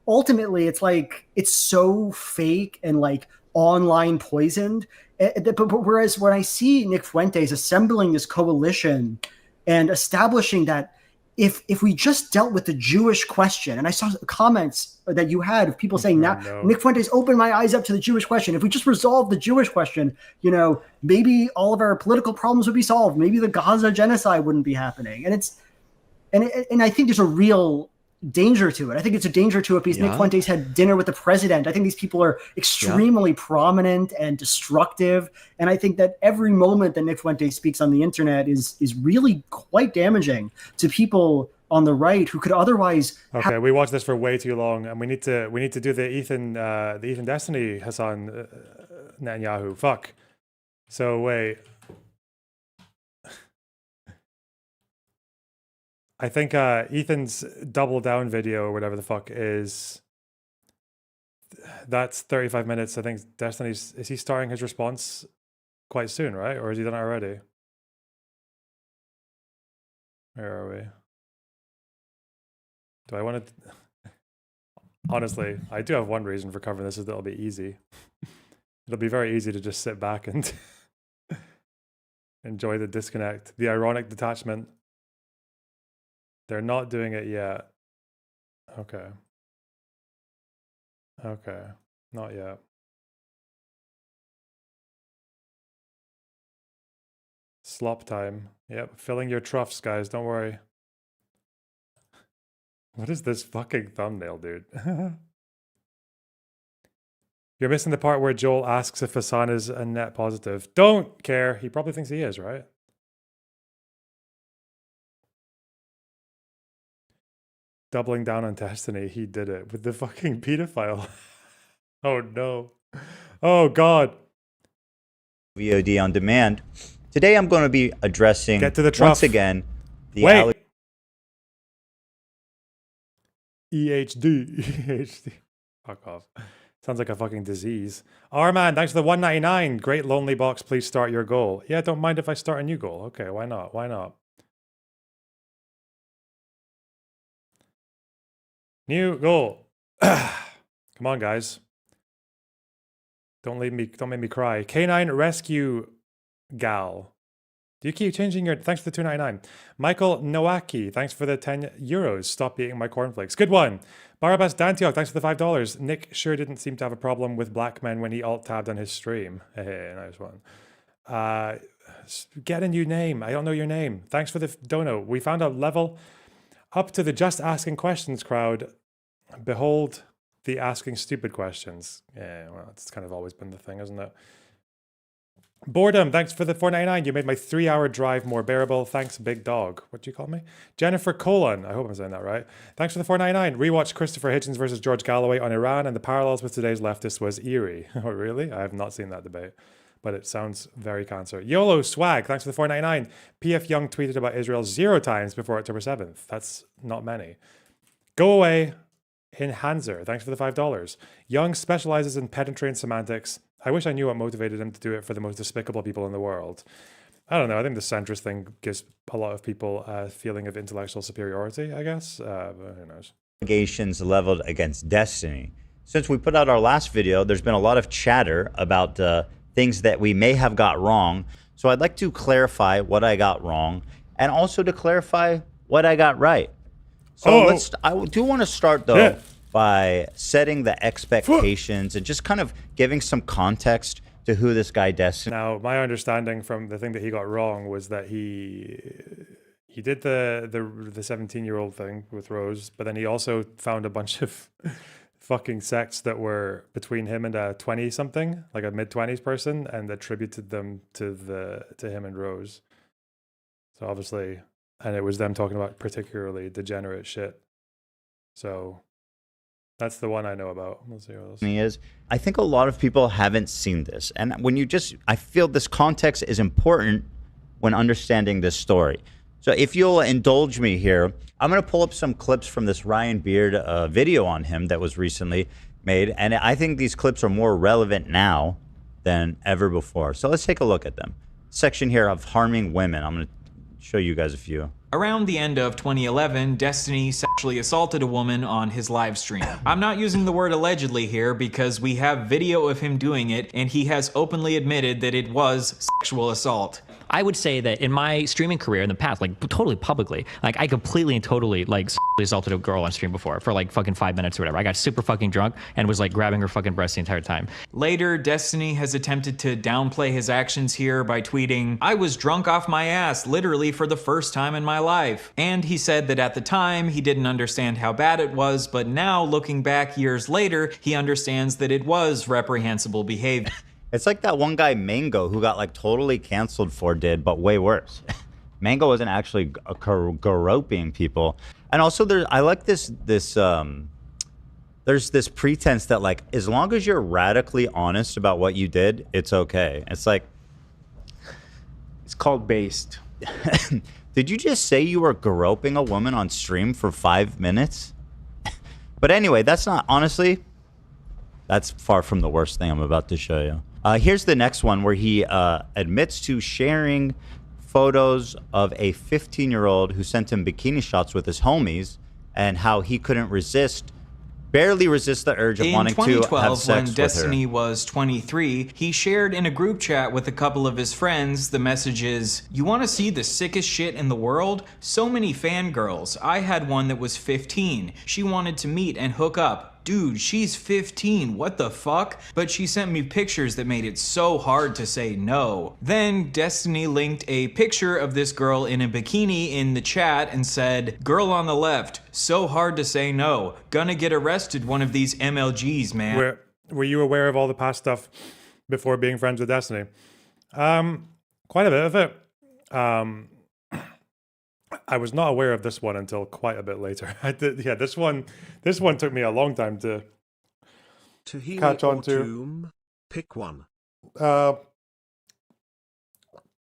Ultimately, it's like, it's so fake and like online poisoned. But whereas when I see Nick Fuentes assembling this coalition and establishing that if we just dealt with the Jewish question, and I saw comments that you had of people saying, now Nick Fuentes opened my eyes up to the Jewish question. If we just resolved the Jewish question, maybe all of our political problems would be solved. Maybe the Gaza genocide wouldn't be happening. And I think there's a real danger to it. I think it's a danger to it because Nick Fuentes had dinner with the president. I think these people are extremely prominent and destructive. And I think that every moment that Nick Fuentes speaks on the internet is really quite damaging to people on the right who could otherwise. Okay, we watched this for way too long, and we need to do the Ethan Destiny Hassan Netanyahu. Fuck. So wait. I think Ethan's double down video or whatever the fuck that's 35 minutes. I think is he starting his response quite soon, right? Or has he done it already? Where are we? Do I want to... Honestly, I do have one reason for covering this is that it'll be easy. It'll be very easy to just sit back and enjoy the disconnect, the ironic detachment. They're not doing it yet. Okay. Okay. Not yet. Slop time. Yep. Filling your troughs, guys. Don't worry. What is this fucking thumbnail, dude? You're missing the part where Joel asks if Hassan is a net positive. Don't care. He probably thinks he is, right? Doubling down on Destiny, he did it with the fucking pedophile. Oh no. Oh God. VOD on demand. Today I'm going to be addressing once again the EHD. Fuck off. Sounds like a fucking disease. R-Man, thanks for the 199. Great lonely box. Please start your goal. Yeah, don't mind if I start a new goal. Okay, why not? Why not? New goal. Come on, guys. Don't make me cry. Canine Rescue Gal. Do you keep changing your... Thanks for the 299. Michael Nowaki, thanks for the 10 euros. Stop eating my cornflakes. Good one. Barabbas Dantiok, thanks for the $5. Nick sure didn't seem to have a problem with black men when he alt-tabbed on his stream. Hey, nice one. Get a new name. I don't know your name. Thanks for the dono. We found a level up to the just asking questions crowd. Behold the asking stupid questions. Yeah, well, it's kind of always been the thing, isn't it? Boredom, thanks for the 499. You made my 3-hour drive more bearable. Thanks, big dog. What do you call me? Jennifer Colon. I hope I'm saying that right. Thanks for the 499. Rewatch Christopher Hitchens versus George Galloway on Iran, and the parallels with today's leftists was eerie. Oh, really? I have not seen that debate, but it sounds very cancer. YOLO Swag, thanks for the 499. PF Young tweeted about Israel 0 times before October 7th. That's not many. Go away. Enhancer, thanks for the $5. Young specializes in pedantry and semantics. I wish I knew what motivated him to do it for the most despicable people in the world. I don't know. I think the centrist thing gives a lot of people a feeling of intellectual superiority, I guess. But who knows? Allegations leveled against Destiny. Since we put out our last video, there's been a lot of chatter about things that we may have got wrong. So I'd like to clarify what I got wrong and also to clarify what I got right. So I do want to start though by setting the expectations and just kind of giving some context to who this guy Destiny. Now, my understanding from the thing that he got wrong was that he did the 17-year-old thing with Rose, but then he also found a bunch of fucking sects that were between him and a 20-something, like a mid-20s person, and attributed them to him and Rose. So obviously. And it was them talking about particularly degenerate shit. So that's the one I know about. Let's see what else. He is. I think a lot of people haven't seen this. And when I feel this context is important when understanding this story. So if you'll indulge me here, I'm going to pull up some clips from this Ryan Beard video on him that was recently made. And I think these clips are more relevant now than ever before. So let's take a look at them. Section here of harming women. I'm going to show you guys a few. Around the end of 2011, Destiny sexually assaulted a woman on his live stream. I'm not using the word allegedly here because we have video of him doing it and he has openly admitted that it was sexual assault. I would say that in my streaming career in the past, like totally publicly, like I completely and totally like assaulted a girl on stream before for like fucking 5 minutes or whatever. I got super fucking drunk and was like grabbing her fucking breast the entire time. Later, Destiny has attempted to downplay his actions here by tweeting, "I was drunk off my ass literally for the first time in my life." And he said that at the time he didn't understand how bad it was, but now looking back years later, he understands that it was reprehensible behavior. It's like that one guy, Mango, who got like totally canceled for did, but way worse. Mango wasn't actually groping people. And also I like this there's this pretense that like, as long as you're radically honest about what you did, it's okay. It's like, it's called based. Did you just say you were groping a woman on stream for 5 minutes? But anyway, that's not, honestly, that's far from the worst thing I'm about to show you. Here's the next one where he admits to sharing photos of a 15-year-old who sent him bikini shots with his homies and how he couldn't barely resist the urge of wanting to have sex with her. In 2012, when Destiny was 23, he shared in a group chat with a couple of his friends the messages, "You want to see the sickest shit in the world? So many fangirls. I had one that was 15. She wanted to meet and hook up. Dude, she's 15, what the fuck? But she sent me pictures that made it so hard to say no." Then Destiny linked a picture of this girl in a bikini in the chat and said, "Girl on the left, so hard to say no. Gonna get arrested one of these MLGs, man." Were you aware of all the past stuff before being friends with Destiny? Quite a bit of it. I was not aware of this one until quite a bit later. Yeah, this one took me a long time to catch on to. Pick one. But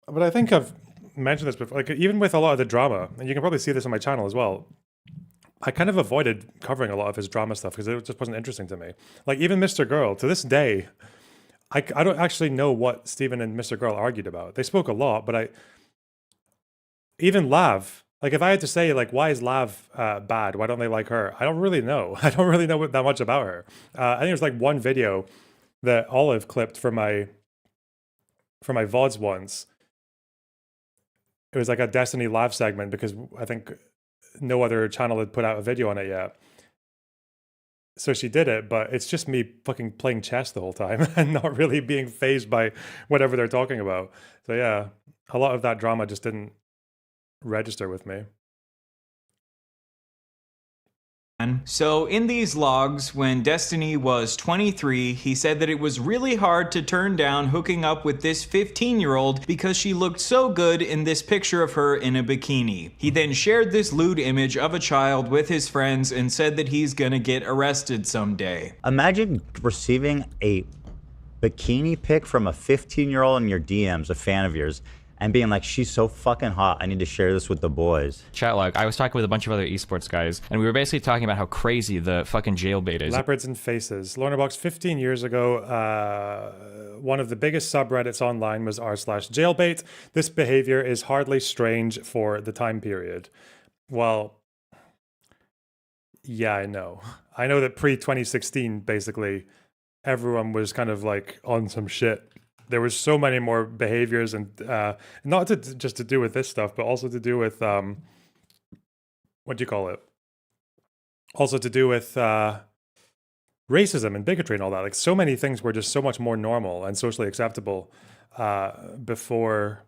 I think I've mentioned this before. Like, even with a lot of the drama, and you can probably see this on my channel as well, I kind of avoided covering a lot of his drama stuff because it just wasn't interesting to me. Like, even Mr. Girl, to this day, I don't actually know what Steven and Mr. Girl argued about. They spoke a lot, but even Lav, like if I had to say, like, why is Lav bad? Why don't they like her? I don't really know. I don't really know that much about her. I think there's like one video that Olive clipped for my VODs once. It was like a Destiny Lav segment because I think no other channel had put out a video on it yet. So she did it, but it's just me fucking playing chess the whole time and not really being fazed by whatever they're talking about. So yeah, a lot of that drama just didn't register with me. So in these logs, when Destiny was 23, he said that it was really hard to turn down hooking up with this 15-year-old because she looked so good in this picture of her in a bikini. He then shared this lewd image of a child with his friends and said that he's gonna get arrested someday. Imagine receiving a bikini pic from a 15-year-old in your DMs, a fan of yours, and being like, she's so fucking hot, I need to share this with the boys. Chat log, I was talking with a bunch of other esports guys, and we were basically talking about how crazy the fucking jailbait is. Leopards and Faces. Lornabox, 15 years ago, one of the biggest subreddits online was r/jailbait. This behavior is hardly strange for the time period. Well, yeah, I know. I know that pre-2016, basically, everyone was kind of like on some shit. There was so many more behaviors, and not just to do with this stuff, but also to do with what do you call it? Also to do with racism and bigotry and all that. Like, so many things were just so much more normal and socially acceptable before.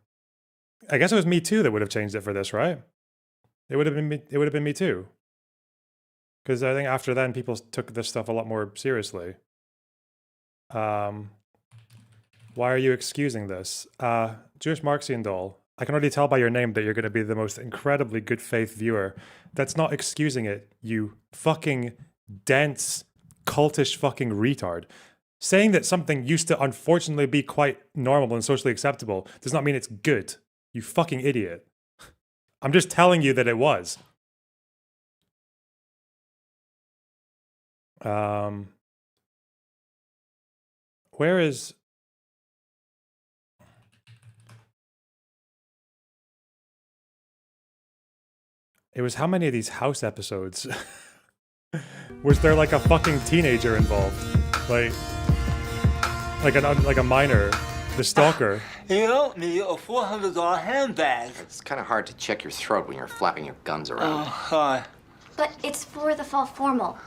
I guess it was Me Too that would have changed it for this, right? It would have been Me Too, because I think after then people took this stuff a lot more seriously. Why are you excusing this? Jewish Marxian doll, I can already tell by your name that you're going to be the most incredibly good faith viewer. That's not excusing it, you fucking dense, cultish fucking retard. Saying that something used to unfortunately be quite normal and socially acceptable does not mean it's good. You fucking idiot. I'm just telling you that it was. Where is... It was how many of these house episodes? Was there like a fucking teenager involved? Like a minor? The stalker. You don't need a $400 handbag. It's kind of hard to check your throat when you're flapping your gums around. But it's for the fall formal.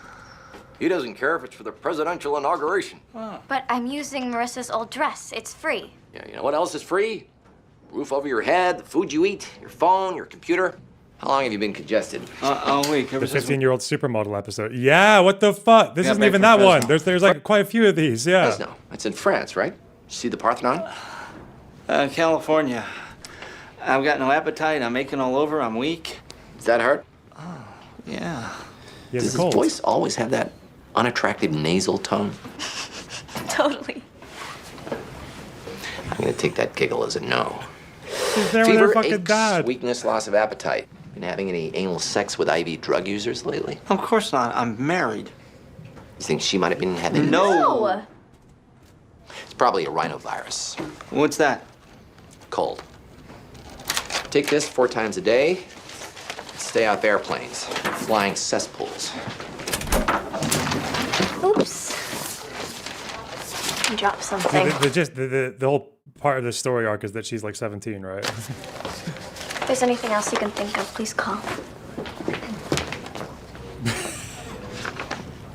He doesn't care if it's for the presidential inauguration. But I'm using Marissa's old dress. It's free. Yeah, you know what else is free? Roof over your head, the food you eat, your phone, your computer. How long have you been congested? A week. The 15-year-old supermodel episode. Yeah, what the fuck? This isn't even that one. There's like quite a few of these, yeah. Fresno. It's in France, right? See the Parthenon? California. I've got no appetite. I'm aching all over. I'm weak. Is that hard? Oh, yeah. Does his voice always have that unattractive nasal tone? Totally. I'm gonna take that giggle as a no. She's there with her fucking aches, dad. weakness, loss of appetite. Been having any anal sex with IV drug users lately? Of course not. I'm married. You think she might have been having... No. It's probably a rhinovirus. What's that? Cold. Take this 4 times a day. Stay off airplanes, flying cesspools. Oops. I dropped something. The whole part of the story arc is that she's like 17, right? If there's anything else you can think of, please call.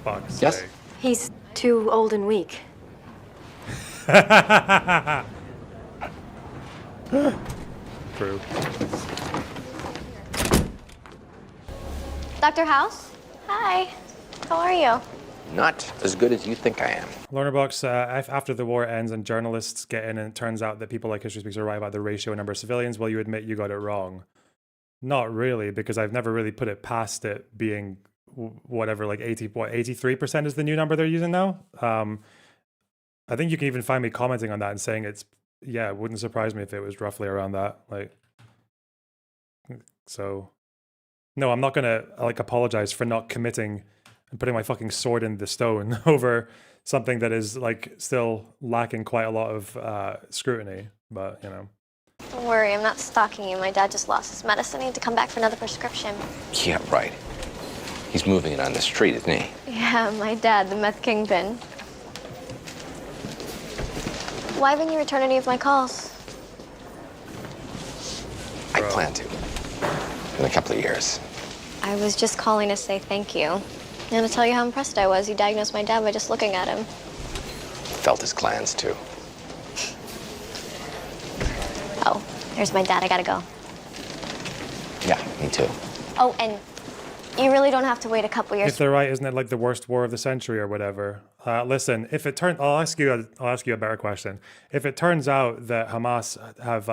Fuck's Yes? sake. He's too old and weak. True. Dr. House? Hi. How are you? Not as good as you think I am. Lornerbox, after the war ends and journalists get in and it turns out that people like History Speaks are right about the ratio and number of civilians, will you admit you got it wrong? Not really, because I've never really put it past it being whatever, like 83% is the new number they're using now? I think you can even find me commenting on that and saying it wouldn't surprise me if it was roughly around that. So, no, I'm not gonna apologize for not committing and putting my fucking sword in the stone over something that is still lacking quite a lot of scrutiny. But Don't worry, I'm not stalking you. My dad just lost his medicine. I need to come back for another prescription. Yeah, right. He's moving it on the street, isn't he? Yeah, my dad, the meth kingpin. Why haven't you returned any of my calls? I plan to. In a couple of years. I was just calling to say thank you. And to tell you how impressed I was. You diagnosed my dad by just looking at him. Felt his glands, too. Oh, there's my dad. I gotta go. Yeah, me too. Oh, and you really don't have to wait a couple years. if they're right, isn't it like the worst war of the century or whatever? Listen, if it turns, I'll ask you a better question. If it turns out that Hamas have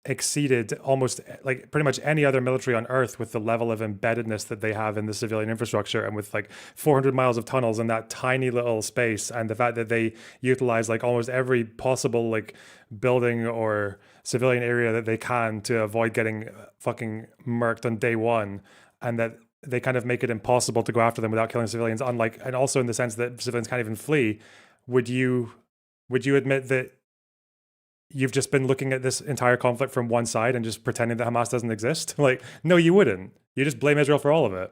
exceeded almost pretty much any other military on earth with the level of embeddedness that they have in the civilian infrastructure, and with 400 miles of tunnels in that tiny little space, and the fact that they utilize almost every possible building or civilian area that they can to avoid getting fucking murked on day one, and that they kind of make it impossible to go after them without killing civilians, and also in the sense that civilians can't even flee, would you admit that you've just been looking at this entire conflict from one side and just pretending that Hamas doesn't exist? No, you wouldn't. You just blame Israel for all of it.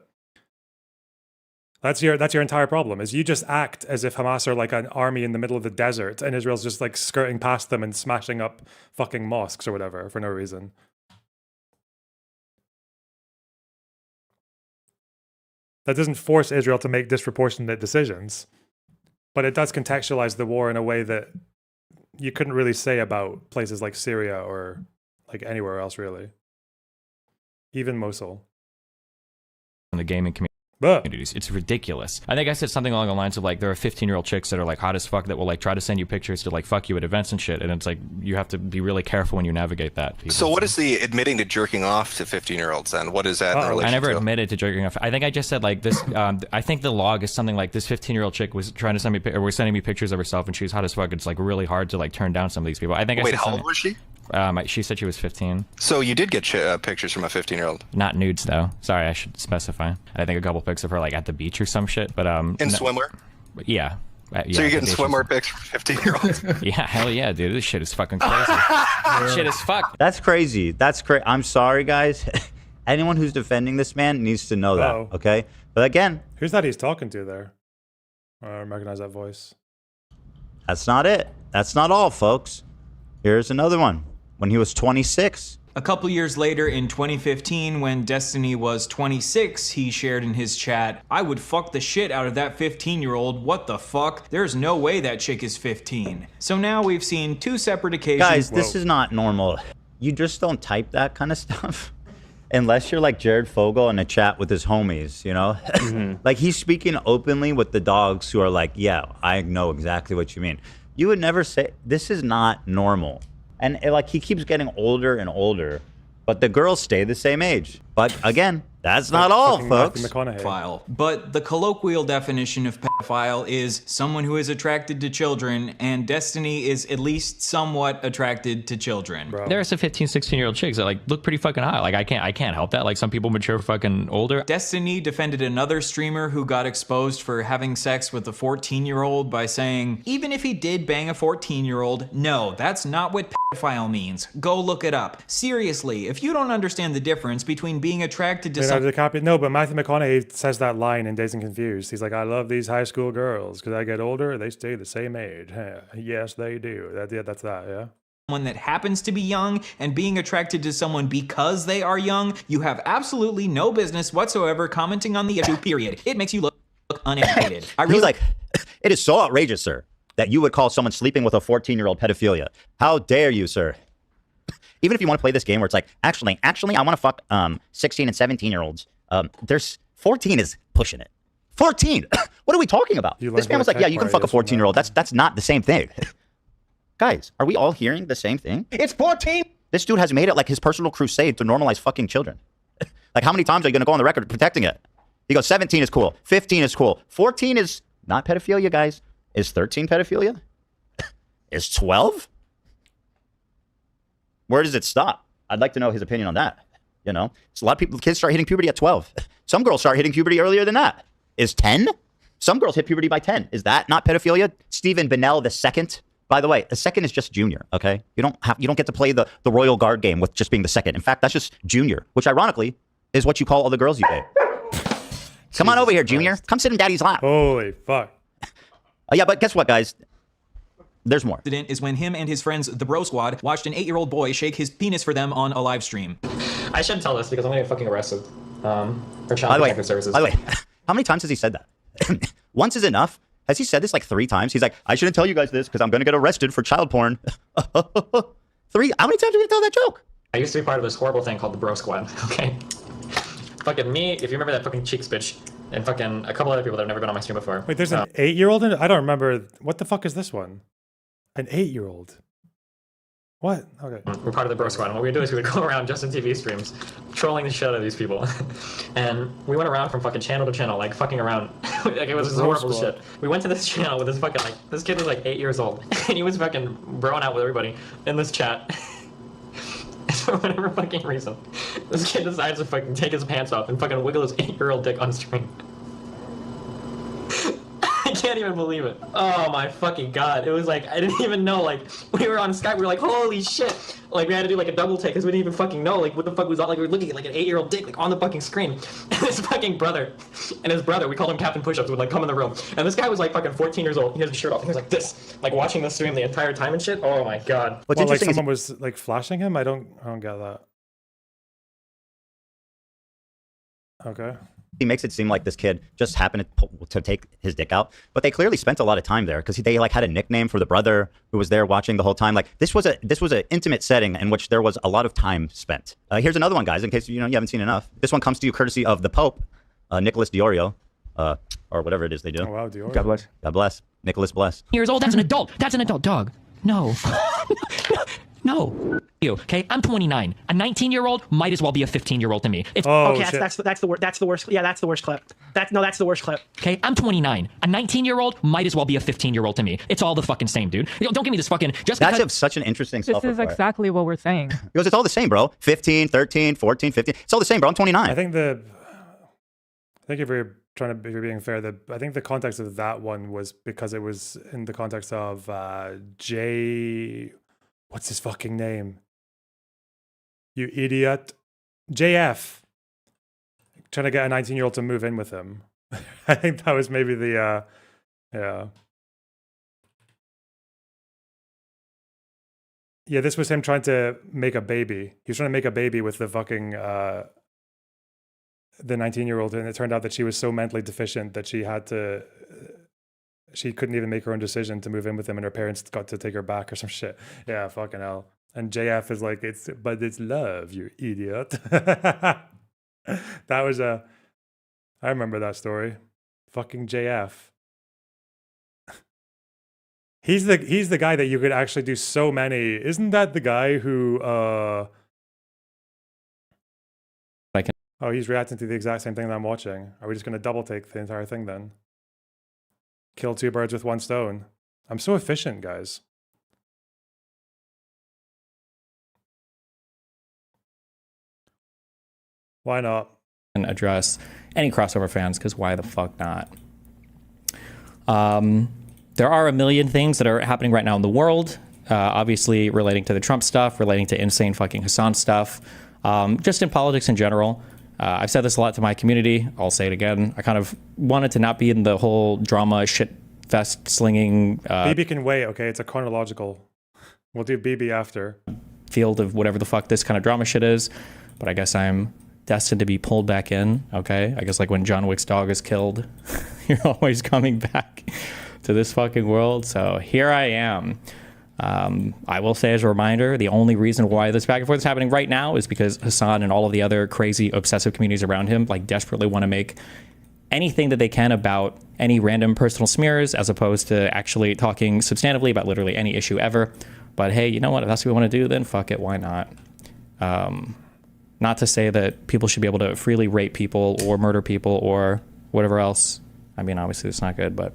That's your entire problem, is you just act as if Hamas are an army in the middle of the desert and Israel's just skirting past them and smashing up fucking mosques or whatever for no reason. That doesn't force Israel to make disproportionate decisions, but it does contextualize the war in a way that you couldn't really say about places like Syria or anywhere else, really. Even Mosul. In the gaming communities, it's ridiculous. I think I said something along the lines of there are 15-year-old chicks that are hot as fuck that will try to send you pictures to fuck you at events and shit, and it's you have to be really careful when you navigate that. So what is the admitting to jerking off to 15-year-olds then? What is that in relation I never to? admitted to jerking off. I think I just said this. I think the log is something this 15-year-old chick was trying to send me, or was sending me pictures of herself, and she was hot as fuck. It's really hard to turn down some of these people. I think. Wait, how old was she? She said she was 15. So you did get pictures from a 15-year-old? Not nudes though. Sorry, I should specify. I think a couple pics of her at the beach or some shit. But in swimwear? Yeah. So you're getting swimwear pics from 15-year-olds? Yeah, hell yeah, dude. This shit is fucking crazy. Shit is fuck. That's crazy. That's crazy. I'm sorry, guys. Anyone who's defending this man needs to know that. Okay. But again, who's that he's talking to there? I don't recognize that voice. That's not it. that's not all, folks. Here's another one. When he was 26. A couple years later, in 2015, when Destiny was 26, he shared in his chat, "I would fuck the shit out of that 15-year-old. What the fuck? There's no way that chick is 15." So now we've seen 2 separate occasions. Guys, this is not normal. You just don't type that kind of stuff. Unless you're like Jared Fogle in a chat with his homies, you know? Like, he's speaking openly with the dogs who are like, yeah, I know exactly what you mean. You would never say, this is not normal. And like, he keeps getting older and older, but the girls stay the same age. But again, that's not all, folks. Pedophile. But the colloquial definition of pedophile is someone who is attracted to children, and Destiny is at least somewhat attracted to children. There are some 15, 16-year-old chicks that like look pretty fucking hot. Like I can't help that. Like some people mature fucking older. Destiny defended another streamer who got exposed for having sex with a 14-year-old by saying, even if he did bang a 14-year-old, no, that's not what pedophile means. Go look it up. Seriously, if you don't understand the difference between being attracted to No, but Matthew McConaughey says that line in Dazed and Confused. He's like, I love these high school girls because I get older, they stay the same age. Yes, they do. That's that, yeah? Someone that happens to be young and being attracted to someone because they are young, you have absolutely no business whatsoever commenting on the issue, period. It makes you look uneducated. He's like, it is so outrageous, sir, that you would call someone sleeping with a 14-year-old pedophilia. How dare you, sir? Even if you want to play this game where it's like, actually, I want to fuck 16 and 17-year-olds. There's 14 is pushing it. 14. What are we talking about? This man was like, yeah, you can fuck a 14-year-old. That's not the same thing. Guys, are we all hearing the same thing? It's 14. This dude has made it like his personal crusade to normalize fucking children. Like, how many times are you going to go on the record protecting it? He goes, 17 is cool. 15 is cool. 14 is not pedophilia, guys. Is 13 pedophilia? Is 12? Where does it stop? I'd like to know his opinion on that. You know, so a lot of people, kids start hitting puberty at 12. Some girls start hitting puberty earlier than that. Is 10? Some girls hit puberty by 10. Is that not pedophilia? Stephen Bennell II. By the way, the second is just junior. Okay, you don't get to play the Royal Guard game with just being the second. In fact, that's just junior, which ironically is what you call all the girls you date. Come on over here, Junior. Come sit in Daddy's lap. Holy fuck. Yeah, but guess what, guys? There's more. Incident is when him and his friends, the Bro Squad, watched an 8-year-old boy shake his penis for them on a live stream. I shouldn't tell this because I'm gonna get fucking arrested. For child By the protective services. way, how many times has he said that? Once is enough. Has he said this like 3 times? He's like, I shouldn't tell you guys this because I'm gonna get arrested for child porn. 3? How many times are you gonna tell that joke? I used to be part of this horrible thing called the Bro Squad. Okay. Fucking me, if you remember that fucking Cheeks bitch, and fucking a couple other people that have never been on my stream before. Wait, there's an 8-year-old in it? I don't remember. What the fuck is this one? An 8-year-old. What? Okay. We're part of the Bro Squad, and what we would do is we would go around Justin TV streams, trolling the shit out of these people. And we went around from fucking channel to channel, like fucking around. Like, it was just horrible shit. We went to this channel with this fucking, like, this kid was like 8 years old, and he was fucking broing out with everybody in this chat. And for whatever fucking reason, this kid decides to fucking take his pants off and fucking wiggle his 8-year-old dick on stream. I can't even believe it. Oh my fucking god. It was like, I didn't even know, like, we were on Skype, we were like, holy shit. Like, we had to do like a double take because we didn't even fucking know, like, what the fuck was on, like, we were looking at like an 8-year-old dick, like, on the fucking screen. And his fucking brother, we called him Captain Push-Ups, would like come in the room. And this guy was like fucking 14 years old. He has his shirt off. He was like this, like watching the stream the entire time and shit. Oh my god. Well, like someone was like flashing him? I don't get that. Okay. He makes it seem like this kid just happened to take his dick out, but they clearly spent a lot of time there because they like had a nickname for the brother who was there watching the whole time. Like this was an intimate setting in which there was a lot of time spent. Here's another one, guys, in case you haven't seen enough. This one comes to you courtesy of the Pope, Nicholas Diorio, or whatever it is they do. Oh wow, Diorio. God bless. God bless. Nicholas bless. Years old. That's an adult. That's an adult dog. No. No. You, okay? I'm 29. A 19-year-old might as well be a 15-year-old to me. It's okay, that's the worst. Yeah, that's the worst clip. That's the worst clip. Okay, I'm 29. A 19-year-old might as well be a 15-year-old to me. It's all the fucking same, dude. Don't give me this fucking That's such an interesting This is exactly what we're saying. He goes, it's all the same, bro. 15, 13, 14, 15. It's all the same, bro. I'm 29. I think if you're being fair, I think the context of that one was because it was in the context of what's his fucking name? You idiot. JF. Trying to get a 19-year-old to move in with him. I think that was maybe the, yeah. Yeah, this was him trying to make a baby. He was trying to make a baby with the fucking the 19-year-old, and it turned out that she was so mentally deficient that she couldn't even make her own decision to move in with him, and her parents got to take her back or some shit. Yeah, fucking hell. And JF is like, but it's love, you idiot. That was I remember that story. Fucking JF. He's the guy that you could actually do so many. Isn't that the guy who Oh, he's reacting to the exact same thing that I'm watching. Are we just gonna double take the entire thing then? Kill two birds with one stone. I'm so efficient, guys. Why not? And address any crossover fans, because why the fuck not? There are a million things that are happening right now in the world, obviously relating to the Trump stuff, relating to insane fucking Hassan stuff, just in politics in general. I've said this a lot to my community. I'll say it again. I kind of wanted to not be in the whole drama shit fest slinging. BB can wait, okay? It's a chronological. We'll do BB after. Field of whatever the fuck this kind of drama shit is. But I guess I'm destined to be pulled back in, okay? I guess like when John Wick's dog is killed, you're always coming back to this fucking world. So here I am. I will say as a reminder, the only reason why this back and forth is happening right now is because Hassan and all of the other crazy obsessive communities around him like desperately want to make anything that they can about any random personal smears as opposed to actually talking substantively about literally any issue ever. But hey, you know what? If that's what we want to do, then fuck it. Why not? Not to say that people should be able to freely rape people or murder people or whatever else. I mean, obviously it's not good, but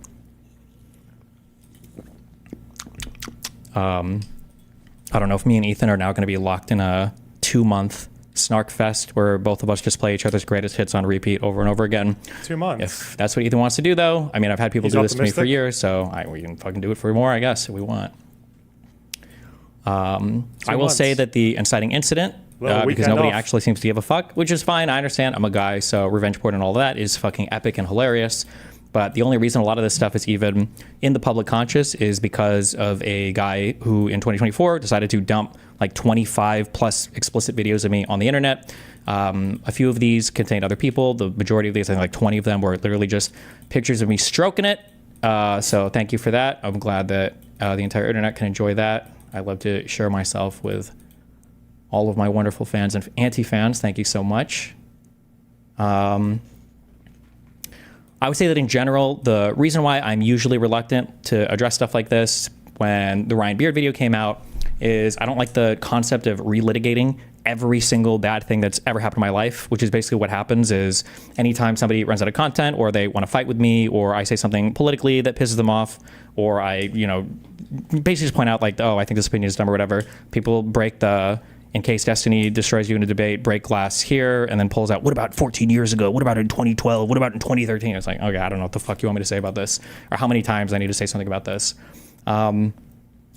I don't know if me and Ethan are now going to be locked in a 2-month snark fest where both of us just play each other's greatest hits on repeat over and over again. 2 months. If that's what Ethan wants to do, though, I mean, I've had people do this to me for years, so we can fucking do it for more, I guess, if we want. I will say that the inciting incident, because nobody actually seems to give a fuck, which is fine. I understand. I'm a guy, so revenge porn and all that is fucking epic and hilarious. But the only reason a lot of this stuff is even in the public conscious is because of a guy who in 2024 decided to dump like 25 plus explicit videos of me on the internet. A few of these contained other people. The majority of these, I think like 20 of them, were literally just pictures of me stroking it. So thank you for that. I'm glad that the entire internet can enjoy that. I love to share myself with all of my wonderful fans and anti-fans. Thank you so much. I would say that in general, the reason why I'm usually reluctant to address stuff like this when the Ryan Beard video came out is I don't like the concept of relitigating every single bad thing that's ever happened in my life, which is basically what happens is anytime somebody runs out of content or they want to fight with me or I say something politically that pisses them off or I, basically just point out like, oh, I think this opinion is dumb or whatever, people break the in case Destiny destroys you in a debate, break glass here, and then pulls out, what about 14 years ago? What about in 2012? What about in 2013? It's like, okay, I don't know what the fuck you want me to say about this, or how many times I need to say something about this. I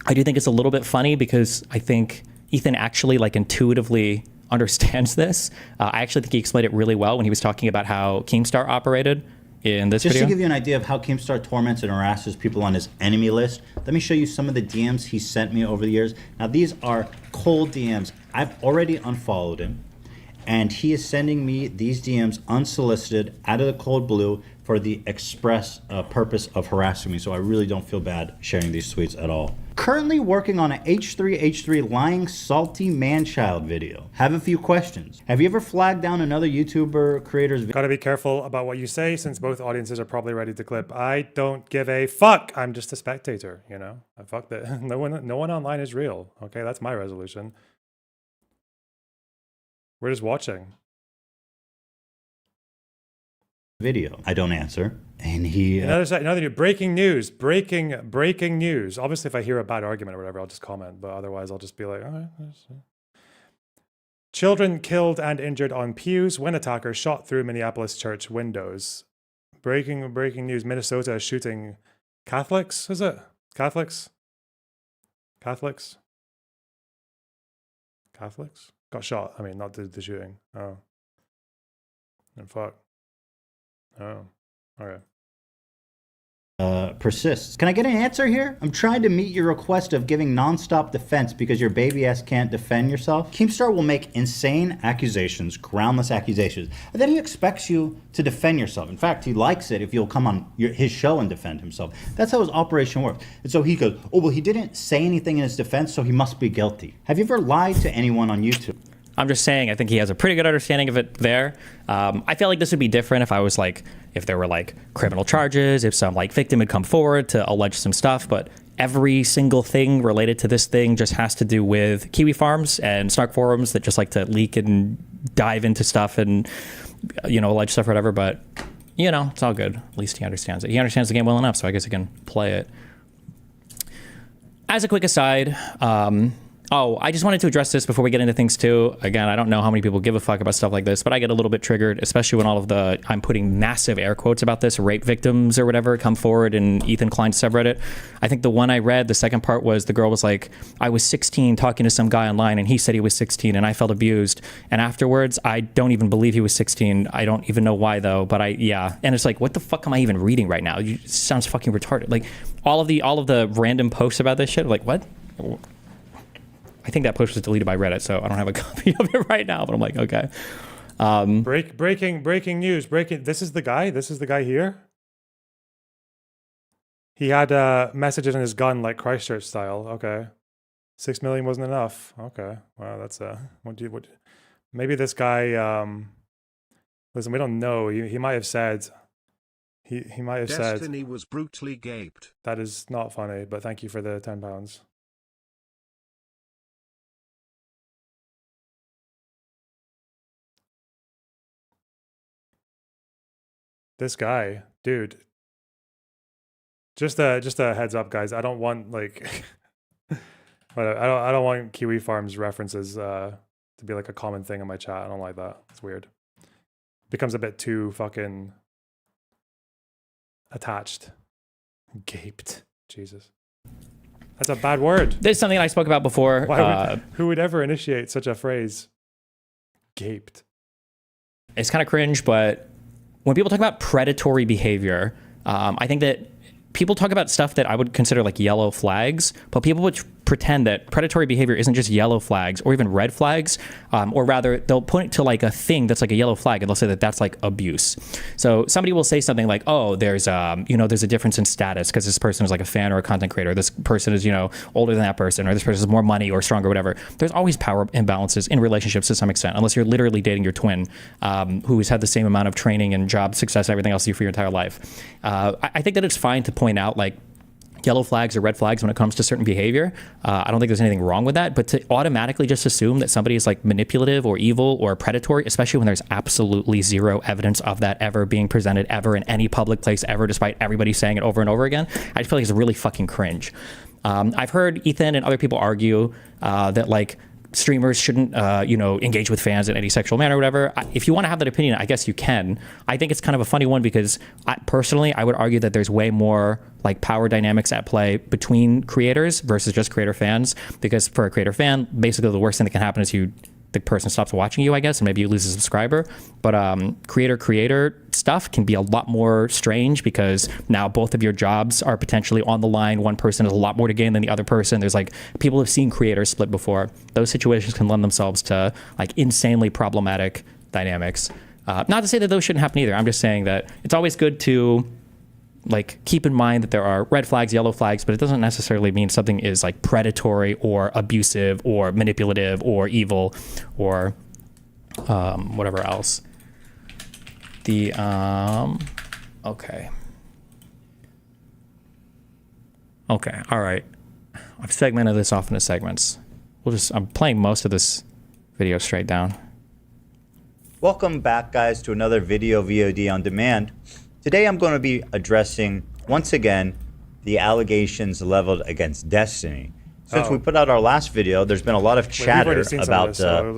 do think it's a little bit funny because I think Ethan actually like intuitively understands this. I actually think he explained it really well when he was talking about how Keemstar operated in this video. Just to give you an idea of how Keemstar torments and harasses people on his enemy list, let me show you some of the DMs he sent me over the years. Now, these are cold DMs. I've already unfollowed him, and he is sending me these DMs unsolicited out of the cold blue for the express purpose of harassing me, so I really don't feel bad sharing these tweets at all. Currently working on an H3H3 lying salty man-child video. Have a few questions. Have you ever flagged down another YouTuber creator's video? Gotta be careful about what you say since both audiences are probably ready to clip. I don't give a fuck. I'm just a spectator, I fuck that. No one online is real. Okay, that's my resolution. We're just watching. Video. I don't answer. And he... Another breaking news. Breaking news. Obviously, if I hear a bad argument or whatever, I'll just comment. But otherwise, I'll just be like, all right. Children killed and injured on pews when attacker shot through Minneapolis church windows. Breaking news. Minnesota is shooting Catholics, is it? Catholics? Got shot. I mean, not the shooting. Oh. And fuck. Oh. Okay. persists. Can I get an answer here? I'm trying to meet your request of giving non-stop defense because your baby ass can't defend yourself. Keemstar will make insane accusations, groundless accusations, and then he expects you to defend yourself. In fact, he likes it if you'll come on his show and defend himself. That's how his operation works. And so he goes, oh, well, he didn't say anything in his defense, so he must be guilty. Have you ever lied to anyone on YouTube? I'm just saying, I think he has a pretty good understanding of it there. I feel like this would be different if I was like, if there were like criminal charges, if some like victim had come forward to allege some stuff, but every single thing related to this thing just has to do with Kiwi farms and snark forums that just like to leak and dive into stuff and, you know, allege stuff or whatever. But, you know, it's all good. At least he understands it. He understands the game well enough, so I guess he can play it. As a quick aside, oh, I just wanted to address this before we get into things too. Again, I don't know how many people give a fuck about stuff like this, but I get a little bit triggered, especially when all of the, I'm putting massive air quotes about this, rape victims or whatever come forward in Ethan Klein's subreddit. I think the one I read, the second part was the girl was like, I was 16 talking to some guy online and he said he was 16 and I felt abused. And afterwards, I don't even believe he was 16. I don't even know why though, but yeah. And it's like, what the fuck am I even reading right now? It sounds fucking retarded. Like all of the random posts about this shit, like what? I think that post was deleted by Reddit, so I don't have a copy of it right now, but I'm like, okay. Breaking news. This is the guy here. He had messages in his gun like Christchurch style. Okay. 6 million wasn't enough. Okay. Wow, that's maybe this guy listen, we don't know. He might have said he might have said Destiny was brutally gaped. That is not funny, but thank you for the £10. This guy, dude. Just a heads up, guys. I don't want like, I don't want Kiwi Farms references to be like a common thing in my chat. I don't like that. It's weird. Becomes a bit too fucking attached. Gaped. Jesus. That's a bad word. This is something I spoke about before. Who would ever initiate such a phrase? Gaped. It's kind of cringe, but when people talk about predatory behavior, I think that people talk about stuff that I would consider like yellow flags, but people would pretend that predatory behavior isn't just yellow flags or even red flags, or rather they'll point it to like a thing that's like a yellow flag and they'll say that that's like abuse. So somebody will say something like, oh, there's there's a difference in status because this person is like a fan or a content creator. This person is, older than that person, or this person has more money or stronger, whatever. There's always power imbalances in relationships to some extent, unless you're literally dating your twin, who has had the same amount of training and job success and everything else you for your entire life. I think that it's fine to point out like yellow flags or red flags when it comes to certain behavior. I don't think there's anything wrong with that, but to automatically just assume that somebody is like manipulative or evil or predatory, especially when there's absolutely zero evidence of that ever being presented ever in any public place ever, despite everybody saying it over and over again, I just feel like it's really fucking cringe. I've heard Ethan and other people argue that like streamers shouldn't, engage with fans in any sexual manner or whatever. If you want to have that opinion, I guess you can. I think it's kind of a funny one because personally, I would argue that there's way more like power dynamics at play between creators versus just creator fans. Because for a creator fan, basically the worst thing that can happen is the person stops watching you, I guess, and maybe you lose a subscriber. But creator stuff can be a lot more strange because now both of your jobs are potentially on the line. One person has a lot more to gain than the other person. There's like, people have seen creators split before. Those situations can lend themselves to like insanely problematic dynamics. Not to say that those shouldn't happen either. I'm just saying that it's always good to like keep in mind that there are red flags, yellow flags, but it doesn't necessarily mean something is like predatory or abusive or manipulative or evil or whatever else. Okay. All right. I've segmented this off into segments. I'm playing most of this video straight down. Welcome back, guys, to another video VOD on demand. Today I'm going to be addressing, once again, the allegations leveled against Destiny. Since we put out our last video, there's been a lot of chatter about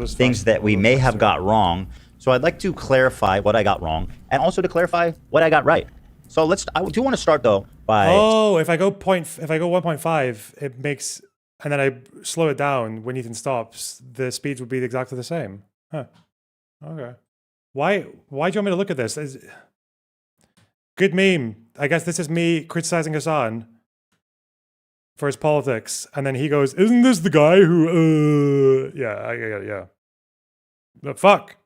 things that we may have got wrong. So I'd like to clarify what I got wrong, and also to clarify what I got right. So I do want to start though by... Oh, if I go 1.5, it makes, and then I slow it down when Ethan stops, the speeds would be exactly the same. Huh. Okay. Why do you want me to look at this? Good meme. I guess this is me criticizing Hassan for his politics, and then he goes, "Isn't this the guy who?" Yeah. The fuck.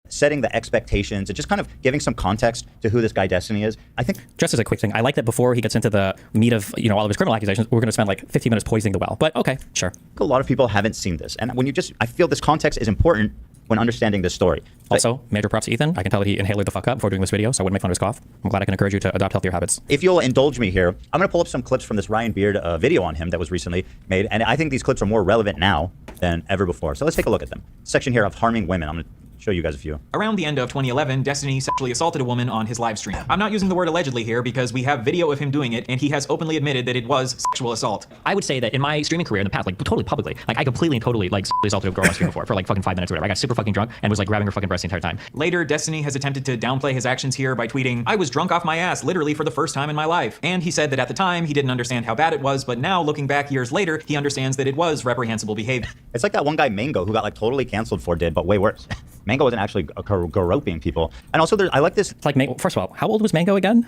Setting the expectations and just kind of giving some context to who this guy Destiny is. I think just as a quick thing, I like that before he gets into the meat of all of his criminal accusations, we're going to spend like 15 minutes poisoning the well. But okay, sure. a lot of people haven't seen this, and when I feel this context is important when understanding this story. Also, major props to Ethan. I can tell that he inhaled the fuck up before doing this video, so I wouldn't make fun of his cough. I'm glad I can encourage you to adopt healthier habits. If you'll indulge me here, I'm going to pull up some clips from this Ryan Beard video on him that was recently made, and I think these clips are more relevant now than ever before. So let's take a look at them. Section here of harming women. I'm going to show you guys a few. Around the end of 2011, Destiny sexually assaulted a woman on his live stream. I'm not using the word allegedly here because we have video of him doing it, and he has openly admitted that it was sexual assault. I would say that in my streaming career in the past, like totally publicly, like I completely and totally like sexually assaulted a girl on stream before for like fucking 5 minutes or whatever. I got super fucking drunk and was like grabbing her fucking breast the entire time. Later, Destiny has attempted to downplay his actions here by tweeting, "I was drunk off my ass literally for the first time in my life." And he said that at the time he didn't understand how bad it was, but now looking back years later, he understands that it was reprehensible behavior. It's like that one guy Mango who got like totally canceled for did, but way worse. Mango wasn't actually groping people. And also, I like this. It's like, first of all, how old was Mango again?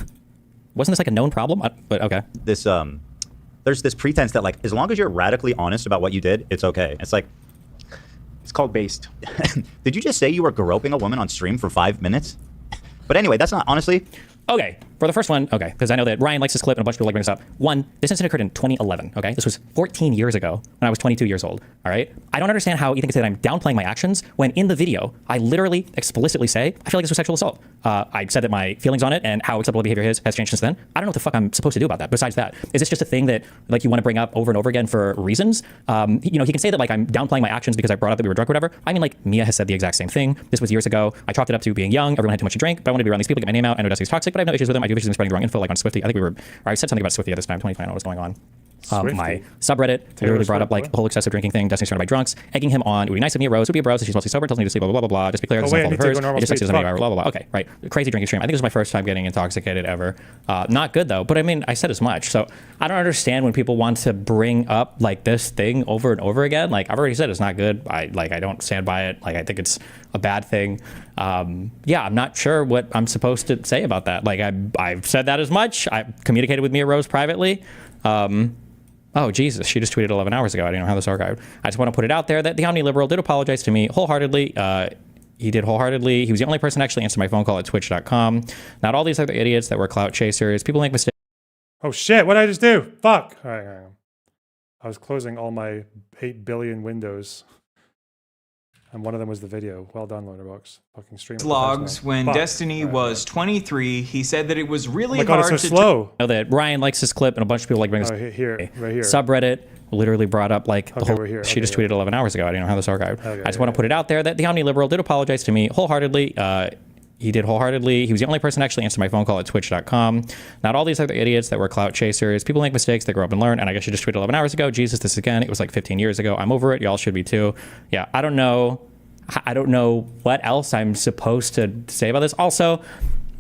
Wasn't this like a known problem? But okay. There's this pretense that like, as long as you're radically honest about what you did, it's okay. It's like, it's called based. Did you just say you were groping a woman on stream for 5 minutes? But anyway, that's not honestly. Okay, for the first one, okay, because I know that Ryan likes this clip and a bunch of people like bring this up. One, this incident occurred in 2011, okay? This was 14 years ago when I was 22 years old, all right? I don't understand how Ethan can say that I'm downplaying my actions when in the video, I literally explicitly say, I feel like this was sexual assault. I said that my feelings on it and how acceptable behavior has changed since then. I don't know what the fuck I'm supposed to do about that besides that. Is this just a thing that like you want to bring up over and over again for reasons? He can say that like I'm downplaying my actions because I brought up that we were drunk or whatever. I mean, like Mia has said the exact same thing. This was years ago. I chalked it up to being young. Everyone had too much to drink, but I want to be around these people, get my name out. I know Dusty's toxic, but I have no issues with him. I do issues in spreading the wrong info like on Swifty. I think I said something about Swifty at this time. 2020, I don't know what's going on. My subreddit literally brought up like the whole excessive drinking thing. Destiny's surrounded by drunks, egging him on. It would be nice of Mia Rose. It would be a bro, so she's mostly sober. Doesn't need to sleep. Blah blah blah blah. Just be clear, this is not fault of hers. It just sexy doesn't make blah blah blah. Okay, right. Crazy drinking stream. I think this is my first time getting intoxicated ever. Not good though. But I mean, I said as much. So I don't understand when people want to bring up like this thing over and over again. Like I've already said, it's not good. I don't stand by it. Like I think it's a bad thing. Yeah, I'm not sure what I'm supposed to say about that. Like I've said that as much. I communicated with Mia Rose privately. Oh, Jesus, she just tweeted 11 hours ago. I didn't know how this archived. I just want to put it out there that the omni-liberal did apologize to me wholeheartedly. He did wholeheartedly. He was the only person to actually answer my phone call at twitch.com. Not all these other idiots that were clout chasers. People make mistakes. Oh, shit. What did I just do? Fuck. All right. I was closing all my 8 billion windows. And one of them was the video. Well done, Loaderbox. Fucking stream. Logs when Destiny was 23, he said that it was really God, hard it's so to slow. I know that Ryan likes this clip and a bunch of people like bring this. Right here. Subreddit literally brought up like the whole. We're here. She just tweeted 11 hours ago. I didn't know how this archived. I just want to put it out there that the omni-liberal did apologize to me wholeheartedly. He did wholeheartedly. He was the only person to actually answer my phone call at twitch.com. Not all these other idiots that were clout chasers. People make mistakes. They grow up and learn. And I guess you just tweeted 11 hours ago. Jesus, this again. It was like 15 years ago. I'm over it. Y'all should be too. Yeah, I don't know what else I'm supposed to say about this. Also,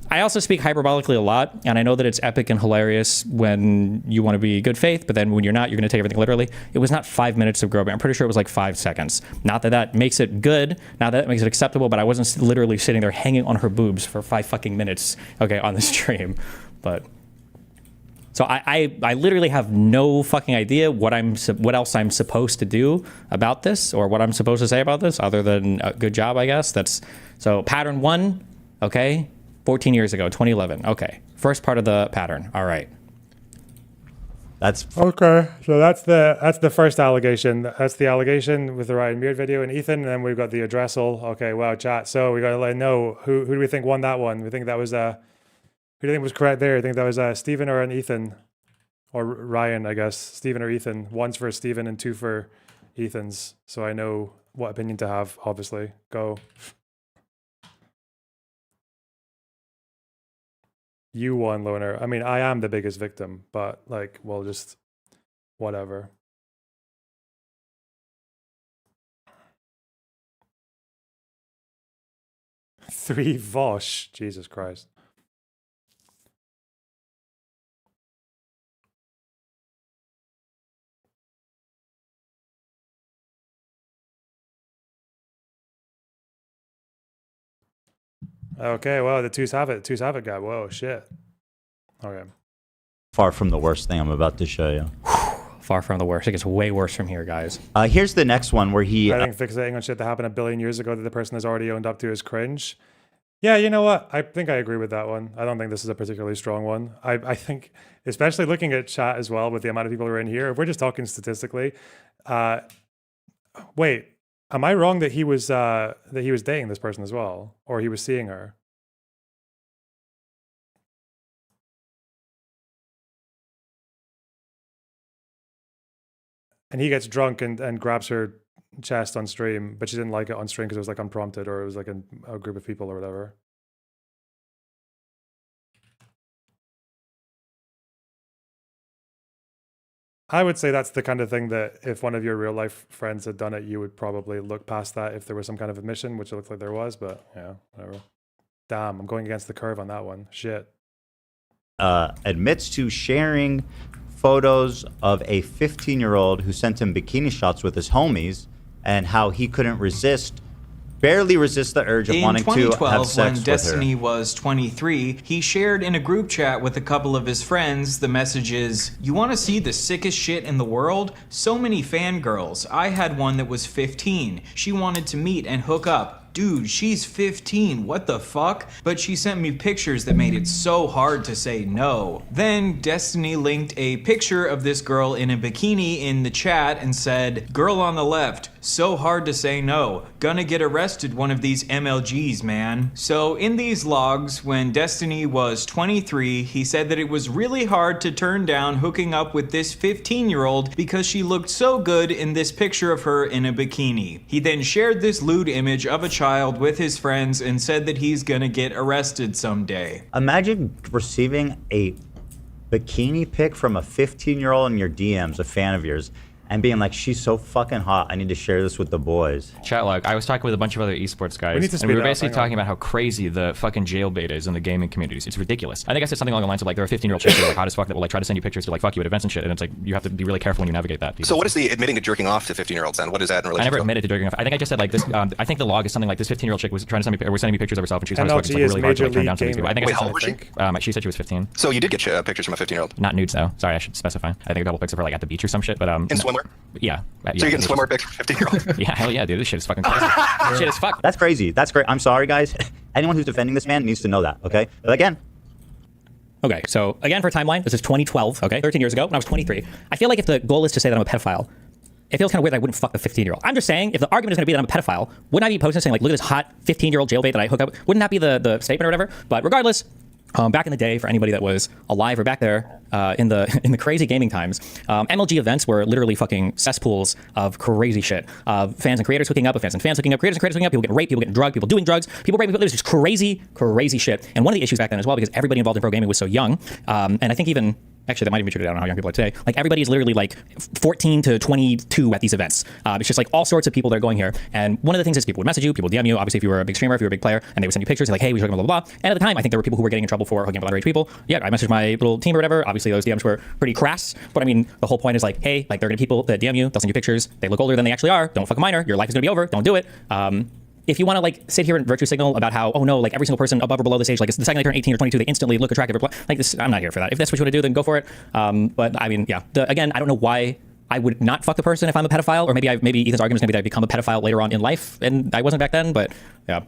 I also speak hyperbolically a lot, and I know that it's epic and hilarious when you want to be good faith, but then when you're not, you're going to take everything literally. It was not 5 minutes of groping. I'm pretty sure it was like 5 seconds. Not that that makes it good, not that makes it acceptable, but I wasn't literally sitting there hanging on her boobs for 5 fucking minutes, okay, on the stream. But so I literally have no fucking idea what else I'm supposed to do about this or what I'm supposed to say about this other than a good job, I guess. So pattern 1, okay, 14 years ago, 2011. Okay, first part of the pattern. All right. That's okay. So that's the first allegation. That's the allegation with the Ryan Beard video and Ethan, and then we've got the addressal. Okay, wow, chat. So we got to let know who do we think won that one? We think that was who do you think was correct there? I think that was Stephen or an Ethan, or Ryan, I guess. Stephen or Ethan. 1's for Stephen and 2 for Ethan's. So I know what opinion to have. Obviously, go. You won, Loner. I mean, I am the biggest victim, but like, well, just whatever. Three Vosh. Jesus Christ. Okay, well, the twos have it guy. Whoa, shit. Okay. Far from the worst thing I'm about to show you. Far from the worst. It gets way worse from here, guys. Here's the next one where he... I think fixating on shit that happened a billion years ago that the person has already owned up to is cringe. Yeah, you know what? I think I agree with that one. I don't think this is a particularly strong one. I think, especially looking at chat as well with the amount of people who are in here, if we're just talking statistically, wait, am I wrong that he was dating this person as well? Or he was seeing her? And he gets drunk and grabs her chest on stream, but she didn't like it on stream because it was like unprompted, or it was like a group of people or whatever. I would say that's the kind of thing that if one of your real life friends had done it, you would probably look past that if there was some kind of admission, which it looks like there was, but yeah, whatever. Damn, I'm going against the curve on that one. Shit. Admits to sharing photos of a 15-year-old who sent him bikini shots with his homies, and how he couldn't barely resist the urge of wanting to have sex with her. In 2012, when Destiny was 23, he shared in a group chat with a couple of his friends the messages, "You want to see the sickest shit in the world? So many fangirls. I had one that was 15. She wanted to meet and hook up. Dude, she's 15, what the fuck? But she sent me pictures that made it so hard to say no." Then Destiny linked a picture of this girl in a bikini in the chat and said, "Girl on the left, so hard to say no. Gonna get arrested one of these MLGs, man." So in these logs, when Destiny was 23, he said that it was really hard to turn down hooking up with this 15-year-old because she looked so good in this picture of her in a bikini. He then shared this lewd image of a child with his friends and said that he's gonna get arrested someday. Imagine receiving a bikini pic from a 15-year-old in your DMs, a fan of yours, and being like, "She's so fucking hot, I need to share this with the boys." Chat log, I was talking with a bunch of other esports guys, and we were basically talking about how crazy the fucking jailbait is in the gaming communities. It's ridiculous. I think I said something along the lines of like, there are 15-year-old chicks that are like hot as fuck that will like try to send you pictures to like fuck you at events and shit, and it's like, you have to be really careful when you navigate that. So what is the admitting to jerking off to 15-year-olds then? What is that in relation to? I never admitted to jerking off. I think I just said like this, I think the log is something like this 15-year-old chick was trying to send me, sending me pictures of herself, and she was hot as fuck. It's like really hard to like turn down some of these people. I think Wait, how old was she? She said she was 15. So you did get pictures from a 15-year-old? Not nudes though. Sorry, I should specify. I think a couple pics of her like at the beach or some shit, but in swimwear? Yeah. So you're getting swimwear pics for 15-year-olds? Yeah, hell yeah, dude. This shit is fucking crazy. Shit is fuck. That's crazy. That's great. I'm sorry, guys. Anyone who's defending this man needs to know that, okay? But again. Okay, so again for timeline, this is 2012, okay? 13 years ago when I was 23. I feel like if the goal is to say that I'm a pedophile, it feels kind of weird that I wouldn't fuck the 15-year-old. I'm just saying, if the argument is going to be that I'm a pedophile, wouldn't I be posting saying like, look at this hot 15-year-old jailbait that I hook up? Wouldn't that be the statement or whatever? But regardless, back in the day, for anybody that was alive or back there in the crazy gaming times, MLG events were literally fucking cesspools of crazy shit. Fans and creators hooking up, fans and fans hooking up, creators and creators hooking up, people getting raped, people getting drugged, people doing drugs, people raping people. It was just crazy, crazy shit. And one of the issues back then as well, because everybody involved in pro gaming was so young, and I think even actually, that might even be true today. I don't know how young people are today. Like, everybody is literally like 14 to 22 at these events. It's just like all sorts of people that are going here. And one of the things is people would message you, people would DM you. Obviously, if you were a big streamer, if you were a big player, and they would send you pictures, like, hey, we should blah, blah, blah. And at the time, I think there were people who were getting in trouble for hooking up with underage people. Yeah, I messaged my little team or whatever. Obviously, those DMs were pretty crass. But I mean, the whole point is like, hey, like, there are going to be people that DM you, they'll send you pictures. They look older than they actually are. Don't fuck a minor. Your life is going to be over. Don't do it. If you want to like sit here and virtue signal about how, oh no, like every single person above or below this age, like the second they turn 18 or 22, they instantly look attractive, like this, I'm not here for that. If that's what you want to do, then go for it. But I mean, yeah, again, I don't know why I would not fuck the person if I'm a pedophile, or maybe Ethan's argument is maybe that I become a pedophile later on in life, and I wasn't back then, but yeah.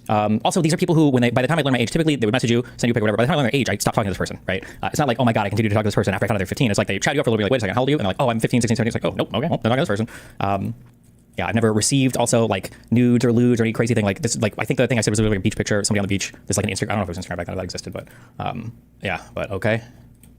Also, these are people who, by the time I learn my age, typically they would message you, send you a pic, whatever. By the time I learn their age, I stop talking to this person, right? It's not like, oh my god, I continue to talk to this person after I found out they're 15. It's like they chat you up for a little bit, like, wait a second, how old are you? And they're like, oh, I'm 15, 16, 17. It's like, oh, nope, okay, well, they're not this person. Yeah, I've never received also like nudes or lewds or any crazy thing like this. Like, I think the thing I said was like a beach picture, somebody on the beach. There's like an Instagram. I don't know if it was Instagram back then that existed, but yeah, but okay.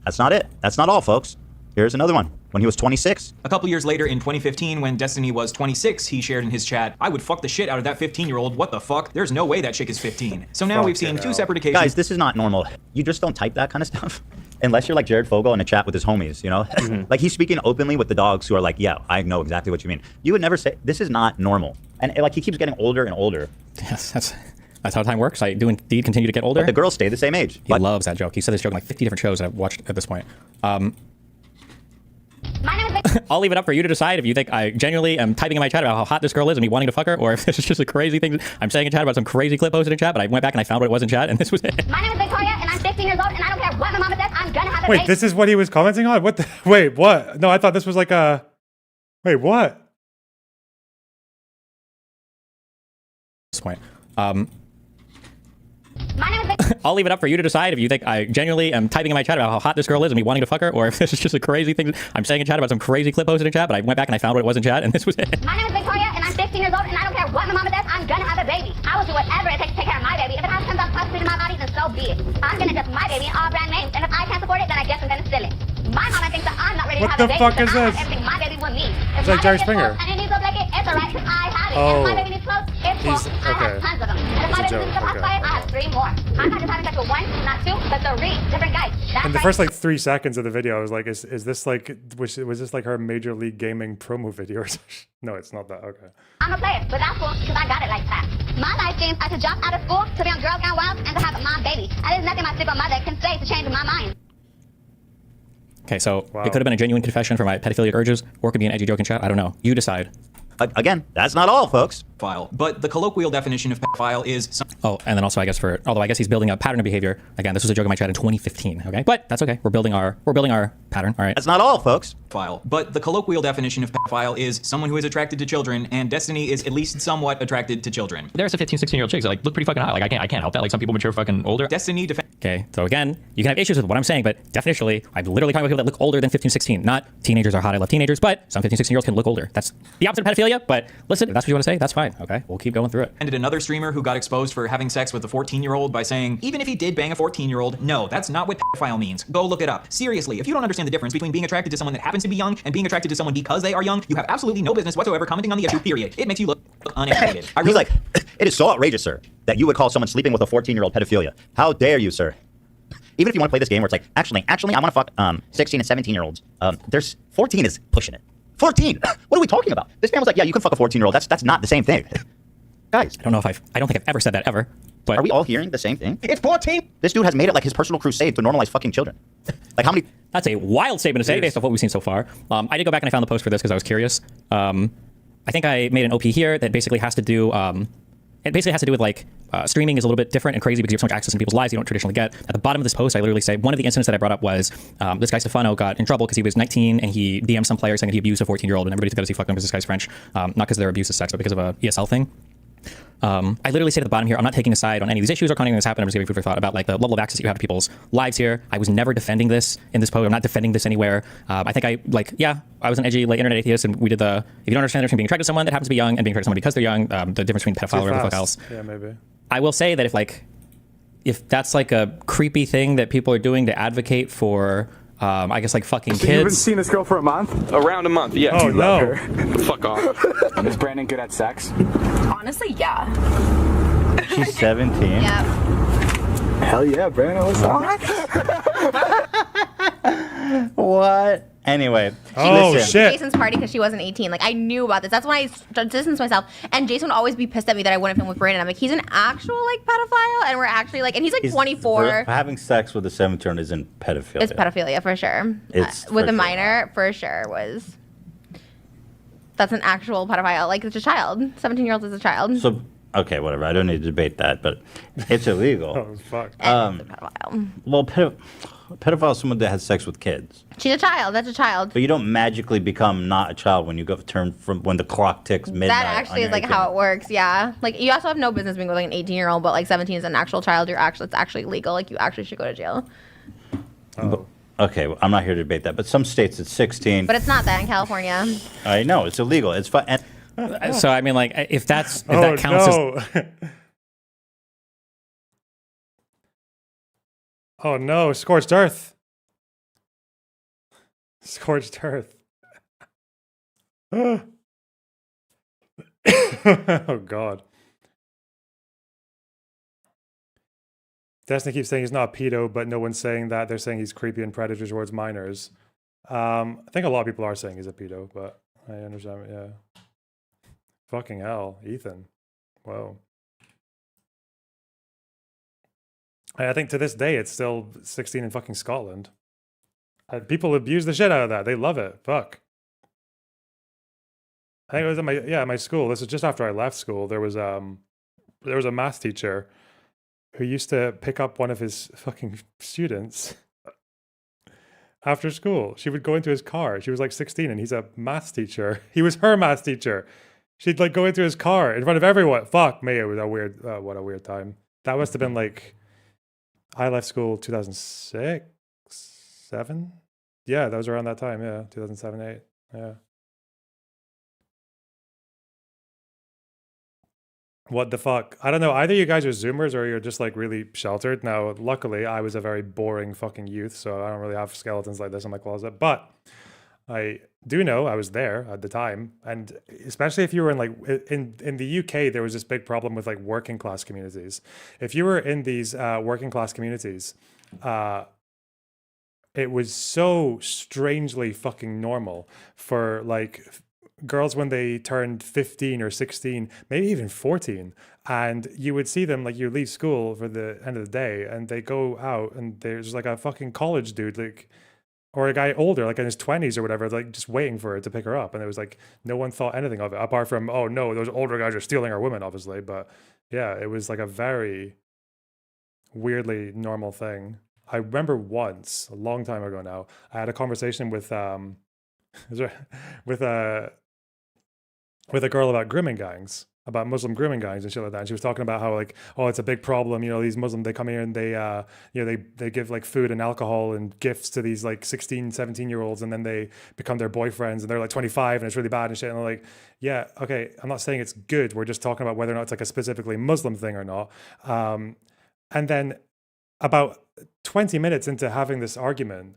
That's not it. That's not all, folks. Here's another one. When he was 26. A couple years later in 2015, when Destiny was 26, he shared in his chat, I would fuck the shit out of that 15-year-old. What the fuck? There's no way that chick is 15. So now we've seen two separate occasions. Guys, this is not normal. You just don't type that kind of stuff. Unless you're like Jared Fogle in a chat with his homies, you know? Mm-hmm. Like, he's speaking openly with the dogs who are like, yeah, I know exactly what you mean. You would never say, this is not normal. And like, he keeps getting older and older. Yes, that's how time works. I do indeed continue to get older. But the girls stay the same age. He loves that joke. He said this joke in like 50 different shows that I've watched at this point. My name is I'll leave it up for you to decide if you think I genuinely am typing in my chat about how hot this girl is and me wanting to fuck her, or if this is just a crazy thing I'm saying in chat about some crazy clip posted in chat, but I went back and I found what it was in chat, and this was it. My name is Victoria, and I'm 16 years old, and I don't care what my mama says, I'm gonna have a Wait, baby. this is what he was commenting on? What the? Wait, what? No, I thought this was like a... Wait, what? This point. My name is I'll leave it up for you to decide if you think I genuinely am typing in my chat about how hot this girl is and me wanting to fuck her, or if this is just a crazy thing I'm saying in chat about some crazy clip posted in chat, but I went back and I found what it was in chat, and this was it. My name is Victoria, and I'm 16 years old, and I don't care what my mama says, I'm gonna have a baby. I will do whatever it takes to take care of my baby. If it has comes out possibly to my body, then so be it. I'm gonna just my baby in all brand names, and if I can't support it, then I guess I'm gonna steal it. My mama thinks that I'm not ready What to have the a baby, fuck then is I this? have everything my baby will need. If It's like my Jerry baby is Springer. full and it needs a blanket, it's alright, because I have it. Oh. If my baby needs clothes, it's full. I have tons of them. And if It's my a baby joke, needs a okay. I have 3 more. I'm not just having sex with one, not 2, but 3 different guys. That's In the right. first like 3 seconds of the video, I was like, is this like, was this like her Major League Gaming promo video or something? No, it's not that. Okay. I'm a player, but that's cool because I got it like that. My life dreams are to drop out of school, to be on Girl Gone Wild, and to have a mom baby. And there's nothing my stupid mother can say to change my mind. Okay, so it could have been a genuine confession for my pedophilic urges, or it could be an edgy joke in chat. I don't know. You decide. Again, that's not all, folks. But the colloquial definition of pedophile is... Oh, and then also I guess although I guess he's building a pattern of behavior. Again, this was a joke in my chat in 2015. Okay, but that's okay. We're building our pattern. All right. That's not all, folks. But the colloquial definition of pedophile is someone who is attracted to children, and Destiny is at least somewhat attracted to children. There's some 15, 16-year-old chicks that like look pretty fucking hot. Like I can't help that. Like some people mature fucking older. Destiny Okay, so again, you can have issues with what I'm saying, but definitionally, I'm literally talking about people that look older than 15, 16. Not teenagers are hot, I love teenagers, but some 15, 16-year-olds can look older. That's the opposite of pedophilia, but listen, if that's what you want to say, that's fine. Okay, we'll keep going through it. And another streamer who got exposed for having sex with a 14-year-old by saying, even if he did bang a 14-year-old, no, that's not what pedophile means. Go look it up. Seriously, if you don't understand the difference between being attracted to someone that happens to be young and being attracted to someone because they are young, you have absolutely no business whatsoever commenting on the issue, period. It makes you look uneducated. He's like, it is so outrageous, sir, that you would call someone sleeping with a 14-year-old pedophilia. How dare you, sir? Even if you want to play this game where it's like, actually, I want to fuck 16 and 17-year-olds. There's 14 is pushing it. 14. What are we talking about? This man was like, yeah, you can fuck a 14-year-old. That's not the same thing. Guys, I don't think I've ever said that ever. But are we all hearing the same thing? It's 14. This dude has made it like his personal crusade to normalize fucking children. Like how many? That's a wild statement to say based off what we've seen so far. I did go back and I found the post for this because I was curious. I think I made an OP here that basically has to do. It basically has to do with like streaming is a little bit different and crazy because you have so much access in people's lives you don't traditionally get. At the bottom of this post, I literally say one of the incidents that I brought up was this guy Stefano got in trouble because he was 19 and he DM'd some player saying that he abused a 14-year-old and everybody took it as he fucked him because this guy's French, not because their abuse is sex, but because of a ESL thing. I literally say at the bottom here, I'm not taking a side on any of these issues or anything that's happened. I'm just giving food for thought about like the level of access that you have to people's lives here. I was never defending this in this post. I'm not defending this anywhere. I think I was an edgy like internet atheist, and we did if you don't understand the difference between being attracted to someone that happens to be young and being attracted to someone because they're young, the difference between pedophile or whatever the fuck else. Yeah, maybe. I will say that if that's like a creepy thing that people are doing to advocate for. I guess like fucking So kids. you've been seeing this girl for a month? Around a month, yeah. Oh, You love no. her. Fuck off. Is Brandon good at sex? Honestly, yeah. She's 17. Yeah. Hell yeah, Brandon. What's up? What? Anyway. Jason's party because she wasn't 18. Like I knew about this. That's why I distanced myself. And Jason would always be pissed at me that I wouldn't film with Brandon. I'm like, he's an actual like pedophile, and we're actually like, and he's like 24. Having sex with a 17-year-old isn't pedophilia. It's pedophilia for sure. It's with for a sure. minor for sure was. That's an actual pedophile. Like it's a child. 17-year-old is a child. So okay, whatever. I don't need to debate that, but it's illegal. Oh fuck. Well, pedophile is someone that has sex with kids. She's a child. That's a child. But you don't magically become not a child when you go turn from when the clock ticks midnight. That actually is like how it works. Yeah. Like you also have no business being with like an 18-year-old, but like 17 is an actual child. It's actually legal. Like you actually should go to jail. Okay, well, I'm not here to debate that, but some states it's 16. But it's not that in California. I know it's illegal. It's fine. So I mean, like, if that counts as. Oh no! Scorched Earth. Scorched Earth. Oh God. Destiny keeps saying he's not a pedo, but no one's saying that. They're saying he's creepy and predator towards minors. I think a lot of people are saying he's a pedo, but I understand. Yeah. Fucking hell, Ethan. Whoa. I think to this day it's still 16 in fucking Scotland. People abuse the shit out of that. They love it. Fuck. I think it was at my school. This was just after I left school. There was a math teacher who used to pick up one of his fucking students after school. She would go into his car. She was like 16 and he's a math teacher. He was her math teacher. She'd like go into his car in front of everyone. Fuck me, it was a weird, what a weird time. That must have been like, I left school 2006, 7? Yeah, that was around that time. Yeah, 2007, 8. Yeah. What the fuck? I don't know. Either you guys are Zoomers or you're just like really sheltered. Now, luckily, I was a very boring fucking youth, so I don't really have skeletons like this in my closet. But I do know I was there at the time, and especially if you were in like in the UK, there was this big problem with like working class communities. If you were in these working class communities, it was so strangely fucking normal for like girls when they turned 15 or 16, maybe even 14, and you would see them like you leave school for the end of the day and they go out and there's like a fucking college dude like, or a guy older like in his 20s or whatever, like just waiting for her to pick her up, and it was like no one thought anything of it apart from, oh no, those older guys are stealing our women, obviously. But yeah, it was like a very weirdly normal thing. I remember once a long time ago now, I had a conversation with with a girl about grooming gangs, about Muslim grooming gangs and shit like that. And she was talking about how like, oh, it's a big problem. You know, these Muslims, they come here and they, you know, they give like food and alcohol and gifts to these like 16, 17-year-olds, and then they become their boyfriends and they're like 25 and it's really bad and shit. And they're like, yeah, okay, I'm not saying it's good. We're just talking about whether or not it's like a specifically Muslim thing or not. And then about 20 minutes into having this argument,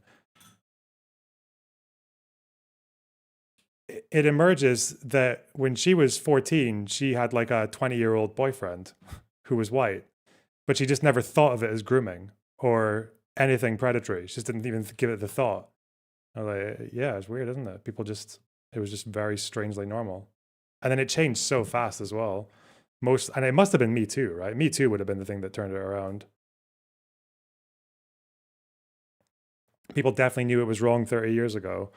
it emerges that when she was 14, she had like a 20-year-old boyfriend who was white, but she just never thought of it as grooming or anything predatory. She just didn't even give it the thought. I was like, yeah, it's weird, isn't it? It was just very strangely normal. And then it changed so fast as well. And it must have been Me Too, right? Me Too would have been the thing that turned it around. People definitely knew it was wrong 30 years ago.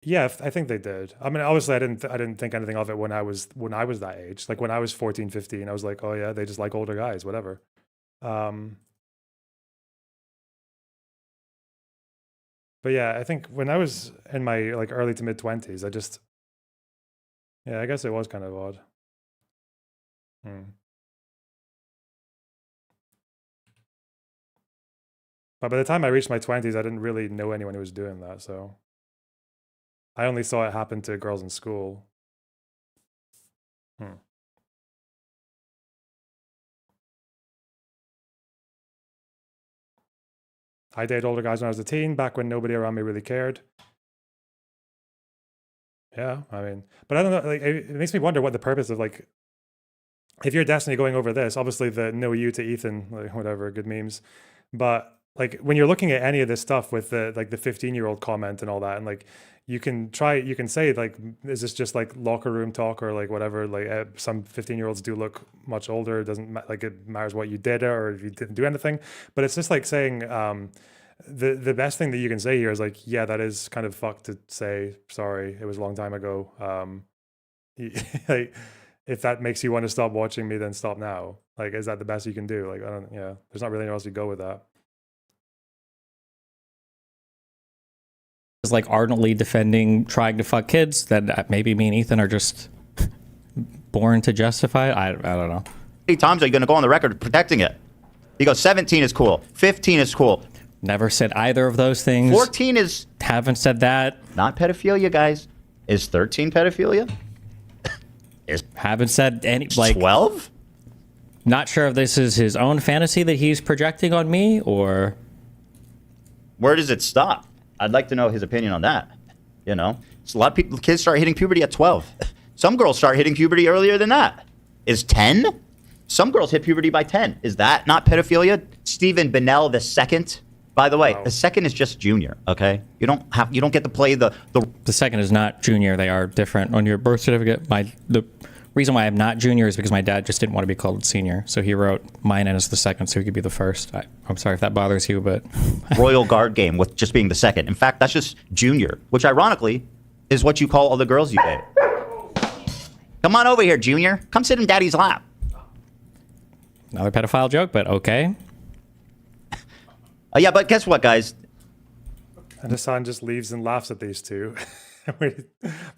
Yeah, I think they did. I mean, obviously, I didn't think anything of it when I was that age. Like when I was 14, 15, I was like, oh yeah, they just like older guys, whatever. But yeah, I think when I was in my like early to mid 20s, I guess it was kind of odd. But by the time I reached my 20s, I didn't really know anyone who was doing that, so I only saw it happen to girls in school. I dated older guys when I was a teen, back when nobody around me really cared. Yeah, I mean, but I don't know, like, it makes me wonder what the purpose of, like, if you're Destiny going over this, obviously the no you to Ethan, like, whatever, good memes. But like when you're looking at any of this stuff with the like the 15-year-old comment and all that, and like you can say like, is this just like locker room talk or like whatever? Like some 15-year-olds do look much older. It doesn't like it matters what you did or if you didn't do anything. But it's just like saying the best thing that you can say here is like, yeah, that is kind of fucked to say. Sorry, it was a long time ago. Like, if that makes you want to stop watching me, then stop now. Like, is that the best you can do? Like, there's not really anywhere else you go with that. Is like ardently defending trying to fuck kids that maybe me and Ethan are just born to justify it. I don't know. How many times are you going to go on the record protecting it? You go 17 is cool, 15 is cool. Never said either of those things. 14 is... Haven't said that. Not pedophilia, guys. Is 13 pedophilia? Haven't said any... Like 12? Not sure if this is his own fantasy that he's projecting on me or... Where does it stop? I'd like to know his opinion on that. You know, it's a lot of people, kids start hitting puberty at 12. Some girls start hitting puberty earlier than that. Is 10? Some girls hit puberty by 10. Is that not pedophilia? Stephen Bennell II. By the way, the second is just junior. Okay, you don't get to play the second is not junior. They are different on your birth certificate. The reason why I'm not junior is because my dad just didn't want to be called senior, so he wrote mine in as the second, so he could be the first. I'm sorry if that bothers you, but Royal Guard game with just being the second. In fact, that's just junior, which ironically is what you call all the girls you date. Come on over here, Junior. Come sit in Daddy's lap. Another pedophile joke, but okay. Yeah, but guess what, guys? And Hassan just leaves and laughs at these two.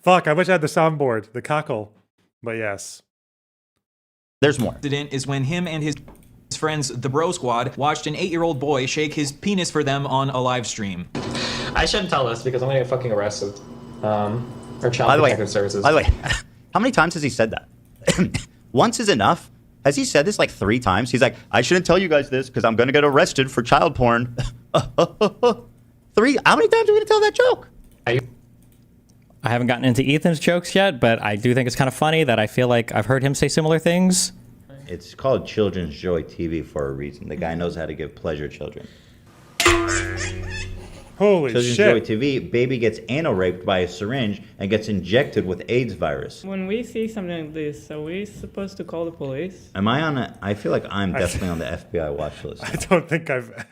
Fuck, I wish I had the soundboard, the cackle. But yes. There's more. Incident is when him and his friends, the Bro Squad, watched an 8-year-old boy shake his penis for them on a live stream. I shouldn't tell this because I'm gonna get fucking arrested. Or child protective services. By the way, how many times has he said that? Once is enough. Has he said this like 3 times? He's like, I shouldn't tell you guys this because I'm gonna get arrested for child porn. 3? How many times are we gonna tell that joke? I haven't gotten into Ethan's jokes yet, but I do think it's kind of funny that I feel like I've heard him say similar things. It's called Children's Joy TV for a reason. The guy knows how to give pleasure children. Holy Children's shit. Joy TV, baby gets anal raped by a syringe and gets injected with AIDS virus. When we see something like this, are we supposed to call the police? Am I on I feel like I'm definitely on the FBI watch list. I don't think I've...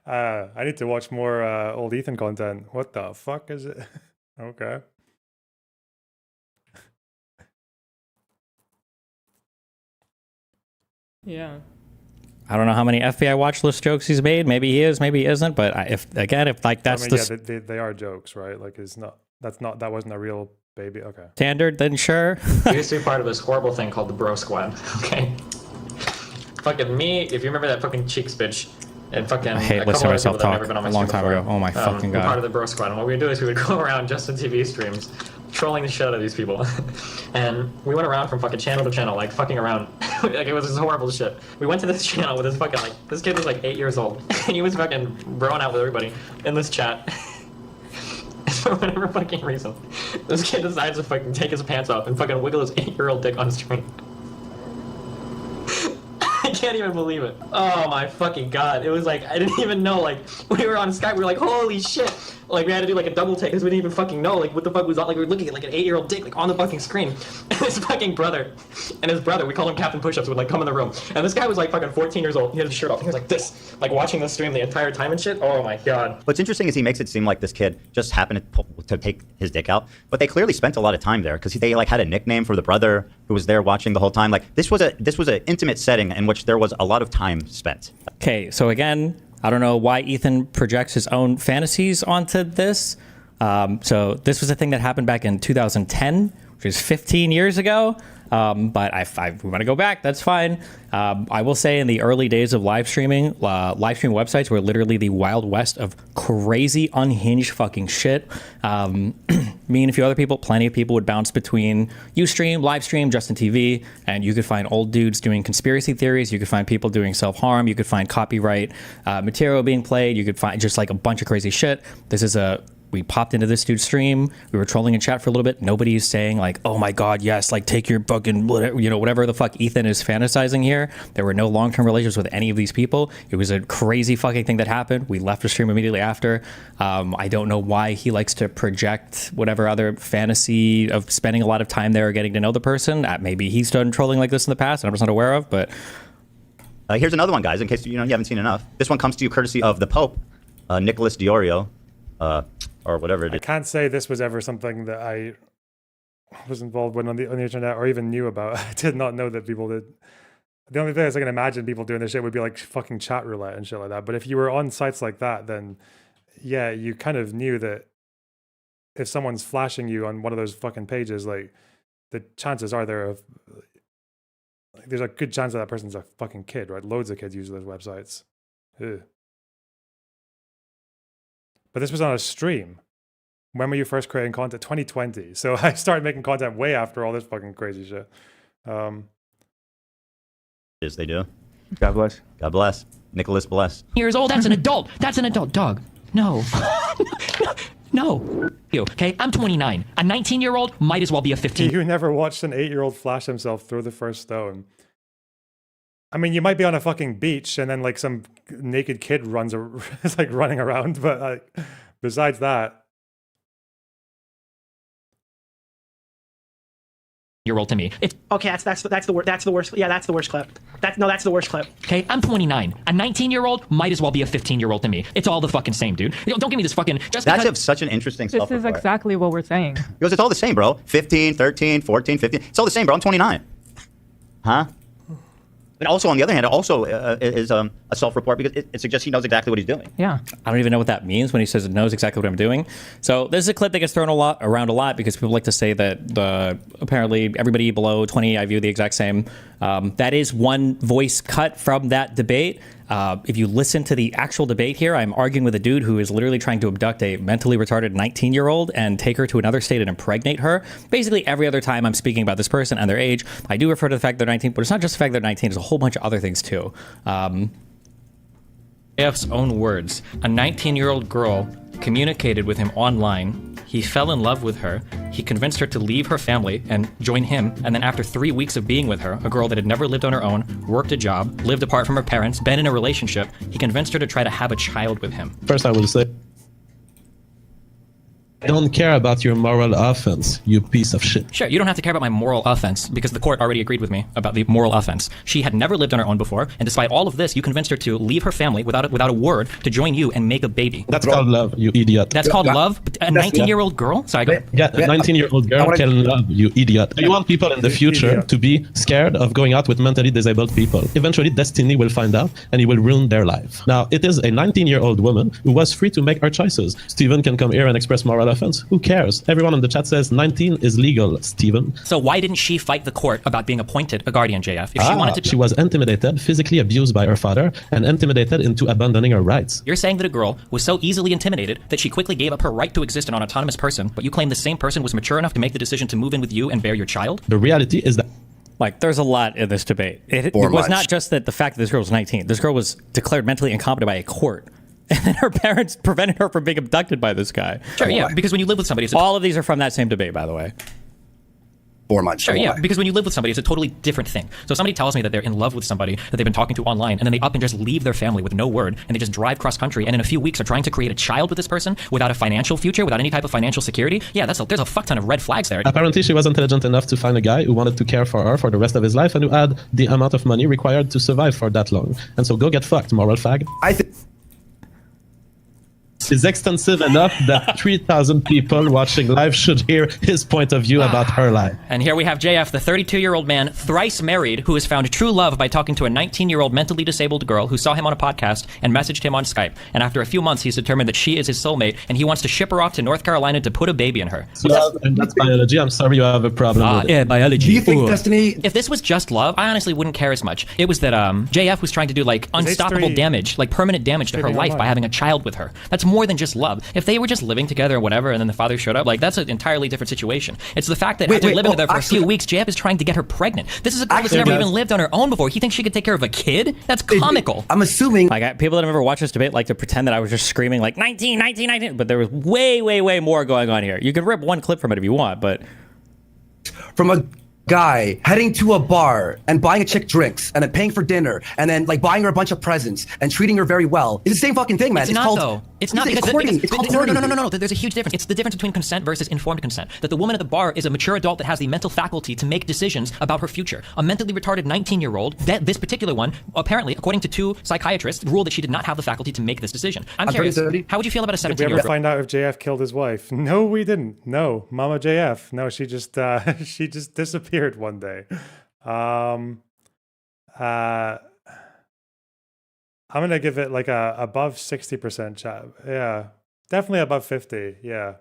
I need to watch more old Ethan content. What the fuck is it? Okay. Yeah. I don't know how many FBI watch list jokes he's made. Maybe he is, maybe he isn't. But if like that's they are jokes, right? Like it's not. That wasn't a real baby. Okay. standard, then sure. We used to be part of this horrible thing called the Bro Squad. Okay. Fucking me, if you remember that fucking Cheeks bitch, and fucking I hate a couple listening to other myself people that talk never been on my a long stream time ago. before, Oh my fucking we're God. part of the Bro Squad, and what we would do is we would go around Justin TV streams, trolling the shit out of these people, and we went around from fucking channel to channel, like fucking around, like it was this horrible shit. We went to this channel with this fucking this kid was like 8 years old, and he was fucking broing out with everybody in this chat. For whatever fucking reason, this kid decides to fucking take his pants off and fucking wiggle his 8-year-old dick on screen. I can't even believe it. Oh my fucking God. It was like, I didn't even know, like, when we were on Skype, we were like, holy shit. Like, we had to do like a double take because we didn't even fucking know, like, what the fuck was on. Like, we were looking at like an 8-year-old dick, like, on the fucking screen. And his fucking brother, we called him Captain Push-Ups, would like come in the room. And this guy was like fucking 14 years old. He had his shirt off. He was like this, like watching the stream the entire time and shit. Oh my God. What's interesting is he makes it seem like this kid just happened to take his dick out, but they clearly spent a lot of time there because they like had a nickname for the brother who was there watching the whole time. Like this was an intimate setting in which there was a lot of time spent. Okay, so again, I don't know why Ethan projects his own fantasies onto this. So this was a thing that happened back in 2010, which is 15 years ago. But if we want to go back, that's fine. I will say in the early days of live streaming websites were literally the Wild West of crazy, unhinged fucking shit. Me and a few other people, plenty of people would bounce between Ustream, Livestream, Justin TV, and you could find old dudes doing conspiracy theories. You could find people doing self-harm. You could find copyright material being played. You could find just like a bunch of crazy shit. We popped into this dude's stream. We were trolling in chat for a little bit. Nobody's saying like, "Oh my God, yes!" Like, take your fucking whatever the fuck Ethan is fantasizing here. There were no long-term relationships with any of these people. It was a crazy fucking thing that happened. We left the stream immediately after. I don't know why he likes to project whatever other fantasy of spending a lot of time there or getting to know the person. Maybe he's done trolling like this in the past, and I'm just not aware of. But here's another one, guys. In case you haven't seen enough, this one comes to you courtesy of the Pope, Nicholas Diorio. Or whatever it is. I can't say this was ever something that I was involved with on the internet or even knew about. I did not know that people did. The only thing I can imagine people doing this shit would be like fucking chat roulette and shit like that. But if you were on sites like that, then yeah, you kind of knew that if someone's flashing you on one of those fucking pages, like the chances are there's a good chance that person's a fucking kid, right? Loads of kids use those websites. Ugh. But this was on a stream. When were you first creating content? 2020. So I started making content way after all this fucking crazy shit. Yes, they do. God bless. God bless. Nicholas bless. Years old. That's an adult. That's an adult dog. No. No. Okay, I'm 29. A 19-year-old might as well be a 15. You never watched an 8-year-old flash himself throw the first stone. I mean, you might be on a fucking beach and then like some naked kid is like running around, but like besides that, to me. It's okay. That's the worst. Yeah, that's the worst clip. That's the worst clip. Okay, I'm 29. A 19-year-old might as well be a 15-year-old to me. It's all the fucking same, dude. Don't give me this fucking. That's such an interesting This self-report. is exactly what we're saying. Because it's all the same, bro. 15, 13, 14, 15. It's all the same, bro. I'm 29. Huh? But also, on the other hand, it also is a self-report because it suggests he knows exactly what he's doing. Yeah. I don't even know what that means when he says it knows exactly what I'm doing. So this is a clip that gets thrown around a lot because people like to say that apparently everybody below 20 I view the exact same. That is one voice cut from that debate. If you listen to the actual debate here, I'm arguing with a dude who is literally trying to abduct a mentally retarded 19-year-old and take her to another state and impregnate her. Basically, every other time I'm speaking about this person and their age, I do refer to the fact they're 19, but it's not just the fact they're 19, there's a whole bunch of other things too. AF's own words, a 19-year-old girl communicated with him online. He fell in love with her. He convinced her to leave her family and join him. And then after 3 weeks of being with her, a girl that had never lived on her own, worked a job, lived apart from her parents, been in a relationship, he convinced her to try to have a child with him. First, I will say, I don't care about your moral offense, you piece of shit. Sure, you don't have to care about my moral offense because the court already agreed with me about the moral offense. She had never lived on her own before, and despite all of this, you convinced her to leave her family without a word to join you and make a baby. That's called love, you idiot. That's called love? A 19-year-old girl? Sorry, go ahead. Yeah, a 19-year-old girl can love, you idiot. You want people in the future to be scared of going out with mentally disabled people. Eventually, destiny will find out, and it will ruin their life. Now, it is a 19-year-old woman who was free to make her choices. Steven can come here and express moral offense. Who cares? Everyone in the chat says 19 is legal, Steven. So why didn't she fight the court about being appointed a guardian, JF? If she wanted to... She was intimidated, physically abused by her father, and intimidated into abandoning her rights. You're saying that a girl was so easily intimidated that she quickly gave up her right to exist an autonomous person, but you claim the same person was mature enough to make the decision to move in with you and bear your child? The reality is that... Like, there's a lot in this debate. It was not just that the fact that this girl was 19. This girl was declared mentally incompetent by a court. And then her parents prevented her from being abducted by this guy. Sure, yeah, because when you live with somebody... All of these are from that same debate, by the way. 4 months. Sure, yeah, because when you live with somebody, it's a totally different thing. So if somebody tells me that they're in love with somebody that they've been talking to online, and then they up and just leave their family with no word, and they just drive cross-country, and in a few weeks are trying to create a child with this person without a financial future, without any type of financial security, yeah, there's a fuck ton of red flags there. Apparently, she was intelligent enough to find a guy who wanted to care for her for the rest of his life and who had the amount of money required to survive for that long. And so go get fucked, moral fag. Is extensive enough that 3,000 people watching live should hear his point of view about her life. And here we have JF, the 32-year-old man, thrice married, who has found true love by talking to a 19-year-old mentally disabled girl who saw him on a podcast and messaged him on Skype. And after a few months, he's determined that she is his soulmate, and he wants to ship her off to North Carolina to put a baby in her. And that's biology. I'm sorry you have a problem with it. Yeah, biology. Do you think Destiny... If this was just love, I honestly wouldn't care as much. It was that JF was trying to do, like, unstoppable damage, like permanent damage to her life by having a child with her. That's more than just love. If they were just living together or whatever, and then the father showed up, like, that's an entirely different situation. It's the fact that after living with her for a few weeks, JF is trying to get her pregnant. This is a girl that's never even lived on her own before. He thinks she could take care of a kid? That's comical. I'm assuming... Like, people that have ever watched this debate like to pretend that I was just screaming, like, 19, 19, 19, but there was way, way, way more going on here. You can rip one clip from it if you want, but... From a guy heading to a bar and buying a chick drinks and then paying for dinner and then like buying her a bunch of presents and treating her very well. It's the same fucking thing, man. It's not called, though. It's not because it's called courting. No. There's a huge difference. It's the difference between consent versus informed consent. That the woman at the bar is a mature adult that has the mental faculty to make decisions about her future. A mentally retarded 19-year-old, this particular one, apparently, according to 2 psychiatrists, ruled that she did not have the faculty to make this decision. I'm curious, how would you feel about a 17-year-old? Did we ever find out if JF killed his wife? No, we didn't. No, Mama JF. No, she just disappeared one day. I'm gonna give it like a above 60% chat. Yeah, definitely above 50. Yeah,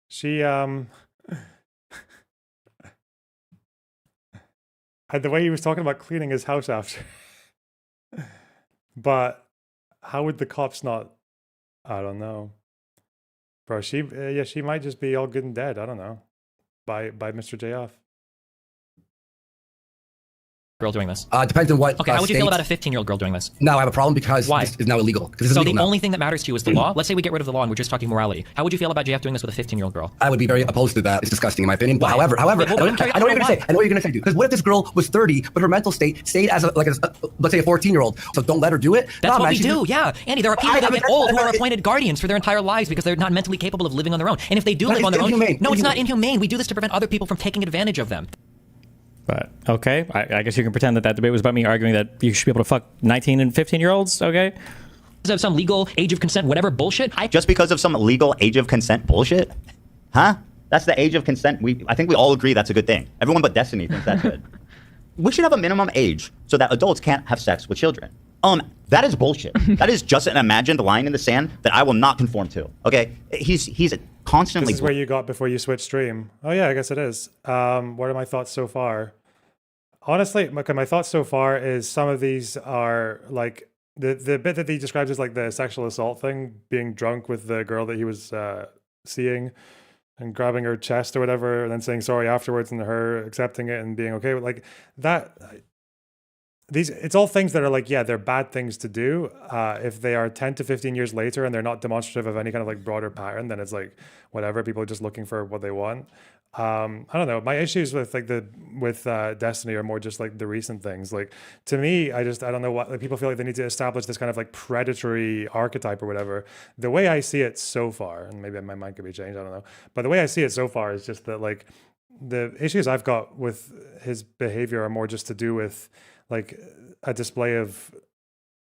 she the way he was talking about cleaning his house after. But how would the cops not? I don't know, bro. She might just be all good and dead. I don't know. By Mr. JF. Girl doing this? Depends on what. Okay, how would you feel about a 15-year-old girl doing this? No, I have a problem because why? This is now illegal. This is so illegal the now. only thing that matters to you is the law. Let's say we get rid of the law and we're just talking morality. How would you feel about JF doing this with a 15-year-old girl? I would be very opposed to that. It's disgusting in my opinion. But however, I know what you're gonna say. I know what you're gonna say, dude. Because what if this girl was 30, but her mental state stayed as let's say a 14-year-old? So don't let her do it. That's what we do. Yeah, Andy. There are people that get old who are appointed guardians for their entire lives because they're not mentally capable of living on their own. And if they do live on their own, no, it's not inhumane. We do this to prevent other people from taking advantage of them. But okay, I guess you can pretend that that debate was about me arguing that you should be able to fuck 19 and 15-year-olds. Okay. Because of some legal age of consent, whatever bullshit. Just because of some legal age of consent bullshit? Huh? That's the age of consent. I think we all agree that's a good thing. Everyone but Destiny thinks that's good. We should have a minimum age so that adults can't have sex with children. That is bullshit. That is just an imagined line in the sand that I will not conform to. Okay? He's constantly... This is where you got before you switched stream. Oh yeah, I guess it is. What are my thoughts so far? Honestly, my thoughts so far is some of these are like the bit that he describes as like the sexual assault thing, being drunk with the girl that he was seeing and grabbing her chest or whatever, and then saying sorry afterwards, and her accepting it and being okay with like that. It's all things that are like, yeah, they're bad things to do. If they are 10 to 15 years later and they're not demonstrative of any kind of like broader pattern, then it's like whatever. People are just looking for what they want. I don't know. My issues with like Destiny are more just like the recent things. Like to me, I don't know what like, people feel like they need to establish this kind of like predatory archetype or whatever. The way I see it so far, and maybe my mind could be changed, I don't know. But the way I see it so far is just that like the issues I've got with his behavior are more just to do with like a display of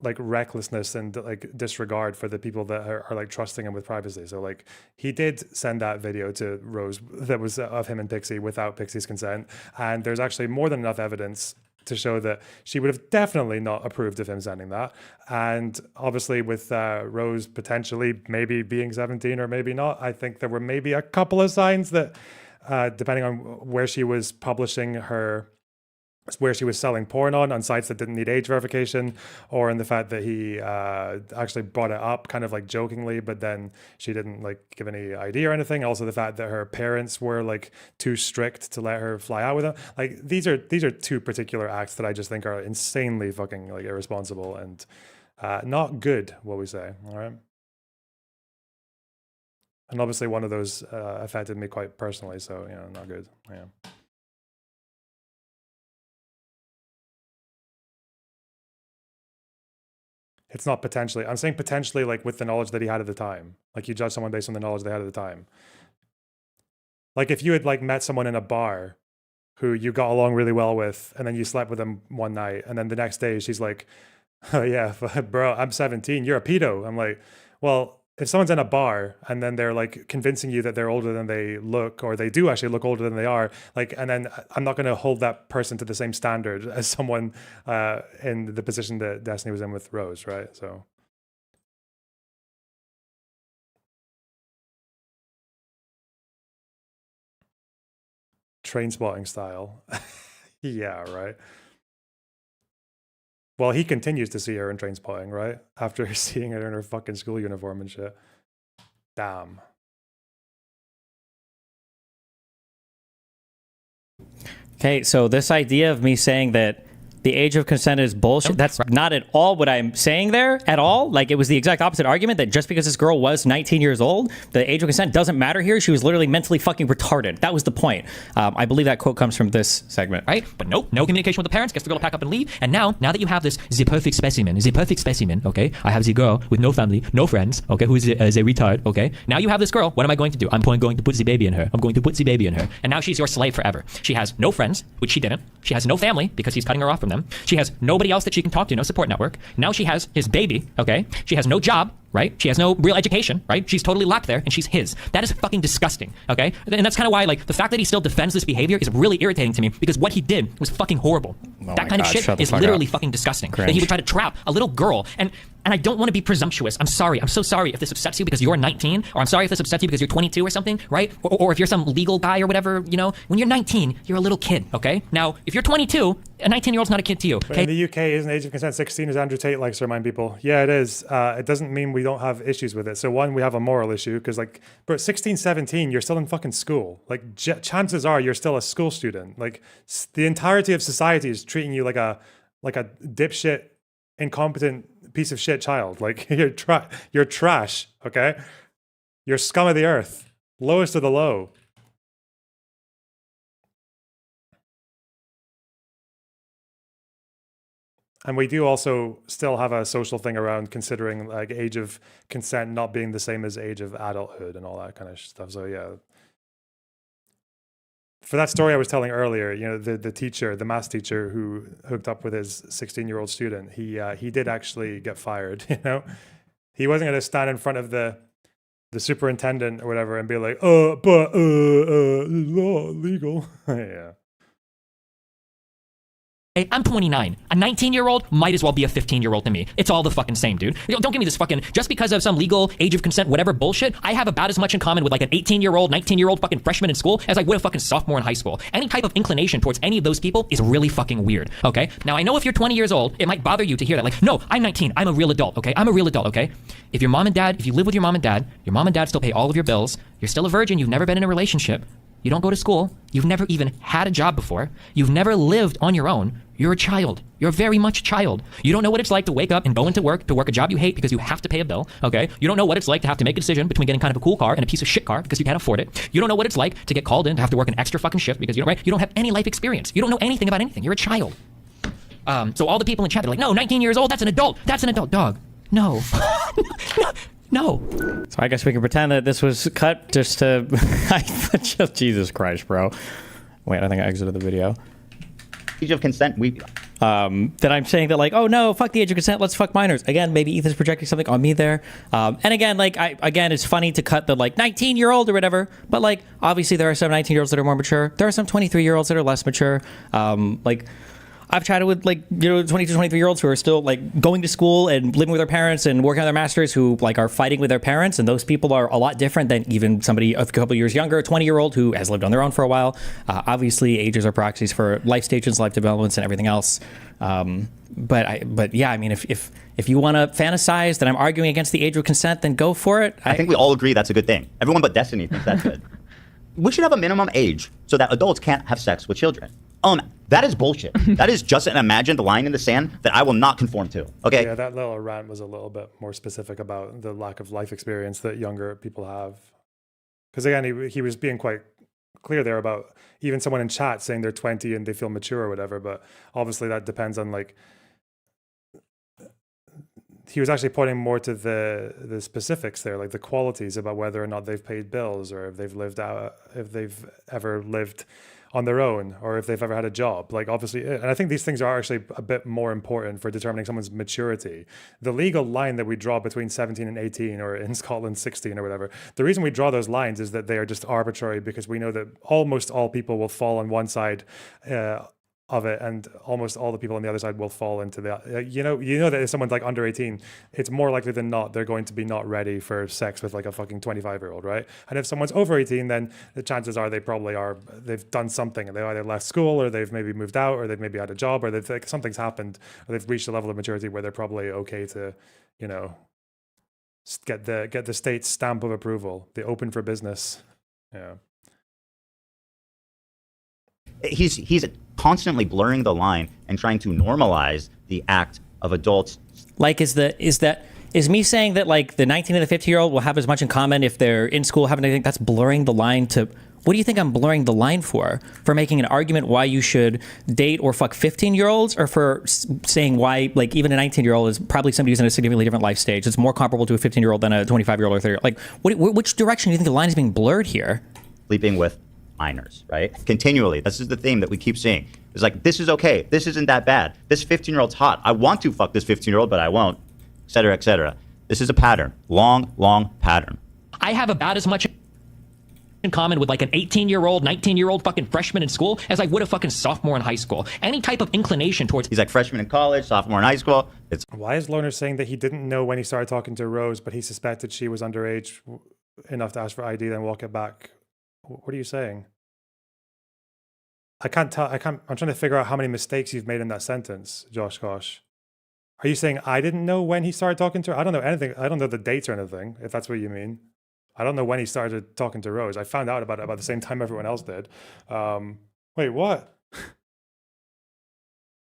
like recklessness and like disregard for the people that are like trusting him with privacy. So like he did send that video to Rose that was of him and Pixie without Pixie's consent, and there's actually more than enough evidence to show that she would have definitely not approved of him sending that. And obviously with Rose potentially maybe being 17 or maybe not, I think there were maybe a couple of signs that depending on where she was publishing where she was selling porn on sites that didn't need age verification, or in the fact that he actually brought it up kind of like jokingly, but then she didn't like give any ID or anything. Also the fact that her parents were like too strict to let her fly out with him. Like these are two particular acts that I just think are insanely fucking like irresponsible and not good, what we say. All right. And obviously one of those affected me quite personally, so not good. Yeah. It's not potentially. I'm saying potentially like with the knowledge that he had at the time. Like you judge someone based on the knowledge they had at the time. Like if you had like met someone in a bar who you got along really well with, and then you slept with them one night, and then the next day she's like, oh yeah, bro, I'm 17, you're a pedo. I'm like, well, if someone's in a bar and then they're like convincing you that they're older than they look, or they do actually look older than they are, like, and then I'm not going to hold that person to the same standard as someone in the position that Destiny was in with Rose, right? So. Train spotting style. Yeah, right. Well, he continues to see her in Train Spotting, right? After seeing her in her fucking school uniform and shit. Damn. Okay, so this idea of me saying that the age of consent is bullshit, that's not at all what I'm saying there at all. Like, it was the exact opposite argument that just because this girl was 19 years old, the age of consent doesn't matter here. She was literally mentally fucking retarded. That was the point. I believe that quote comes from this segment. Right? But nope, no communication with the parents, gets the girl to pack up and leave. And now that you have the perfect specimen, okay? I have the girl with no family, no friends, okay, who is a retard, okay? Now you have this girl, what am I going to do? I'm going to put the baby in her. I'm going to put the baby in her. And now she's your slave forever. She has no friends, which she didn't. She has no family, because he's cutting her off from them. She has nobody else that she can talk to, no support network. Now she has his baby, okay? She has no job, right? She has no real education, right? She's totally locked there, and she's his. That is fucking disgusting, okay? And that's kind of why, like, the fact that he still defends this behavior is really irritating to me, because what he did was fucking horrible. That kind of shit is literally fucking disgusting. That he would try to trap a little girl, and I don't want to be presumptuous. I'm sorry. I'm so sorry if this upsets you because you're 19, or I'm sorry if this upsets you because you're 22 or something, right? Or if you're some legal guy or whatever, you know? When you're 19, you're a little kid, okay? Now, if you're 22, a 19-year-old's not a kid to you, okay? In the UK, isn't age of consent 16, as Andrew Tate likes to remind people? Yeah, it is. It doesn't mean we don't have issues with it. So one, we have a moral issue, because like, bro, 16, 17, you're still in fucking school. Like, chances are you're still a school student. Like, the entirety of society is treating you like a dipshit, incompetent piece of shit child. Like, you're trash, okay? You're scum of the earth. Lowest of the low. And we do also still have a social thing around considering like age of consent not being the same as age of adulthood and all that kind of stuff. So yeah. for that story I was telling earlier, you know, the teacher, the math teacher who hooked up with his 16-year-old student, he did actually get fired. You know, he wasn't going to stand in front of the superintendent or whatever and be like, but it's not legal. Yeah. I'm 29. A 19-year-old might as well be a 15-year-old to me. It's all the fucking same, dude. Don't give me this fucking, just because of some legal age of consent, whatever bullshit, I have about as much in common with like an 18-year-old, 19-year-old fucking freshman in school as I would a fucking sophomore in high school. Any type of inclination towards any of those people is really fucking weird, okay? Now, I know if you're 20 years old, it might bother you to hear that. Like, no, I'm 19. I'm a real adult, okay? I'm a real adult, okay? If your mom and dad, if you live with your mom and dad still pay all of your bills, you're still a virgin, you've never been in a relationship, you don't go to school, you've never even had a job before, you've never lived on your own, you're a child. You're very much a child. You don't know what it's like to wake up and go into work, to work a job you hate because you have to pay a bill, okay? You don't know what it's like to have to make a decision between getting kind of a cool car and a piece of shit car because you can't afford it. You don't know what it's like to get called in to have to work an extra fucking shift because you don't have any life experience. You don't know anything about anything. You're a child. So all the people in chat are like, no, 19 years old, that's an adult. That's an adult. Dog. No. No. So I guess we can pretend that this was cut just to... just Jesus Christ, bro. Wait, I think I exited the video. Age of consent, that I'm saying that like, oh no, fuck the age of consent, let's fuck minors. Again, maybe Ethan's projecting something on me there. And again, like, it's funny to cut the like 19-year-old or whatever, but like, obviously there are some 19-year-olds that are more mature. There are some 23-year-olds that are less mature. Like, I've chatted with like, you know, 22, 23-year-olds who are still like going to school and living with their parents and working on their masters who like are fighting with their parents. And those people are a lot different than even somebody a couple years younger, a 20-year-old who has lived on their own for a while. Obviously ages are proxies for life stages, life developments and everything else. But yeah, I mean, if you want to fantasize that I'm arguing against the age of consent, then go for it. I think we all agree that's a good thing. Everyone but Destiny thinks that's good. We should have a minimum age so that adults can't have sex with children. That is bullshit. That is just an imagined line in the sand that I will not conform to. Okay. Yeah, that little rant was a little bit more specific about the lack of life experience that younger people have. Because again, he was being quite clear there about even someone in chat saying they're 20 and they feel mature or whatever. But obviously that depends on like, he was actually pointing more to the specifics there, like the qualities about whether or not they've paid bills or if they've lived out, if they've ever lived on their own or if they've ever had a job. Like obviously, and I think these things are actually a bit more important for determining someone's maturity. The legal line that we draw between 17 and 18 or in Scotland 16 or whatever, the reason we draw those lines is that they are just arbitrary because we know that almost all people will fall on one side of it and almost all the people on the other side will fall into the you know that if someone's like under 18, it's more likely than not they're going to be not ready for sex with like a fucking 25-year-old, right? And if someone's over 18, then the chances are they probably are, they've done something and they either left school or they've maybe moved out or they've maybe had a job or they've like, something's happened or they've reached a level of maturity where they're probably okay to, you know, get the state's stamp of approval, the open for business. Yeah. He's constantly blurring the line and trying to normalize the act of adults. Like, is me saying that like the 19 and the 15-year-old will have as much in common if they're in school having anything, that's blurring the line to, what do you think I'm blurring the line for? For making an argument why you should date or fuck 15-year-olds, or for saying why like even a 19-year-old is probably somebody who's in a significantly different life stage. It's more comparable to a 15-year-old than a 25-year-old or 30-year-old. Like, which direction do you think the line is being blurred here? Sleeping with minors, right? Continually. This is the theme that we keep seeing. It's like, this is okay. This isn't that bad. This 15-year-old's hot. I want to fuck this 15-year-old, but I won't, et cetera, et cetera. This is a pattern. Long pattern. I have about as much in common with like an 18-year-old, 19-year-old fucking freshman in school as I would a fucking sophomore in high school. Any type of inclination towards... He's like freshman in college, sophomore in high school. Why is Loner saying that he didn't know when he started talking to Rose, but he suspected she was underage enough to ask for ID, then walk it back? What are you saying? I can't tell. I'm trying to figure out how many mistakes you've made in that sentence, Josh Kosh. Are you saying I didn't know when he started talking to her? I don't know anything. I don't know the dates or anything, if that's what you mean. I don't know when he started talking to Rose. I found out about it about the same time everyone else did. Wait, what?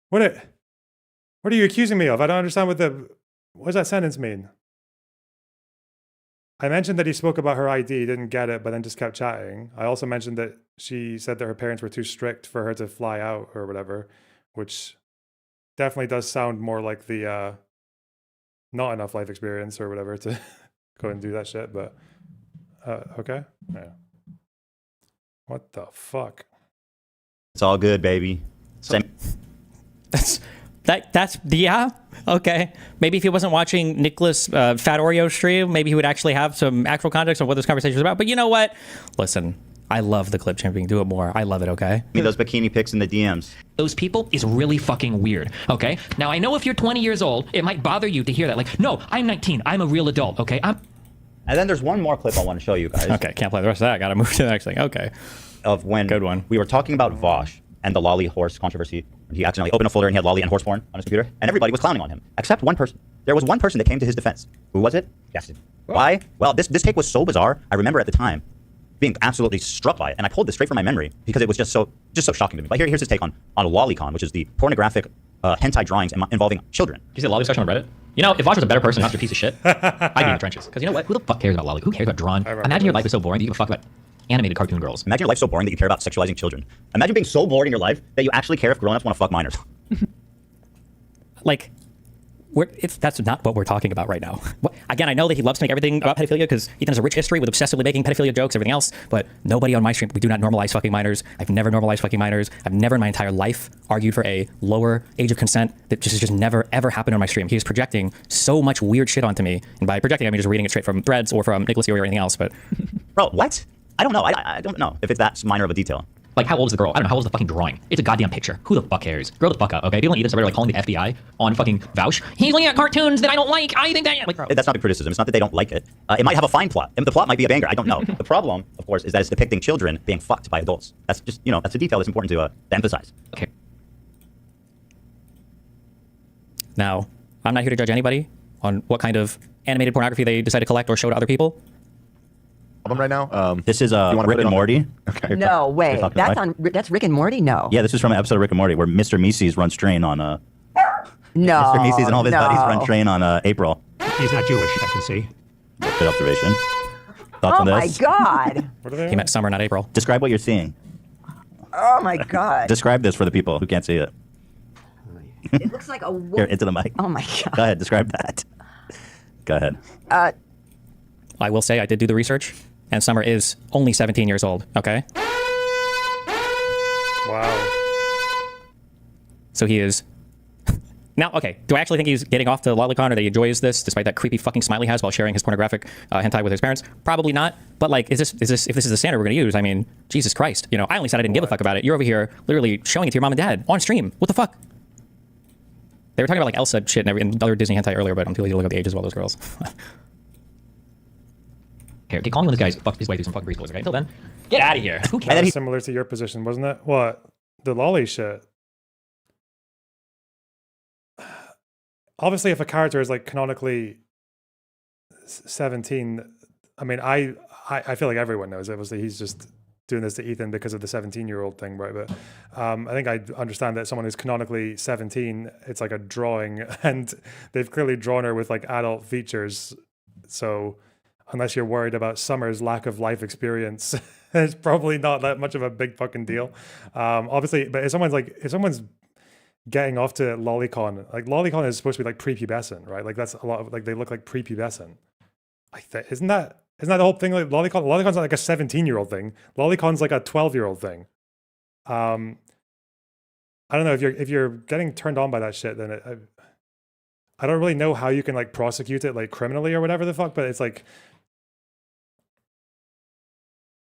What are you accusing me of? I don't understand what does that sentence mean? I mentioned that he spoke about her ID, didn't get it, but then just kept chatting. I also mentioned that she said that her parents were too strict for her to fly out or whatever, which definitely does sound more like the not enough life experience or whatever to go and do that shit, but okay. Yeah. What the fuck? It's all good, baby. Same. That's yeah. Okay. Maybe if he wasn't watching Nicholas Fat Oreo stream, maybe he would actually have some actual context of what this conversation is about. But you know what? Listen, I love the clip champion. Do it more. I love it, okay? Me those bikini pics in the DMs. Those people is really fucking weird, okay? Now, I know if you're 20 years old, it might bother you to hear that. Like, no, I'm 19. I'm a real adult, okay? And then there's one more clip I want to show you guys. Okay, can't play the rest of that. Gotta move to the next thing. Okay. Of when Good one. We were talking about Vosh and the lolly horse controversy. He accidentally opened a folder and he had lolly and horse porn on his computer, and everybody was clowning on him, except one person. There was one person that came to his defense. Who was it? Guess it. Why? Well, this take was so bizarre. I remember at the time being absolutely struck by it, and I pulled this straight from my memory because it was just so shocking to me. But here's his take on Lollycon, which is the pornographic hentai drawings involving children. Did you see the lolly discussion on Reddit? You know, if Vosh was a better person, not a piece of shit, I'd be in the trenches. Because you know what? Who the fuck cares about lolly? Who cares about drawing? Imagine your life is so boring that you give a fuck about animated cartoon girls. Imagine your life so boring that you care about sexualizing children. Imagine being so bored in your life that you actually care if grown-ups want to fuck minors. Like, that's not what we're talking about right now. Again, I know that he loves to make everything about pedophilia because Ethan has a rich history with obsessively making pedophilia jokes, everything else, but nobody on my stream, we do not normalize fucking minors. I've never normalized fucking minors. I've never in my entire life argued for a lower age of consent. That just never, ever happened on my stream. He is projecting so much weird shit onto me. And by projecting, I mean just reading it straight from threads or from Nicholas Fury or anything else, but... Bro, what? I don't know. I don't know if it's that minor of a detail. Like, how old is the girl? I don't know. How old is the fucking drawing? It's a goddamn picture. Who the fuck cares? Grow the fuck up, okay? People like Ethan are like calling the FBI on fucking Vouch. He's looking at cartoons that I don't like. I think that... Like, bro. That's not a criticism. It's not that they don't like it. It might have a fine plot. And the plot might be a banger. I don't know. The problem, of course, is that it's depicting children being fucked by adults. That's just, you know, that's a detail that's important to emphasize. Okay. Now, I'm not here to judge anybody on what kind of animated pornography they decide to collect or show to other people. Right now, this is Rick and Morty. Okay. No way. That's Rick and Morty. No. Yeah, this is from an episode of Rick and Morty where Mr. Mises runs train on No. Mr. Mises and all of his buddies run train on April. He's not Jewish, I can see. Good observation. Thoughts on this? Oh my God. He meant summer, not April. Describe what you're seeing. Oh my God. Describe this for the people who can't see it. It looks like a wolf. Here, into the mic. Oh my God. Go ahead, describe that. Go ahead. I will say I did do the research, and Summer is only 17 years old, okay? Wow. So he is... Now, okay, do I actually think he's getting off to lolicon or that he enjoys this despite that creepy fucking smile he has while sharing his pornographic hentai with his parents? Probably not. But like, if this is the standard we're gonna use, I mean, Jesus Christ. You know, I only said I didn't give a fuck about it. You're over here literally showing it to your mom and dad on stream. What the fuck? They were talking about like Elsa shit and other Disney hentai earlier, but I'm too lazy to look at the ages of all those girls. Here, keep calling when this guy's fucked his way through some fucking preschools, okay? Until then, get out of here. Who cares? That was similar to your position, wasn't it? What? The lolly shit. Obviously, if a character is like canonically 17, I mean, I feel like everyone knows. Obviously, he's just doing this to Ethan because of the 17-year-old thing, right? But I think I understand that someone who's canonically 17, it's like a drawing, and they've clearly drawn her with like adult features. So unless you're worried about Summer's lack of life experience, it's probably not that much of a big fucking deal. Obviously, but if someone's getting off to lolicon, like lolicon is supposed to be like prepubescent, right? Like that's a lot of like they look like prepubescent. Like that, isn't that the whole thing? Like lolicon's not like a 17-year-old thing. Lolicon's like a 12-year-old thing. I don't know if you're getting turned on by that shit, then I don't really know how you can like prosecute it like criminally or whatever the fuck, but it's like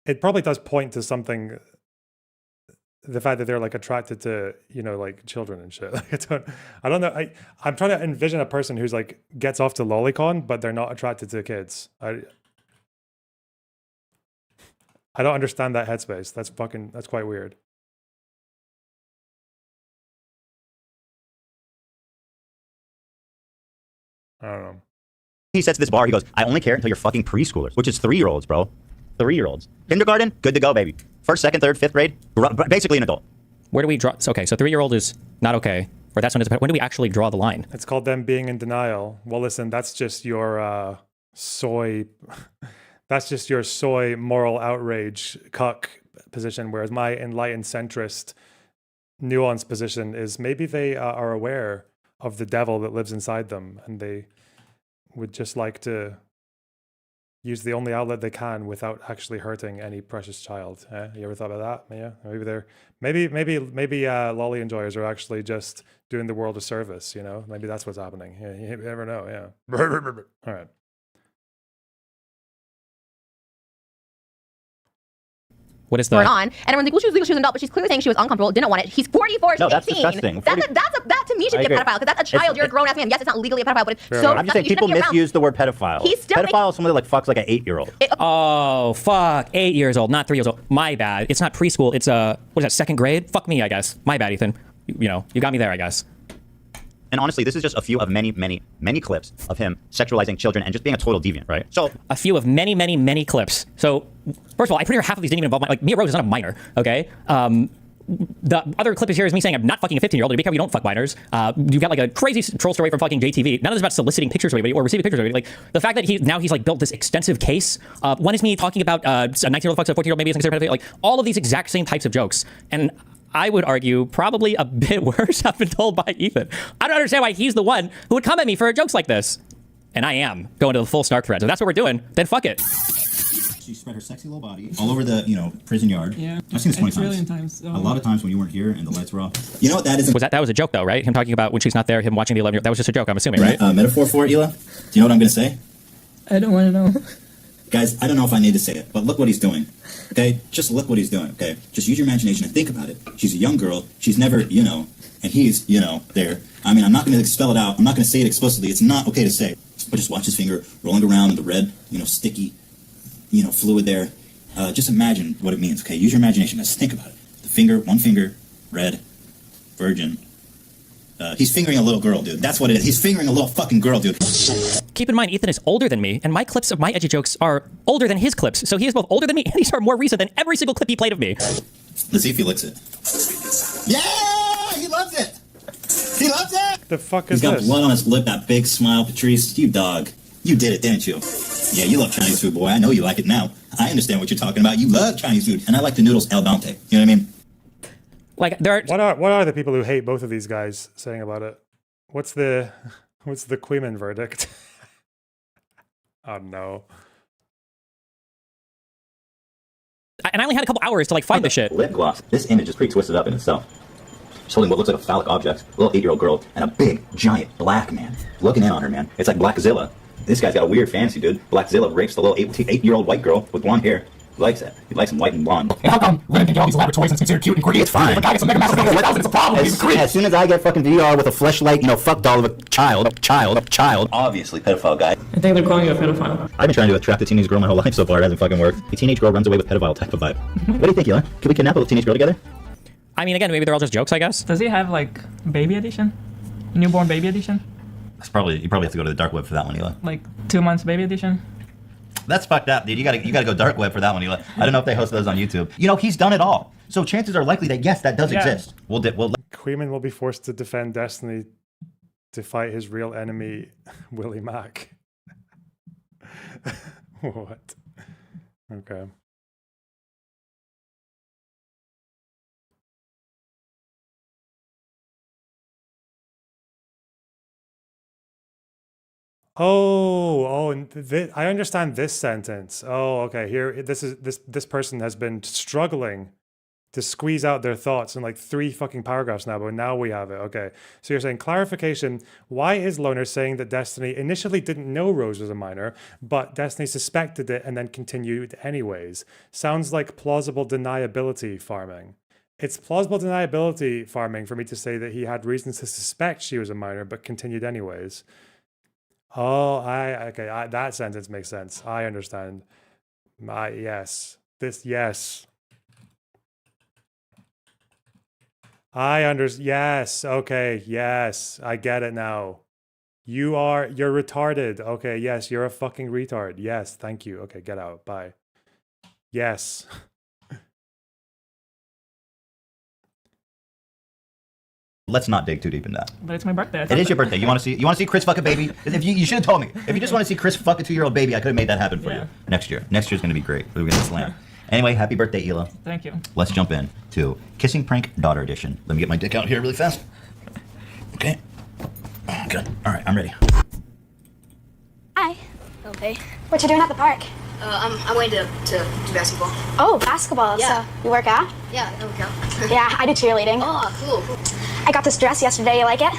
it probably does point to something. The fact that they're like attracted to, you know, like children and shit. Like I don't know. I'm trying to envision a person who's like gets off to lolicon, but they're not attracted to kids. I don't understand that headspace. That's quite weird. I don't know. He sets this bar, he goes, I only care until you're fucking preschoolers, which is 3-year-olds, bro. 3-year-olds. Kindergarten, good to go, baby. First, second, third, fifth grade, basically an adult. Where do we draw? Okay, so 3-year-old is not okay. Or that's when do we actually draw the line? It's called them being in denial. Well, listen, that's just your soy moral outrage cuck position, whereas my enlightened centrist nuanced position is maybe they are aware of the devil that lives inside them and they would just like to use the only outlet they can without actually hurting any precious child. You ever thought about that? Yeah, maybe lolly enjoyers are actually just doing the world a service. You know, maybe that's what's happening. Yeah, you never know. Yeah. All right. What is that? On, and everyone's like, well, she was legal, she was an adult, but she's clearly saying she was uncomfortable, didn't want it. He's 44, she's 18. That's disgusting. That to me should be a pedophile, because that's a child. You're a grown ass man. Yes, it's not legally a pedophile, but it's so. I'm just saying people misuse the word pedophile. He's still pedophile is somebody like fucks like an 8-year-old. Oh fuck, 8 years old, not 3 years old. My bad. It's not preschool. It's what is that? 2nd grade? Fuck me, I guess. My bad, Ethan. You know, you got me there, I guess. And honestly, this is just a few of many, many, many clips of him sexualizing children and just being a total deviant, right? So a few of many, many, many clips. So first of all, I'm pretty sure half of these didn't even involve like Mia Rose is not a minor, okay? The other clip is here is me saying I'm not fucking a 15-year-old. To be careful, you don't fuck minors. You've got like a crazy troll story from fucking JTV. None of this is about soliciting pictures of anybody or receiving pictures of anybody. Like the fact that he's like built this extensive case. One is me talking about a 19-year-old fucks a 14-year-old maybe is considered pedophilia. Like all of these exact same types of jokes. And I would argue probably a bit worse have been told by Ethan. I don't understand why he's the one who would come at me for jokes like this. And I am going to the full snark thread. So that's what we're doing. Then fuck it. She spread her sexy little body all over the, prison yard. Yeah. I've seen this 20 times. A lot of times when you weren't here and the lights were off. You know what that is? That was a joke though, right? Him talking about when she's not there, him watching the 11-year-old. That was just a joke, I'm assuming, right? Metaphor for it, Hila? Do you know what I'm going to say? I don't want to know. Guys, I don't know if I need to say it, but look what he's doing. Okay? Just look what he's doing, okay? Just use your imagination and think about it. She's a young girl. She's never, and he's, there. I mean, I'm not going to spell it out. I'm not going to say it explicitly. It's not okay to say. But just watch his finger rolling around in the red, sticky, fluid there. Just imagine what it means, okay? Use your imagination. Just think about it. The finger, one finger, red, virgin. He's fingering a little girl, dude. That's what it is. He's fingering a little fucking girl, dude. Keep in mind, Ethan is older than me, and my clips of my edgy jokes are older than his clips. So he is both older than me, and these are more recent than every single clip he played of me. Let's see if he licks it. Yeah! He loves it! He loves it! The fuck is this? He's got this? blood on his lip, that big smile. Patrice, you dog. You did it, didn't you? Yeah, you love Chinese food, boy. I know you like it now. I understand what you're talking about. You love Chinese food. And I like the noodles al dente. You know what I mean? Like there are what are the people who hate both of these guys saying about it? What's the Queeman verdict? Oh no. And I only had a couple hours to like find the shit. Lip gloss. This image is pretty twisted up in itself. She's holding what looks like a phallic object, a little 8-year-old girl, and a big, giant black man looking in on her, man. It's like Blackzilla. This guy's got a weird fantasy, dude. Blackzilla rapes the little 8-year-old white girl with blonde hair. He likes it. He likes him white and blonde. And how come women can get all these elaborate toys and it's considered cute and quirky? It's fine. If a guy gets a mega massive $1,000, it's a problem. He's a creep. As soon as I get fucking VR with a fleshlight, fuck doll of a child, obviously pedophile guy. I think they're calling you a pedophile. I've been trying to attract a teenage girl my whole life so far. It hasn't fucking worked. A teenage girl runs away with pedophile type of vibe. What do you think, Hila? Can we kidnap a little teenage girl together? I mean, again, maybe they're all just jokes, I guess. Does he have like baby edition? Newborn baby edition? You probably have to go to the dark web for that one, Hila. Like 2 months baby edition? That's fucked up, dude. You gotta go dark web for that one, Hila. I don't know if they host those on YouTube. He's done it all. So chances are likely that yes, that does exist. Queeman will be forced to defend Destiny to fight his real enemy, Willie Mack. What? Okay. I understand this sentence. Oh, okay. Here, this person has been struggling to squeeze out their thoughts in like 3 fucking paragraphs now, but now we have it. Okay. So you're saying clarification. Why is Loner saying that Destiny initially didn't know Rose was a minor, but Destiny suspected it and then continued anyways? Sounds like plausible deniability farming. It's plausible deniability farming for me to say that he had reasons to suspect she was a minor, but continued anyways. Oh, that sentence makes sense. I understand. Yes. Yes. Okay. Yes. I get it now. You're retarded. Okay. Yes. You're a fucking retard. Yes. Thank you. Okay. Get out. Bye. Yes. Let's not dig too deep in that. But it's my birthday. It is your birthday. You want to see Chris fuck a baby? If you should have told me. If you just want to see Chris fuck a 2-year-old baby, I could have made that happen for you. Next year. Next year's gonna be great. We're gonna slam. Anyway, happy birthday, Hila. Thank you. Let's jump in to Kissing Prank Daughter Edition. Let me get my dick out here really fast. Okay. Good. All right, I'm ready. Hi. Okay. What you doing at the park? I'm going to do basketball. Oh, basketball. Yeah. So you work out? Yeah, I work out. Yeah, I do cheerleading. Oh, cool. I got this dress yesterday. You like it?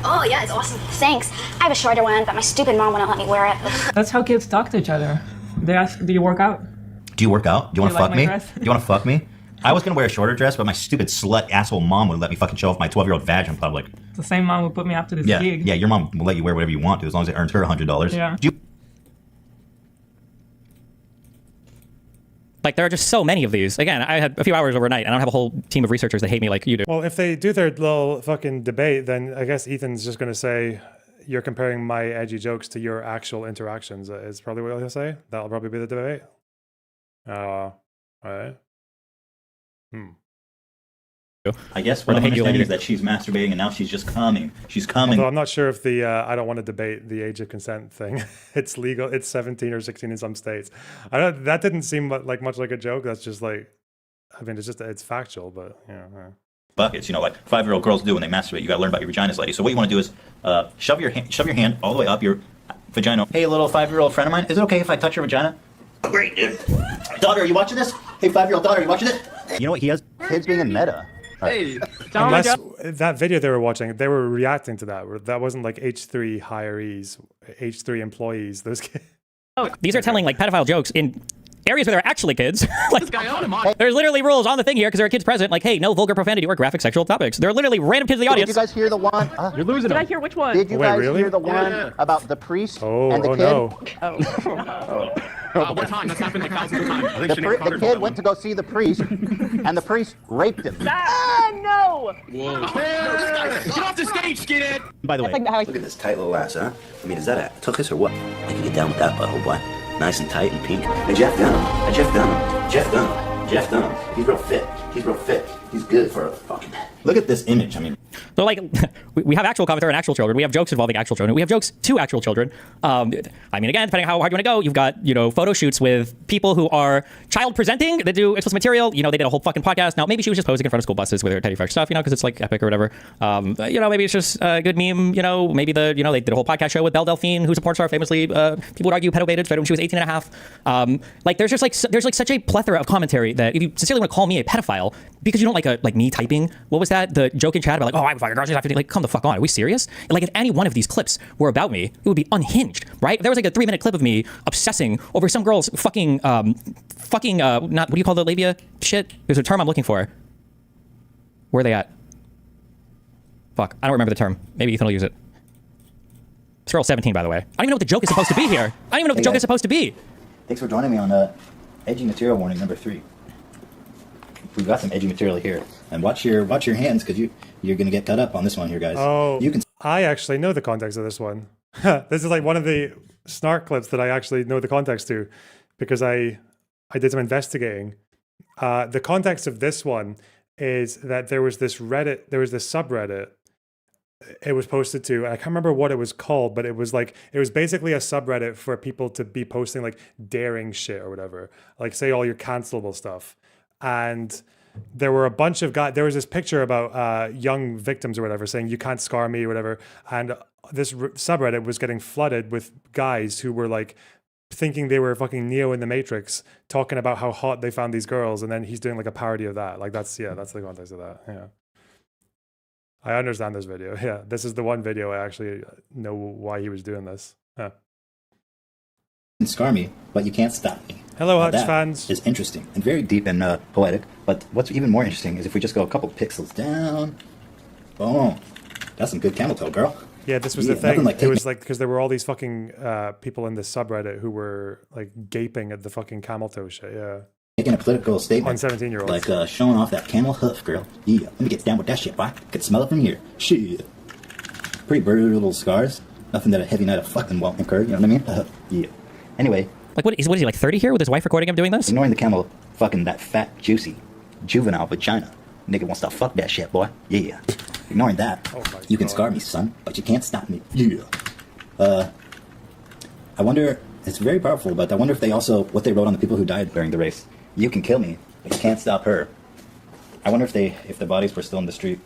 Oh, yeah, it's awesome. Thanks. I have a shorter one, but my stupid mom wouldn't let me wear it. That's how kids talk to each other. They ask, "Do you work out?" Do you work out? Do you want to like fuck my me? dress? Do you want to fuck me? I was gonna wear a shorter dress, but my stupid slut asshole mom would let me fucking show off my 12-year-old vag in public. It's the same mom who put me after this Yeah, gig. yeah. Your mom will let you wear whatever you want to, as long as it earns her $100. Yeah. Do you Like, there are just so many of these. Again, I had a few hours overnight, and I don't have a whole team of researchers that hate me like you do. Well, if they do their little fucking debate, then I guess Ethan's just going to say, you're comparing my edgy jokes to your actual interactions, is probably what he'll say. That'll probably be the debate. Right. I guess what I'm understanding is that she's masturbating and now she's just coming. She's coming. Although I'm not sure if the I don't want to debate the age of consent thing. It's legal. It's 17 or 16 in some states. That didn't seem like much like a joke. That's just like, I mean, it's factual, but yeah. Buckets, like 5-year-old girls do when they masturbate. You got to learn about your vaginas, lady. So what you want to do is shove your hand all the way up your vagina. Hey, little 5-year-old friend of mine, is it okay if I touch your vagina? Great, dude. Daughter, are you watching this? Hey, 5-year-old daughter, are you watching it? You know what? He has kids being in meta. Hey, unless that video they were watching, they were reacting to that. That wasn't like H3 hirees, H3 employees. Those kids. These are telling like pedophile jokes in areas where there are actually kids. Like, there's literally rules on the thing here because there are kids present. Like, hey, no vulgar profanity or graphic sexual topics. There are literally random kids in the audience. Did you guys hear the one? You're losing. Did I hear which one? Did you guys hear the one about the priest and the kid? What time? That's happened like thousands of times. The kid went to go see the priest, and the priest raped him. No! Whoa. Get off the stage, skinhead! By the way, look at this tight little ass, huh? I mean, is that a tuchus or what? I can get down with that butthole, boy. Nice and tight and pink. Hey, Jeff Dunham. He's real fit. He's good for a fucking... Look at this image. I mean... So, like, we have actual commentary on actual children. We have jokes involving actual children. We have jokes to actual children. I mean, again, depending on how hard you want to go, you've got, photo shoots with people who are child presenting. They do explicit material. They did a whole fucking podcast. Now, maybe she was just posing in front of school buses with her Teddy Fresh stuff, because it's, like, epic or whatever. Maybe it's just a good meme. Maybe they did a whole podcast show with Belle Delphine, who's a porn star, famously. People would argue pedo-baited, started when she was 18 and a half. There's just, there's such a plethora of commentary that if you sincerely want to call me a pedophile, because you don't like me typing, what was that? The joke in chat about I would fuck a girl, she's after like, come the fuck on, are we serious? Like, if any one of these clips were about me, it would be unhinged, right? If there was like a 3-minute clip of me obsessing over some girl's fucking not, what do you call the labia shit? There's a term I'm looking for. Where are they at? Fuck, I don't remember the term. Maybe Ethan will use it. This girl's 17, by the way. I don't even know what the joke is supposed to be here. I don't even know what the joke is supposed to be. Thanks for joining me on edgy material warning number 3. We've got some edgy material here, and watch your hands because you're gonna get cut up on this one here, guys. Oh, I actually know the context of this one. This is like one of the snark clips that I actually know the context to, because I did some investigating. The context of this one is that there was this subreddit. It was posted to, I can't remember what it was called, but it was basically a subreddit for people to be posting like daring shit or whatever, like say all your cancelable stuff. And there were a bunch of guys, there was this picture about young victims or whatever saying, you can't scar me or whatever. And this subreddit was getting flooded with guys who were like thinking they were fucking Neo in the Matrix, talking about how hot they found these girls. And then he's doing like a parody of that. Like that's the context of that. Yeah. I understand this video. Yeah. This is the one video I actually know why he was doing this. Huh. You can scar me, but you can't stop me. Hello, Hutch fans. Is interesting and very deep and poetic. But what's even more interesting is if we just go a couple pixels down. Boom. That's some good camel toe, girl. Yeah, this was the thing. It was like because there were all these fucking people in this subreddit who were like gaping at the fucking camel toe shit. Yeah. Making a political statement. On 17-year-olds. Like showing off that camel hoof, girl. Yeah. Let me get down with that shit, boy. Could smell it from here. Shit. Pretty brutal little scars. Nothing that a heavy night of fucking won't incur. You know what I mean? Yeah. Anyway. Like, what is he, like 30 here with his wife recording him doing this? Ignoring the camel fucking that fat, juicy, juvenile vagina. Nigga wants to fuck that shit, boy. Yeah. Ignoring that, you can scar me, son, but you can't stop me. Yeah. I wonder, it's very powerful, but I wonder if they also, what they wrote on the people who died during the race. You can kill me, but you can't stop her. I wonder if the bodies were still in the street.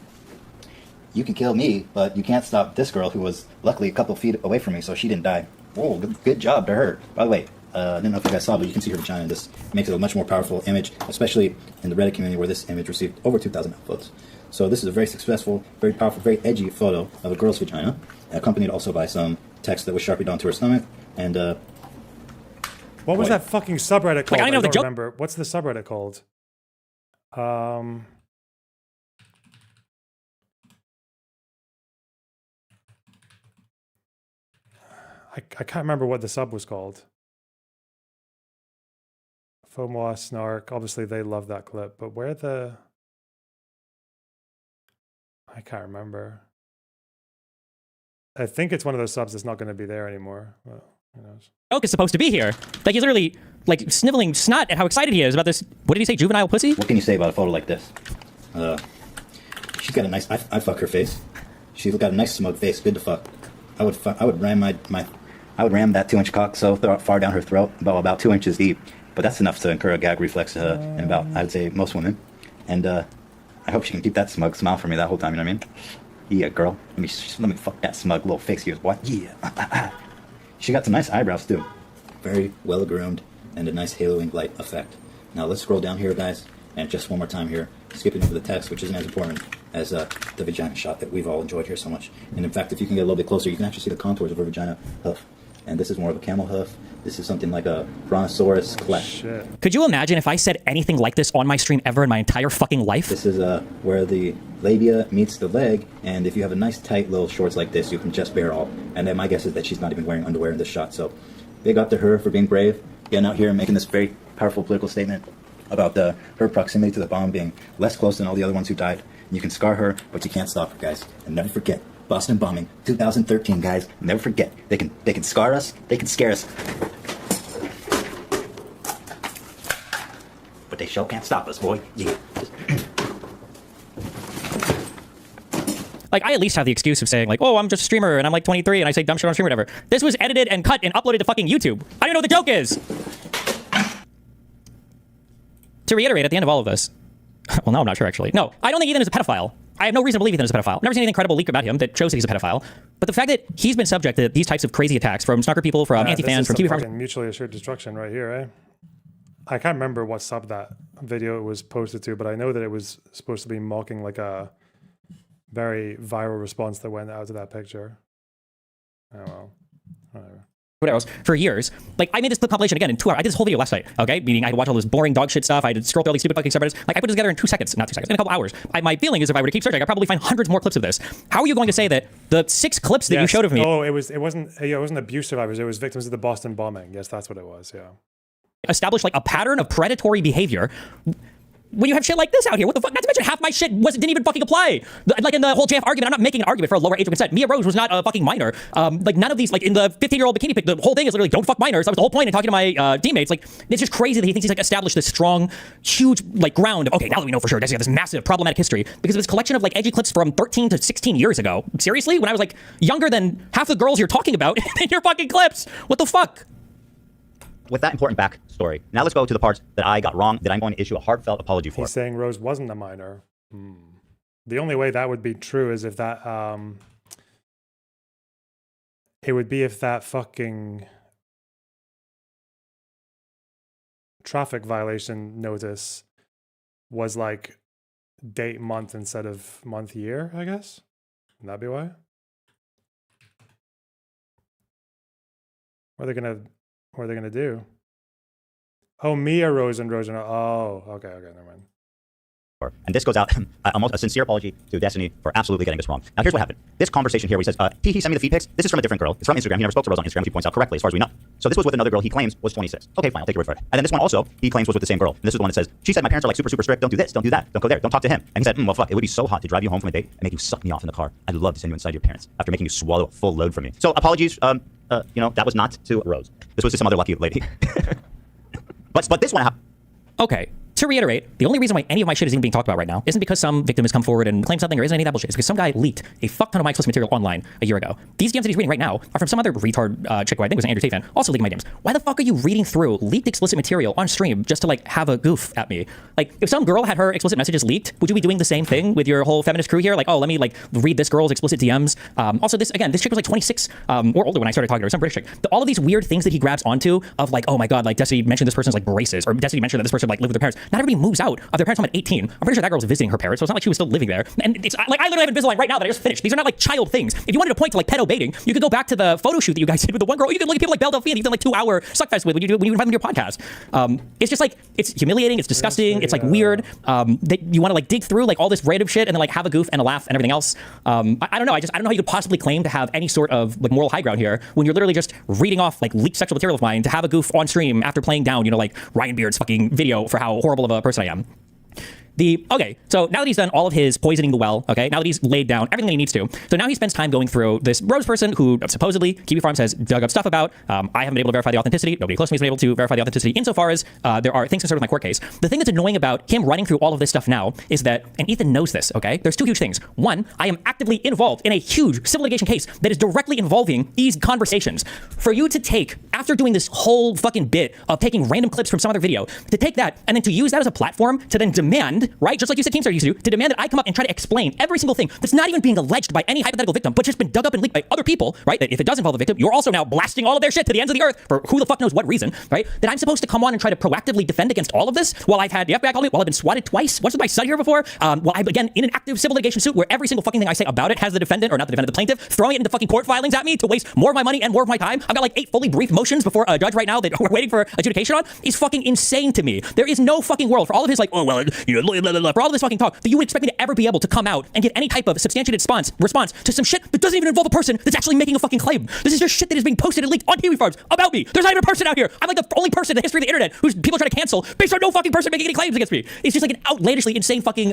You can kill me, but you can't stop this girl who was luckily a couple feet away from me, so she didn't die. Whoa, good job to her. By the way, I don't know if you guys saw, but you can see her vagina. This makes it a much more powerful image, especially in the Reddit community where this image received over 2,000 upvotes. So this is a very successful, very powerful, very edgy photo of a girl's vagina, accompanied also by some text that was sharpied onto her stomach. And what was that fucking subreddit called? I don't remember. What's the subreddit called? I can't remember what the sub was called. FOMO Snark. Obviously, they love that clip, but where the... I can't remember. I think it's one of those subs that's not going to be there anymore. Well, who knows? Joke is supposed to be here. Like, he's literally, like, sniveling snot at how excited he is about this. What did he say? Juvenile pussy? What can you say about a photo like this? She's got a nice... I fuck her face. She's got a nice smug face. Good to fuck. I would ram I would ram that 2-inch cock so far down her throat, about 2 inches deep. But that's enough to incur a gag reflex in about, I would say, most women. And I hope she can keep that smug smile for me that whole time, you know what I mean? Yeah, girl. Let me fuck that smug little face of yours, boy. Yeah. She got some nice eyebrows, too. Very well-groomed and a nice haloing light effect. Now, let's scroll down here, guys. And just one more time here, skipping over the text, which isn't as important as the vagina shot that we've all enjoyed here so much. And in fact, if you can get a little bit closer, you can actually see the contours of her vagina hoof. And this is more of a camel hoof. This is something like a brontosaurus cleft. Could you imagine if I said anything like this on my stream ever in my entire fucking life? This is where the labia meets the leg, and if you have a nice tight little shorts like this, you can just bear all. And then my guess is that she's not even wearing underwear in this shot. So big up to her for being brave, getting out here and making this very powerful political statement about her proximity to the bomb being less close than all the other ones who died. You can scar her, but you can't stop her, guys. And never forget, Boston bombing, 2013, guys. Never forget. They can scar us, they can scare us, but they sure can't stop us, boy. Yeah. Like, I at least have the excuse of saying, like, oh, I'm just a streamer and I'm like 23 and I say dumb shit on stream or whatever. This was edited and cut and uploaded to fucking YouTube. I don't know what the joke is. To reiterate, at the end of all of this, well, no, I'm not sure, actually. No, I don't think Ethan is a pedophile. I have no reason to believe Ethan is a pedophile. I've never seen anything credible leaked about him that shows that he's a pedophile. But the fact that he's been subject to these types of crazy attacks from snarker people, from anti-fans, from TV farmers... mutually assured destruction right here, eh? I can't remember what sub that video was posted to, but I know that it was supposed to be mocking like a very viral response that went out to that picture. Oh, well. Whatever. Whatever else, for years. Like, I made this clip compilation again in 2 hours. I did this whole video last night, okay? Meaning I had to watch all this boring dog shit stuff. I had to scroll through all these stupid fucking subreddits. Like, I put it together in 2 seconds. Not 2 seconds, in a couple hours. My feeling is if I were to keep searching, I'd probably find hundreds more clips of this. How are you going to say that the 6 clips that you showed of me... Oh, it wasn't abuse survivors. It was victims of the Boston bombing. Yes, that's what it was, yeah. ...establish, like, a pattern of predatory behavior... When you have shit like this out here, what the fuck? Not to mention half my shit didn't even fucking apply. Like in the whole JF argument, I'm not making an argument for a lower age of consent. Mia Rose was not a fucking minor. Like none of these, like in the 15-year-old bikini pic, the whole thing is literally don't fuck minors. That was the whole point in talking to my teammates. Like it's just crazy that he thinks he's like established this strong, huge like ground of, okay, now that we know for sure, guys, you have this massive problematic history because of this collection of like edgy clips from 13 to 16 years ago. Seriously? When I was like younger than half the girls you're talking about in your fucking clips. What the fuck? With that important backstory, now let's go to the parts that I got wrong that I'm going to issue a heartfelt apology for. He's saying Rose wasn't a minor. The only way that would be true is if that, it would be if that fucking traffic violation notice was like date month instead of month year, I guess. Would that be why? What are they gonna do? Oh, Mia Rose and Rose. Oh, okay, never mind. And this goes out almost a sincere apology to Destiny for absolutely getting this wrong. Now, here's what happened. This conversation here where he says, he sent me the feed pics. This is from a different girl. It's from Instagram. He never spoke to Rose on Instagram. He points out correctly, as far as we know. So this was with another girl he claims was 26. Okay, fine. I'll take your word for it. And then this one also, he claims was with the same girl. And this is the one that says, she said, my parents are like super, super strict. Don't do this. Don't do that. Don't go there. Don't talk to him. And he said, well, fuck. It would be so hot to drive you home from a date and make you suck me off in the car. I'd love to send you inside your parents after making you swallow a full load from me. So apologies. You know, that was not to Rose. This was to some other lucky lady. But this one happened. Okay. To reiterate, the only reason why any of my shit is even being talked about right now isn't because some victim has come forward and claimed something or isn't any of that bullshit. It's because some guy leaked a fuck ton of my explicit material online a year ago. These DMs that he's reading right now are from some other retard chick who I think was an Andrew Tate fan, also leaking my DMs. Why the fuck are you reading through leaked explicit material on stream just to like have a goof at me? Like, if some girl had her explicit messages leaked, would you be doing the same thing with your whole feminist crew here? Like, oh, let me like read this girl's explicit DMs. Also, this chick was like 26 or older when I started talking to her, some British chick. All of these weird things that he grabs onto of like, oh my god, like Destiny mentioned this person's like braces, or Destiny mentioned that this person like lived with their parents. Not everybody moves out of their parents home at 18. I'm pretty sure that girl was visiting her parents, so it's not like she was still living there. And it's like, I literally have Invisalign right now that I just finished. These are not like child things. If you wanted to point to like pedo baiting, you could go back to the photo shoot that you guys did with the one girl. You could look at people like Belle Delphine, you've done like 2-hour suckfest with when you invite them to your podcast. It's just like, it's humiliating, it's disgusting, it's like weird. That you want to like dig through like all this random shit and then like have a goof and a laugh and everything else. I don't know. I don't know how you could possibly claim to have any sort of like moral high ground here when you're literally just reading off like leaked sexual material of mine to have a goof on stream after playing down, you know, like Ryan Beard's fucking video for how horrible of a person I am. Okay, so now that he's done all of his poisoning the well, okay, now that he's laid down everything that he needs to, so now he spends time going through this Rose person who supposedly Kiwi Farms has dug up stuff about. I haven't been able to verify the authenticity. Nobody close to me has been able to verify the authenticity insofar as there are things concerned with my court case. The thing that's annoying about him running through all of this stuff now is that, and Ethan knows this, okay, there's two huge things. One, I am actively involved in a huge civil litigation case that is directly involving these conversations. For you to take, after doing this whole fucking bit of taking random clips from some other video, to take that and then to use that as a platform to then demand, right, just like you said Keemstar used to demand that I come up and try to explain every single thing that's not even being alleged by any hypothetical victim, but just been dug up and leaked by other people, right? That if it does involve a victim, you're also now blasting all of their shit to the ends of the earth for who the fuck knows what reason, right? That I'm supposed to come on and try to proactively defend against all of this while I've had the FBI call me, while I've been swatted twice. What's with my son here before? While I'm again in an active civil litigation suit where every single fucking thing I say about it has the defendant, or not the defendant, the plaintiff, throwing it into fucking court filings at me to waste more of my money and more of my time. I've got like 8 fully briefed motions before a judge right now that we're waiting for adjudication on. Is fucking insane to me. There is no fucking world for all of his like, oh well, you know, blah, blah, blah, for all of this fucking talk that you would expect me to ever be able to come out and give any type of substantiated response to some shit that doesn't even involve a person that's actually making a fucking claim. This is just shit that is being posted and leaked on Kiwi Farms about me. There's not even a person out here. I'm like the only person in the history of the internet who's people try to cancel based on no fucking person making any claims against me. It's just like an outlandishly insane fucking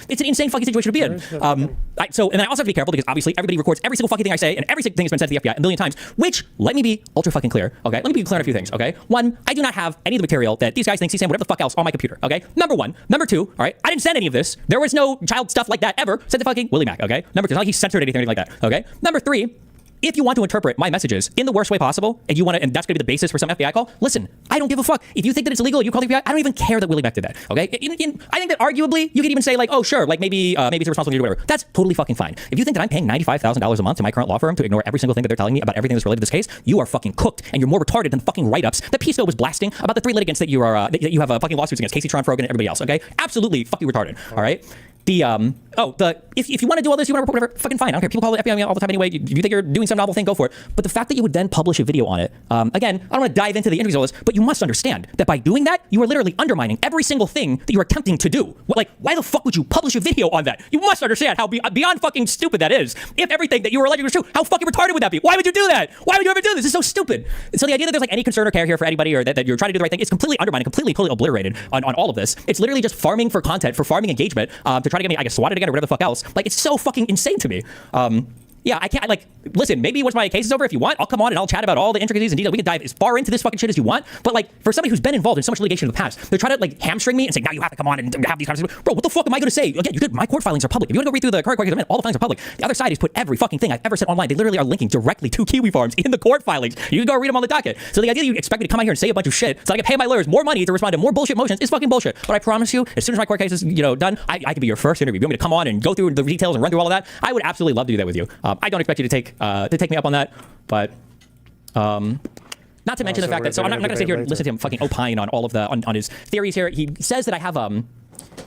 it's an insane fucking situation to be in. And I also have to be careful because obviously everybody records every single fucking thing I say and every single thing has been sent to the FBI a million times, which, let me be ultra fucking clear, okay? Let me be clear on a few things, okay? One, I do not have any of the material that these guys think he's saying whatever the fuck else on my computer, okay? Number one. Number two, all right? I didn't send any of this. There was no child stuff like that ever sent to fucking Willie Mac, okay? Number two, it's not like he censored anything like that, okay? Number three, if you want to interpret my messages in the worst way possible, and you want to, and that's going to be the basis for some FBI call, listen, I don't give a fuck. If you think that it's illegal, you call the FBI, I don't even care that Willie Mac did that, okay? I think that arguably, you could even say like, oh, sure, like maybe it's a responsibility or whatever. That's totally fucking fine. If you think that I'm paying $95,000 a month to my current law firm to ignore every single thing that they're telling me about everything that's related to this case, you are fucking cooked, and you're more retarded than the fucking write-ups that Peaceco was blasting about the 3 litigants that you are, that you have fucking lawsuits against, Casey Tron, Frogan, and everybody else, okay? Absolutely fucking retarded, all right? If you want to do all this, you want to report whatever, fucking fine. I don't care. People call the FBI all the time anyway. If you think you're doing some novel thing, go for it. But the fact that you would then publish a video on it, again, I don't want to dive into the interviews of all this, but you must understand that by doing that, you are literally undermining every single thing that you're attempting to do. Like, why the fuck would you publish a video on that? You must understand how beyond fucking stupid that is. If everything that you were alleging was true, how fucking retarded would that be? Why would you do that? Why would you ever do this? This is so stupid. So the idea that there's like any concern or care here for anybody, or that you're trying to do the right thing, is completely undermining, completely obliterated on all of this. It's literally just farming for content, for farming engagement, to try to get me, I guess, swatted again or whatever the fuck else. Like, it's so fucking insane to me. Yeah, I can't, listen, maybe once my case is over, if you want, I'll come on and I'll chat about all the intricacies and details. We can dive as far into this fucking shit as you want. But like, for somebody who's been involved in so much litigation in the past, they're trying to like hamstring me and say, now you have to come on and have these conversations. Bro, what the fuck am I going to say? Again, my court filings are public. If you want to go read through the current court case, all the filings are public. The other side has put every fucking thing I've ever said online. They literally are linking directly to Kiwi Farms in the court filings. You can go read them on the docket. So the idea that you expect me to come out here and say a bunch of shit so I can pay my lawyers more money to respond to more bullshit motions is fucking bullshit. But I promise you, as soon as my court case is, done, I can be your first interview. If you want me to come on and go through the details and run through all of that, I would absolutely love to do that with you. I don't expect you to take me up on that, but not to mention the fact that, so I'm not going to sit here and listen to him fucking opine on all of on his theories here. He says that I have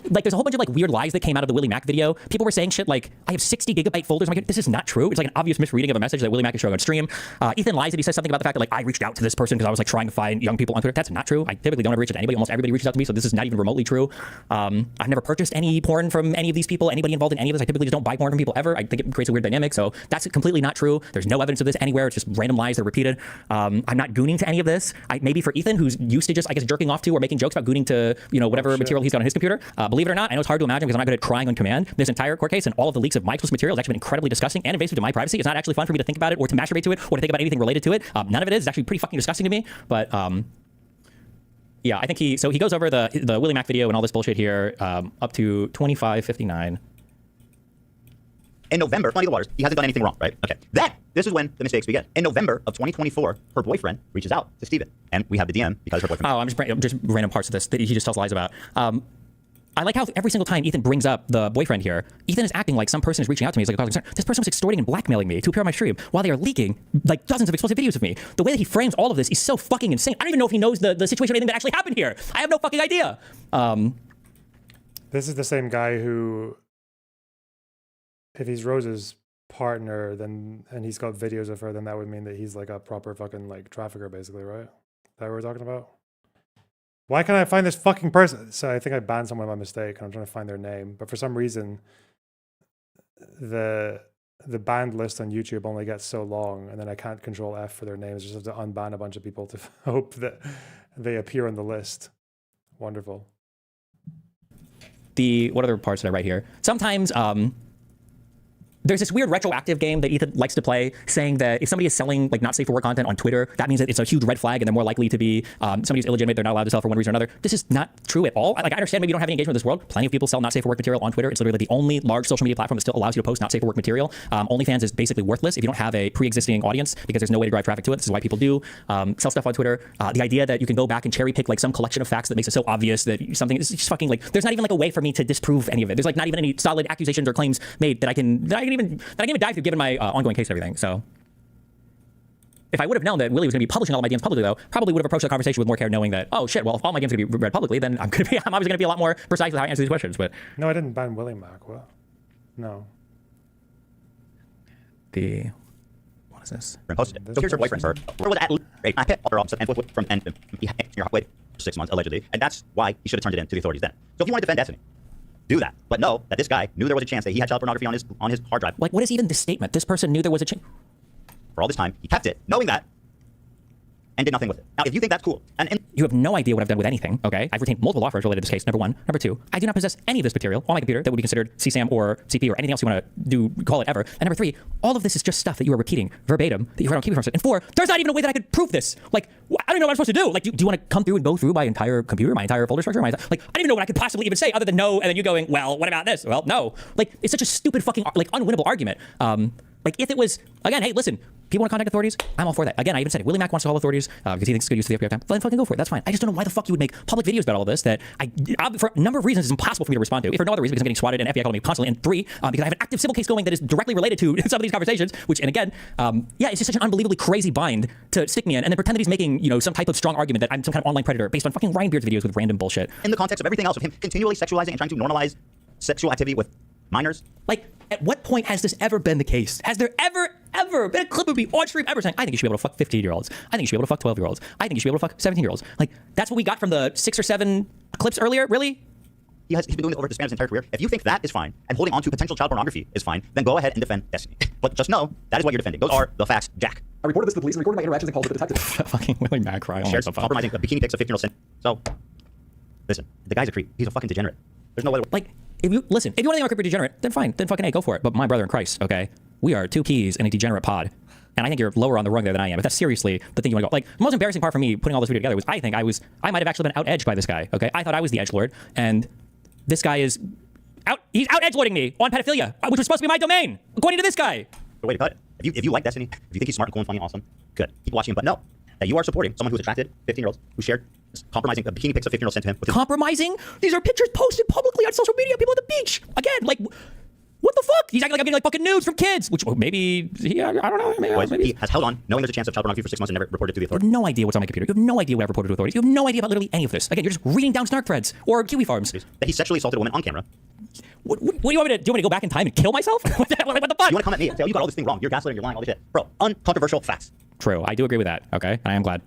like there's a whole bunch of like weird lies that came out of the Willie Mac video. People were saying shit like I have 60 gigabyte folders. I'm like, this is not true. It's like an obvious misreading of a message that Willie Mac is showing on stream. Ethan lies that he says something about the fact that like I reached out to this person because I was like trying to find young people on Twitter. That's not true. I typically don't ever reach out to anybody. Almost everybody reaches out to me, so this is not even remotely true. I've never purchased any porn from any of these people. Anybody involved in any of this, I typically just don't buy porn from people ever. I think it creates a weird dynamic, so that's completely not true. There's no evidence of this anywhere. It's just random lies that are repeated. I'm not gooning to any of this. Maybe for Ethan, who's used to just I guess jerking off to or making jokes about gooning to whatever material he's got on his computer. Believe it or not, I know it's hard to imagine because I'm not good at crying on command. This entire court case and all of the leaks of my explicit material has actually been incredibly disgusting and invasive to my privacy. It's not actually fun for me to think about it or to masturbate to it or to think about anything related to it. None of it is. It's actually pretty fucking disgusting to me. But Yeah, I think he goes over the Willie Mac video and all this bullshit here up to 25:59. In November, muddy the waters. He hasn't done anything wrong, right? Okay. Then, this is when the mistakes begin. In November of 2024, her boyfriend reaches out to Steven. And we have the DM because her boyfriend... Oh, I'm just random parts of this that he just tells lies about. I like how every single time Ethan brings up the boyfriend here, Ethan is acting like some person is reaching out to me. He's like, this person was extorting and blackmailing me to appear on my stream while they are leaking like dozens of explicit videos of me. The way that he frames all of this is so fucking insane. I don't even know if he knows the situation or anything that actually happened here. I have no fucking idea. This is the same guy who, if he's Rose's partner, and he's got videos of her, then that would mean that he's like a proper fucking like trafficker, basically, right? That what we're talking about? Why can't I find this fucking person? So I think I banned someone by mistake, and I'm trying to find their name. But for some reason, the banned list on YouTube only gets so long, and then I can't control F for their names. I just have to unban a bunch of people to hope that they appear on the list. Wonderful. What other parts did I write here? Sometimes there's this weird retroactive game that Ethan likes to play, saying that if somebody is selling like not safe for work content on Twitter, that means that it's a huge red flag and they're more likely to be somebody who's illegitimate. They're not allowed to sell for one reason or another. This is not true at all. Like, I understand maybe you don't have any engagement with this world. Plenty of people sell not safe for work material on Twitter. It's literally the only large social media platform that still allows you to post not safe for work material. OnlyFans is basically worthless if you don't have a pre-existing audience because there's no way to drive traffic to it. This is why people do sell stuff on Twitter. The idea that you can go back and cherry pick like some collection of facts that makes it so obvious that something is just fucking like, there's not even like a way for me to disprove any of it. There's like not even any solid accusations or claims made that I can even dive through given my ongoing case and everything. So if I would have known that Willie was going to be publishing all my DMs publicly, though, probably would have approached the conversation with more care, knowing that, oh shit, well, if all my DMs are going to be read publicly, then I'm obviously going to be a lot more precise with how I answer these questions. But no, I didn't ban Willie Mac. What? No. What is this? Posted it. So here's her boyfriend. Her was at I pet her officer and from your way 6 months allegedly, and that's why he should have turned it in to the authorities then. So if you want to defend Destiny, do that, but know that this guy knew there was a chance that he had child pornography on his hard drive. Like, what is even this statement? This person knew there was a chance. For all this time, he kept it, knowing that, and did nothing with it. Now, if you think that's cool, and you have no idea what I've done with anything, okay? I've retained multiple offers related to this case, number one. Number two, I do not possess any of this material on my computer that would be considered CSAM or CP or anything else you want to do, call it ever. And number three, all of this is just stuff that you are repeating verbatim that you heard on Keep It From. And four, there's not even a way that I could prove this. Like, I don't know what I'm supposed to do. Like, do you want to come through and go through my entire computer, my entire folder structure? Like, I don't even know what I could possibly even say other than no, and then you going, well, what about this? Well, no. Like, it's such a stupid fucking, like, unwinnable argument. Like, if it was, again, hey, listen, people want to contact authorities, I'm all for that. Again, I even said it. Willie Mac wants to call authorities because he thinks it's good use of the FBI time. Then fucking go for it. That's fine. I just don't know why the fuck you would make public videos about all this that for a number of reasons, it's impossible for me to respond to. If for no other reason, because I'm getting swatted and FBI calling me constantly. And three, because I have an active civil case going that is directly related to some of these conversations, which, and again, yeah, it's just such an unbelievably crazy bind to stick me in and then pretend that he's making, some type of strong argument that I'm some kind of online predator based on fucking Ryan Beard's videos with random bullshit. In the context of everything else, of him continually sexualizing and trying to normalize sexual activity with minors. Like, at what point has this ever been the case? Has there ever been a clip of me on stream ever saying, I think you should be able to fuck 15-year-olds. I think you should be able to fuck 12-year-olds. I think you should be able to fuck 17-year-olds. Like, that's what we got from the 6 or 7 clips earlier? Really? He's been doing it over the span of his entire career. If you think that is fine, and holding on to potential child pornography is fine, then go ahead and defend Destiny. But just know, that is what you're defending. Those are the facts, Jack. I reported this to the police and recorded my interactions and calls with the detective. Fucking Willie Mac crying. Shares compromising bikini pics of 15-year-olds. So, listen, the guy's a creep. He's a fucking degenerate. There's no way. Like, if you want to think I'm a creepy degenerate, then fine. Then fucking hey, go for it. But my brother in Christ, okay? We are 2 keys in a degenerate pod. And I think you're lower on the rung there than I am. If that's seriously the thing you want to go. Like, the most embarrassing part for me putting all this video together was I might have actually been out-edged by this guy, okay? I thought I was the edgelord, and this guy is he's out-edgelording me on pedophilia, which was supposed to be my domain, according to this guy. The way to cut it. If you like Destiny, if you think he's smart, cool, and funny, awesome, good. Keep watching him. But no, that you are supporting someone who's attracted 15-year-olds who shared compromising bikini pics of 15-year-olds sent to him. Compromising? These are pictures posted publicly on social media. People at the beach. Again, like, what the fuck? He's acting like I'm getting like fucking nudes from kids, which maybe I don't know. Maybe he has held on, knowing there's a chance of child pornography for 6 months and never reported it to the authorities. You have no idea what's on my computer. You have no idea what I've reported to authorities. You have no idea about literally any of this. Again, you're just reading down snark threads or Kiwi farms. That he sexually assaulted a woman on camera. What do you want me to do? You want me to go back in time and kill myself? What the fuck? You want to come at me and say, oh, you got all this thing wrong. You're gaslighting, you're lying, all this shit. Bro, uncontroversial facts. True. I do agree with that. Okay. And I am glad.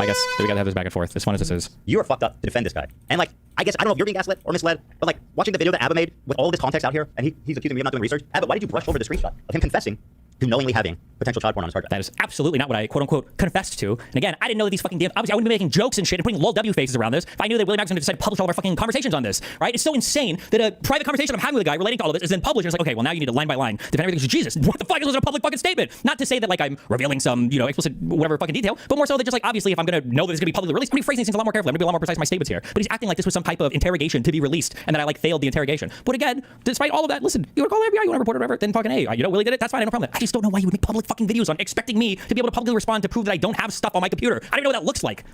I guess we gotta have this back and forth. As fun as this is. You are fucked up to defend this guy. And like, I guess, I don't know if you're being gaslit or misled, but like, watching the video that Abba made with all of this context out here, and he's accusing me of not doing research. Abba, why did you brush over the screenshot of him confessing to knowingly having potential child porn on his hard drive. That is absolutely not what I quote unquote confessed to. And again, I didn't know that these fucking obviously I wouldn't be making jokes and shit and putting lol W faces around this if I knew that Willie Mack was going to decide to publish all of our fucking conversations on this, right? It's so insane that a private conversation I'm having with a guy relating to all of this is then published. And it's like, okay, well now you need to line by line defend everything. So Jesus, what the fuck is this a public fucking statement? Not to say that like I'm revealing some, you know, explicit whatever fucking detail, but more so that just like obviously if I'm going to know that it's going to be publicly released, I'm going to be phrasing these things a lot more carefully. I'm going to be a lot more precise in my statements here. But he's acting like this was some type of interrogation to be released and that I like failed the interrogation. But again, despite all of that, listen, you want to call the FBI, you want to report it, whatever, then fucking hey, you know, Willie did it. That's fine, no problem. I just don't know why you would make public fucking videos on expecting me to be able to publicly respond to prove that I don't have stuff on my computer. I don't even know what that looks like.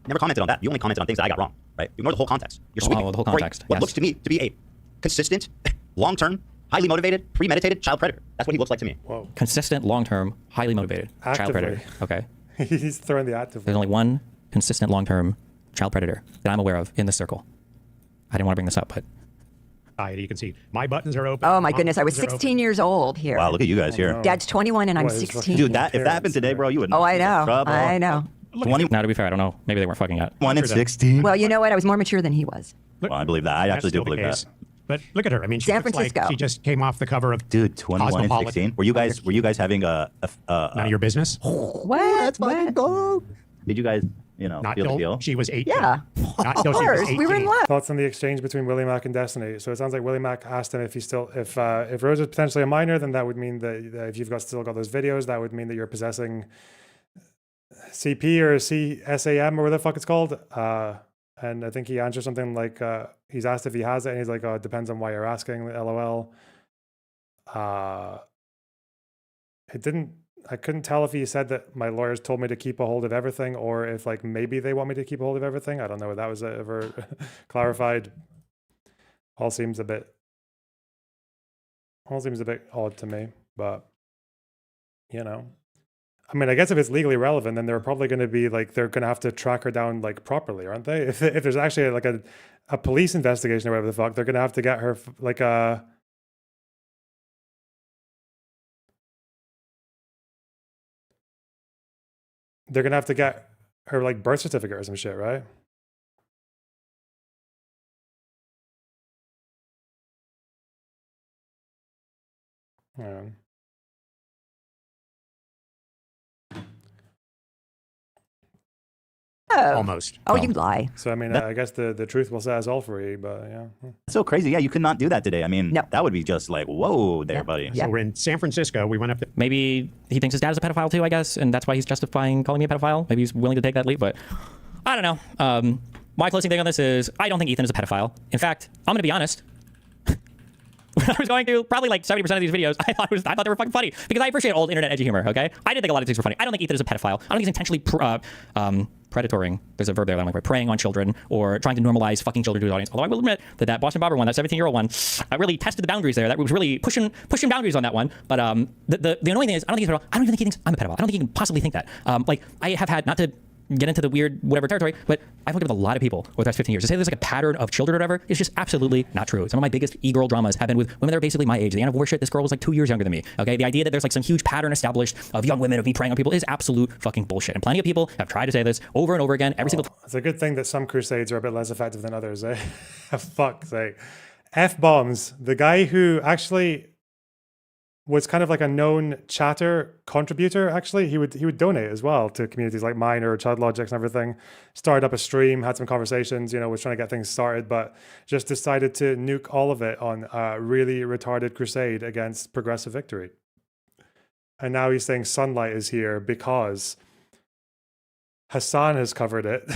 Never commented on that. You only commented on things that I got wrong, right? Ignore the whole context. You're sweeping the whole context. What looks to me to be a consistent, long-term, highly motivated, premeditated child predator. That's what he looks like to me. Whoa. Consistent, long-term, highly motivated child predator. Okay. He's throwing the active. There's only one consistent, long-term child predator that I'm aware of in this circle. I didn't want to bring this up, but You can see my buttons are open. Oh my goodness, I was 16 years old here. Wow, look at you guys here. Dad's 21 and I'm 16. Dude, if that happened today, bro, you would. Oh, I know. Trouble. I know. 20. Now, to be fair, I don't know. Maybe they weren't fucking yet. 1 and 16. Well, you know what? I was more mature than he was. Well, I believe that. I actually do believe that. But look at her. I mean, she San looks Francisco. like she just came off the cover of Dude, 21 and 16. Were you guys having a none of your business? What? That's fucking dope. Did you guys, you know, Not feel the till deal? she was 18. Yeah. Not Of till she was course, we were in 18. love. Thoughts on the exchange between Willie Mack and Destiny. So it sounds like Willie Mack asked him if if Rose is potentially a minor, then that would mean that if you've still got those videos, that would mean that you're possessing CP or CSAM or whatever the fuck it's called. And I think he answered something like he's asked if he has it, and he's like, "Oh, it depends on why you're asking." LOL. It didn't. I couldn't tell if he said that my lawyers told me to keep a hold of everything, or if like maybe they want me to keep a hold of everything. I don't know if that was ever clarified. All seems a bit odd to me, but you know. I mean, I guess if it's legally relevant, then they're probably going to be like, they're going to have to track her down like properly, aren't they? If there's actually like a police investigation or whatever the fuck, they're going to have to get her like a... They're going to have to get her like birth certificate or some shit, right? Yeah. Oh. Almost. Oh, you lie. So, I mean, I guess the truth will set us all free, but yeah. That's so crazy. Yeah, you could not do that today. I mean, that would be just like, whoa there, buddy. So we're in San Francisco. We went up to... Maybe he thinks his dad is a pedophile too, I guess, and that's why he's justifying calling me a pedophile. Maybe he's willing to take that leap, but I don't know. My closing thing on this is I don't think Ethan is a pedophile. In fact, I'm going to be honest. When I was going through probably like 70% of these videos, I thought they were fucking funny because I appreciate old internet edgy humor. Okay, I did think a lot of things were funny. I don't think Ethan is a pedophile. I don't think he's intentionally predatoring. There's a verb there that I'm like preying on children or trying to normalize fucking children to his audience. Although I will admit that Boston Bobber one, that 17-year-old one, really tested the boundaries there. That was really pushing boundaries on that one. But the annoying thing is I don't think he's a pedophile. I don't even think he thinks I'm a pedophile. I don't think he can possibly think that. Like I have had, not to get into the weird whatever territory, but I've looked at a lot of people over the past 15 years. To say there's like a pattern of children or whatever is just absolutely not true. Some of my biggest e-girl dramas have been with women that are basically my age. The Anna of War shit, this girl was like 2 years younger than me. Okay, the idea that there's like some huge pattern established of young women of me preying on people is absolute fucking bullshit. And plenty of people have tried to say this over and over again. Every single. It's a good thing that some crusades are a bit less effective than others. Eh? Fuck's sake. F-bombs. The guy who actually was kind of like a known chatter contributor. Actually, he would donate as well to communities like mine or Child Logics and everything. Started up a stream, had some conversations, was trying to get things started, but just decided to nuke all of it on a really retarded crusade against progressive victory. And now he's saying sunlight is here because Hassan has covered it.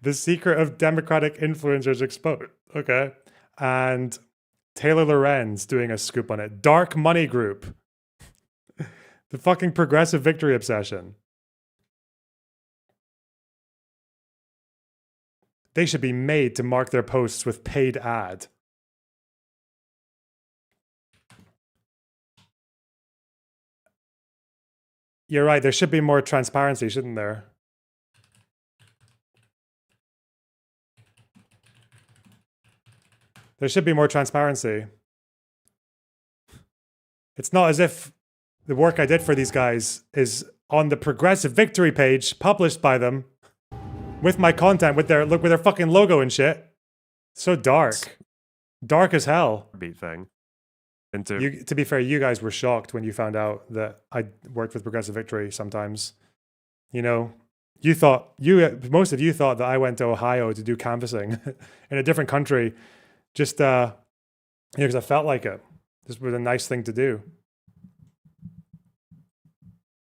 The secret of democratic influencers exposed. Okay. And Taylor Lorenz doing a scoop on it. Dark Money Group. The fucking progressive victory obsession. They should be made to mark their posts with paid ad. You're right. There should be more transparency, shouldn't there? There should be more transparency. It's not as if the work I did for these guys is on the Progressive Victory page published by them with my content, with their fucking logo and shit. So dark. Dark as hell. Beat thing. into. To be fair, you guys were shocked when you found out that I worked with Progressive Victory sometimes. You know, most of you thought that I went to Ohio to do canvassing in a different country, just because I felt like it. This was a nice thing to do.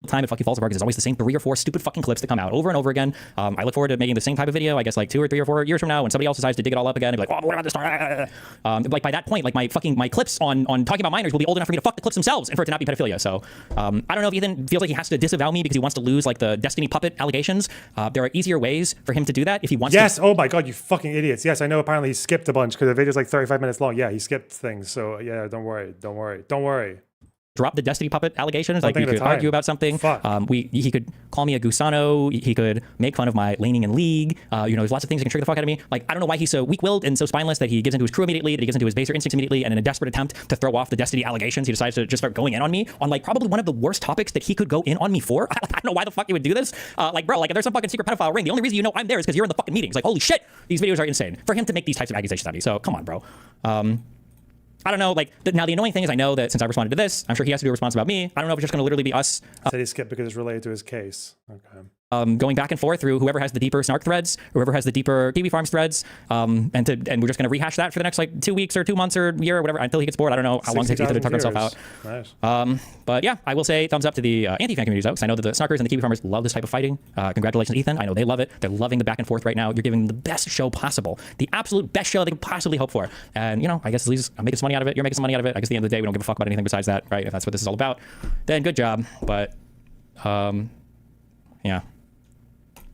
Time it fucking falls apart because it's always the same 3 or 4 stupid fucking clips that come out over and over again. I look forward to making the same type of video, I guess, like 2 or 3 or 4 years from now when somebody else decides to dig it all up again and be like, oh, what about this? Like by that point, like my clips on talking about minors will be old enough for me to fuck the clips themselves and for it to not be pedophilia. So I don't know if Ethan feels like he has to disavow me because he wants to lose like the Destiny puppet allegations. There are easier ways for him to do that if he wants to. Yes, oh my God, you fucking idiots. Yes, I know apparently he skipped a bunch because the video's like 35 minutes long. Yeah, he skipped things. So yeah, don't worry. Drop the Destiny puppet allegations. Like we could argue about something. He could call me a gusano. He could make fun of my laning in league. There's lots of things that can trigger the fuck out of me. Like I don't know why he's so weak-willed and so spineless that he gives into his crew immediately, that he gives into his baser instincts immediately, and in a desperate attempt to throw off the Destiny allegations, he decides to just start going in on me on like probably one of the worst topics that he could go in on me for. I don't know why the fuck he would do this. Like bro, like if there's some fucking secret pedophile ring, the only reason you know I'm there is because you're in the fucking meetings. Like holy shit, these videos are insane. For him to make these types of accusations at me, so come on, bro. I don't know, like, now the annoying thing is I know that since I responded to this, I'm sure he has to do a response about me. I don't know if it's just going to literally be us. Said he skipped because it's related to his case. Okay. Going back and forth through whoever has the deeper snark threads, whoever has the deeper Kiwi Farms threads, and we're just going to rehash that for the next like 2 weeks or 2 months or year or whatever until he gets bored. I don't know how long it takes Ethan to tuck himself out. Nice. But yeah, I will say thumbs up to the anti-fan communities though, because I know that the snarkers and the Kiwi Farmers love this type of fighting. Congratulations, Ethan. I know they love it. They're loving the back and forth right now. You're giving them the best show possible, the absolute best show they could possibly hope for. And I guess at least I'm making some money out of it. You're making some money out of it. I guess at the end of the day, we don't give a fuck about anything besides that, right? If that's what this is all about, then good job. But yeah.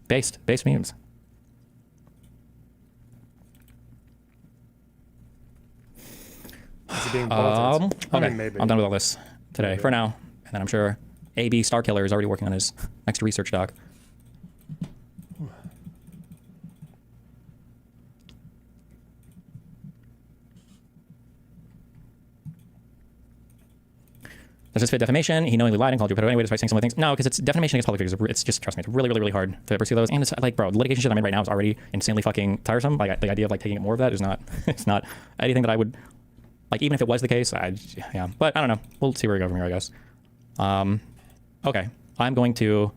Based memes. Okay, maybe. I'm done with all this today for now, and then I'm sure AB Starkiller is already working on his next research doc. Does this fit defamation? He knowingly lied and called you a pedo anyway despite saying some other things. No, because it's defamation against public figures. It's just, trust me, it's really, really, really hard to pursue those. And it's like, bro, the litigation shit I'm in right now is already insanely fucking tiresome. Like the idea of like taking more of that is not, it's not anything that I would, like even if it was the case, yeah. But I don't know. We'll see where we go from here, I guess. Okay, I'm going to,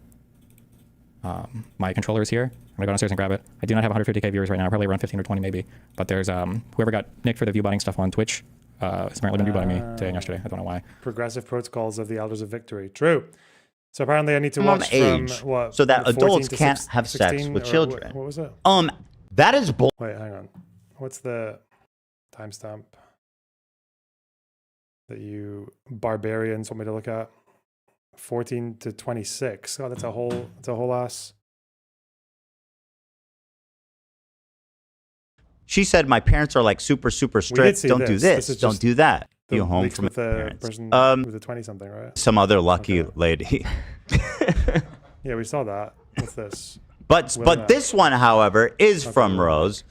my controller is here. I'm gonna go downstairs and grab it. I do not have 150k viewers right now, probably around 15 or 20 maybe. But there's whoever got nicked for the view botting stuff on Twitch. It's apparently been viewbotting me today and yesterday. I don't know why. Progressive protocols of the Elders of Victory. True. So apparently I need to watch from what? So that adults can't have sex with children. What was it? That is bull. Wait, hang on. What's the timestamp that you barbarians want me to look at? 14 to 26. Oh, that's a whole ass. She said, "My parents are like super strict. Don't do this. Don't do that." You home from with the person with the 20-something, right? Some other lucky lady. Yeah, we saw that. What's this? But this one, however, is from Rose,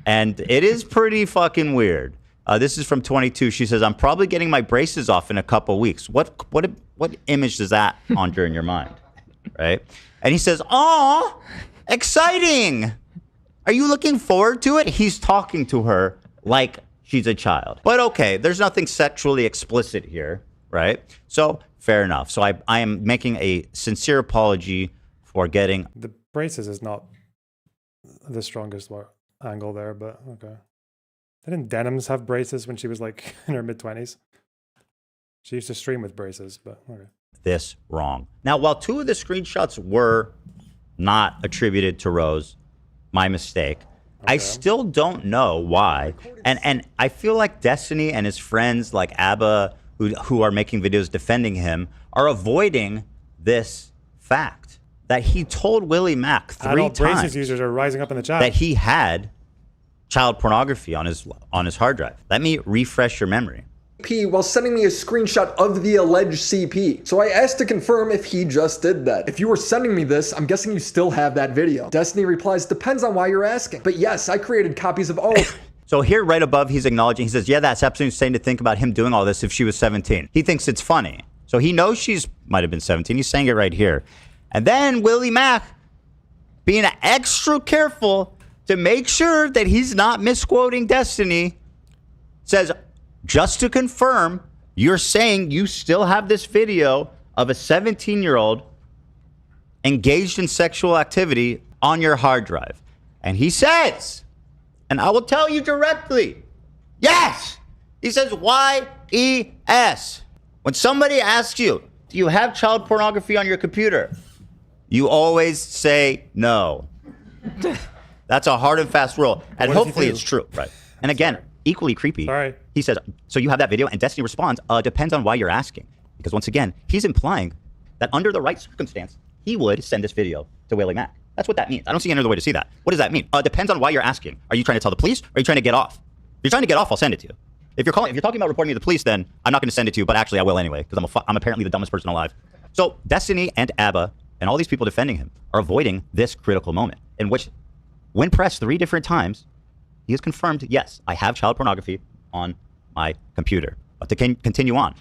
and it is pretty fucking weird. This is from 22. She says, "I'm probably getting my braces off in a couple weeks." What image does that conjure in your mind, right? And he says, "Aw, exciting! Are you looking forward to it?" He's talking to her like she's a child. But okay, there's nothing sexually explicit here, right? So fair enough. So I am making a sincere apology for getting... The braces is not the strongest angle there, but okay. Didn't Denims have braces when she was like in her mid-20s? She used to stream with braces, but okay. This wrong. Now, while 2 of the screenshots were not attributed to Rose, my mistake. Okay. I still don't know why. And I feel like Destiny and his friends like Abba, who are making videos defending him, are avoiding this fact that he told Willie Mack 3 times braces users are rising up in the chat that he had child pornography on his hard drive. Let me refresh your memory. While sending me a screenshot of the alleged CP. So I asked to confirm if he just did that. If you were sending me this, I'm guessing you still have that video. Destiny replies, "Depends on why you're asking. But yes, I created copies of all." So here right above, he's acknowledging, he says, "Yeah, that's absolutely insane to think about him doing all this if she was 17. He thinks it's funny. So he knows she's might have been 17. He's saying it right here. And then Willie Mack, being extra careful to make sure that he's not misquoting Destiny, says, "Just to confirm, You're saying you still have this video of a 17-year-old engaged in sexual activity on your hard drive. And he says, and I will tell you directly, yes! He says Y-E-S. When somebody asks you, do you have child pornography on your computer? You always say no. That's a hard and fast rule. And hopefully it's true, right? And again, equally creepy. Sorry. He says, so you have that video? And Destiny responds, depends on why you're asking. Because once again, he's implying that under the right circumstance, he would send this video to Wowee Mac. That's what that means. I don't see any other way to see that. What does that mean? Depends on why you're asking. Are you trying to tell the police? Or are you trying to get off? If you're trying to get off, I'll send it to you. If you're talking about reporting me to the police, then I'm not going to send it to you, but actually I will anyway, because I'm apparently the dumbest person alive. So Destiny and Abba and all these people defending him are avoiding this critical moment in which, when pressed 3 different times, he has confirmed, yes, I have child pornography on my computer. But to continue on.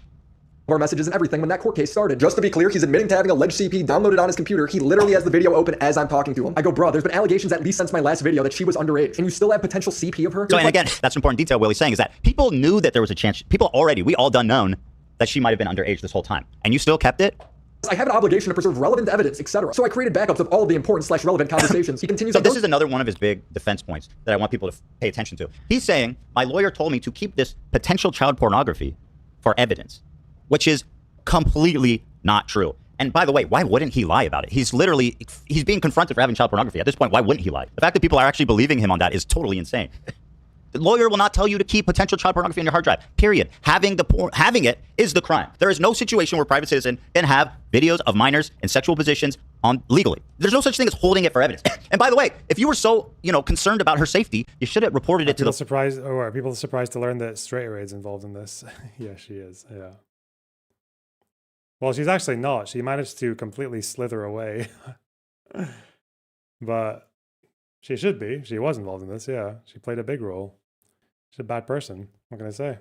Our messages and everything when that court case started. Just to be clear, he's admitting to having alleged CP downloaded on his computer. He literally has the video open as I'm talking to him. I go, bro, there's been allegations at least since my last video that she was underage, and you still have potential CP of her? So, and again, that's an important detail Willie's saying, is that people knew that there was a chance, we all done known that she might have been underage this whole time, and you still kept it? I have an obligation to preserve relevant evidence, etc. So I created backups of all of the important / relevant conversations. He continues. So this is another one of his big defense points that I want people to pay attention to. He's saying, my lawyer told me to keep this potential child pornography for evidence, which is completely not true. And by the way, why wouldn't he lie about it? He's being confronted for having child pornography. At this point, why wouldn't he lie? The fact that people are actually believing him on that is totally insane. The lawyer will not tell you to keep potential child pornography on your hard drive. Period. Having it is the crime. There is no situation where a private citizen can have videos of minors in sexual positions on legally. There's no such thing as holding it for evidence. And by the way, if you were so, concerned about her safety, you should have reported it to the... Are people surprised to learn that Straight Raid's involved in this? Yeah, she is. Yeah. Well, she's actually not. She managed to completely slither away. But she should be. She was involved in this, yeah. She played a big role. She's a bad person. What can I say?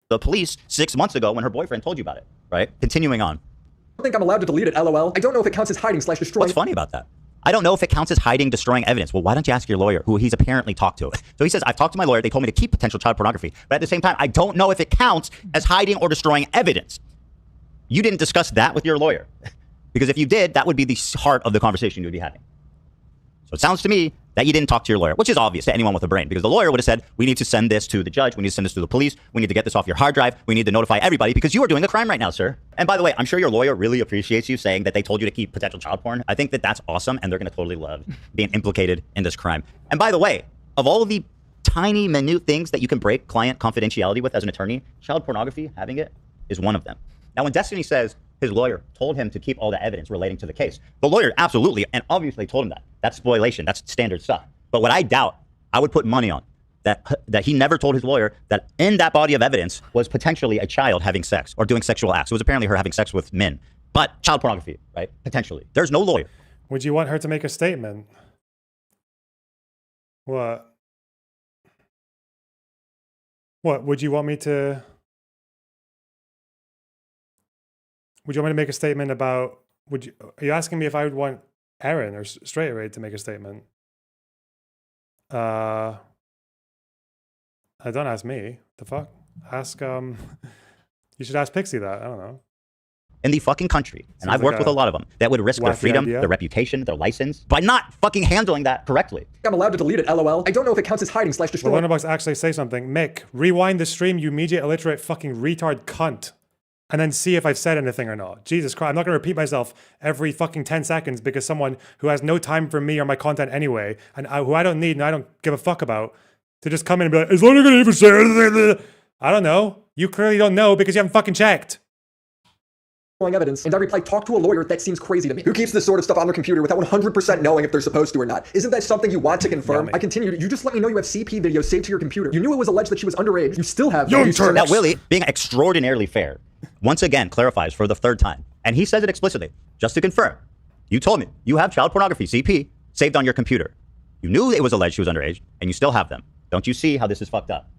The police 6 months ago when her boyfriend told you about it, right? Continuing on. I think I'm allowed to delete it, LOL. I don't know if it counts as hiding / destroying. What's funny about that? I don't know if it counts as hiding, destroying evidence. Well, why don't you ask your lawyer, who he's apparently talked to? So he says, I've talked to my lawyer. They told me to keep potential child pornography. But at the same time, I don't know if it counts as hiding or destroying evidence. You didn't discuss that with your lawyer. Because if you did, that would be the heart of the conversation you would be having. So it sounds to me that you didn't talk to your lawyer, which is obvious to anyone with a brain, because the lawyer would have said, we need to send this to the judge. We need to send this to the police. We need to get this off your hard drive. We need to notify everybody because you are doing a crime right now, sir. And by the way, I'm sure your lawyer really appreciates you saying that they told you to keep potential child porn. I think that that's awesome, and they're going to totally love being implicated in this crime. And by the way, of all of the tiny, minute things that you can break client confidentiality with as an attorney, child pornography, having it, is one of them. Now, when Destiny says his lawyer told him to keep all the evidence relating to the case, the lawyer absolutely and obviously told him that. That's spoliation. That's standard stuff. But what I doubt, I would put money on, that he never told his lawyer that in that body of evidence was potentially a child having sex or doing sexual acts. It was apparently her having sex with men. But child pornography, right? Potentially. There's no lawyer. Would you want her to make a statement? What? What? Would you want me to make a statement about, are you asking me if I would want Aaron or Straight Raid to make a statement? Don't ask me. The fuck? Ask, you should ask Pixie that. I don't know. In the fucking country, and I've worked with a lot of them, that would risk their freedom, their reputation, their license, by not fucking handling that correctly. I'm allowed to delete it, LOL. I don't know if it counts as hiding / destroying. Well, Lunarbox actually say something. Mick, rewind the stream, you media illiterate fucking retard cunt. And then see if I've said anything or not. Jesus Christ, I'm not going to repeat myself every fucking 10 seconds because someone who has no time for me or my content anyway, and who I don't need and I don't give a fuck about, to just come in and be like, is Luna going to even say anything? I don't know. You clearly don't know because you haven't fucking checked. Evidence, and I reply, talk to a lawyer. That seems crazy to me. Who keeps this sort of stuff on their computer without 100% knowing if they're supposed to or not? Isn't that something you want to confirm? I continued. You just let me know you have CP videos saved to your computer. You knew it was alleged that she was underage. You still have them. Now, Willie, being extraordinarily fair, once again clarifies for the third time, and he says it explicitly, just to confirm. You told me you have child pornography, CP, saved on your computer. You knew it was alleged she was underage, and you still have them. Don't you see how this is fucked up?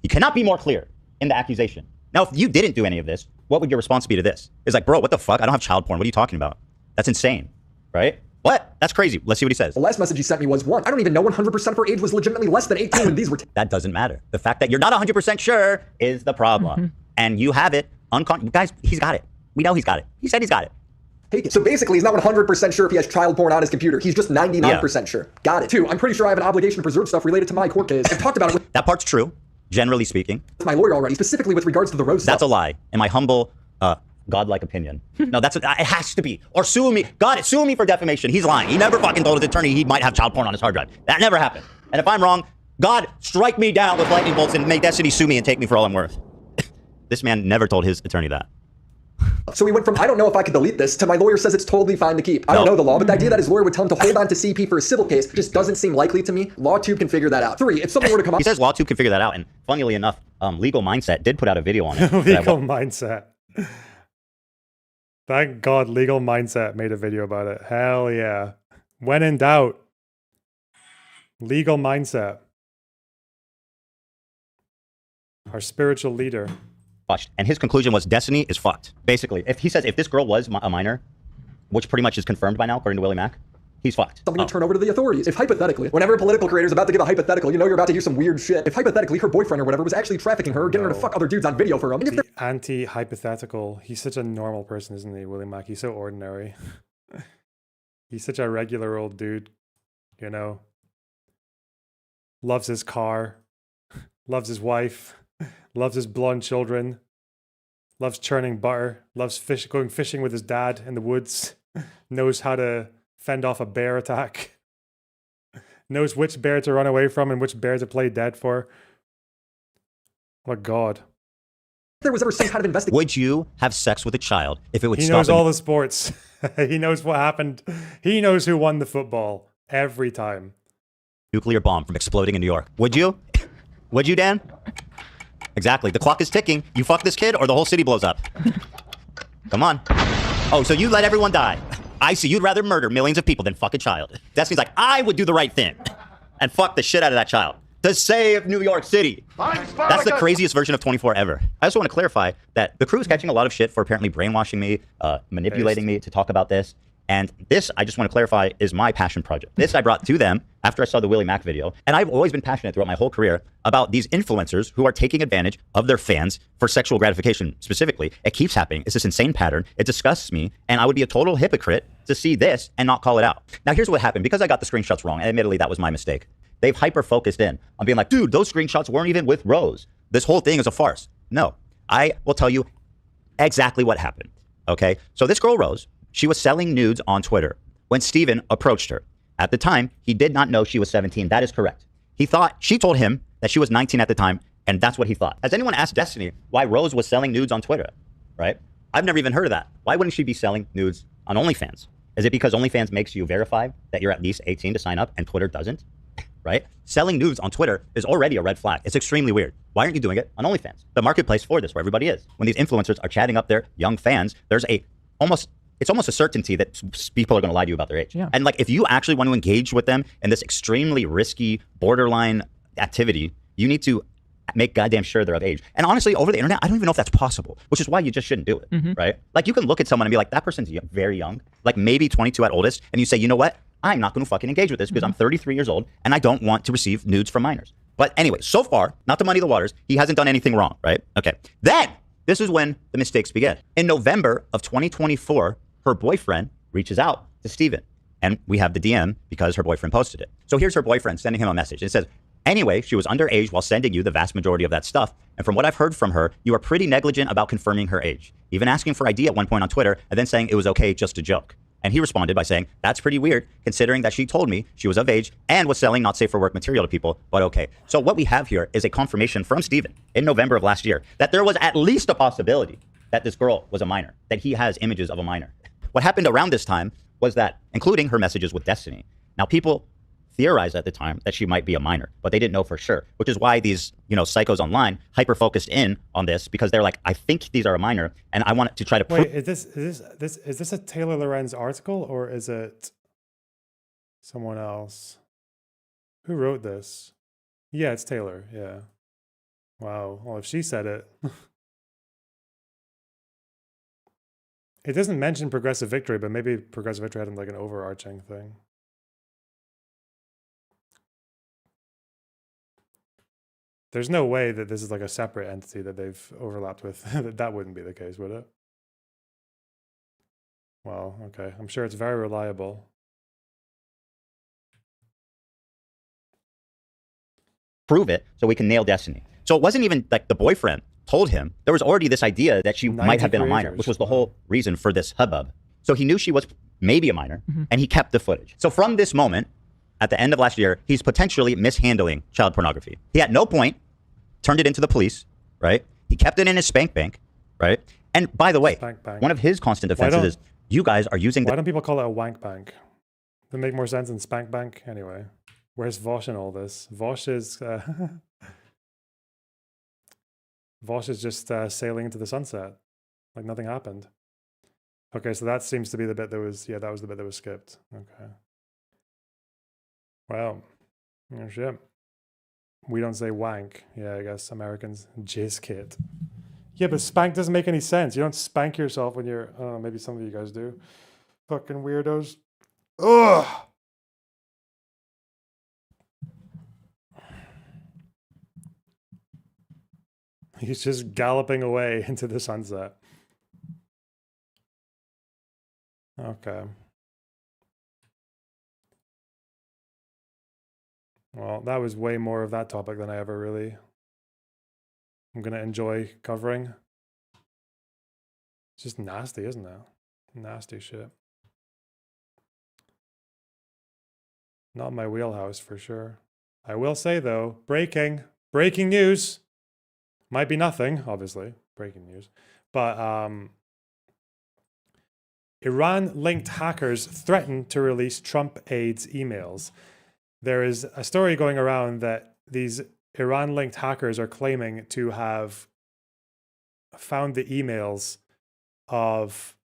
You cannot be more clear in the accusation. Now, if you didn't do any of this, what would your response be to this? It's like, bro, what the fuck? I don't have child porn. What are you talking about? That's insane, right? What? That's crazy. Let's see what he says. The last message he sent me was, one, I don't even know 100% of her age was legitimately less than 18 when these were... That doesn't matter. The fact that you're not 100% sure is the problem. and you have it. Guys, he's got it. We know he's got it. He said he's got it. So basically, he's not 100% sure if he has child porn on his computer. He's just 99% sure. Got it. 2, I'm pretty sure I have an obligation to preserve stuff related to my court case. I've talked about it with That part's true, generally speaking. my lawyer already, specifically with regards to the Rose That's a stuff. lie, in my humble, godlike opinion. No, it has to be. Or sue me. God, sue me for defamation. He's lying. He never fucking told his attorney he might have child porn on his hard drive. That never happened. And if I'm wrong, God, strike me down with lightning bolts and make Destiny sue me and take me for all I'm worth. This man never told his attorney that. So he went from, I don't know if I could delete this, to my lawyer says it's totally fine to keep. I don't know the law, but the idea that his lawyer would tell him to hold on to CP for a civil case just doesn't seem likely to me. LawTube can figure that out. 3, if something were to come up... He says LawTube can figure that out, and funnily enough, Legal Mindset did put out a video on it. Legal Mindset. Thank God Legal Mindset made a video about it. Hell yeah. When in doubt, Legal Mindset. Our spiritual leader. And his conclusion was Destiny is fucked. Basically, if he says if this girl was a minor, which pretty much is confirmed by now, according to Willie Mack, he's fucked. Something to turn over to the authorities. If hypothetically, whenever a political creator is about to give a hypothetical, you know you're about to hear some weird shit. If hypothetically her boyfriend or whatever was actually trafficking her, getting her to fuck other dudes on video for him. The anti-hypothetical. He's such a normal person, isn't he, Willie Mack? He's so ordinary. He's such a regular old dude, you know. Loves his car. Loves his wife. Loves his blonde children. Loves churning butter. Loves going fishing with his dad in the woods. Knows how to fend off a bear attack. Knows which bear to run away from and which bear to play dead for. What God. If there was ever some kind of investigation. Would you have sex with a child if it would He stop? knows all the sports. He knows what happened. He knows who won the football every time. Nuclear bomb from exploding in New York. Would you? Would you, Dan? Exactly. The clock is ticking. You fuck this kid or the whole city blows up. Come on. Oh, so you let everyone die. I see. You'd rather murder millions of people than fuck a child. Destiny's like, I would do the right thing and fuck the shit out of that child to save New York City. That's the craziest version of 24 ever. I also want to clarify that the crew is catching a lot of shit for apparently brainwashing me, manipulating me to talk about this. And this, I just want to clarify, is my passion project. This I brought to them after I saw the Willie Mack video. And I've always been passionate throughout my whole career about these influencers who are taking advantage of their fans for sexual gratification specifically. It keeps happening. It's this insane pattern. It disgusts me. And I would be a total hypocrite to see this and not call it out. Now, here's what happened. Because I got the screenshots wrong, and admittedly, that was my mistake. They've hyper-focused in on being like, dude, those screenshots weren't even with Rose. This whole thing is a farce. No, I will tell you exactly what happened. Okay, so this girl, Rose, she was selling nudes on Twitter when Steven approached her. At the time, he did not know she was 17. That is correct. He thought, she told him that she was 19 at the time, and that's what he thought. Has anyone asked Destiny why Rose was selling nudes on Twitter, right? I've never even heard of that. Why wouldn't she be selling nudes on OnlyFans? Is it because OnlyFans makes you verify that you're at least 18 to sign up and Twitter doesn't, right? Selling nudes on Twitter is already a red flag. It's extremely weird. Why aren't you doing it on OnlyFans? The marketplace for this, where everybody is. When these influencers are chatting up their young fans, there's it's almost a certainty that people are going to lie to you about their age. Yeah. And like, if you actually want to engage with them in this extremely risky, borderline activity, you need to make goddamn sure they're of age. And honestly, over the internet, I don't even know if that's possible, which is why you just shouldn't do it, right? Like, you can look at someone and be like, that person's very young, like maybe 22 at oldest, and you say, you know what? I'm not going to fucking engage with this because I'm 33 years old and I don't want to receive nudes from minors. But anyway, so far, not to muddy the waters, he hasn't done anything wrong, right? Okay. Then, this is when the mistakes begin. In November of 2024, her boyfriend reaches out to Steven. And we have the DM because her boyfriend posted it. So here's her boyfriend sending him a message. It says, anyway, she was underage while sending you the vast majority of that stuff. And from what I've heard from her, you are pretty negligent about confirming her age. Even asking for ID at one point on Twitter and then saying it was okay just a joke. And he responded by saying, that's pretty weird considering that she told me she was of age and was selling not safe for work material to people, but okay. So what we have here is a confirmation from Steven in November of last year that there was at least a possibility that this girl was a minor, that he has images of a minor. What happened around this time was that, including her messages with Destiny, now people theorized at the time that she might be a minor, but they didn't know for sure, which is why these, psychos online hyper-focused in on this because they're like, I think these are a minor, and I want to try to prove. Wait, is this a Taylor Lorenz article, or is it someone else? Who wrote this? Yeah, it's Taylor, yeah. Wow, well, if she said it. It doesn't mention Progressive Victory, but maybe Progressive Victory had like an overarching thing. There's no way that this is like a separate entity that they've overlapped with. That wouldn't be the case, would it? Well, okay. I'm sure it's very reliable. Prove it so we can nail Destiny. So it wasn't even like the boyfriend told him. There was already this idea that she might have been a minor, which was the whole reason for this hubbub. So he knew she was maybe a minor, and he kept the footage. So from this moment, at the end of last year, he's potentially mishandling child pornography. He at no point turned it into the police, right? He kept it in his spank bank, right? And by the way, one of his constant defenses is, you guys are using... Why don't people call it a wank bank? That make more sense than spank bank anyway. Where's Vosh in all this? Vosh is... Vosh is just sailing into the sunset. Like nothing happened. Okay, so that seems to be the bit that was... Yeah, that was the bit that was skipped. Okay. Wow. Oh, shit. We don't say wank. Yeah, I guess Americans. Jizz kit. Yeah, but spank doesn't make any sense. You don't spank yourself when you're... Oh, maybe some of you guys do. Fucking weirdos. Ugh! He's just galloping away into the sunset. Okay. Well, that was way more of that topic than I ever really... I'm going to enjoy covering. It's just nasty, isn't it? Nasty shit. Not my wheelhouse for sure. I will say though, breaking news. Might be nothing, obviously, breaking news. But Iran-linked hackers threaten to release Trump aides' emails. There is a story going around that these Iran-linked hackers are claiming to have found the emails of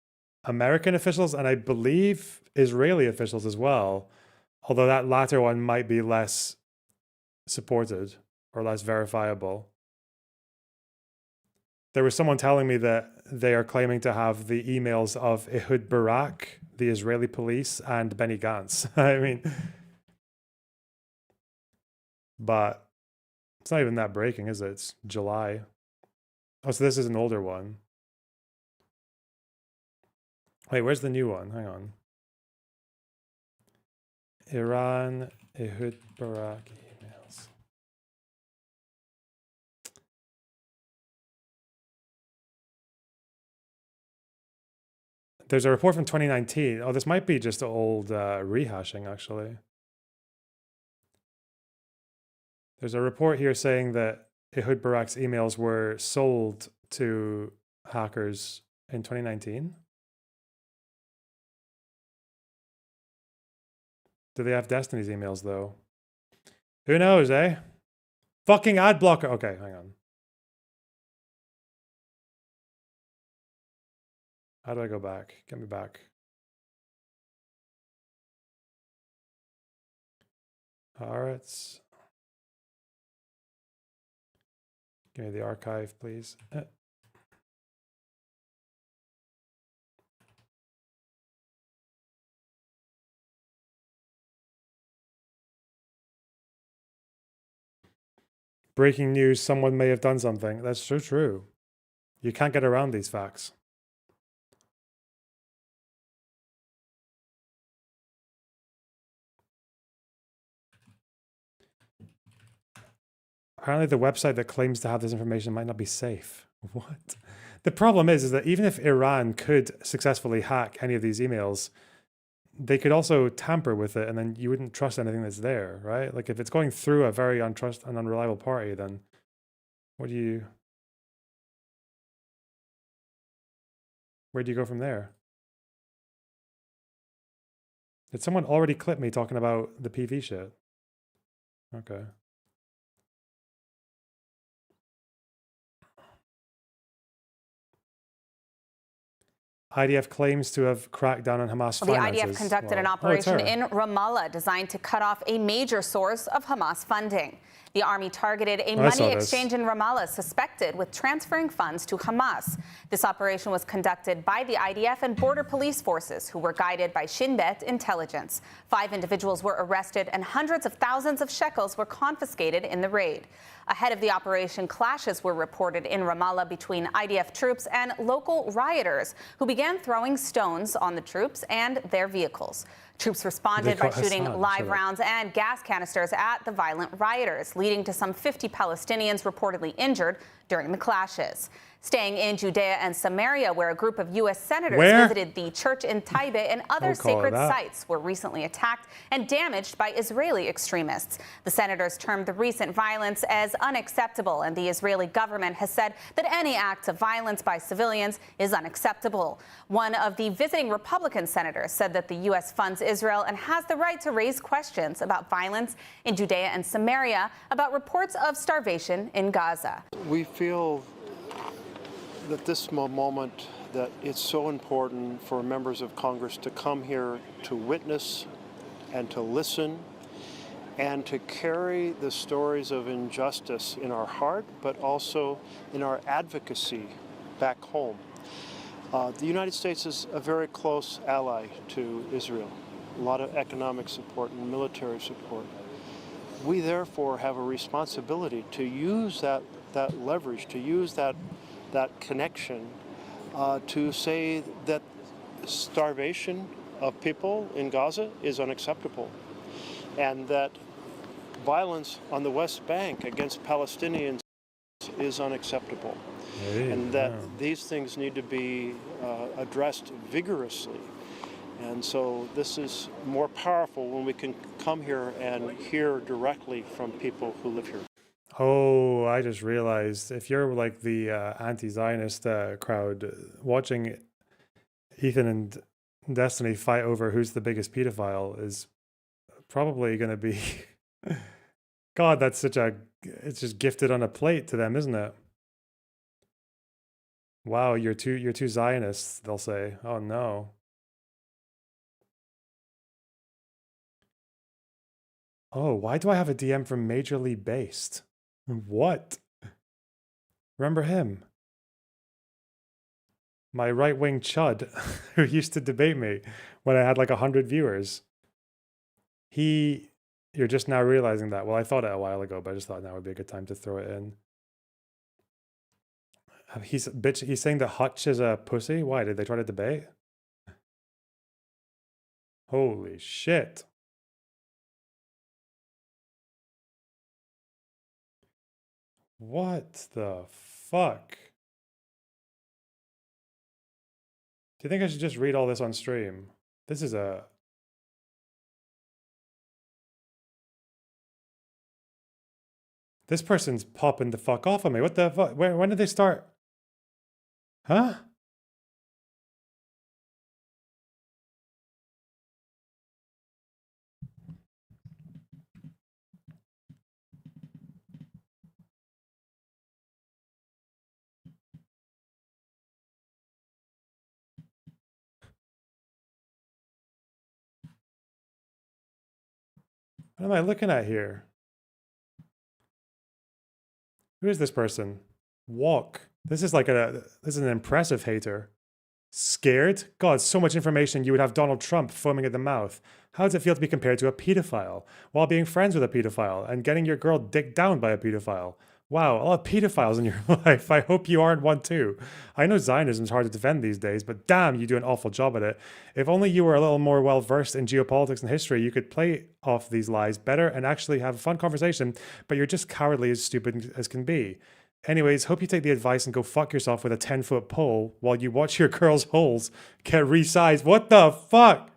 American officials and I believe Israeli officials as well, although that latter one might be less supported or less verifiable. There was someone telling me that they are claiming to have the emails of Ehud Barak, the Israeli police, and Benny Gantz. I mean, but it's not even that breaking, is it? It's July. Oh, so this is an older one. Wait, where's the new one? Hang on. Iran, Ehud Barak emails. There's a report from 2019. Oh, this might be just old rehashing, actually. There's a report here saying that Ehud Barak's emails were sold to hackers in 2019. Do they have Destiny's emails, though? Who knows, eh? Fucking ad blocker. Okay, hang on. How do I go back? Get me back. Haaretz. Give me the archive, please. Breaking news, someone may have done something. That's so true. You can't get around these facts. Apparently the website that claims to have this information might not be safe. What? The problem is that even if Iran could successfully hack any of these emails, they could also tamper with it and then you wouldn't trust anything that's there, right? Like if it's going through a very unreliable party, then where do you go from there? Did someone already clip me talking about the PV shit? Okay. IDF claims to have cracked down on Hamas finances. The IDF conducted an operation in Ramallah designed to cut off a major source of Hamas funding. The army targeted a I saw money this. exchange in Ramallah suspected with transferring funds to Hamas. This operation was conducted by the IDF and border police forces, who were guided by Shin Bet intelligence. 5 individuals were arrested and hundreds of thousands of shekels were confiscated in the raid. Ahead of the operation, clashes were reported in Ramallah between IDF troops and local rioters, who began throwing stones on the troops and their vehicles. Troops responded by shooting live rounds and gas canisters at the violent rioters, leading to some 50 Palestinians reportedly injured during the clashes. Staying in Judea and Samaria, where a group of U.S. senators visited the church in Taibe and other sacred sites were recently attacked and damaged by Israeli extremists. The senators termed the recent violence as unacceptable, and the Israeli government has said that any act of violence by civilians is unacceptable. One of the visiting Republican senators said that the U.S. funds Israel and has the right to raise questions about violence in Judea and Samaria, about reports of starvation in Gaza. We feel that this moment, that it's so important for members of Congress to come here to witness and to listen and to carry the stories of injustice in our heart, but also in our advocacy back home. The United States is a very close ally to Israel, a lot of economic support and military support. We therefore have a responsibility to use that leverage, to use that connection to say that starvation of people in Gaza is unacceptable, and that violence on the West Bank against Palestinians is unacceptable, and that these things need to be addressed vigorously. And so this is more powerful when we can come here and hear directly from people who live here. Oh, I just realized if you're like the anti-Zionist crowd watching Ethan and Destiny fight over who's the biggest pedophile is probably going to be God, that's it's just gifted on a plate to them, isn't it? Wow, you're too Zionists, they'll say. Oh no. Oh, why do I have a DM from Majorly Based? What? Remember him? My right-wing chud who used to debate me when I had like 100 viewers. You're just now realizing that. Well, I thought it a while ago, but I just thought now would be a good time to throw it in. He's saying that Hutch is a pussy? Why? Did they try to debate? Holy shit. What the fuck? Do you think I should just read all this on stream? This is a... This person's popping the fuck off on me. What the fuck? When did they start? Huh? What am I looking at here? Who is this person? Walk. This is an impressive hater. Scared? God, so much information you would have Donald Trump foaming at the mouth. How does it feel to be compared to a pedophile while being friends with a pedophile and getting your girl dicked down by a pedophile? Wow, a lot of pedophiles in your life. I hope you aren't one too. I know Zionism's hard to defend these days, but damn, you do an awful job at it. If only you were a little more well versed in geopolitics and history, you could play off these lies better and actually have a fun conversation, but you're just cowardly as stupid as can be. Anyways, hope you take the advice and go fuck yourself with a 10-foot pole while you watch your girl's holes get resized. What the fuck?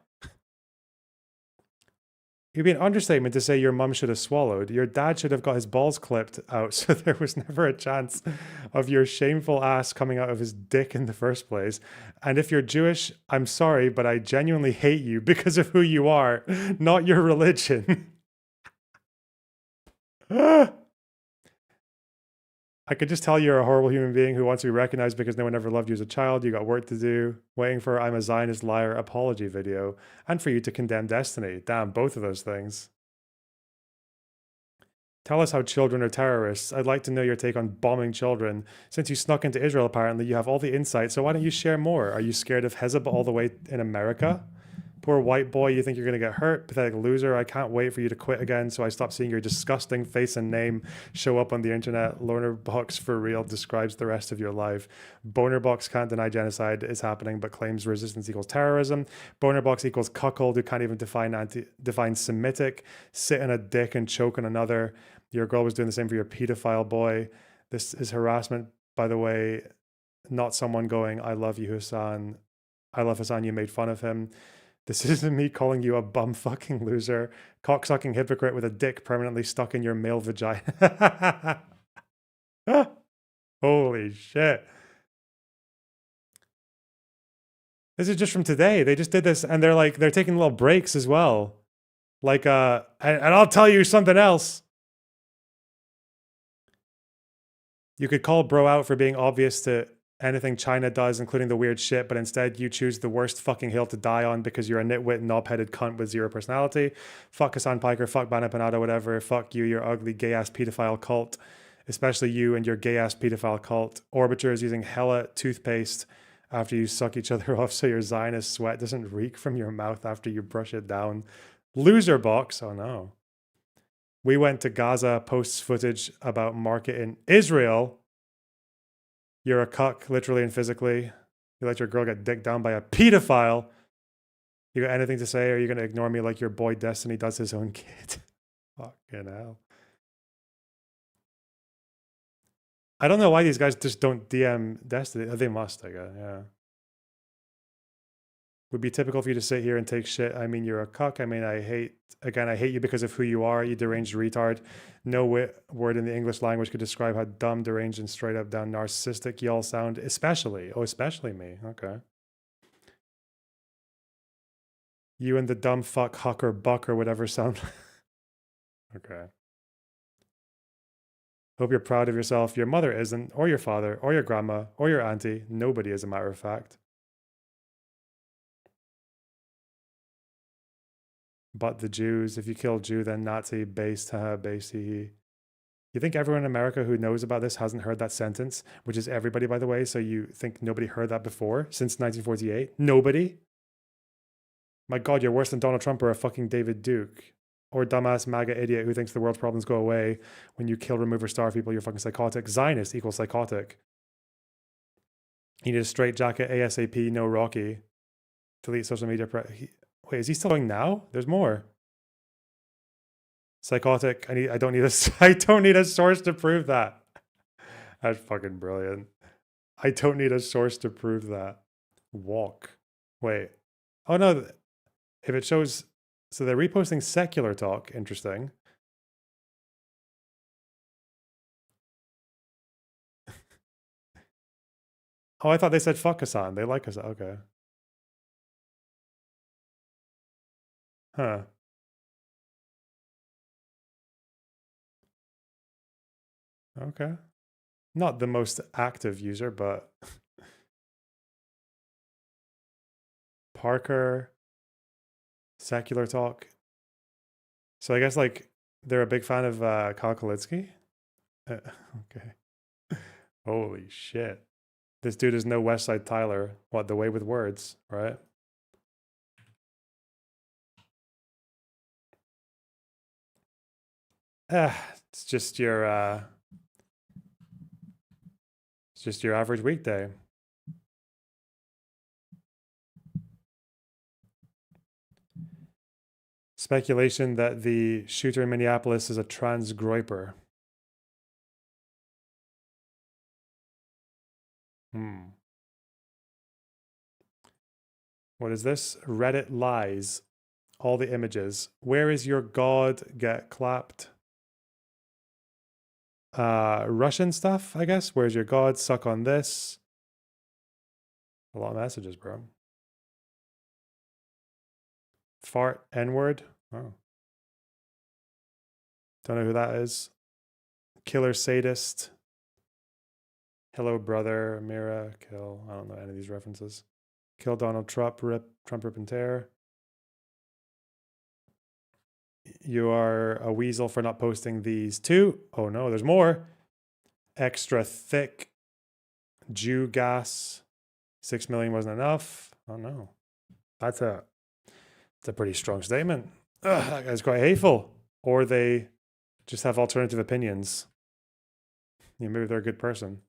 It'd be an understatement to say your mum should have swallowed. Your dad should have got his balls clipped out so there was never a chance of your shameful ass coming out of his dick in the first place. And if you're Jewish, I'm sorry, but I genuinely hate you because of who you are, not your religion. I could just tell you're a horrible human being who wants to be recognized because no one ever loved you as a child. You got work to do, waiting for I'm a Zionist liar apology video, and for you to condemn Destiny. Damn, both of those things. Tell us how children are terrorists. I'd like to know your take on bombing children. Since you snuck into Israel, apparently, you have all the insight, so why don't you share more? Are you scared of Hezbollah all the way in America? Poor white boy, you think you're going to get hurt? Pathetic loser. I can't wait for you to quit again, so I stop seeing your disgusting face and name show up on the internet. Lonerbox for real describes the rest of your life. Bonerbox can't deny genocide is happening, but claims resistance equals terrorism. Bonerbox equals cuckold, who can't even define Semitic. Sit on a dick and choke on another. Your girl was doing the same for your pedophile boy. This is harassment, by the way, not someone going, I love you, Hassan. I love Hassan, you made fun of him. This isn't me calling you a bum fucking loser, cocksucking hypocrite with a dick permanently stuck in your male vagina. Holy shit. This is just from today. They just did this and they're taking little breaks as well. And I'll tell you something else. You could call bro out for being obvious to anything China does, including the weird shit, but instead you choose the worst fucking hill to die on because you're a nitwit, knob-headed cunt with zero personality. Fuck Hassan Piker, fuck Bana Panada, whatever. Fuck you, your ugly gay-ass pedophile cult. Especially you and your gay-ass pedophile cult. Orbiters using hella toothpaste after you suck each other off so your Zionist sweat doesn't reek from your mouth after you brush it down. Loser box, oh no. We went to Gaza, posts footage about market in Israel. You're a cuck, literally and physically. You let your girl get dicked down by a pedophile. You got anything to say, or are you going to ignore me like your boy Destiny does his own kid? Fucking hell. I don't know why these guys just don't DM Destiny. They must, I guess, yeah. Would be typical for you to sit here and take shit. I mean, you're a cuck. I mean, I hate you because of who you are, you deranged retard. No word in the English language could describe how dumb, deranged, and straight up down narcissistic y'all sound, especially me. Okay. You and the dumb fuck, huck, or buck, or whatever sound. Okay. Hope you're proud of yourself. Your mother isn't, or your father, or your grandma, or your auntie. Nobody, as a matter of fact. But the Jews, if you kill Jew, then Nazi, based, haha, based, hee. You think everyone in America who knows about this hasn't heard that sentence, which is everybody, by the way, so you think nobody heard that before since 1948? Nobody? My God, you're worse than Donald Trump or a fucking David Duke. Or dumbass MAGA idiot who thinks the world's problems go away when you kill, remove, or starve people. You're fucking psychotic. Zionist equals psychotic. You need a straight jacket, ASAP, no Rocky. Delete social media. Wait, is he still going now? There's more. Psychotic. I don't need a source to prove that. That's fucking brilliant. I don't need a source to prove that. Walk. Wait. Oh no. If it shows, so they're reposting secular talk. Interesting. Oh, I thought they said fuck Hassan. They like Hassan. Okay. Huh. Okay. Not the most active user, but Parker, secular talk. So I guess like they're a big fan of Kyle Kalitsky. Okay. Holy shit. This dude is no Westside Tyler. What, the way with words, right? It's just your average weekday. Speculation that the shooter in Minneapolis is a trans groiper. What is this? Reddit lies. All the images. Where is your god? Get clapped. Russian stuff, I guess. Where's your god? Suck on this. A lot of messages, bro. Fart N-word. Oh. Don't know who that is. Killer sadist. Hello, brother. Mira. Kill. I don't know any of these references. Kill Donald Trump. Rip and tear. You are a weasel for not posting these too. Oh no, there's more. Extra thick. Jew gas. 6 million wasn't enough. Oh no. That's a pretty strong statement. Ugh, that guy's quite hateful. Or they just have alternative opinions. Yeah, maybe they're a good person.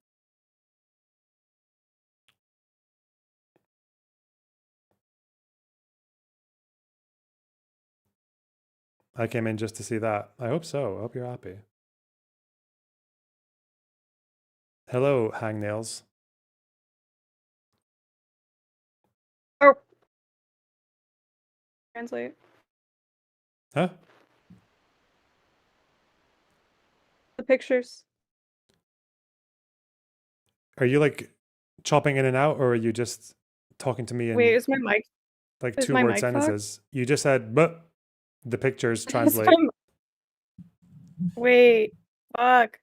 I came in just to see that. I hope so. I hope you're happy. Hello, hangnails. Oh. Translate. Huh? The pictures. Are you like chopping in and out, or are you just talking to me in Wait, is my mic? like is my 2-word mic fucked? sentences? You just said, but the pictures Is translate. my- Wait, fuck.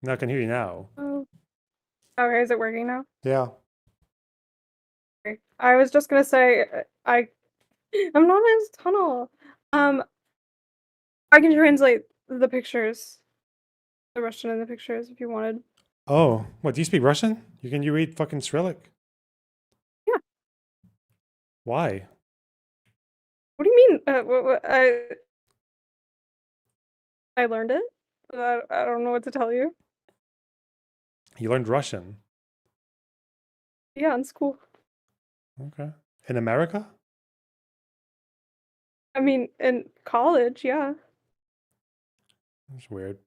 No, I can hear you now. Oh. Okay, is it working now? Yeah. Okay. I was just gonna say, I'm not in this tunnel. I can translate the pictures, the Russian and the pictures, if you wanted. Oh, what? Do you speak Russian? You read fucking Cyrillic? Yeah. Why? What do you mean? I learned it. I don't know what to tell you. You learned Russian? Yeah, in school. Okay. In America? I mean, in college, yeah. That's weird.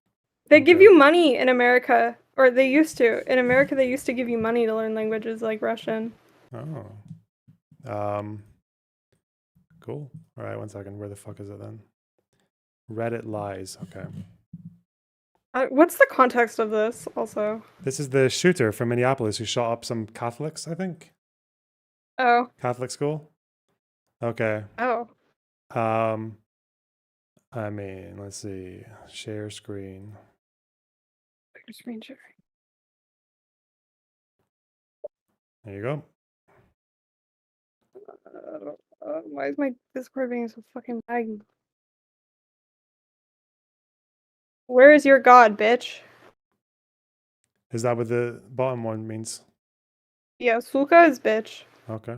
They give you money in America, or they used to. In America, they used to give you money to learn languages like Russian. Oh. Cool. All right, one second. Where the fuck is it then? Reddit lies. Okay. What's the context of this, also? This is the shooter from Minneapolis who shot up some Catholics, I think. Oh. Catholic school? Okay. Oh. I mean, let's see. Share screen. Screen sharing. There you go. Why is my Discord being so fucking laggy? Where is your god, bitch? Is that what the bottom one means? Yeah, suka is bitch. Okay.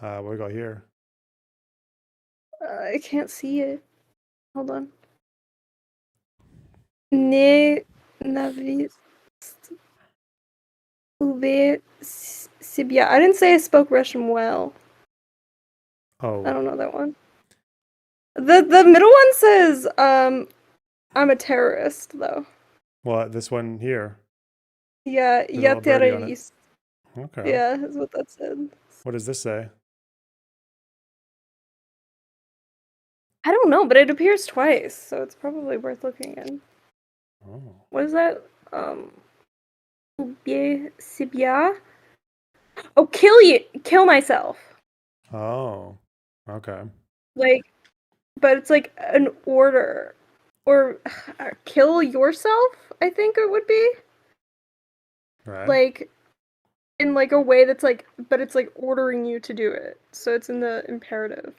What we got here? I can't see it. Hold on. Nenavist uve sibia. I didn't say I spoke Russian well. Oh. I don't know that one. The middle one says I'm a terrorist though. What, this one here? Yeah, With a я little birdie on it. terrorist. Okay. Yeah, that's what that said. What does this say? I don't know, but it appears twice, so it's probably worth looking in. Oh. What is that? Sibia. Oh, kill myself. Oh. Okay. Like, but it's like an order, or kill yourself. I think it would be Right. like in like a way that's like, but it's like ordering you to do it. So it's in the imperative.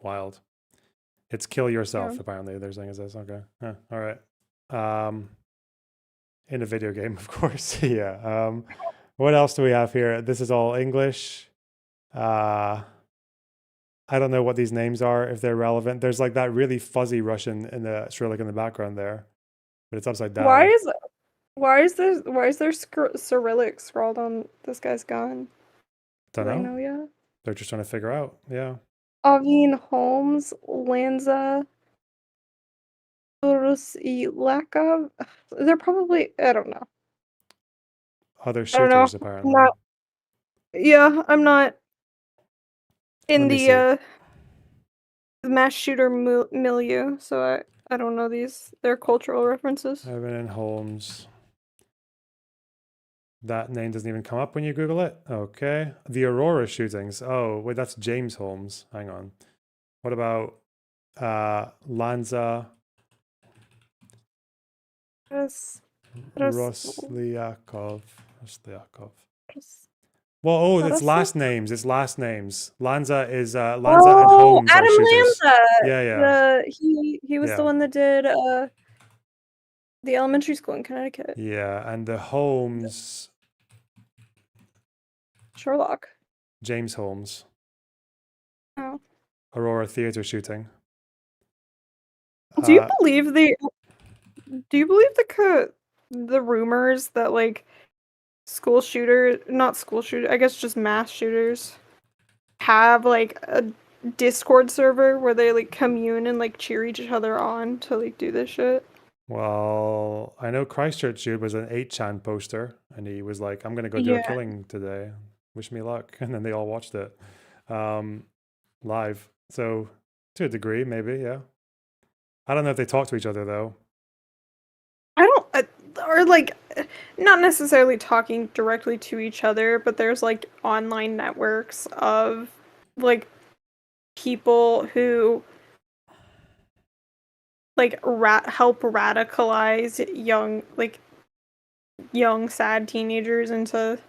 Wild. It's kill yourself, Yeah. apparently. They're saying is this. Okay. Huh. All right. In a video game, of course. Yeah. What else do we have here? This is all English. I don't know what these names are, if they're relevant. There's like that really fuzzy Russian in the Cyrillic in the background there, but it's upside down. Why is there Cyrillic scrawled on this guy's gun? Don't Do I know. know yet? They're just trying to figure out. Yeah. Avin Holmes, Lanza, Rusilakov. They're probably, I don't know. Other I don't know. shooters, apparently. I'm not in Let me see. the mass shooter milieu, so I don't know their cultural references. Evan and Holmes. That name doesn't even come up when you Google it. Okay. The Aurora shootings. Oh, wait, that's James Holmes. Hang on. What about Lanza Roslyakov? Well, oh, What it's else? last names. It's last names. Lanza and Holmes are Adam shooters. Lanza. Yeah, yeah. He was Yeah. the one that did the elementary school in Connecticut. Yeah, and the Holmes, Sherlock. James Holmes, Oh. Aurora Theatre shooting. Do you believe the rumors that like not school shooter, I guess just mass shooters have like a Discord server where they like commune and like cheer each other on to like do this shit? Well, I know Christchurch Jude was an 8chan poster, and he was like, I'm going to go do a Yeah. killing today. Wish me luck. And then they all watched it live. So, to a degree, maybe, yeah. I don't know if they talk to each other, though. I don't, or like, not necessarily talking directly to each other, but there's like online networks of like people who like help radicalize young sad teenagers into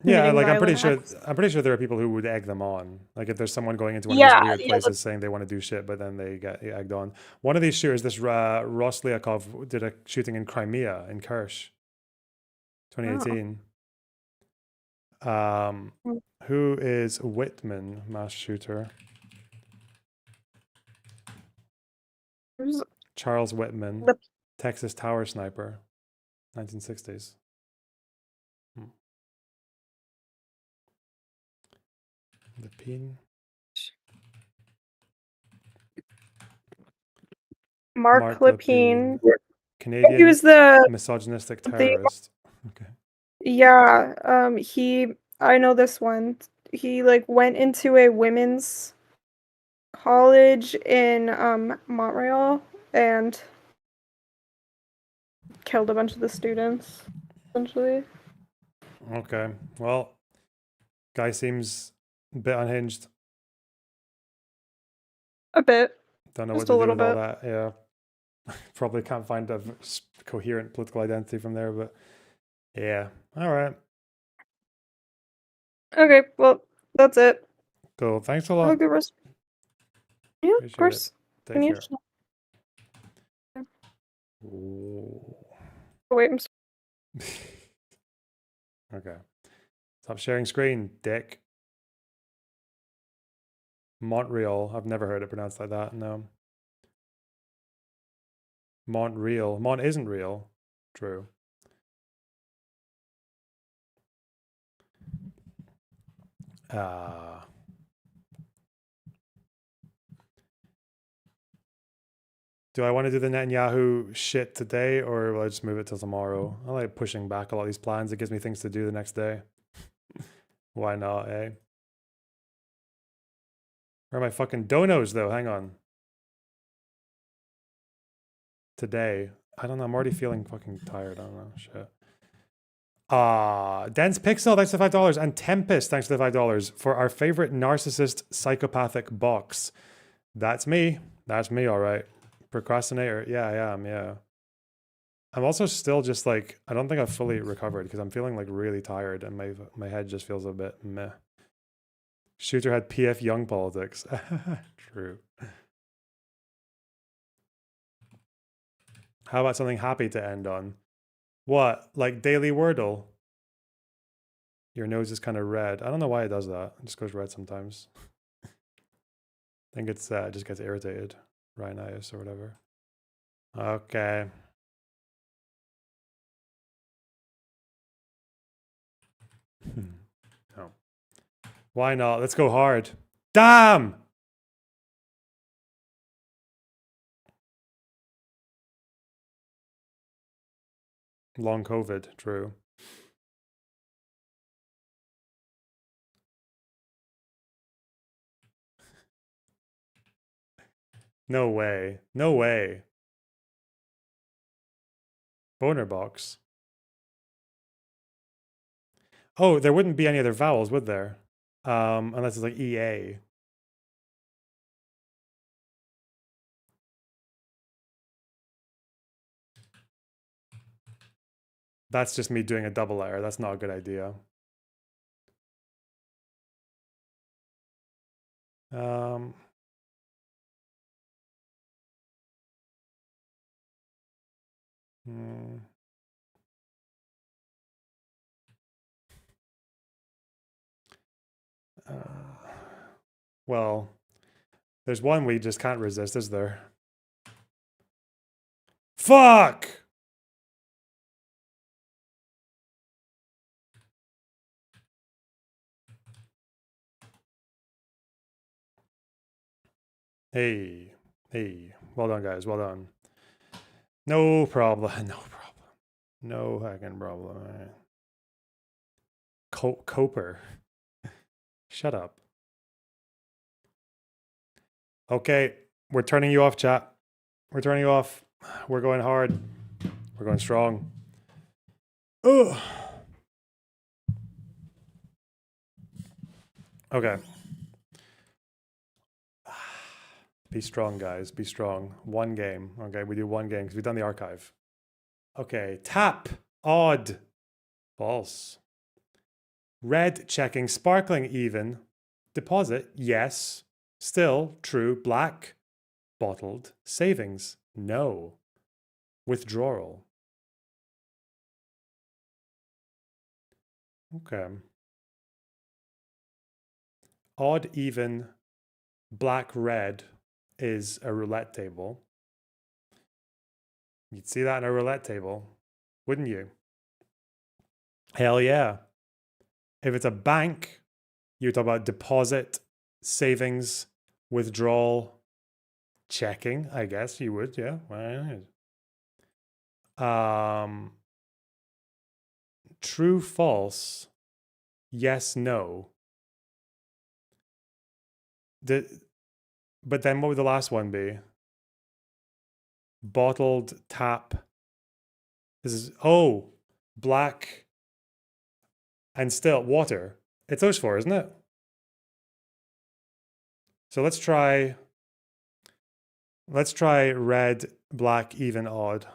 Yeah, committing like violent acts. I'm pretty sure there are people who would egg them on. Like if there's someone going into one of Yeah, these weird yeah, places saying they want to do shit, but then they get egged on. One of these shooters, this Roslyakov, did a shooting in Crimea in Kerch, 2018. Who is Whitman, mass shooter? Charles Whitman, Texas Tower sniper, 1960s. The pin. Mark Lepine. Canadian He was the misogynistic terrorist. Okay. Yeah, I know this one. He like went into a women's college in Montreal and killed a bunch of the students, essentially. Okay. Well, guy seems a bit unhinged. A bit. Don't know Just what a to do little with all bit. that. Yeah. Probably can't find a coherent political identity from there, but yeah. All right. Okay, well, that's it. Cool. Thanks a Have a lot. good rest. Yeah, of Appreciate course. it. Can Take you- care. Ooh. Oh, wait, I'm Okay. Stop sharing screen, dick. Montreal. I've never heard it pronounced like that. No. Montreal. Mont isn't real. True. Do I want to do the Netanyahu shit today, or will I just move it till tomorrow? I like pushing back a lot of these plans. It gives me things to do the next day. Why not, eh? Where are my fucking donos, though? Hang on. Today. I don't know. I'm already feeling fucking tired. I don't know. Shit. Dense Pixel, thanks for the $5. And Tempest, thanks for the $5 for our favorite narcissist psychopathic box. That's me. That's me, all right. Procrastinator. Yeah, I am. Yeah. I'm also still just like, I don't think I've fully recovered because I'm feeling like really tired and my head just feels a bit meh. Shooter had PF Young politics. True. How about something happy to end on? What? Like Daily Wordle? Your nose is kind of red. I don't know why it does that. It just goes red sometimes. I think it's it just gets irritated. Rhinitis or whatever. Okay. No. Why not? Let's go hard. Damn! Long COVID, true. No way. No way. Boner box. Oh, there wouldn't be any other vowels, would there? Unless it's like EA. That's just me doing a double letter. That's not a good idea. Um, hmm. Well, there's one we just can't resist, is there? Fuck! Hey, hey, well done, guys. Well done. No problem. No problem. No fucking problem. All right. Coper. Shut up. Okay, we're turning you off, chat. We're turning you off. We're going hard. We're going strong. Ugh. Okay. Be strong, guys. Be strong. One game. Okay, we do one game because we've done the archive. Okay, tap. Odd. False. Red, checking. Sparkling, even. Deposit, yes. Still, true. Black, bottled. Savings, no. Withdrawal. Okay. Odd, even. Black, red is a roulette table. You'd see that in a roulette table, wouldn't you? Hell yeah. If it's a bank, you talk about deposit, savings, withdrawal, checking, I guess you would, yeah. True, false, yes, no. But then what would the last one be? Bottled, tap. This is, oh, black and still water. It's those four, isn't it? So let's try red, black, even, odd.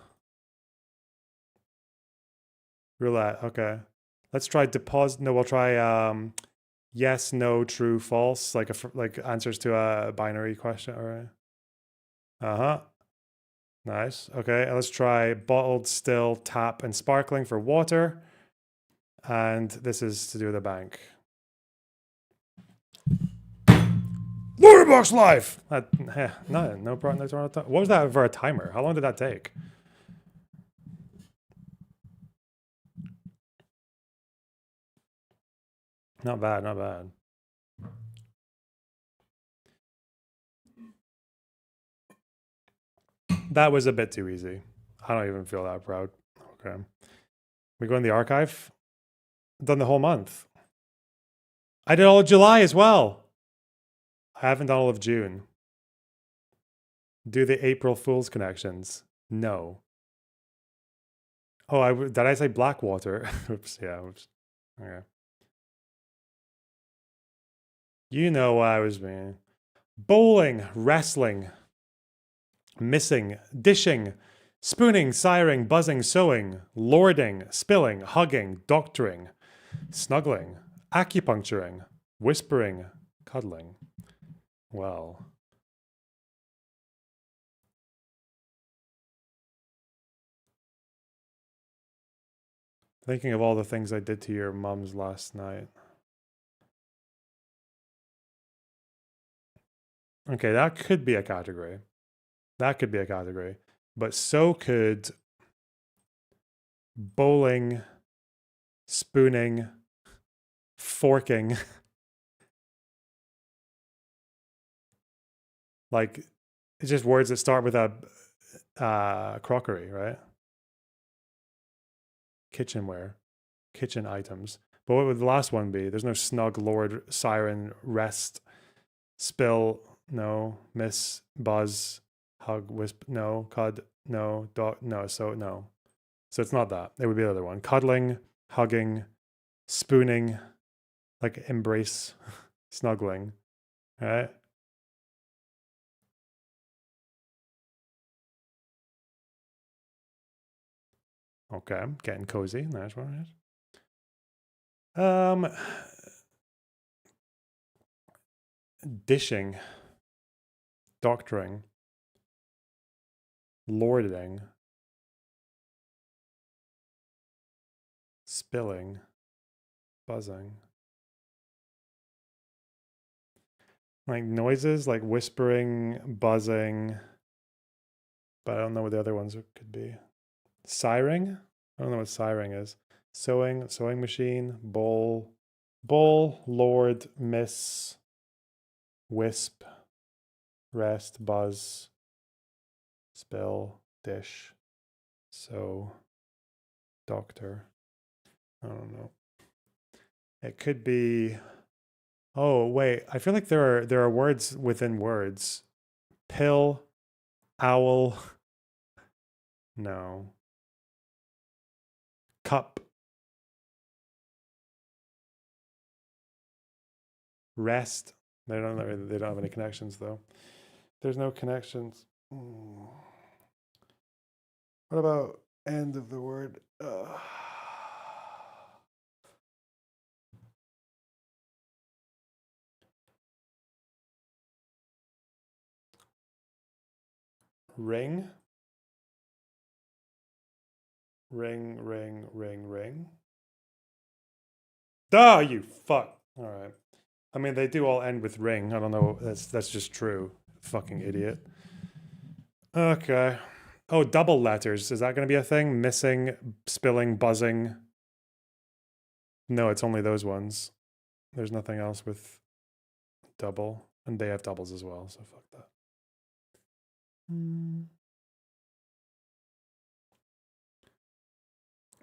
Roulette, okay. Let's try deposit. No, we'll try yes, no, true, false, like answers to a binary question. All right. Uh-huh. Nice. Okay, and let's try bottled, still, tap, and sparkling for water. And this is to do with a bank. Box life. No problem. What was that for a timer? How long did that take? Not bad, not bad. That was a bit too easy. I don't even feel that proud. Okay. We go in the archive. Done the whole month. I did all of July as well. I haven't done all of June. Do the April Fool's connections? No. Oh, did I say Blackwater? Oops, yeah, oops. Okay. You know what I was meaning. Bowling, wrestling, missing, dishing, spooning, siring, buzzing, sewing, lording, spilling, hugging, doctoring, snuggling, acupuncturing, whispering, cuddling. Well. Thinking of all the things I did to your mums last night. Okay, that could be a category. That could be a category. But so could bowling, spooning, forking. Like, it's just words that start with a crockery, right? Kitchenware, kitchen items. But what would the last one be? There's no snug, lord, siren, rest, spill, no, miss, buzz, hug, wisp, no, cud, no, dog, no, so no. So it's not that. It would be the other one. Cuddling, hugging, spooning, like embrace, snuggling, right? Okay, getting cozy. That's what it is. dishing, doctoring, lording, spilling, buzzing. Like noises, like whispering, buzzing. But I don't know what the other ones could be. Siring? I don't know what siring is. Sewing, sewing machine, bowl, lord, miss, wisp, rest, buzz, spill, dish, sew, doctor. I don't know. It could be. Oh wait, I feel like there are words within words. Pill, owl. No. Cup. Rest. They don't have any connections though. There's no connections. What about end of the word? Ring. Ring. Ah, you fuck. All right. I mean, they do all end with ring. I don't know. That's just true. Fucking idiot. Okay. Oh, double letters. Is that going to be a thing? Missing, spilling, buzzing. No, it's only those ones. There's nothing else with double. And they have doubles as well, so fuck that.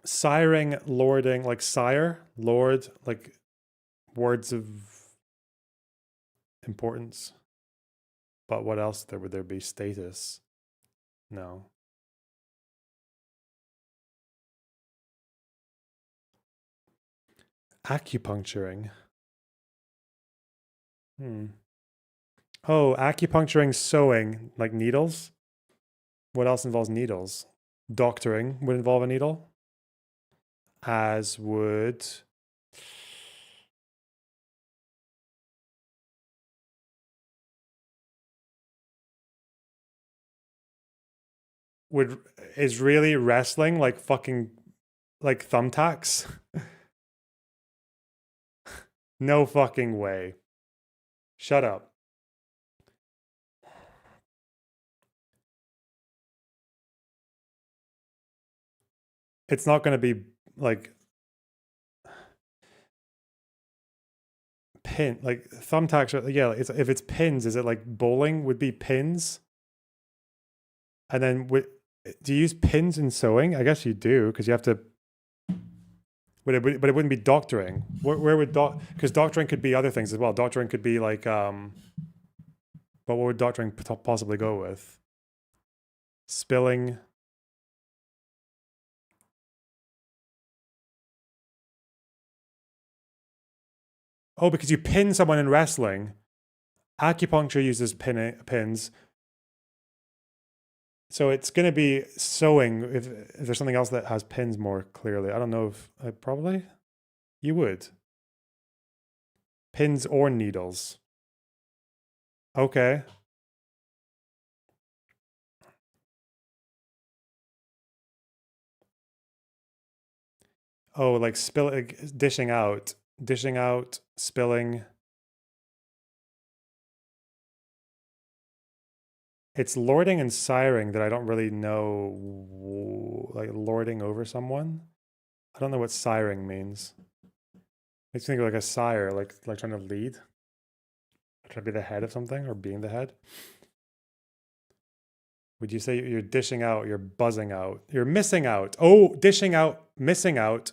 Siring, lording, like sire, lord, like words of importance. But what else would there be? Status? No. Acupuncturing. Oh, acupuncturing, sewing, like needles? What else involves needles? Doctoring would involve a needle. As would... Is really wrestling like fucking like thumbtacks? No fucking way. Shut up. It's not going to be like pin, like thumbtacks are, yeah, if it's pins, is it like bowling would be pins? And then do you use pins in sewing? I guess you do, because you have to. But it wouldn't be doctoring. Where would because doctoring could be other things as well. Doctoring could be like but what would doctoring possibly go with? Spilling. Oh, because you pin someone in wrestling. Acupuncture uses pins. So it's going to be sewing if there's something else that has pins more clearly. I don't know if probably you would. Pins or needles. Okay. Oh, like dishing out, spilling. It's lording and siring that I don't really know, like lording over someone. I don't know what siring means. Makes me think of like a sire, like trying to lead. Trying to be the head of something or being the head. Would you say you're dishing out, you're buzzing out, you're missing out? Oh, dishing out, missing out,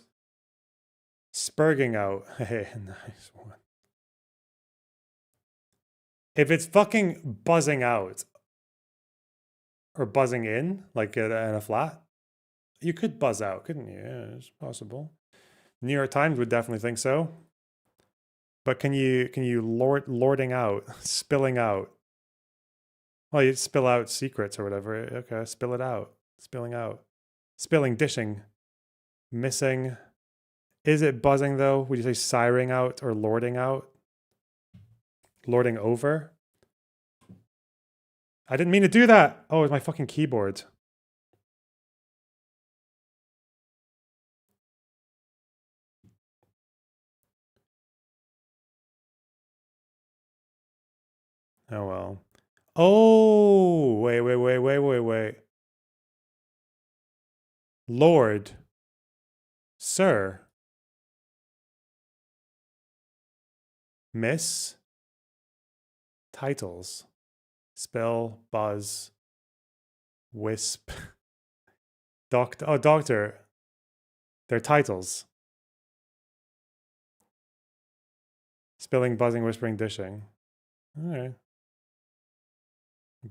spurging out. Hey, nice one. If it's fucking buzzing out or buzzing in, like in a flat, you could buzz out, couldn't you? Yeah, it's possible. New York Times would definitely think so. But can you lording out, spilling out? Well, you spill out secrets or whatever. Okay, spill it out. Spilling out. Spilling, dishing. Missing. Is it buzzing though? Would you say siring out or lording out? Lording over? I didn't mean to do that. Oh, it's my fucking keyboard. Oh well. Oh, wait. Lord. Sir. Miss. Titles. Spell, buzz, wisp. Doctor. Oh, doctor. They're titles. Spilling, buzzing, whispering, dishing. All right.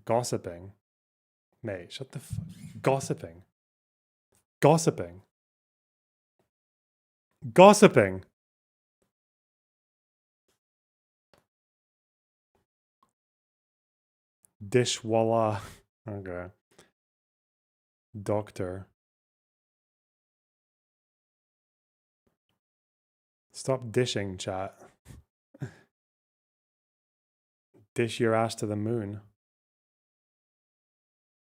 Gossiping. Mate, shut the fuck. Gossiping. Gossiping. Gossiping. Dishwalla. Okay. Doctor. Stop dishing, chat. Dish your ass to the moon.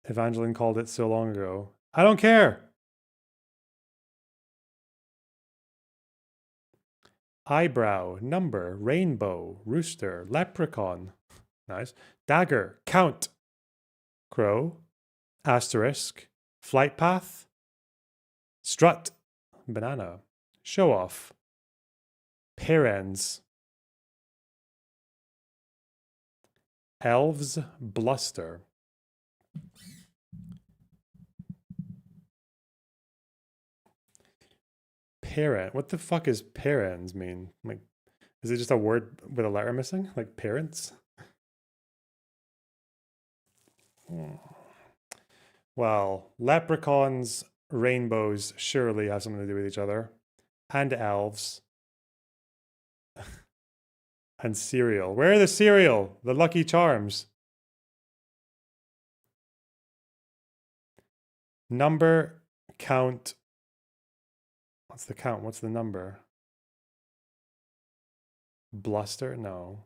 Evangeline called it so long ago. I don't care. Eyebrow, number, rainbow, rooster, leprechaun. Nice. Dagger, count. Crow, asterisk, flight path, strut, banana, show off, parents, elves, bluster. Parent. What the fuck is parents mean? Like, is it just a word with a letter missing? Like parents? Well, leprechauns, rainbows surely have something to do with each other. And elves. And cereal. Where are the cereal? The Lucky Charms. Number, count. What's the count? What's the number? Bluster? No.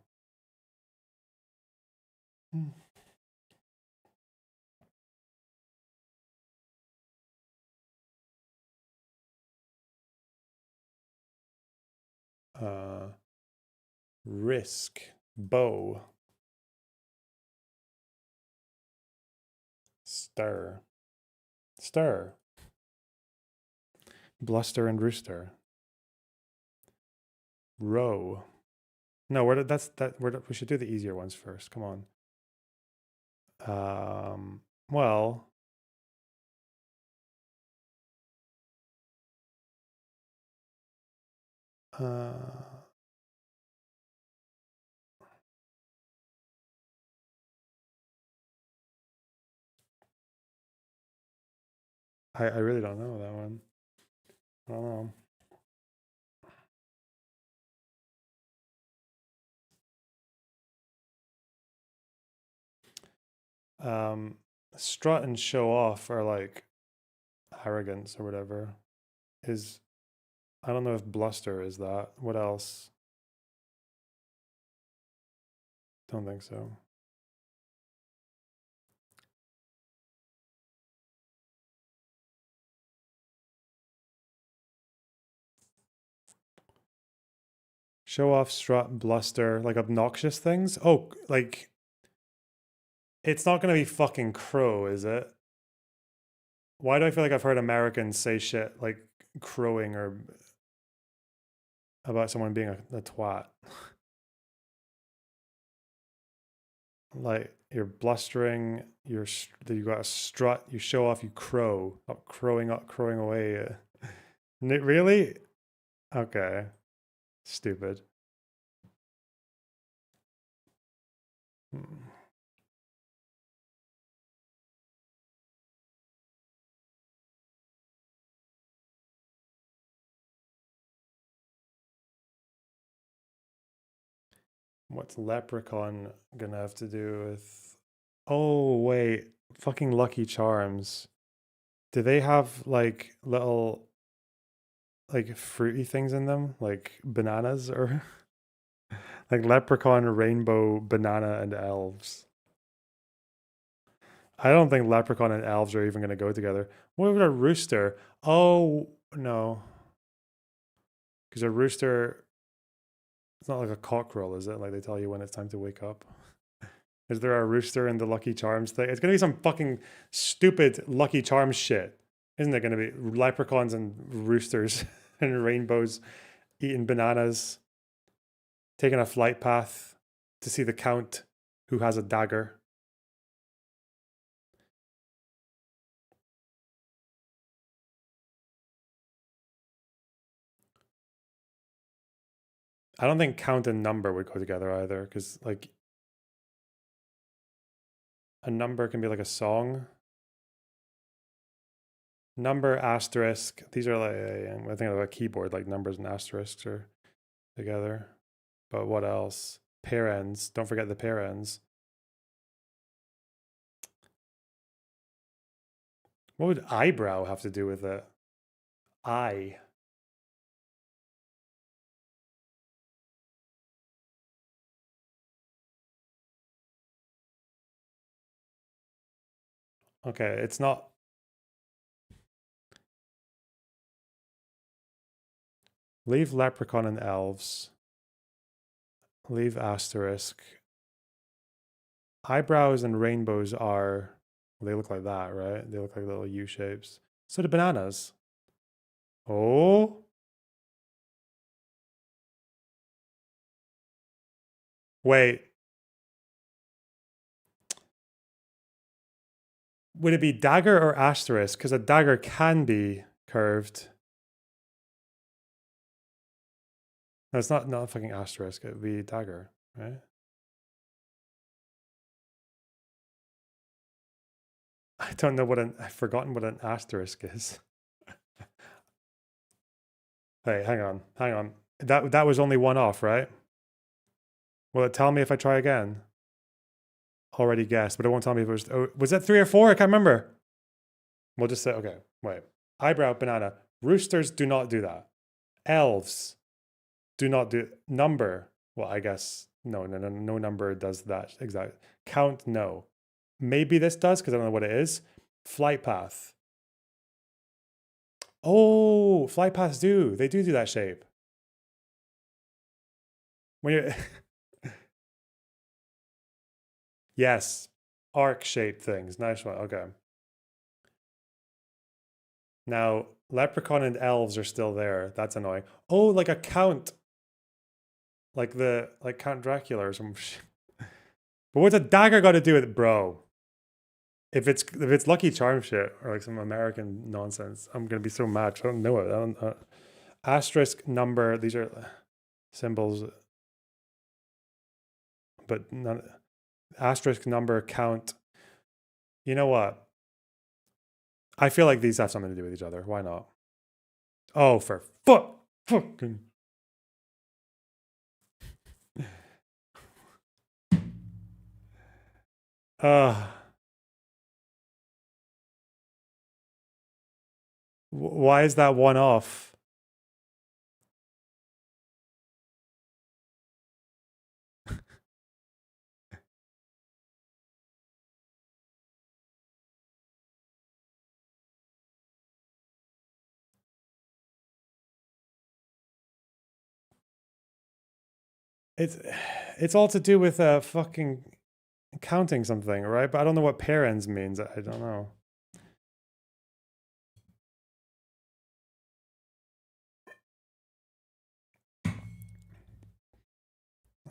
Risk. Bow. Stir. Stir. Bluster and rooster. Row. No, we should do the easier ones first. Come on. Well, I really don't know that one. I don't know. Strut and show off are like arrogance or whatever. I don't know if bluster is that. What else? Don't think so. Show off, strut, bluster, like obnoxious things? Oh, like it's not gonna be fucking crow, is it? Why do I feel like I've heard Americans say shit like crowing or about someone being a twat? Like you're blustering, you got a strut, you show off, you crow, not crowing away. Really? Okay. Stupid. What's leprechaun gonna have to do with... Oh, wait. Fucking Lucky Charms. Do they have like little like fruity things in them? Like bananas or Like leprechaun, rainbow, banana, and elves. I don't think leprechaun and elves are even going to go together. What about a rooster? Oh, no. Because a rooster, it's not like a cockerel, is it? Like they tell you when it's time to wake up. Is there a rooster in the Lucky Charms thing? It's going to be some fucking stupid Lucky Charms shit. Isn't it going to be leprechauns and roosters and rainbows eating bananas, taking a flight path to see the Count who has a dagger? I don't think count and number would go together either, because like a number can be like a song. Number, asterisk. These are like, I think of a keyboard, like numbers and asterisks are together. But what else? Parens. Don't forget the parens. What would eyebrow have to do with it? Eye. Okay, it's not. Leave leprechaun and elves. Leave asterisk. Eyebrows and rainbows are, well, they look like that, right? They look like little U shapes. So do bananas. Oh. Wait. Would it be dagger or asterisk? Because a dagger can be curved. No, it's not a fucking asterisk. It would be dagger, right? I don't know what I've forgotten what an asterisk is. Hey, hang on. That was only one off, right? Will it tell me if I try again? Already guessed, but it won't tell me if it was. Oh, was that 3 or 4? I can't remember. We'll just say, okay, wait. Eyebrow, banana. Roosters do not do that. Elves do not do number. Well, I guess no number does that exactly. Count, no. Maybe this does because I don't know what it is. Flight path. Oh, flight paths do. They do that shape. When you're yes, arc shaped things. Nice one. Okay. Now, leprechaun and elves are still there. That's annoying. Oh, like a count. Like Count Dracula or some shit. But what's a dagger got to do with it, bro? If it's Lucky Charm shit or like some American nonsense, I'm gonna be so mad. I don't know it. Asterisk, number. These are symbols, but none. Asterisk, number, count. You know what? I feel like these have something to do with each other. Why not? Oh, for fucking. Why is that one off? It's all to do with fucking counting something, right? But I don't know what parens means. I don't know.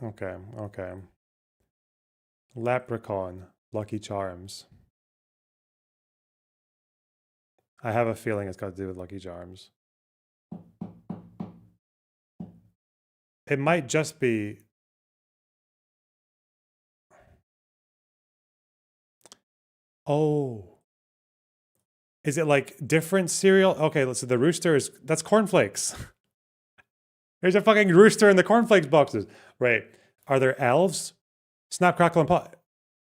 Okay. Leprechaun, Lucky Charms. I have a feeling it's got to do with Lucky Charms. It might just be. Oh. Is it like different cereal? Okay, so the rooster that's cornflakes. There's a fucking rooster in the cornflakes boxes. Right. Are there elves? Snap, crackle, and pop.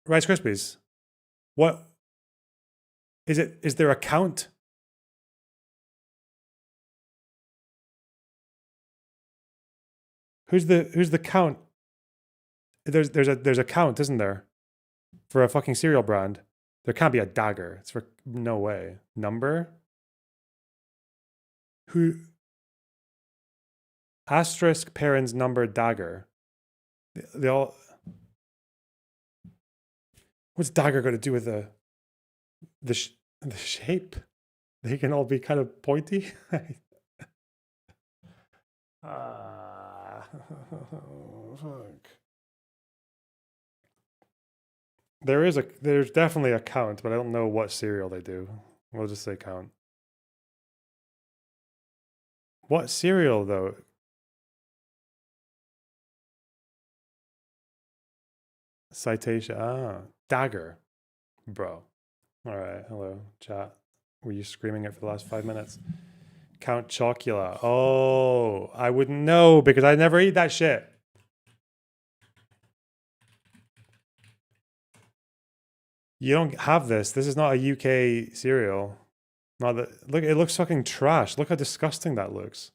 Rice Krispies. What? Is there a count? Who's the count? there's a count, isn't there? For a fucking cereal brand. There can't be a dagger. It's for no way. Number? Who? Asterisk parents number dagger. They all. What's dagger got to do with the shape? They can all be kind of pointy. Fuck. There's definitely a count, but I don't know what cereal they do. We'll just say count. What cereal though? Citation. Dagger. Bro. All right. Hello, chat. Were you screaming it for the last 5 minutes? Count Chocula. Oh, I wouldn't know because I never eat that shit. You don't have this. This is not a UK cereal. Not that. Look, it looks fucking trash. Look how disgusting that looks.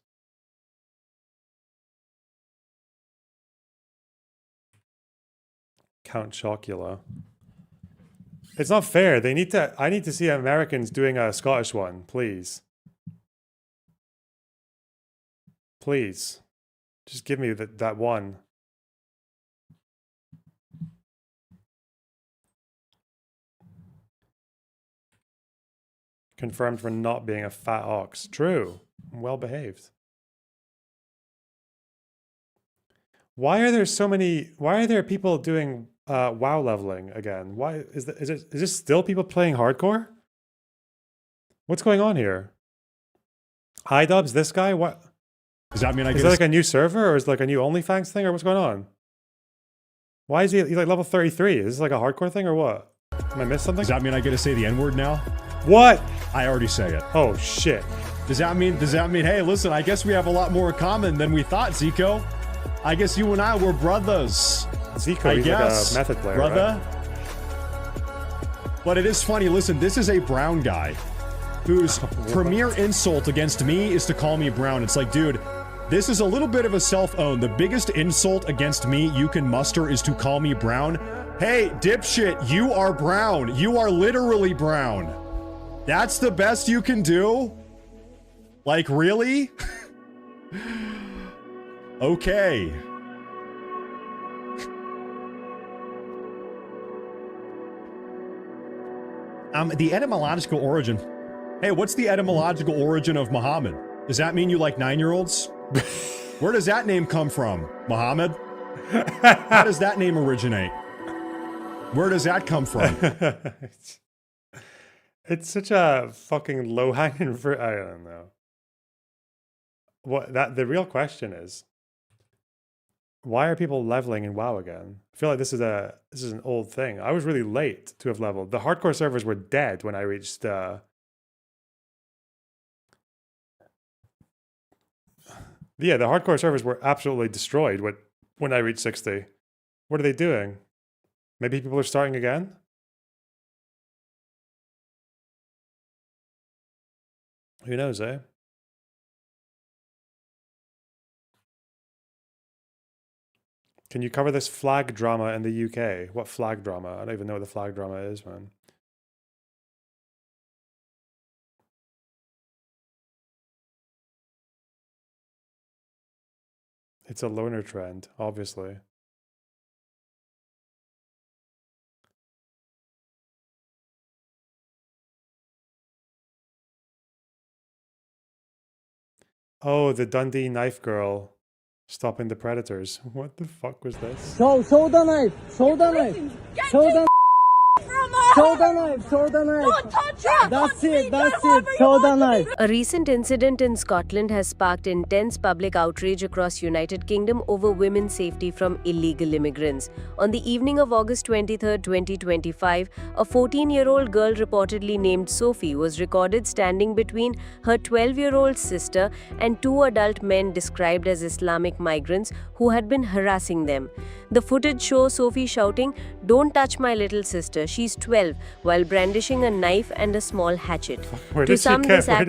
Count Chocula. It's not fair. They need to. I need to see Americans doing a Scottish one, please. Please, just give me that one. Confirmed for not being a fat ox. True. Well behaved. Why are there so many? Why are there people doing WoW leveling again? Why is this still people playing hardcore? What's going on here? iDubbbz, this guy? What? Does that mean is that like a new server or is it like a new OnlyFans thing or what's going on? Why is he's like level 33? Is this like a hardcore thing or what? Am I missed something? Does that mean I get to say the N-word now? What? I already say it. Oh shit. Does that mean, hey, listen, I guess we have a lot more in common than we thought, Zico. I guess you and I were brothers. Zico, he's like a method player, brother. Right? But it is funny, listen, this is a brown guy whose premier insult against me is to call me brown. It's like, dude, this is a little bit of a self-own. The biggest insult against me you can muster is to call me brown. Hey, dipshit, you are brown. You are literally brown. That's the best you can do? Like, really? Okay. The etymological origin. Hey, what's the etymological origin of Muhammad? Does that mean you like 9-year-olds? Where does that name come from, Muhammad? How does that name originate? Where does that come from? It's such a fucking low-hanging fruit. I don't know. The real question is, why are people leveling in WoW again? I feel like this is an old thing. I was really late to have leveled. The hardcore servers were dead when I reached yeah, the hardcore servers were absolutely destroyed when I reached 60. What are they doing? Maybe people are starting again? Who knows, eh? Can you cover this flag drama in the UK? What flag drama? I don't even know what the flag drama is, man. It's a loner trend, obviously. Oh, the Dundee knife girl stopping the predators. What the fuck was this? Show the knife! Show the knife! Show the Show the knife! Show the knife! Don't touch her! That's it! Show the knife! A recent incident in Scotland has sparked intense public outrage across United Kingdom over women's safety from illegal immigrants. On the evening of August 23, 2025, a 14-year-old girl reportedly named Sophie was recorded standing between her 12-year-old sister and two adult men described as Islamic migrants who had been harassing them. The footage shows Sophie shouting, "Don't touch my little sister, she's 12," while brandishing a knife and a small hatchet. Where did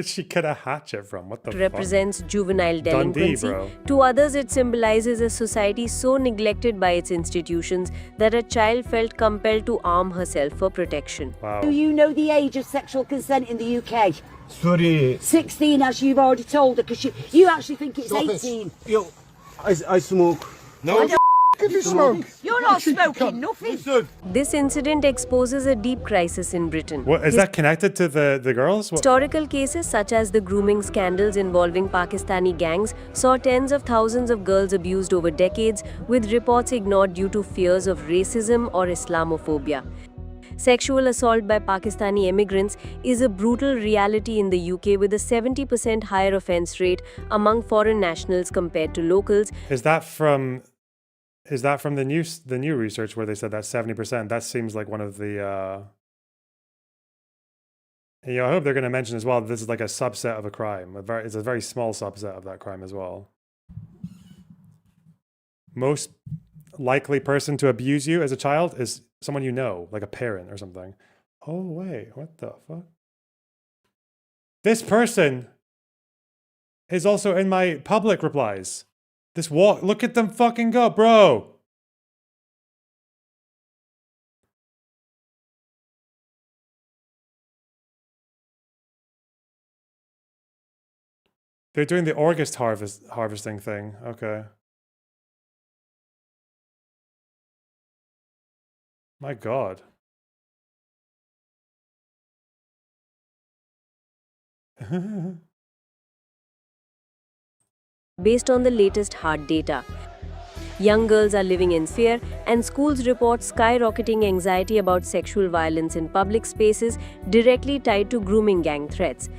she get a hatchet from? What the fuck? Represents juvenile delinquency. Dundee, bro. To others, it symbolizes a society so neglected by its institutions that a child felt compelled to arm herself for protection. Wow. Do you know the age of sexual consent in the UK? Sorry. 16, as you've already told her, because you actually think it's Stop it. 18. Yo, I smoke. No. If you smoke. You're not smoking nothing. This incident exposes a deep crisis in Britain. What is that connected to the girls? What? Historical cases such as the grooming scandals involving Pakistani gangs saw tens of thousands of girls abused over decades, with reports ignored due to fears of racism or Islamophobia. Sexual assault by Pakistani immigrants is a brutal reality in the UK, with a 70% higher offence rate among foreign nationals compared to locals. Is that from the new research where they said that 70%? That seems like one of the I hope they're going to mention as well that this is like a subset of a crime. It's a very small subset of that crime as well. Most likely person to abuse you as a child is someone you know, like a parent or something. Oh wait, what the fuck? This person is also in my public replies. This walk, look at them fucking go, bro. They're doing the August harvesting thing. Okay. My God. Based on the latest hard data, young girls are living in fear, and schools report skyrocketing anxiety about sexual violence in public spaces directly tied to grooming gang threats.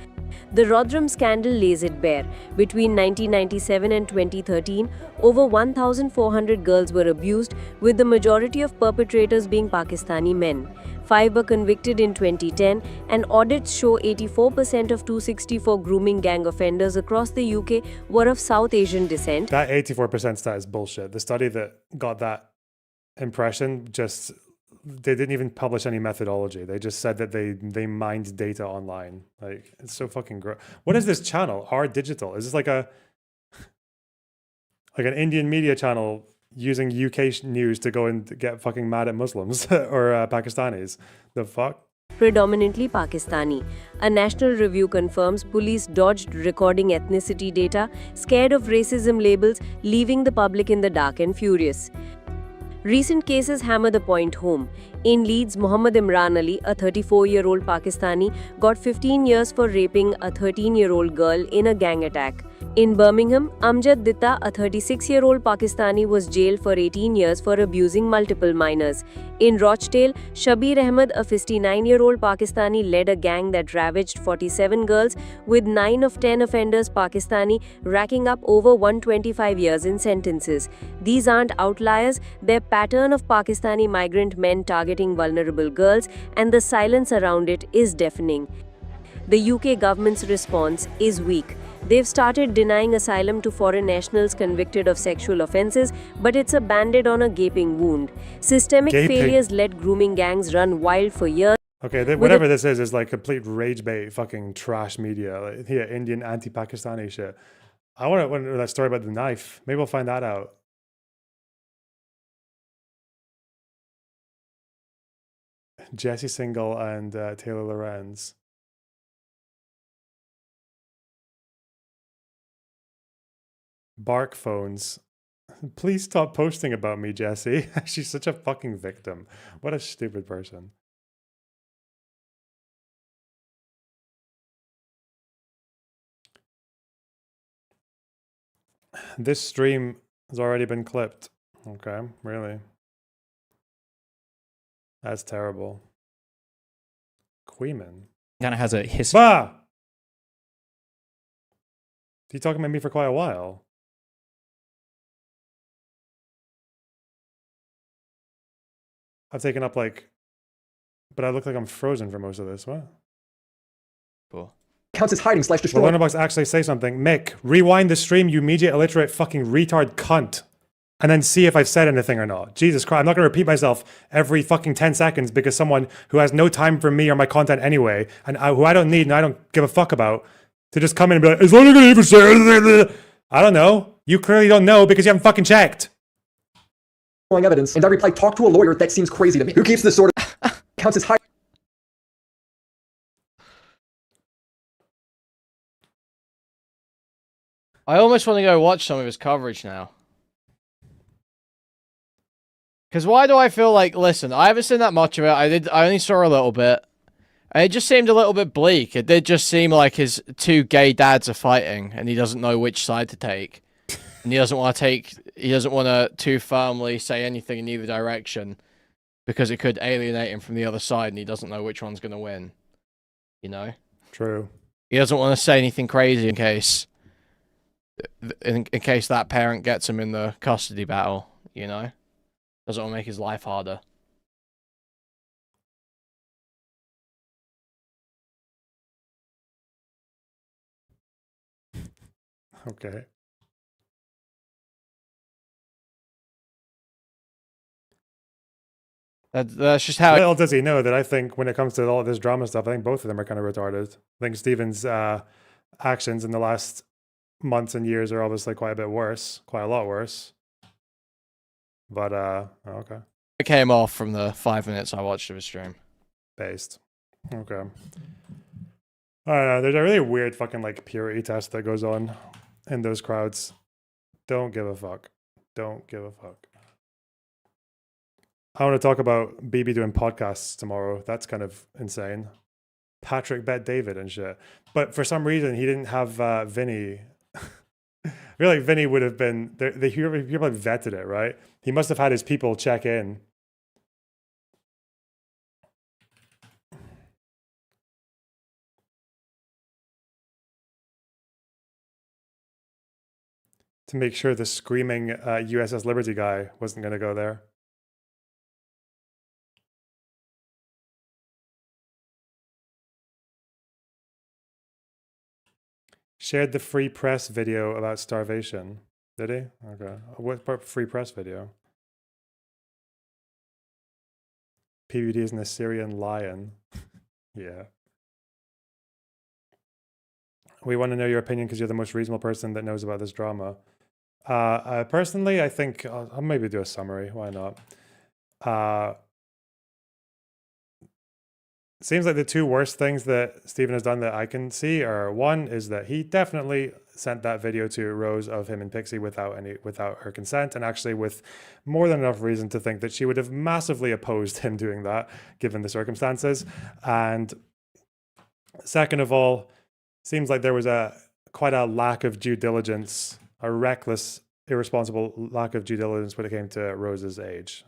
The Rotherham scandal lays it bare. Between 1997 and 2013, over 1,400 girls were abused, with the majority of perpetrators being Pakistani men. 5 were convicted in 2010, and audits show 84% of 264 grooming gang offenders across the UK were of South Asian descent. That 84% stat is bullshit. The study that got that impression just... They didn't even publish any methodology. They just said that they mined data online. Like, it's so fucking gross. What is this channel? R Digital. Is this like an Indian media channel using UK news to go and get fucking mad at Muslims or Pakistanis? The fuck? Predominantly Pakistani. A national review confirms police dodged recording ethnicity data, scared of racism labels, leaving the public in the dark and furious. Recent cases hammer the point home. In Leeds, Muhammad Imran Ali, a 34-year-old Pakistani, got 15 years for raping a 13-year-old girl in a gang attack. In Birmingham, Amjad Ditta, a 36-year-old Pakistani, was jailed for 18 years for abusing multiple minors. In Rochdale, Shabir Ahmed, a 59-year-old Pakistani, led a gang that ravaged 47 girls, with 9 of 10 offenders Pakistani, racking up over 125 years in sentences. These aren't outliers, their pattern of Pakistani migrant men targeting vulnerable girls, and the silence around it is deafening. The UK government's response is weak. They've started denying asylum to foreign nationals convicted of sexual offences, but it's a band-aid on a gaping wound. Systemic failures let grooming gangs run wild for years. Okay, whatever this is like complete rage bait fucking trash media. Like, yeah, Indian anti-Pakistani shit. I want to know that story about the knife. Maybe we'll find that out. Jesse Single and Taylor Lorenz. Bark phones. Please stop posting about me, Jesse. She's such a fucking victim. What a stupid person. This stream has already been clipped. Okay, really? That's terrible. Queeman. Kind of has a history. Bah! You talking about me for quite a while. I've taken up like, but I look like I'm frozen for most of this. What? Cool. Counts as hiding / Will destroying. Learnerbox actually say something? Mick, rewind the stream, you media illiterate fucking retard cunt. and then see if I've said anything or not. Jesus Christ, I'm not going to repeat myself every fucking 10 seconds because someone who has no time for me or my content anyway, and who I don't need and I don't give a fuck about, to just come in and be like, is London going to even say I don't know. You clearly don't know because you haven't fucking checked. Evidence, and I reply, talk to a lawyer. That seems crazy to me. Who keeps this sort of counts as high? I almost want to go watch some of his coverage now. Because why do I feel like, listen, I haven't seen that much of it. I only saw a little bit. And it just seemed a little bit bleak. It did just seem like his two gay dads are fighting, and he doesn't know which side to take. And he doesn't want to too firmly say anything in either direction, because it could alienate him from the other side, and he doesn't know which one's going to win. You know? True. He doesn't want to say anything crazy in case that parent gets him in the custody battle, you know? Doesn't want to make his life harder. Okay. That's just how... Little does he know that I think when it comes to all this drama stuff, I think both of them are kind of retarded. I think Steven's actions in the last months and years are obviously quite a lot worse. But, okay. It came off from the 5 minutes I watched of his stream. Based. Okay. I don't know, there's a really weird fucking, like, purity test that goes on in those crowds. Don't give a fuck. Don't give a fuck. I want to talk about BB doing podcasts tomorrow. That's kind of insane. Patrick bet David and shit. But for some reason, he didn't have Vinny. I feel like Vinny would have been... He probably vetted it, right? He must have had his people check in. To make sure the screaming USS Liberty guy wasn't going to go there. Shared the free press video about starvation. Did he? Okay. What free press video? PVD is an Assyrian lion. Yeah. We want to know your opinion because you're the most reasonable person that knows about this drama. Personally, I think I'll maybe do a summary. Why not? Seems like the two worst things that Steven has done that I can see are, one is that he definitely sent that video to Rose of him and Pixie without her consent, and actually with more than enough reason to think that she would have massively opposed him doing that given the circumstances. And second of all, seems like there was quite a lack of due diligence, a reckless, irresponsible lack of due diligence when it came to Rose's age.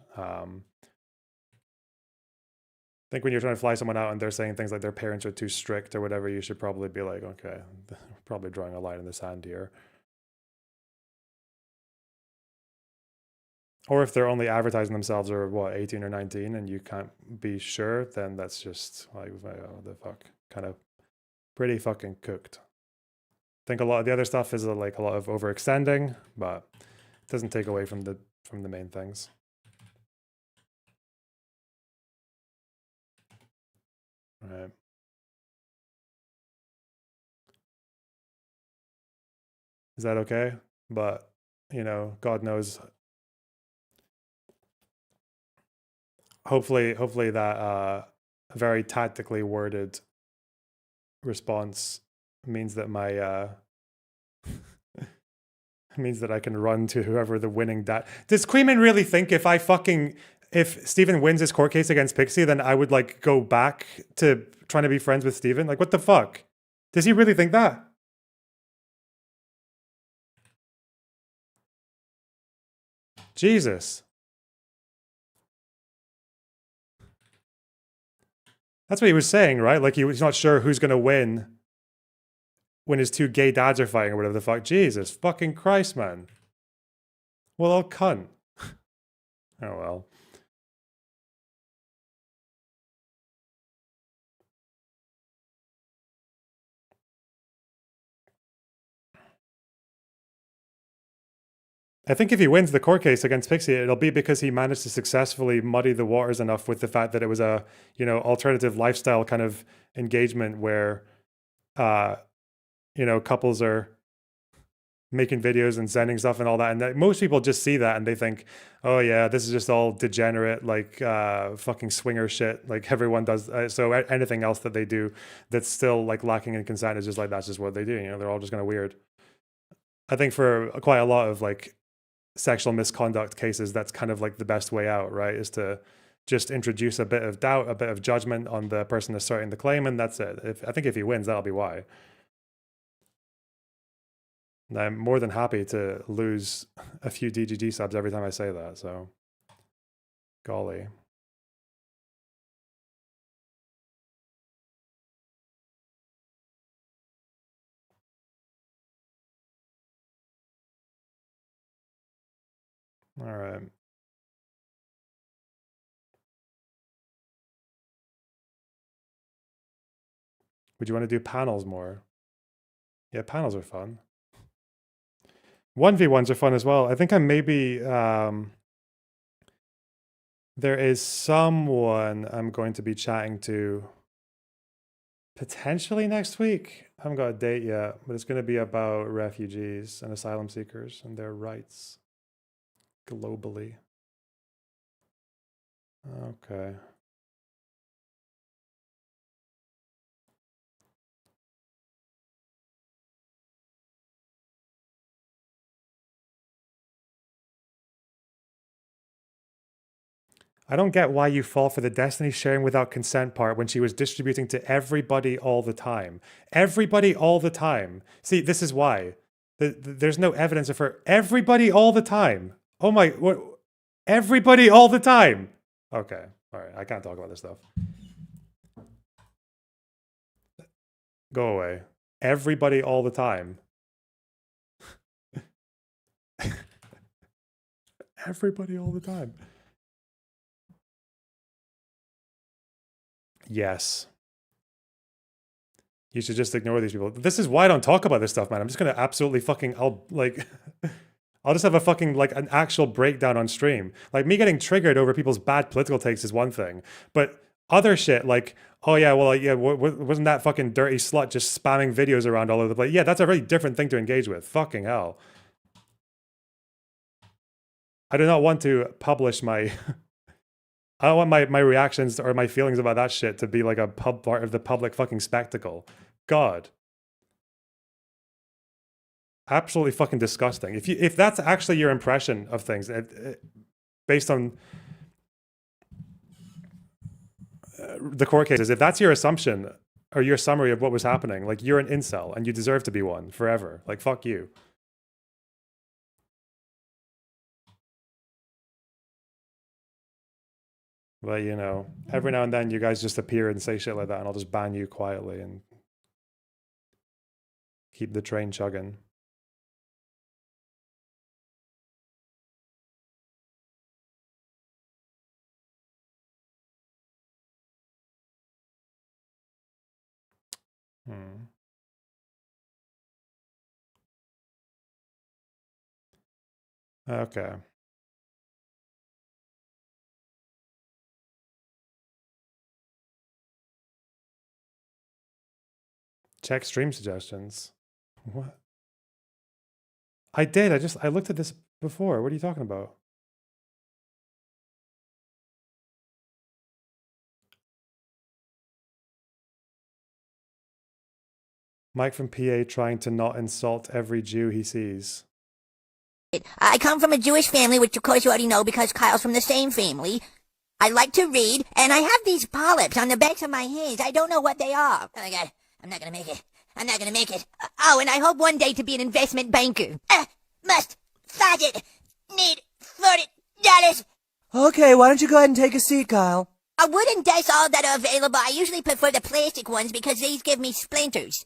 I think when you're trying to fly someone out and they're saying things like their parents are too strict or whatever, you should probably be like, okay, probably drawing a line in the sand here. Or if they're only advertising themselves or what, 18 or 19 and you can't be sure, then that's just like, oh, the fuck, kind of pretty fucking cooked. I think a lot of the other stuff is like a lot of overextending, but it doesn't take away from the main things. Right. Is that okay? But, you know, God knows. Hopefully that very tactically worded response means that my means that I can run to whoever the winning dad. Does Queeman really think if Steven wins his court case against Pixie, then I would like go back to trying to be friends with Steven? Like, what the fuck? Does he really think that? Jesus. That's what he was saying, right? Like he's not sure who's going to win when his two gay dads are fighting or whatever the fuck. Jesus fucking Christ, man. Well, I'll cunt. Oh, well. I think if he wins the court case against Pixie, it'll be because he managed to successfully muddy the waters enough with the fact that it was a, you know, alternative lifestyle kind of engagement where, you know, couples are making videos and sending stuff and all that. And that, most people just see that and they think, oh yeah, this is just all degenerate, like fucking swinger shit. Like everyone does. So anything else that they do that's still like lacking in consent is just like, that's just what they do. You know, they're all just kind of weird. I think for quite a lot of like sexual misconduct cases, that's kind of like the best way out, right? Is to just introduce a bit of doubt, a bit of judgment on the person asserting the claim, and that's it. I think if he wins, that'll be why. And I'm more than happy to lose a few DGG subs every time I say that, so golly. All right. Would you want to do panels more? Yeah, panels are fun. 1v1s are fun as well. I think I'm maybe, there is someone I'm going to be chatting to potentially next week. I haven't got a date yet, but it's going to be about refugees and asylum seekers and their rights globally. Okay. I don't get why you fall for the Destiny sharing without consent part when she was distributing to everybody all the time. Everybody all the time. See, this is why. There's no evidence of her. Everybody all the time. Oh my, what? Everybody all the time. Okay, all right, I can't talk about this stuff. Go away. Everybody all the time. Everybody all the time. Yes. You should just ignore these people. This is why I don't talk about this stuff, man. I'm just gonna absolutely fucking, I'll just have a fucking, like, an actual breakdown on stream. Like, me getting triggered over people's bad political takes is one thing, but other shit, like, oh yeah, well, yeah, wasn't that fucking dirty slut just spamming videos around all over the place? Yeah, that's a really different thing to engage with. Fucking hell. I do not want to publish my... I don't want my reactions or my feelings about that shit to be like a part of the public fucking spectacle. God. Absolutely fucking disgusting. If that's actually your impression of things, based on the court cases, if that's your assumption or your summary of what was happening, like, you're an incel and you deserve to be one forever. Like, fuck you. But, you know, every now and then you guys just appear and say shit like that and I'll just ban you quietly and keep the train chugging. Okay. Check stream suggestions. What? I did. I looked at this before. What are you talking about? Mike from PA trying to not insult every Jew he sees. I come from a Jewish family, which of course you already know because Kyle's from the same family. I like to read, and I have these polyps on the backs of my hands. I don't know what they are. Oh my God, I'm not gonna make it. I'm not gonna make it. Oh, and I hope one day to be an investment banker. Must faggot need $40. Okay, why don't you go ahead and take a seat, Kyle? A wooden desk all that are available. I usually prefer the plastic ones because these give me splinters.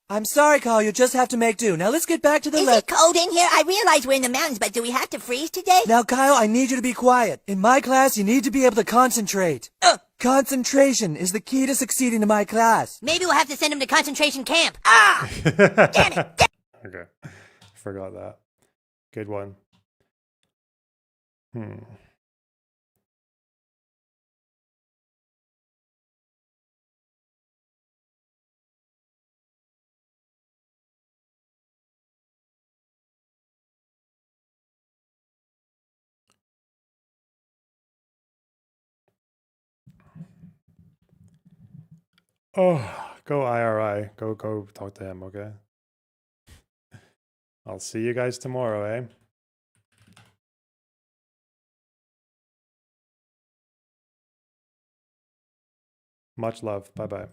I'm sorry, Kyle, you'll just have to make do. Now let's get back to the Is it cold in here? I realize we're in the mountains, but do we have to freeze today? Now, Kyle, I need you to be quiet. In my class, you need to be able to concentrate. Concentration is the key to succeeding in my class. Maybe we'll have to send him to concentration camp. Ah! Damn it! Okay. Forgot that. Good one. Oh, go IRI. Go talk to him, okay? I'll see you guys tomorrow, eh? Much love. Bye-bye.